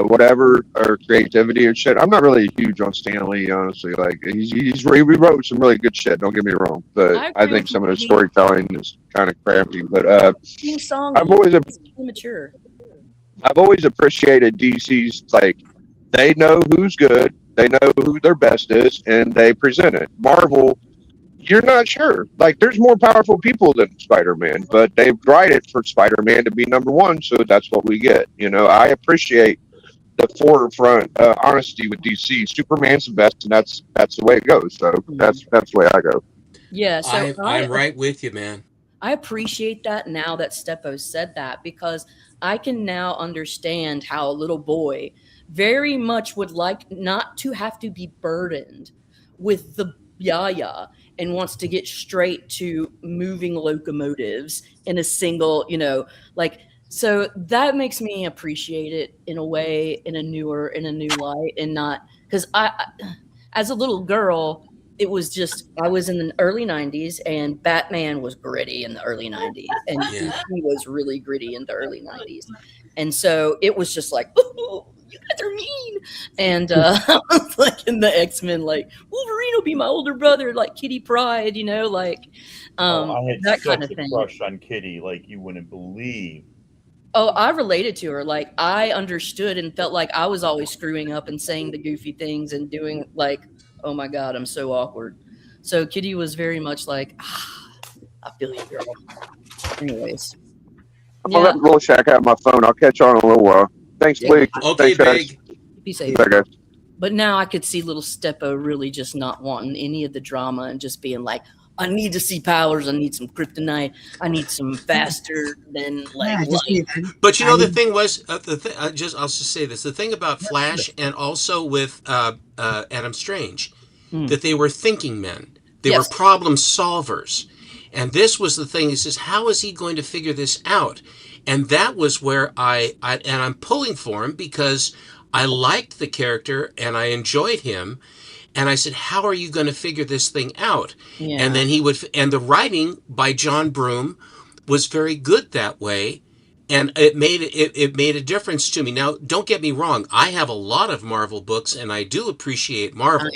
whatever or creativity and shit. I'm not really huge on Stan Lee, honestly. He wrote some really good shit. Don't get me wrong, but I think some of the storytelling is kind of crappy. But I've always appreciated DC's they know who's good, they know who their best is, and they present it. Marvel, you're not sure. There's more powerful people than Spider-Man, but they write it for Spider-Man to be number one, so that's what we get. I appreciate the forefront honesty with DC. Superman's the best, and that's the way it goes. So that's the way I go. Yeah, so I'm right with you, man. I appreciate that now that Steppo said that, because I can now understand how a little boy very much would like not to have to be burdened with the yaya and wants to get straight to moving locomotives in a single, so that makes me appreciate it in a way, in a new light, and not because I as a little girl, it was just, I was in the early 90s and Batman was gritty in the early 90s and DC was really gritty in the early 90s. And so it was just like, ooh, you guys are mean. And I was in the X-Men, Wolverine will be my older brother, Kitty Pryde, I had that such kind of a thing. crush on Kitty, you wouldn't believe. Oh, I related to her. I understood and felt like I was always screwing up and saying the goofy things and doing oh my God, I'm so awkward. So Kitty was very much I feel you, girl. Anyways. I'm going to let Roll Shack out my phone. I'll catch on in a little while. Thanks, Blake. Okay, Thanks, Big. Be safe. Bye, guys. But now I could see little Steppo really just not wanting any of the drama and just being like, I need to see powers. I need some kryptonite. I need some faster than light. But the thing was, I'll just say this: the thing about Flash and also with Adam Strange, that they were thinking men. They were problem solvers, and this was the thing. He says, how is he going to figure this out? And that was where I'm pulling for him because I liked the character and I enjoyed him. And I said, how are you going to figure this thing out? Yeah. And then and the writing by John Broome was very good that way. And it made a difference to me. Now, don't get me wrong. I have a lot of Marvel books, and I do appreciate Marvel.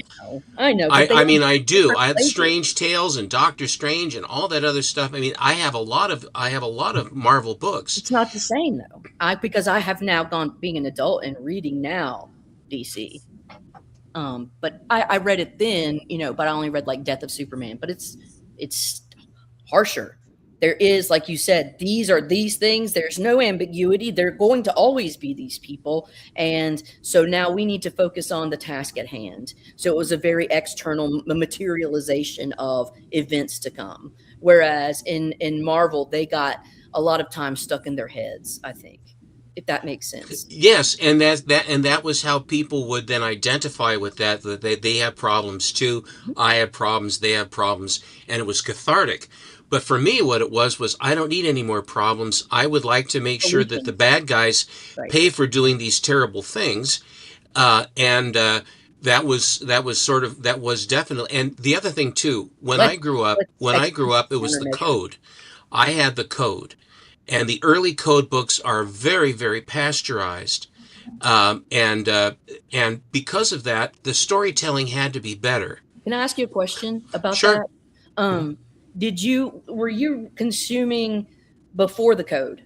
I know. I mean, I do. I have Strange Tales and Doctor Strange and all that other stuff. I mean, I have a lot of Marvel books. It's not the same though. Because I have now gone being an adult and reading now DC. But I read it then, but I only read like Death of Superman. But it's harsher. There is, like you said, these are these things. There's no ambiguity. They're going to always be these people. And so now we need to focus on the task at hand. So it was a very external materialization of events to come. Whereas in Marvel, they got a lot of time stuck in their heads, I think, if that makes sense. Yes, and that was how people would then identify with that they have problems too. I have problems, they have problems, and it was cathartic. But for me, what it was I don't need any more problems. I would like to make sure that the bad guys pay for doing these terrible things. That was definitely. And the other thing too, when I grew up, it was the Code. I had the Code, and the early Code books are very, very pasteurized. And because of that, the storytelling had to be better. Can I ask you a question about Sure. that? Were you consuming before the Code?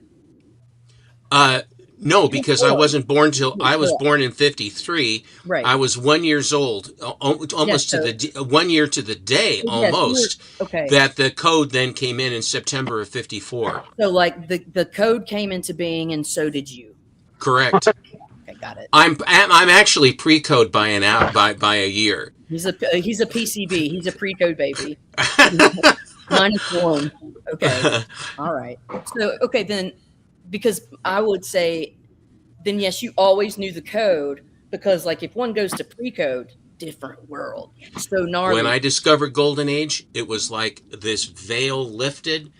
No, because I wasn't born I was born in 53. Right. I was 1 year old, almost to the 1 year to the day, almost. Okay. That the Code then came in September of 54. So like the Code came into being, and so did you. Correct. Okay, got it. I'm actually pre-Code by a year. He's a PCB. He's a pre-Code baby. -1. Okay. All right. So, okay, then, because I would say, then yes, you always knew the Code, because like if one goes to pre-Code, different world. So gnarly. When I discovered Golden Age, it was like this veil lifted,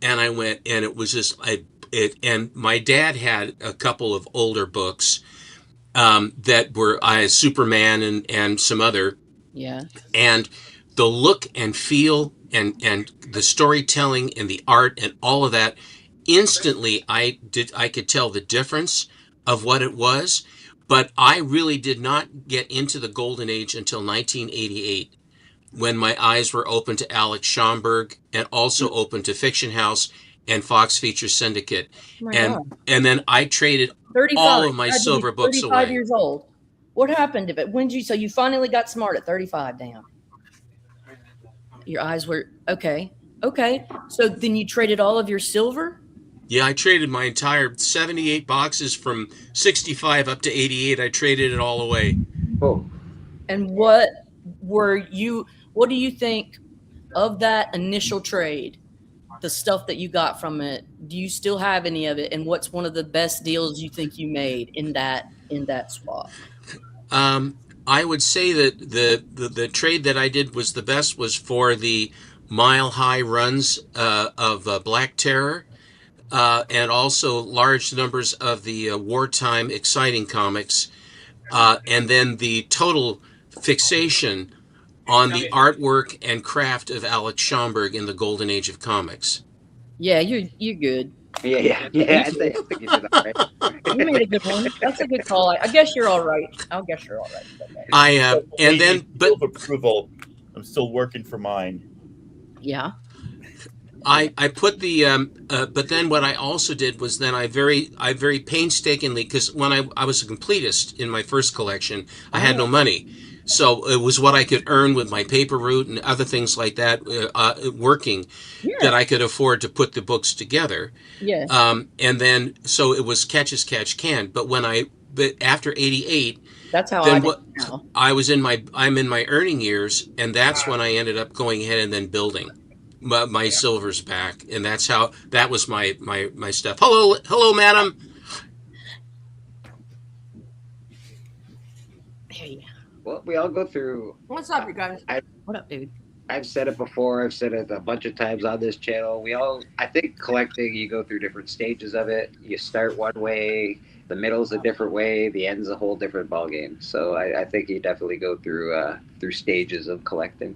and I went, and it was just, and my dad had a couple of older books that were Superman and some other. Yeah. And the look and feel and the storytelling and the art and all of that, instantly I could tell the difference of what it was. But I really did not get into the Golden Age until 1988, when my eyes were open to Alex Schomburg and also open to Fiction House and Fox Features Syndicate. And then I traded 35. all of my That'd be silver books 35 away. years old. What happened to it? So you finally got smart at 35, damn. Your eyes were, okay. So then you traded all of your silver? Yeah, I traded my entire 78 boxes from 65 up to 88. I traded it all away. Oh. And what do you think of that initial trade? The stuff that you got from it, do you still have any of it? And what's one of the best deals you think you made in that swap? I would say that the trade that I did was the best was for the Mile High runs of Black Terror, and also large numbers of the wartime exciting comics, and then the total fixation on the artwork and craft of Alex Schomburg in the Golden Age of comics. Yeah, you're good. Yeah. I think you did all right. You made a good one. That's a good call. I guess you're all right. And then, but approval, I'm still working for mine. Yeah. I put the but then what I also did was then I very painstakingly, because when I was a completist in my first collection, I had no money. So it was what I could earn with my paper route and other things like that, working, that I could afford to put the books together. Yes. And then, so it was catch as catch can. But after 88, that's how then I'm in my earning years, and that's when I ended up going ahead and then building my silvers back. And that was my stuff. Hello, madam. Well, we all go through. What's up, you guys? What up, dude? I've said it before. I've said it a bunch of times on this channel. I think collecting, you go through different stages of it. You start one way, the middle's a different way, the end's a whole different ballgame. So I think you definitely go through stages of collecting.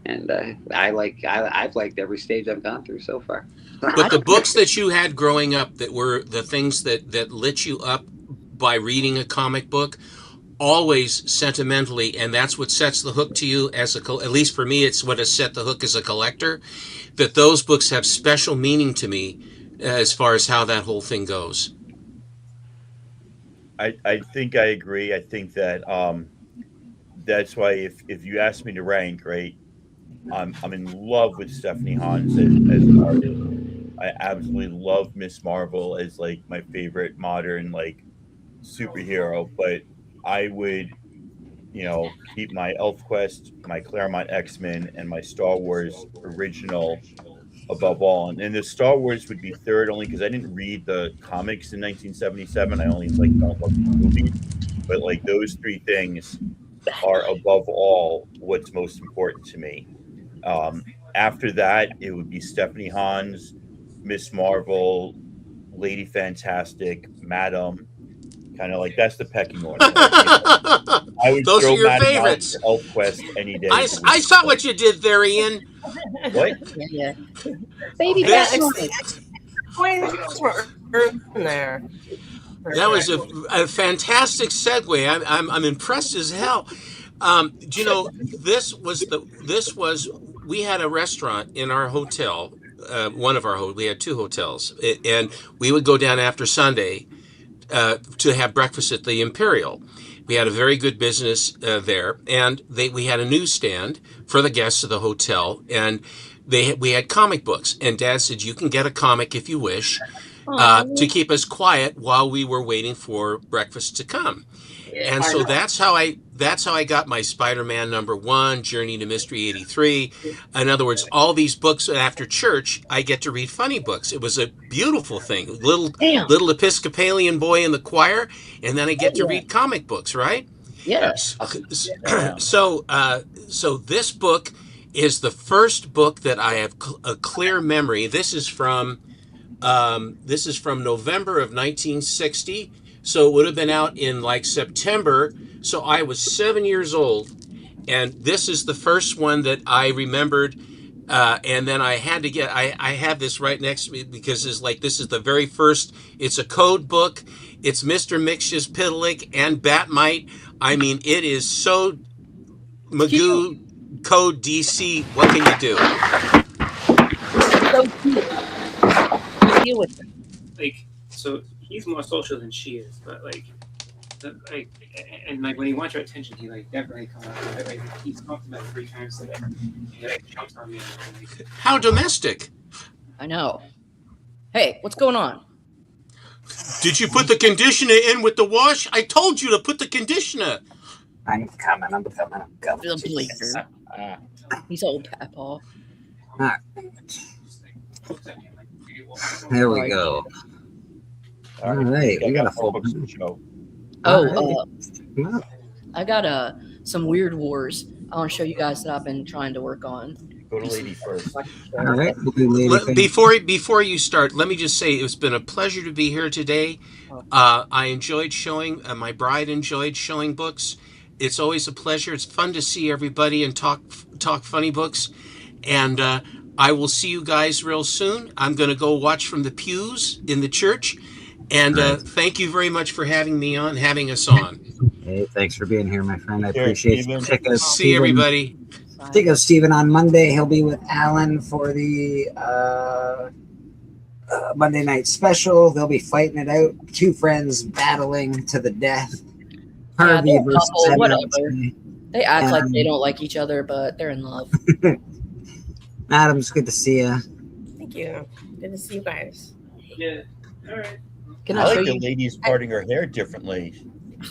And I've liked every stage I've gone through so far. But the books that you had growing up that were the things that lit you up by reading a comic book, always sentimentally, and that's what sets the hook to you as at least for me, it's what has set the hook as a collector, that those books have special meaning to me as far as how that whole thing goes. I think I agree. I think that that's why if you ask me to rank, right, I'm in love with Stephanie Hans as an artist. I absolutely love Miss Marvel as like my favorite modern like superhero, but I would, keep my ElfQuest, my Claremont X-Men, and my Star Wars original above all. And the Star Wars would be third only because I didn't read the comics in 1977. I only fell in love with the movies. But like those three things are above all what's most important to me. After that, it would be Stephanie Hans, Miss Marvel, Lady Fantastic, Madam. Kind of like that's the pecking order. I would Those throw are your Madam favorites. out for ElfQuest any day. I saw what you did there, Ian. What? Yeah. Baby, That- there. That was a fantastic segue. I'm impressed as hell. Do you know we had a restaurant in our hotel, we had two hotels, and we would go down after Sunday to have breakfast at the Imperial. We had a very good business there, and we had a newsstand for the guests of the hotel, and we had comic books. And Dad said, "You can get a comic if you wish." To keep us quiet while we were waiting for breakfast to come. And so that's how I got my Spider-Man #1, Journey to Mystery 83. In other words, all these books after church, I get to read funny books. It was a beautiful thing. Little Episcopalian boy in the choir, and then I get to read comic books, right? Yes. So this book is the first book that I have a clear memory. This is from November of 1960. So it would have been out in like September. So I was 7 years old. And this is the first one that I remembered. And then I had to I have this right next to me because this is the very first. It's a code book. It's Mr. Mix's Pitalik and Batmite. I mean, it is so Magoo Code DC. What can you do? So cute. Deal with it. So he's more social than she is, but when he wants your attention, he definitely comes out. He's talked about it 3 times today. He jumps on me. How domestic. I know. Hey, what's going on? Did you put the conditioner in with the wash? I told you to put the conditioner. I'm coming. The bleaker. He's old Papa. There we go. All right, we got a full show. I got some Weird Wars. I want to show you guys that I've been trying to work on. Go to Lady first. All right, we'll do Lady Before you start, let me just say it's been a pleasure to be here today. I enjoyed showing. My bride enjoyed showing books. It's always a pleasure. It's fun to see everybody and talk funny books. And I will see you guys real soon. I'm going to go watch from the pews in the church. And thank you very much for having us on. Hey, thanks for being here, my friend. I appreciate it. See everybody. Check out Steven on Monday. He'll be with Alan for the Monday night special. They'll be fighting it out. 2 friends battling to the death. Harvey versus whatever. They act like they don't like each other, but they're in love. Adam's good to see you. Thank you. Good to see you guys. Yeah. All right. Can I I show like the you? ladies parting her hair differently.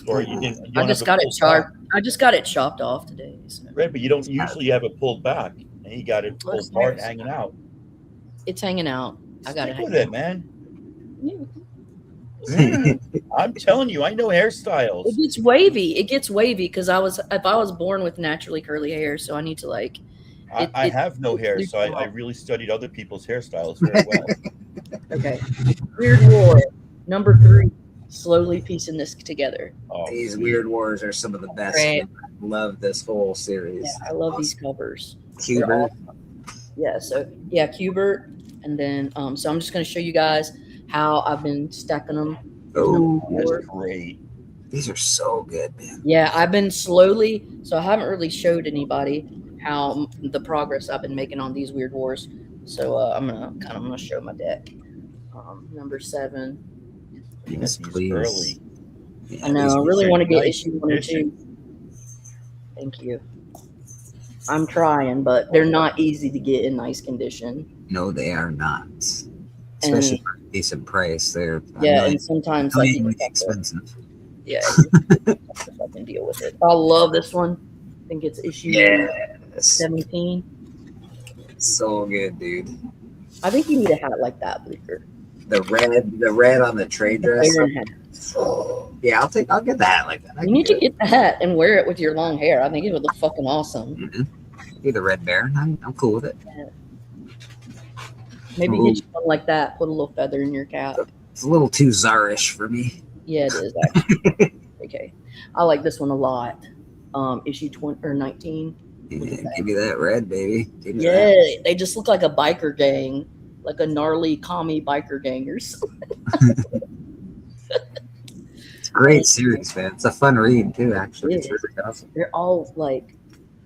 Or you didn't. You I don't just have got it it pulled back. sharp. I just got it chopped off today. So. Right, but you don't usually have it pulled back. And you got it pulled apart and hanging out. It's hanging out. I got it Stick hanging with it, out. man. Yeah, I'm telling you, I know hairstyles. It gets wavy. It gets wavy because if I was born with naturally curly hair, so I need to I have no hair, so I really studied other people's hairstyles very well. Okay. Weird War, number 3. Slowly piecing this together. These Weird Wars are some of the best. Right. I love this whole series. Yeah, I love these covers. Cubert. They're awesome. Yeah, so yeah, Cubert. And then so I'm just gonna show you guys how I've been stacking them. Oh, that's great. These are so good, man. Yeah, I've been slowly, so I haven't really showed anybody how the progress I've been making on these Weird Wars. So I'm gonna show my deck. Number 7. Yes, please. I know. I really want to get issue 1 and 2. Thank you. I'm trying, but they're not easy to get in nice condition. No, they are not. Especially for a decent price. They're and sometimes like expensive. Yeah, I can deal with it. I love this one. I think it's issue 17. So good, dude. I think you need a hat like that, Bleeker. The red on the trade dress. Yeah, I'll get the hat like that. You need to get the hat and wear it with your long hair. I think it would look fucking awesome. Mm-hmm. Be the Red Baron. I'm cool with it. Yeah. Maybe get you one like that. Put a little feather in your cap. It's a little too Czarish for me. Yeah, it is actually. Okay, I like this one a lot. Issue 20 or 19. Yeah, give me that red, baby. Give me Yeah, that. they just look like a biker gang, like a gnarly commie biker gang or something. It's a great series, man. It's a fun read too. Actually, it's really awesome. They're all like,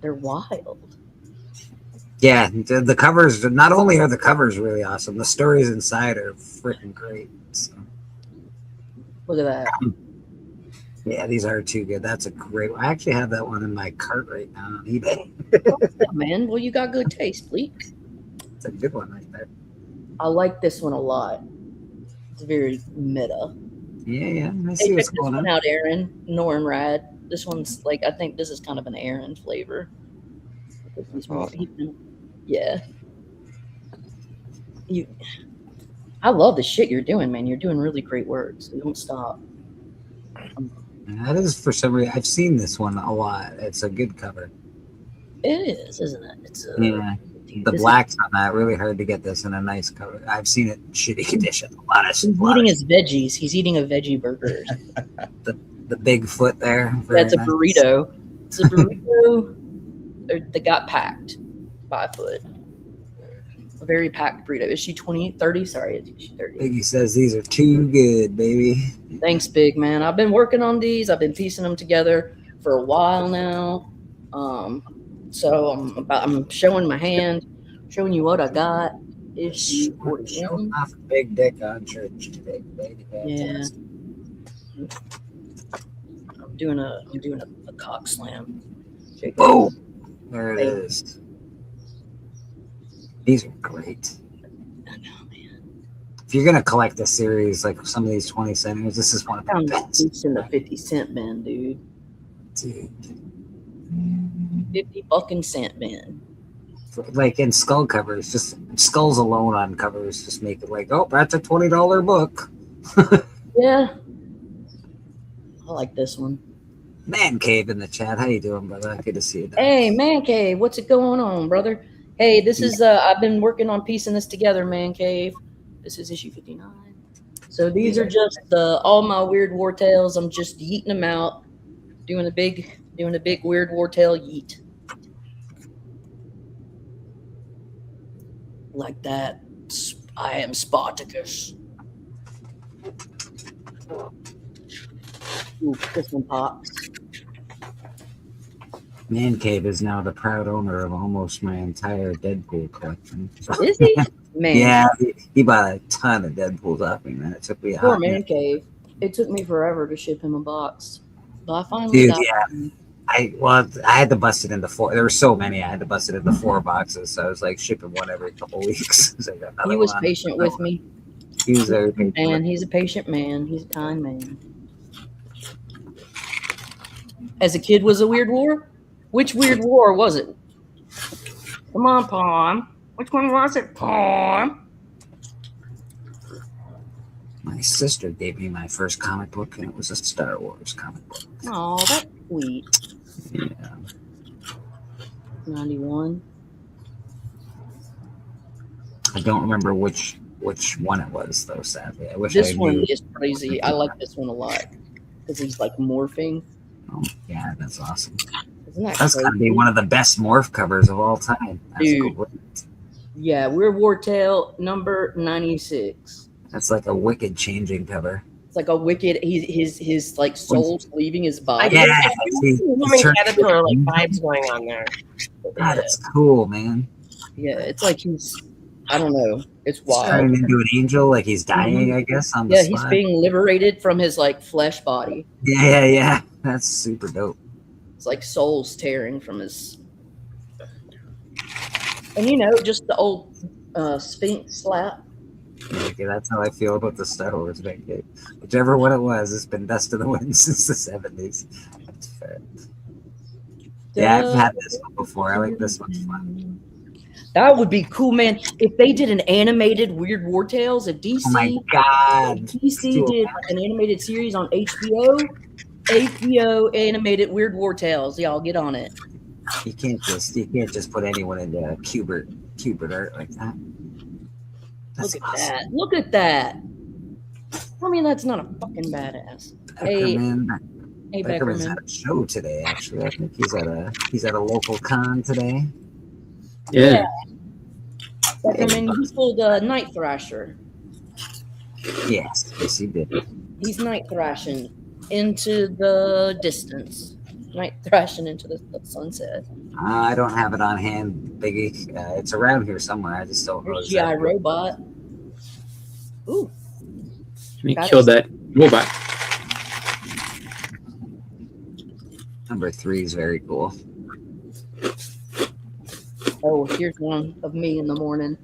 they're wild. Yeah, the covers. Not only are the covers really awesome, the stories inside are freaking great. So. Look at that. Yeah, these are too good. That's a great one. I actually have that one in my cart right now on eBay. Man, well, you got good taste, Bleak. It's a good one right there. I like this one a lot. It's very meta. Yeah. I Hey, see check what's this going one on. out, Aaron. Norm Rad. This one's like, I think this is kind of an Aaron flavor. Yeah. I love the shit you're doing, man. You're doing really great work. So don't stop. That is for some reason. I've seen this one a lot. It's a good cover. It is, isn't it? It's Yeah. The blacks on that really hard to get this in a nice cover. I've seen it in shitty condition. A lot He's eating his veggies. He's eating a veggie burger. the big foot there. Very That's a nice. burrito. It's a burrito that got packed by a foot. A very packed burrito. Is she 20, 30? Sorry, it's issue 30. Biggie says these are too good, baby. Thanks, big man. I've been working on these. I've been piecing them together for a while now. So I'm showing my hand, showing you what I got. Issue 41. Showing off a big dick on church today, baby. Yeah. I'm doing a cock slam. Boom. There it is. These are great. If you're gonna collect a series like some of these 20 centers, this is one of the I'm best. boots in the 50-cent bin, dude. 50 fucking cent bin. Like in skull covers, just skulls alone on covers just make it like, oh, that's a $20 book. Yeah. I like this one. Man Cave in the chat. How you doing, brother? Good to see you. Hey, Man Cave, what's it going on, brother? Hey, this is I've been working on piecing this together, Man Cave. This is issue 59. So these are just all my Weird War tales. I'm just yeeting them out, doing a big Weird War tale yeet. Like that. I am Spartacus. Ooh, this one pops. Man Cave is now the proud owner of almost my entire Deadpool collection. Is he? Man. Yeah, he bought a ton of Deadpools off me, man. It took me a Poor hot Man minute. Cave. It took me forever to ship him a box, but I finally Dude, got yeah. one. I had to bust it into 4. There were so many. I had to bust it into 4 boxes. So I was like shipping one every couple weeks. So I got another He was one. patient with me. He was very patient. And he's a patient man. He's a kind man. As a kid was a Weird War? Which Weird War was it? Come on, Pawn. Which one was it, Pawn? My sister gave me my first comic book, and it was a Star Wars comic book. Oh, that's sweet. Yeah. 91. I don't remember which one it was though. Sadly, I wish This I one knew. is crazy. I like this one a lot because he's like morphing. Oh, yeah, that's awesome. Isn't that That's gotta be crazy? one of the best morph covers of all time. That's Dude. cool. Yeah, Weird War Tale number 96. That's like a wicked changing cover. It's like a wicked. His like soul's leaving his I body. can Yeah, see see, him it's and turned- Caterpillar like vibes going on there. God, it's cool, man. Yeah, it's like he's. I don't know. It's He's wild. turning into an angel, like he's dying, I guess, on the Yeah, he's spot. being liberated from his like flesh body. Yeah. That's super dope. It's like souls tearing from his. And you know, just the old Sphinx slap. Okay, that's how I feel about the Star Wars Vanguard. Whichever one it was, it's been dust in the wind since the 70s. That's fair. Yeah, I've had this one before. I like this one fun. That would be cool, man. If they did an animated Weird War Tales, if DC, Oh my God. if DC did an animated series on HBO animated Weird War Tales, y'all get on it. You can't just put anyone into Cubert art like that. That's Look at that. Look at that. I mean, that's not a fucking badass. Hey, Beckerman's Beckerman. at a show today. Actually, I think he's at a local con today. Yeah. Beckerman, he pulled Night Thrasher. Yes, he did. He's night thrashing into the distance. Night thrashing into the sunset. I don't have it on hand, Biggie. It's around here somewhere. I just don't know. There's GI Robot. Ooh. He killed that robot. Number 3 is very cool. Oh, here's one of me in the morning.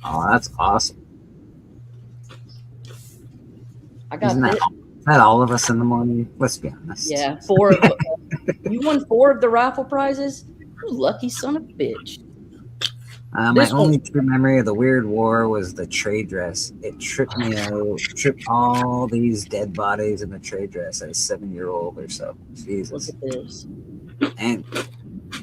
Oh, that's awesome. I got Isn't that, it. isn't that all of us in the morning? Let's be honest. Yeah, 4 of you won 4 of the raffle prizes? You lucky son of a bitch. My This one- only true memory of the Weird War was the trade dress. It tripped me out. Tripped all these dead bodies in the trade dress as a 7-year-old or so. Jesus. Look at this. And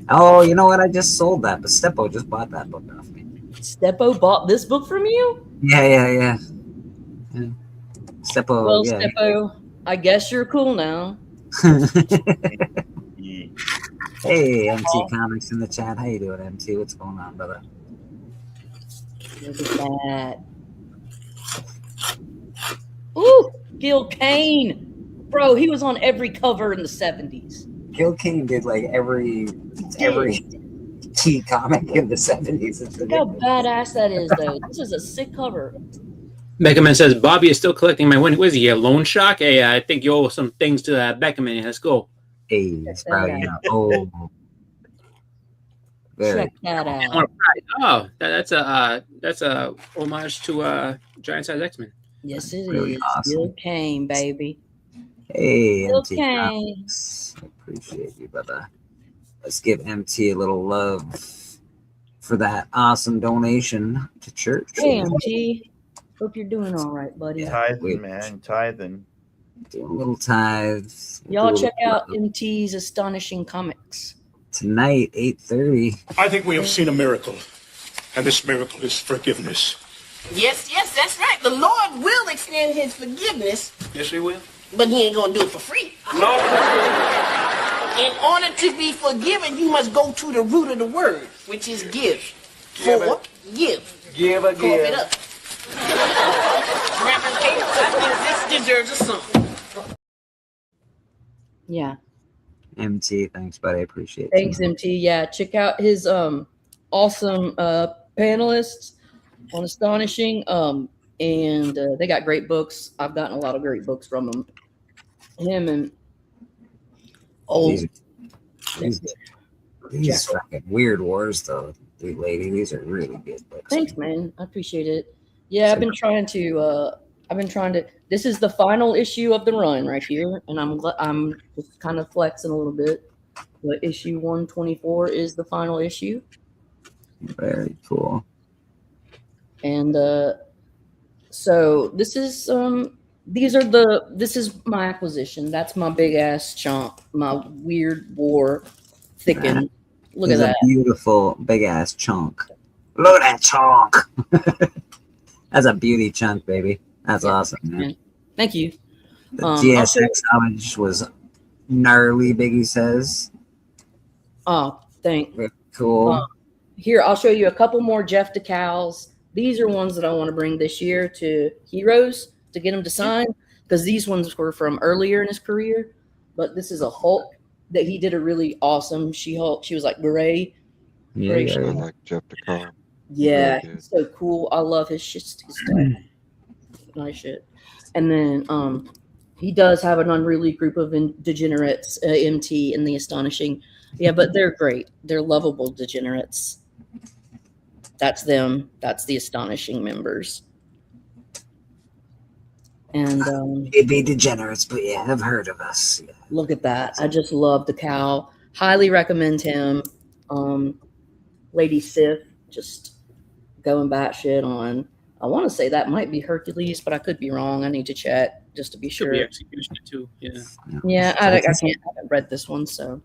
oh, you know what? I just sold that, but Steppo just bought that book off me. Steppo bought this book from you? Yeah. Steppo, Well, yeah. Steppo, I guess you're cool now. Hey, MT Comics in the chat. How you doing, MT? What's going on, brother? Look at that. Ooh, Gil Kane. Bro, he was on every cover in the 70s. Gil Kane did like every key comic in the 70s. It's Look how ridiculous. badass that is, though. This is a sick cover. Beckerman says Bobby is still collecting my win. What is he? A loan shark? Hey, I think you owe some things to Beckerman. Let's go. Hey, it's probably oh, very. Check that I out. want a prize. Oh, that's a homage to Giant Size X-Men. Yes, it Really is. awesome. Gil Kane, baby. Hey, Gil MT Kane. Comics. I appreciate you, brother. Let's give MT a little love for that awesome donation to church. Hey, MT. Hope you're doing all right, buddy. Tithing, man, tithing. Do a little tithes. Y'all Do a check little out MT's Astonishing Comics. tonight, 8:30. I think we have seen a miracle, and this miracle is forgiveness. Yes, that's right. The Lord will extend his forgiveness, Yes, we will. but he ain't gonna do it for free. No. In order to be forgiven, you must go to the root of the word, which is give. Give. Give a Cough it up. Reverend Kate, I think this deserves a song. Yeah. MT, thanks, buddy. I appreciate it. Thanks, MT. Yeah, check out his awesome panelists on Astonishing. And they got great books. I've gotten a lot of great books from them. Him and These fucking Weird Wars, though, dude, lady. These are really good books. Thanks, man. I appreciate it. Yeah, I've been trying to. This is the final issue of the run right here, and I'm just kind of flexing a little bit. But issue 124 is the final issue, Very cool. and so this is this is my acquisition. That's my big ass chunk, my Weird War thicken. Look at It's a that. beautiful big ass chunk. Look at that chalk. That's a beauty chunk, baby. That's awesome, man. Thank you. The I'll GSX homage was gnarly, Biggie says. Oh, thank. Cool. Here, I'll show you a couple more Jeff DeCals. These are ones that I want to bring this year to Heroes to get him to sign, because these ones were from earlier in his career. But this is a Hulk that he did a really awesome She-Hulk. She was like gray. Yeah, I like Jeff DeCarl. Yeah, Really he's so cool. I love his stuff. Nice shit. And then he does have an unruly group of degenerates, MT and the Astonishing. Yeah, but they're great. They're lovable degenerates. That's them. That's the Astonishing members. And It'd be degenerates, but yeah, I've heard of us. Yeah. look at that. I just love the cow. Highly recommend him. Lady Sif, just going batshit on. I want to say that might be Hercules, but I could be wrong. I need to check just to be Should sure. be execution too. Yeah. Yeah, I haven't read this one, so.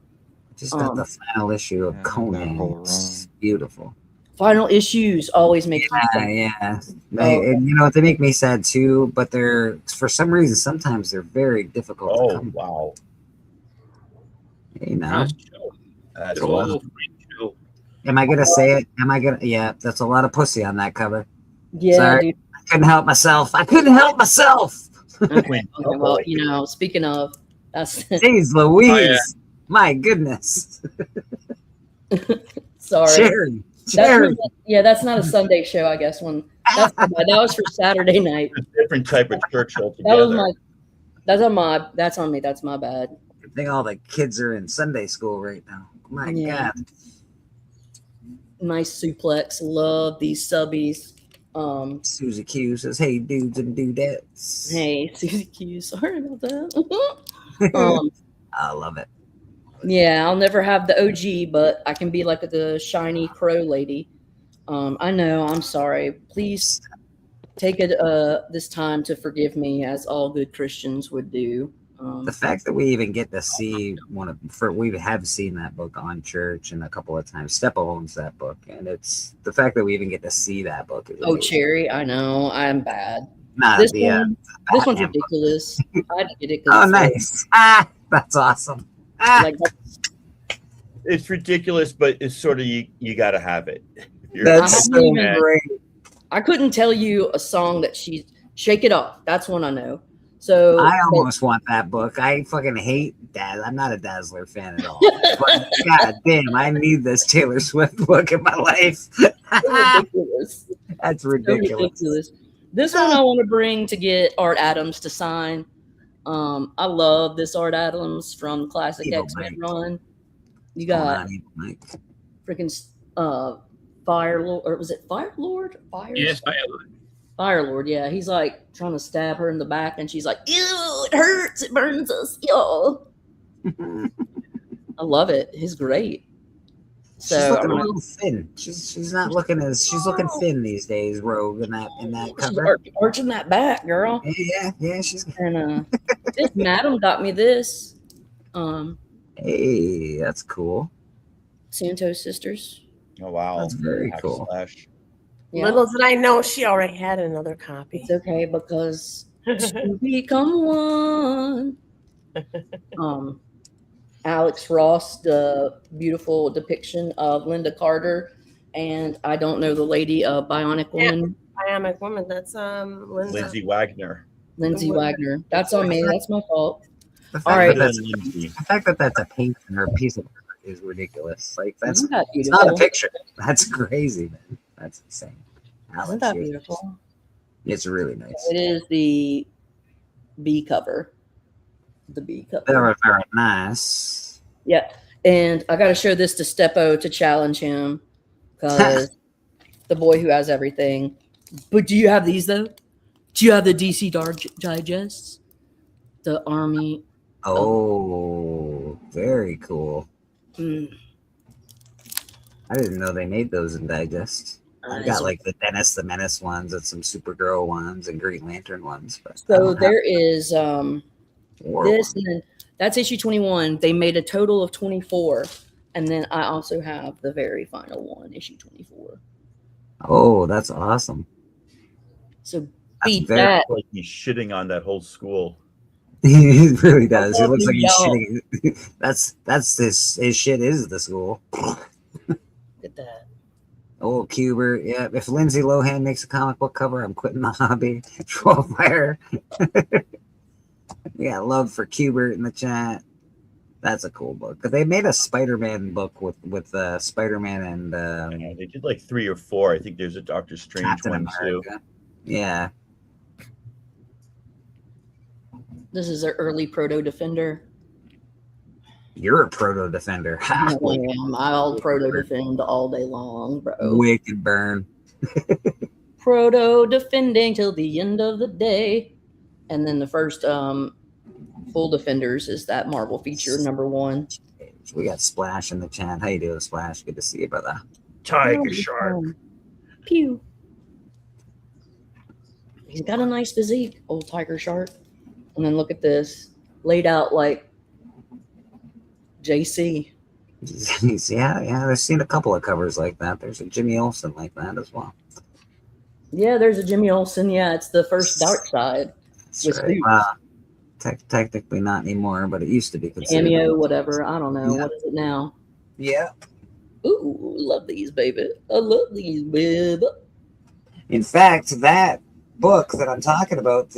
Just got the final issue of Conan. It's beautiful. Final issues always make me sad. Yeah. And, you know, they make me sad too, but they're, for some reason, sometimes they're very difficult to come by. Wow. You know. That's Cool. awesome. Am I gonna say it? Am I gonna? Yeah, that's a lot of pussy on that cover. Yeah, Sorry. dude. I couldn't help myself. Okay, well, you know, speaking of, that's Jeez Louise. Oh, yeah. My goodness. sorry. Cherry. That's not a Sunday show, I guess. That was for Saturday night. Different type of church That altogether. was that's on me. That's my bad. I think all the kids are in Sunday school right now. My Yeah. God. Nice suplex. Love these subbies. Susie Q says, "Hey, dudes and dudettes." Hey, Susie Q. Sorry about that. I love it. Yeah, I'll never have the OG, but I can be like the shiny crow lady. I know. I'm sorry. Please take it this time to forgive me, as all good Christians would do. The fact that we even get to see we have seen that book on church and a couple of times. Steppa owns that book, and it's the fact that we even get to see that book. Is Oh, Cherry, I know. I'm bad. Nah, this the, this one's Batman book. ridiculous. I had to get it. Oh, nice. That's awesome. Like, It's ridiculous, but it's sort of you got to have it. I couldn't tell you a song that she's Shake It Off. That's one I know. So I almost want that book. I fucking hate that. I'm not a Dazzler fan at all. But God damn, I need this Taylor Swift book in my life. ridiculous. That's So ridiculous. This one I want to bring to get Art Adams to sign. I love this Art Adams from Classic Evil X-Men Mike. run. You got freaking Fire Lord, or was it Fire Lord? Yes, Fire Lord. Fire Lord, yeah. He's like trying to stab her in the back, and she's like, "Ew, it hurts, it burns us, yo." I love it. He's great. She's So looking a little thin. She's not looking she's looking thin these days, Rogue, in that she's cover. arching that back, girl. Yeah, she's And this madam got me this. Hey, that's cool. Santos sisters. Oh wow, That's very cool. Yeah. Little did I know she already had another copy. It's okay because to become one. Alex Ross, the beautiful depiction of Linda Carter, and I don't know the lady, Bionic Woman, Bionic Woman. That's Lindsay Wagner. Lindsay Wagner. That's on me. That's my fault. The All fact, right. the fact that that's a painting or a piece of art is ridiculous. Like that's Isn't that it's not a beautiful? picture. That's crazy, man. That's insane. Isn't that beautiful? It's really nice. It is the B cover. The B cover. Very, very nice. Yeah. And I got to show this to Steppo to challenge him because the boy who has everything. But do you have these, though? Do you have the DC Dark Digests? The Army. Oh, very cool. Mm. I didn't know they made those in Digest. I got like the Dennis the Menace ones and some Supergirl ones and Green Lantern ones. But I So don't have there is War this, and then that's issue 21. They made a total of 24. And then I also have the very final one, issue 24. Oh, that's awesome. So beat Very that. like he's shitting on that whole school. He really does. It looks like he's Y'all. shitting. That's his shit is the school. Look at that. Oh, Kubert. Yeah. If Lindsay Lohan makes a comic book cover, I'm quitting the hobby. Trollfire. Yeah, love for Kubert in the chat. That's a cool book. But they made a Spider-Man book with Spider-Man and Yeah, they did like 3 or 4. I think there's a Doctor Strange Captain one too. America. Yeah. This is their early Proto Defender. You're a Proto Defender. I am. I'll Proto Defend all day long, bro. Wicked burn. Proto Defending till the end of the day. And then the first full Defenders is that Marvel feature #1. We got Splash in the chat. How you doing, Splash? Good to see you, brother. Tiger Shark. Pew. He's got a nice physique, old Tiger Shark. And then look at this, laid out like JC. Yeah, I've seen a couple of covers like that. There's a Jimmy Olsen like that as well. Yeah, there's a Jimmy Olsen. Yeah, it's the first Dark Side. That's right. Technically not anymore, but it used to be considered. Cameo, whatever. I don't know. Yeah. What is it now? Yeah. Ooh, love these, baby. I love these, baby. In fact, that book that I'm talking about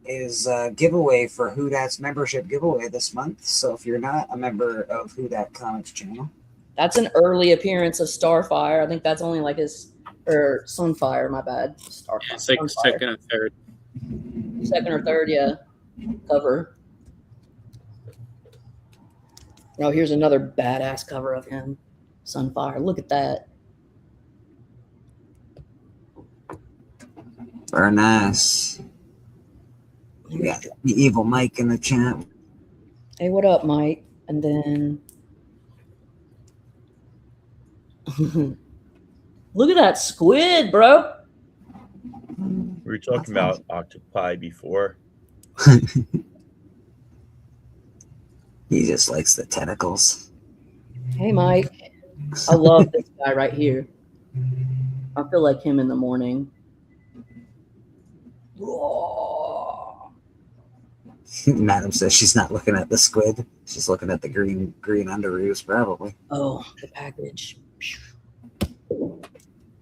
is a giveaway for Who Dat's membership giveaway this month. So if you're not a member of Who Dat Comics channel, That's an early appearance of Starfire. I think that's only like or Sunfire, my bad. Starfire. It's like Sunfire. second or third. Second or third, yeah. Cover. Oh, here's another badass cover of him. Sunfire. Look at that. very nice. You got the evil Mike in the chat. Hey, what up, Mike? And then look at that squid, bro. We were talking about octopi before. He just likes the tentacles. Hey, Mike. I love this guy right here. I feel like him in the morning. Madam says she's not looking at the squid. She's looking at the green underoos, probably. Oh, the package.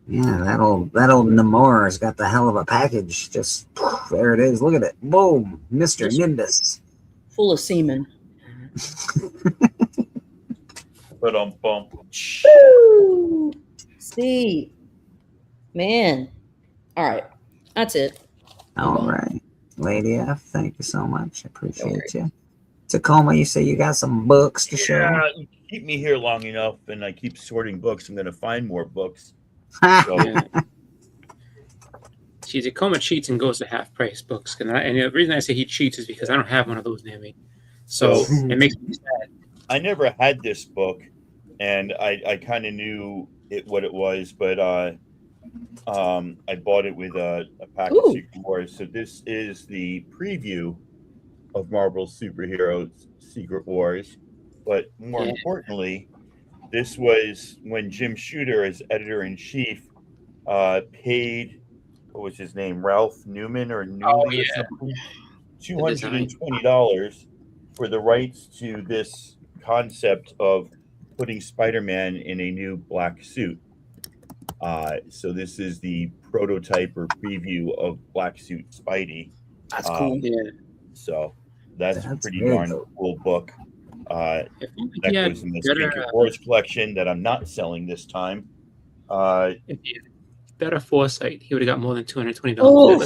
Yeah, that old Namor has got the hell of a package. Just there it is. Look at it. Boom, Mr. Nimbus. Full of semen. But bump. Woo! See, man. All right, that's it. All right, Lady F, thank you so much. I appreciate you. Tacoma, you say you got some books to show. Yeah, you keep me here long enough, and I keep sorting books. I'm going to find more books. So, See, Tacoma cheats and goes to half-price books, and the reason I say he cheats is because I don't have one of those near me. So it makes me sad. I never had this book, and I kind of knew what it was, but I bought it with a pack of Secret Wars. So this is the preview of Marvel's Superheroes Secret Wars. But more importantly, this was when Jim Shooter, as editor-in-chief, paid, what was his name, Ralph Newman or Newman or something, $220 for the rights to this concept of putting Spider-Man in a new black suit. So this is the prototype or preview of Black Suit Spidey. That's cool. So that's a pretty very darn cool book. That goes in the Secret Wars collection that I'm not selling this time. If he had better foresight, he would have got more than $220.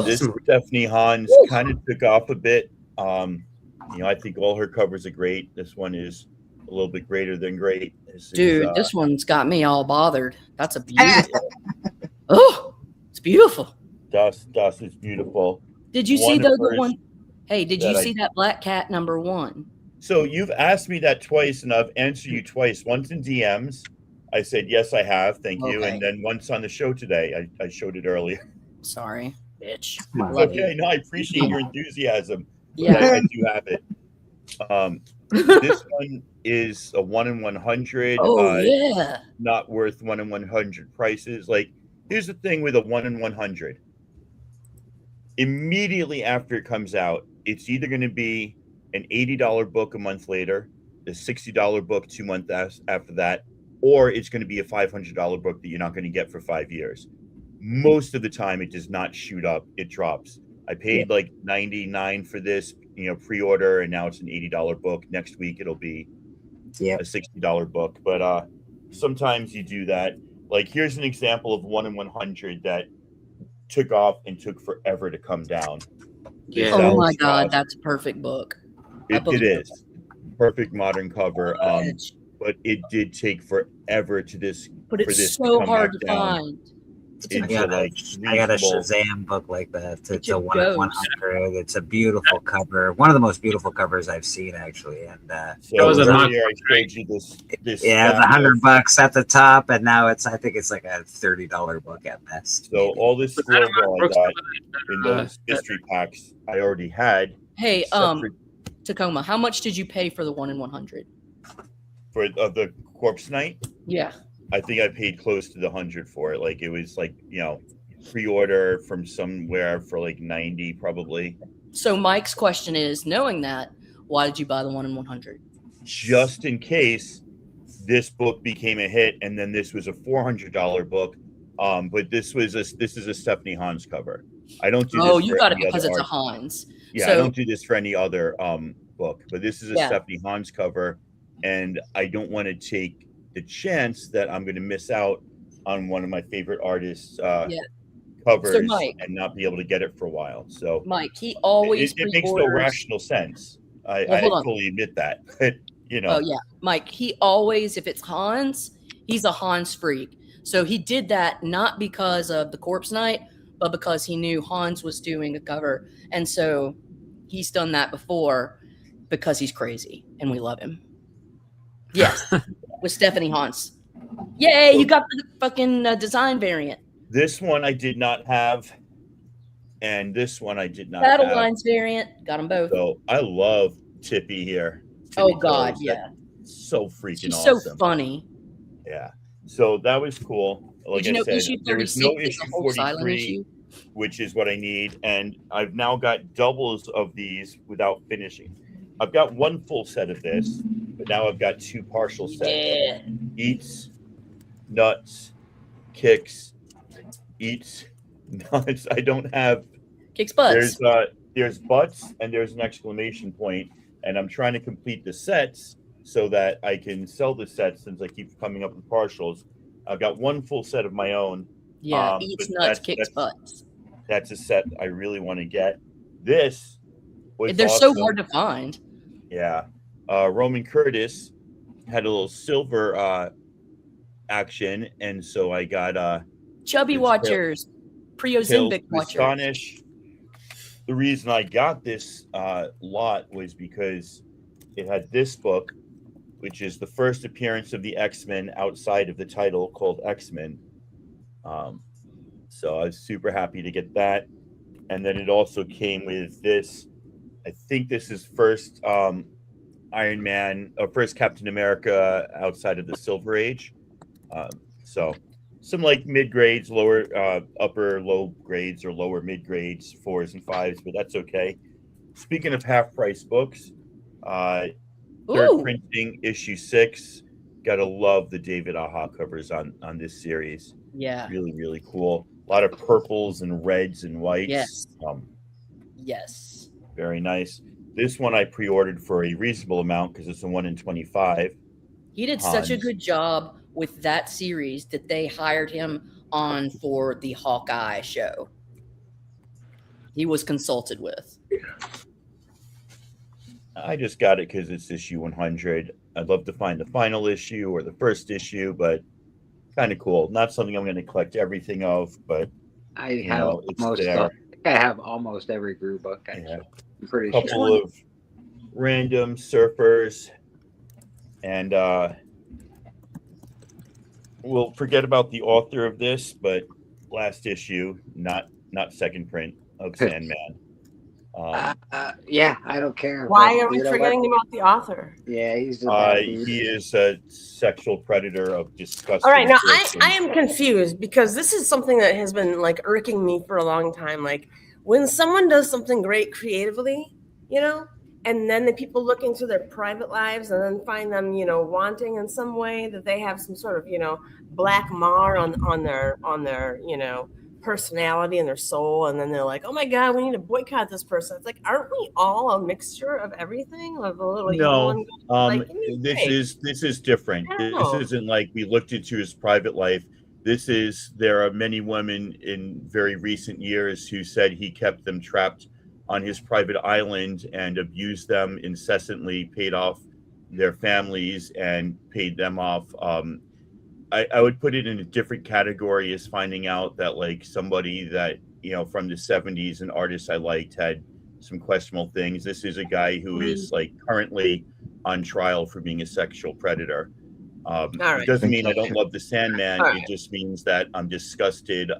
This Stephanie Hans kind of took off a bit. I think all her covers are great. This one is a little bit greater than great. Dude, this one's got me all bothered. That's a beautiful. Oh, it's beautiful. Dust is beautiful. Did you see the hers one? Hey, did you that see that Black Cat #1? So you've asked me that twice, and I've answered you twice. Once in DMs, I said yes, I have, thank you, and then once on the show today, I showed it earlier. Sorry, bitch. Okay, no, I appreciate your enthusiasm. Yeah. I do have it. This one is a 1 in 100. Oh yeah. Not worth 1 in 100 prices. Like, here's the thing with a 1 in 100. Immediately after it comes out, it's either going to be an $80 book a month later, a $60 book 2 months after that, or it's going to be a $500 book that you're not going to get for 5 years. Most of the time, it does not shoot up; it drops. I paid like $99 for this, pre-order, and now it's an $80 book. Next week, it'll be a $60 book. But sometimes you do that. Like, here's an example of 1 in 100 that took off and took forever to come down. Yeah. Oh my God, that's a perfect book. It is perfect modern cover. But it did take forever to this. But for it's this so come hard back to down. find. Into, I got a reasonable- Shazam book like that. It's a It 1 in goes. 100. It's a beautiful cover. One of the most beautiful covers I've seen, actually. And So earlier I showed you this. yeah, the $100 at the top, and now I think it's like a $30 book at best. So all this scroll ball I got in those mystery packs I already had. Hey, separate Tacoma, how much did you pay for the 1 in 100? for the Corpse Night. Yeah. I think I paid close to the 100 for it. Like, it was like, pre-order from somewhere for like 90 probably. So Mike's question is, knowing that, why did you buy the 1 in 100? Just in case this book became a hit, and then this was a $400 book. But this is a Stephanie Hans cover. I don't do this. Oh, you for got it any because other it's a art. Hans. Yeah, So, I don't do this for any other book, but this is a Yeah. Stephanie Hans cover, and I don't want to take the chance that I'm going to miss out on one of my favorite artists' covers Mike- and not be able to get it for a while. So, Mike, he always it makes no pre-orders- rational sense. I hold on. fully admit that, but Oh yeah, Mike. He always, if it's Hans, he's a Hans freak. So he did that not because of the Corpse Night, but because he knew Hans was doing a cover, and so he's done that before because he's crazy and we love him. Yes, with Stephanie Hans. Yay! You got the fucking design variant. this one I did not have, and this one I did not Battle have. Lines variant. Got them both. So I love Tippy here. Oh Tippy God, Toes. yeah. That's so freaking She's awesome. so funny. Yeah. So that was cool. Like Did you I know said, issue there was 36 no is issue a whole silent 43, issue? which is what I need. And I've now got doubles of these without finishing. I've got one full set of this, but now I've got 2 partial sets. Yeah. Eats, nuts, kicks, eats, nuts. I don't have Kicks butts. There's butts and there's an exclamation point, and I'm trying to complete the sets so that I can sell the sets since I keep coming up with partials. I've got one full set of my own. Yeah, eats but nuts, kicks butts. That's a set I really want to get. This was They're so awesome. hard to find. Yeah. Roman Curtis had a little silver action, and so I got Chubby It's Watchers, Tales Priozimbic to Watchers. Astonish. The reason I got this lot was because it had this book, which is the first appearance of the X-Men outside of the title, called X-Men. So I was super happy to get that. And then it also came with this. I think this is first Iron Man, or first Captain America outside of the Silver Age. So some like mid grades, lower, upper, low grades, or lower mid grades, 4s and 5s, but that's okay. Speaking of half price books, third Ooh. printing issue 6. Gotta love the David Aha covers on this series. Yeah. Really, really cool. A lot of purples and reds and whites. Yes. Yes. Very nice. This one I pre-ordered for a reasonable amount because it's a 1 in 25. He did such a Hans. good job with that series that they hired him on for the Hawkeye show. He was consulted with. I just got it because it's issue 100. I'd love to find the final issue or the first issue, but kind of cool. Not something I'm going to collect everything of, but I you have know, it's most. there. I think I have almost every Gru book. Yeah. I'm pretty Couple sure. of random surfers, and we'll forget about the author of this, but last issue, not second print of Sandman. Yeah, I don't care. Why but are we you know what? forgetting about the author? Yeah, he's a bad dude. He is a sexual predator of disgusting. All right, now sorts, I am confused because this is something that has been like irking me for a long time. Like when someone does something great creatively, you know, and then the people look into their private lives and then find them, you know, wanting in some way that they have some sort of, you know, black mar on their, you know, personality and their soul, and then they're like, oh my god, we need to boycott this person. It's like, aren't we all a mixture of everything, of a little evil No, and like, give me a break. this is different. This No. isn't like we looked into his private life. There are many women in very recent years who said he kept them trapped on his private island and abused them incessantly, paid off their families and paid them off. I would put it in a different category as finding out that like somebody that, you know, from the 70s, an artist I liked had some questionable things. This is a guy who is like currently on trial for being a sexual predator. right. It doesn't mean I don't love the Sandman. All It right. just means that I'm disgusted.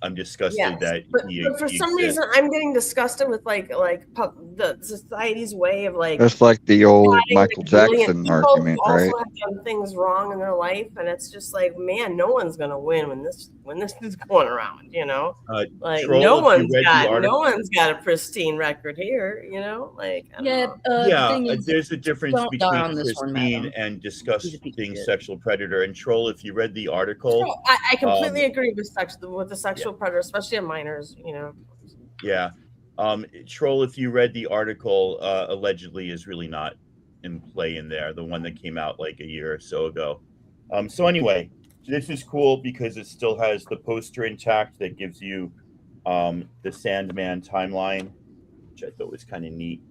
Yes, that but he for he some exists. reason I'm getting disgusted with the society's way of like That's like the old fighting Michael like brilliant Jackson people argument, who also right? have done things wrong in their life, and it's just like, man, no one's gonna win when this is going around, you know. Like Troll, no if you read the article, one's got a pristine record here, you know. Like I don't know. The thing is, there's a difference don't die on between this one, pristine madam. and disgusting sexual predator. And Troll, if you read the article, So I completely agree with the sexual predator, especially in minors, you know. yeah, Troll, if you read the article, allegedly is really not in play in there. The one that came out like a year or so ago. So anyway, this is cool because it still has the poster intact that gives you the Sandman timeline, which I thought was kind of neat.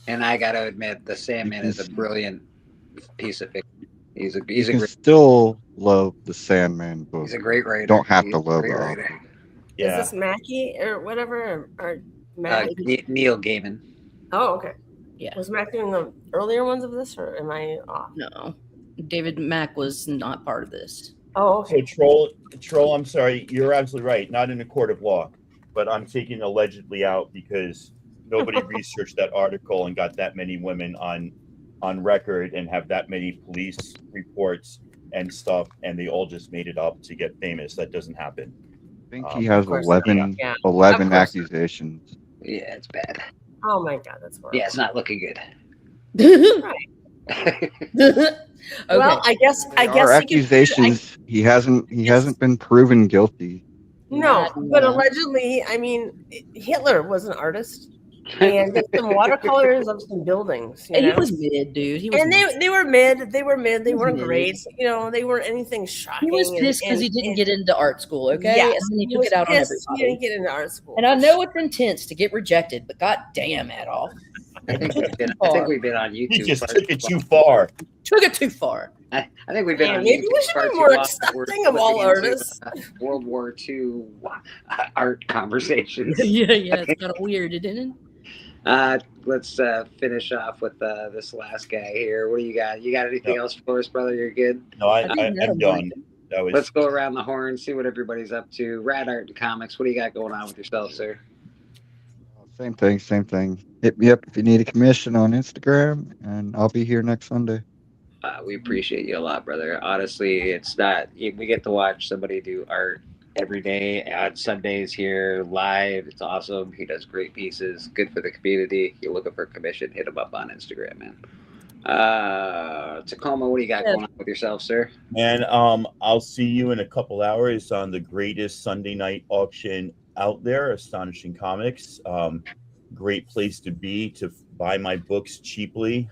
And I got to admit, the Sandman is a brilliant piece of fiction. He's a You can great, still love the Sandman book. he's a great writer. You don't have He's to a love great the writer. author. Is this Mackie or whatever or Mac? Neil Gaiman. Oh, okay. Yeah. Was Mac doing the earlier ones of this, or am I off? No, David Mack was not part of this. Oh, okay. So Troll, I'm sorry, you're absolutely right. Not in a court of law, but I'm taking allegedly out because nobody researched that article and got that many women on record and have that many police reports and stuff, and they all just made it up to get famous. That doesn't happen. I think he has 11 Yeah. 11 Of course. accusations. Yeah, it's bad. Oh my god, that's horrible. Yeah, it's not looking good. Well, I guess Our you could- accusations, he hasn't been proven guilty. No, but allegedly, I mean, Hitler was an artist and did some watercolors of some buildings. You And know? he was mid, dude. He was and mid. they were mid. They were mid. They was weren't mid. great. You know, they weren't anything shocking. He was pissed because he didn't get into art school, okay? Yes, And then he took was it out on pissed everybody. He didn't get into art school. And I know it's intense to get rejected, but god damn, Adolf. I think we've been on YouTube. He just took it too far. Took it too far. I think we've been Man, on maybe YouTube we should far be too more long. accepting We're of all slipping into, artists. World War II art conversations. yeah, it's kind of weird, isn't it? Let's finish off with this last guy here. What do you got? You got anything else for us, brother? You're good? No, I'm done. That was Let's go around the horn, see what everybody's up to. Rad Art and Comics, what do you got going on with yourself, sir? Same thing. Hit me up if you need a commission on Instagram, and I'll be here next Sunday. We appreciate you a lot, brother. Honestly, it's not, we get to watch somebody do art every day on Sundays here live. It's awesome. He does great pieces, good for the community. You're looking for a commission, hit him up on Instagram, man. Tacoma, what do you got going on with yourself, sir? And I'll see you in a couple hours on the greatest Sunday night auction out there, Astonishing Comics. Great place to be to buy my books cheaply.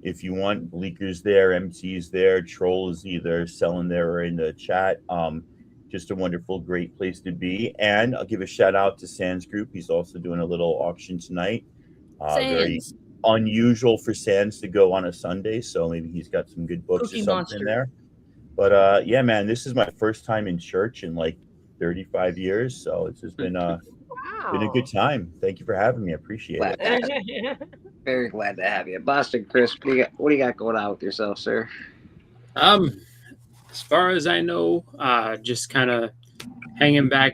If you want, Bleeker's there, MT's there, Troll is either selling there or in the chat. Just a wonderful, great place to be. And I'll give a shout out to Sands Group. He's also doing a little auction tonight. Very unusual for Sands to go on a Sunday, so maybe he's got some good books Cookie or something Monster. in there. But yeah, man, this is my first time in church in like 35 years, so it's just been a good time. Thank you for having me. I appreciate it. Very glad to have you. Boston Chris, what do you got going on with yourself, sir? As far as I know, just kind of hanging back,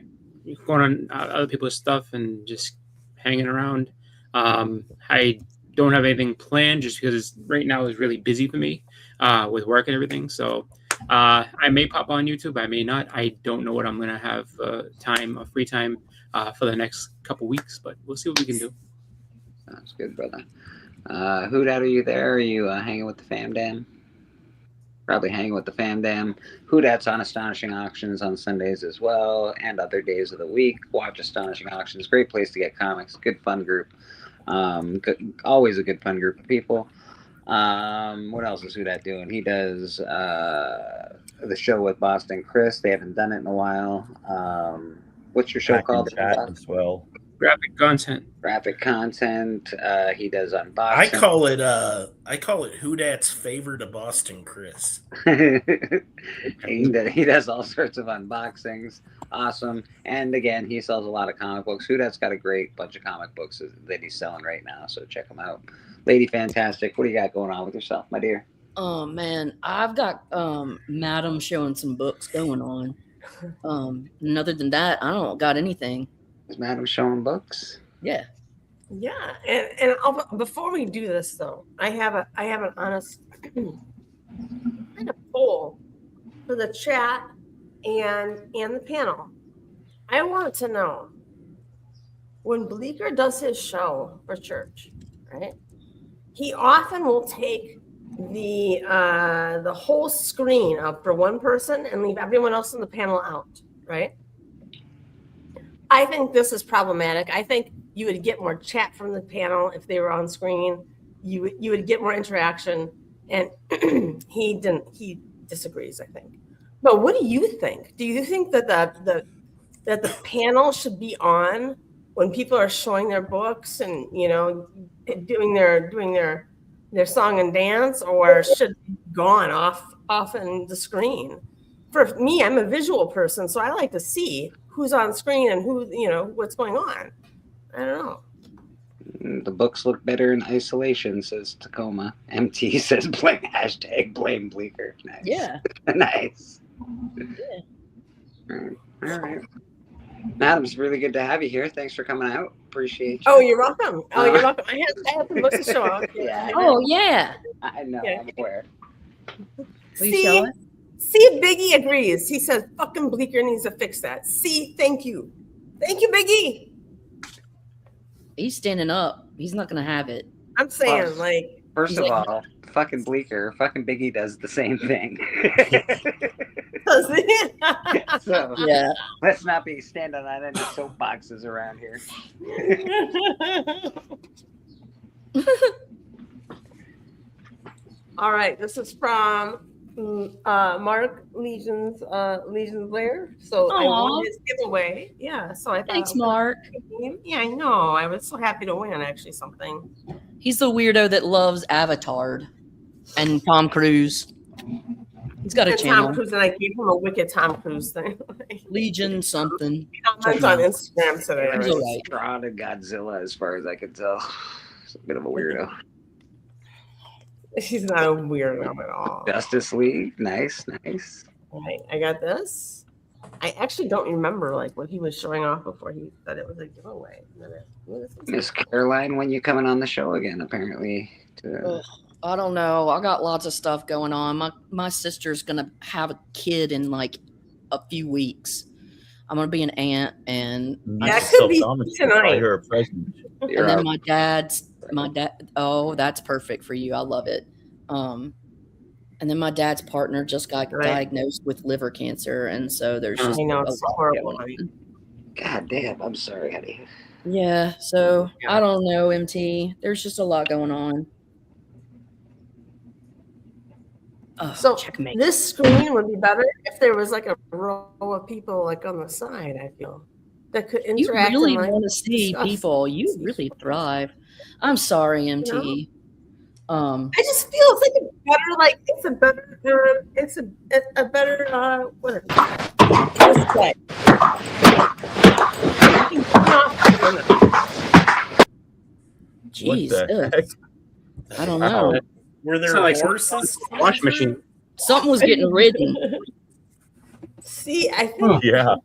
going on other people's stuff and just hanging around. I don't have anything planned just because right now is really busy for me with work and everything. So I may pop on YouTube. I may not. I don't know what I'm going to have free time for the next couple weeks, but we'll see what we can do. Sounds good, brother. Hoodat, are you there? Are you hanging with the fam dam? Probably hanging with the fam dam. Hoodat's on Astonishing Auctions on Sundays as well, and other days of the week. Watch Astonishing Auctions. Great place to get comics. Good fun group. Always a good fun group of people. What else is Hoodat doing? He does the show with Boston Chris. They haven't done it in a while. What's your show called? As well. Graphic content. Graphic content. He does unboxing. I call it Hoodat's favorite of Boston Chris. He does all sorts of unboxings. Awesome. And again, he sells a lot of comic books. Hoodat's got a great bunch of comic books that he's selling right now, so check him out. Lady Fantastic, what do you got going on with yourself, my dear? Oh man, I've got Madam showing some books going on. And other than that, I don't got anything. Is Madam showing books? Yeah. Yeah, and before we do this though, I have an honest kind of poll for the chat and the panel. I want to know, when Bleecker does his show for church, right? He often will take the whole screen up for one person and leave everyone else in the panel out, right? I think this is problematic. I think you would get more chat from the panel if they were on screen. You would get more interaction, and he disagrees, I think. But what do you think? Do you think that the panel should be on when people are showing their books and doing their song and dance, or should it be gone off in the screen? For me, I'm a visual person, so I like to see who's on screen and what's going on. I don't know. The books look better in isolation, says Tacoma. MT says blame Bleecker. Nice. Yeah. Nice. Yeah. All right. Madam, really good to have you here. Thanks for coming out. Appreciate you. Oh, you're welcome. You're welcome. I had some books to show out. Yeah. Oh yeah. I know. Yeah. I'm aware. See if Biggie agrees. He says fucking Bleecker needs to fix that. Thank you, Biggie. He's standing up. He's not gonna have it. I'm saying, First of all, fucking Bleecker, fucking Biggie does the same thing. Does he? So yeah, let's not be standing on any soapboxes around here. All right, this is from Mark Legion's Lair. So I won his giveaway. Yeah, so I thought Thanks, Mark. Yeah, I know. I was so happy to win actually something. He's the weirdo that loves Avatar and Tom Cruise. He's got a And channel. Tom Cruise, and I gave him a wicked Tom Cruise thing. Legion something. Comments on Instagram today. He's all right. Drawn to Godzilla, as far as I can tell. He's a bit of a weirdo. She's not a weirdo at all. Justice League, nice. Right, I got this. I actually don't remember what he was showing off before he said it was a giveaway. Miss Caroline, when you coming on the show again? Apparently, Ugh, I don't know. I got lots of stuff going on. My sister's gonna have a kid in a few weeks. I'm gonna be an aunt, and that could be tonight. You're a present. And then my dad. Oh, that's perfect for you. I love it. And then my dad's partner just got diagnosed with liver cancer, and so there's just I know, a it's lot horrible. going on. God damn, I'm sorry, honey. Yeah, so I don't know, MT. There's just a lot going on. Oh, So checkmate. this screen would be better if there was a row of people on the side. I feel that could You interact. really and, want to see discuss. people. You really thrive. I'm sorry, MT. I just feel it's a better what let's say. Jeez, What the ugh. heck? I don't know. Were there Sound like horses? Washing machine. Something was getting ridden. See, I think Yeah.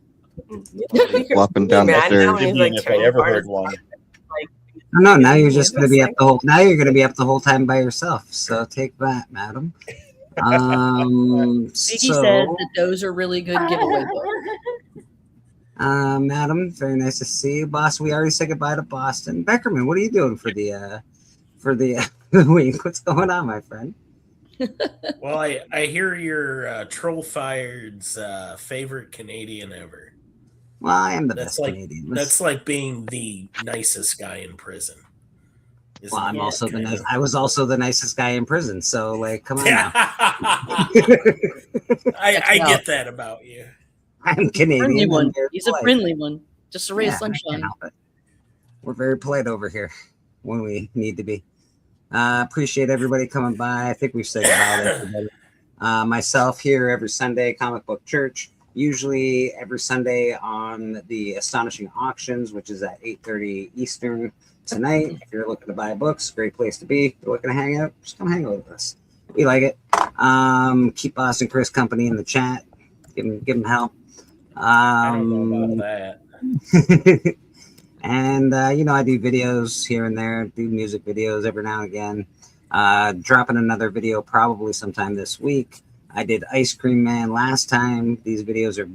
flopping down the mad now stairs. when he's like If I tearing ever apart heard his one. No, now you're just gonna be up the whole. Now you're gonna be up the whole time by yourself. So take that, madam. Vicky So, says that those are really good giveaway books. Madam, very nice to see you, boss. We already said goodbye to Boston. Beckerman, what are you doing for the week? What's going on, my friend? Well, I hear you're Troll Fired's favorite Canadian ever. Well, I am the That's best like Canadian. that's like being the nicest guy in prison. Well, I'm it also the kind nice. of- I was also the nicest guy in prison. So, like, come on now. I get that about you. I'm Canadian. Friendly I'm one. very He's a polite. friendly one. Just a ray of Yeah, I can't sunshine. help it. We're very polite over here when we need to be. Appreciate everybody coming by. I think we've said goodbye to everybody. Myself here every Sunday, Comic Book Church. Usually every Sunday on the Astonishing Auctions, which is at 8:30 Eastern tonight. If you're looking to buy books, great place to be. If you're looking to hang out, just come hang out with us. We like it. Keep Boston Chris company in the chat. Give him hell. I don't know about that. And I do videos here and there, do music videos every now and again. Dropping another video probably sometime this week. I did Ice Cream Man last time. These videos are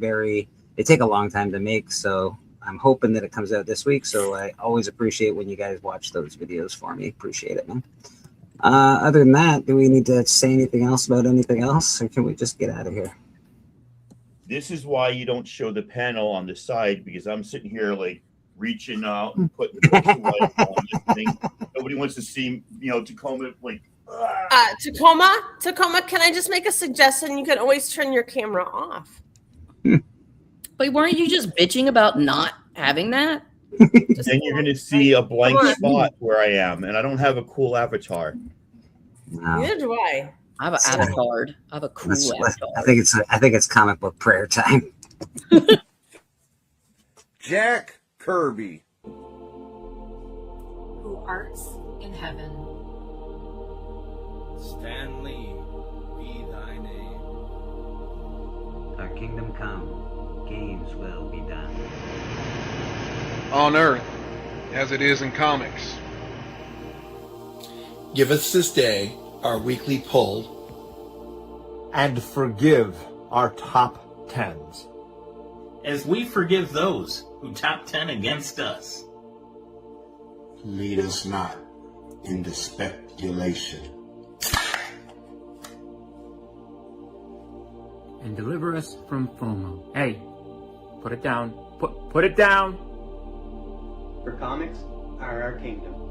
they take a long time to make, so I'm hoping that it comes out this week. So I always appreciate when you guys watch those videos for me. Appreciate it, man. Other than that, do we need to say anything else about anything else, or can we just get out of here? This is why you don't show the panel on the side, because I'm sitting here like reaching out and putting books away on this thing. Nobody wants to see, Tacoma like. Tacoma, can I just make a suggestion? You can always turn your camera off. But weren't you just bitching about not having that? Then you're going to see a blank Come on. spot where I am, and I don't have a cool avatar. Neither do I. I have an avatar. I have a cool avatar. I think it's comic book prayer time. Jack Kirby. Who arts in heaven. Stanley, be thy name. Our kingdom come, games will be done. On Earth, as it is in comics. Give us this day our weekly pull. And forgive our top tens. As we forgive those who top 10 against us. Lead us not into speculation. And deliver us from FOMO. Hey, put it down. Put it down. For comics are our kingdom.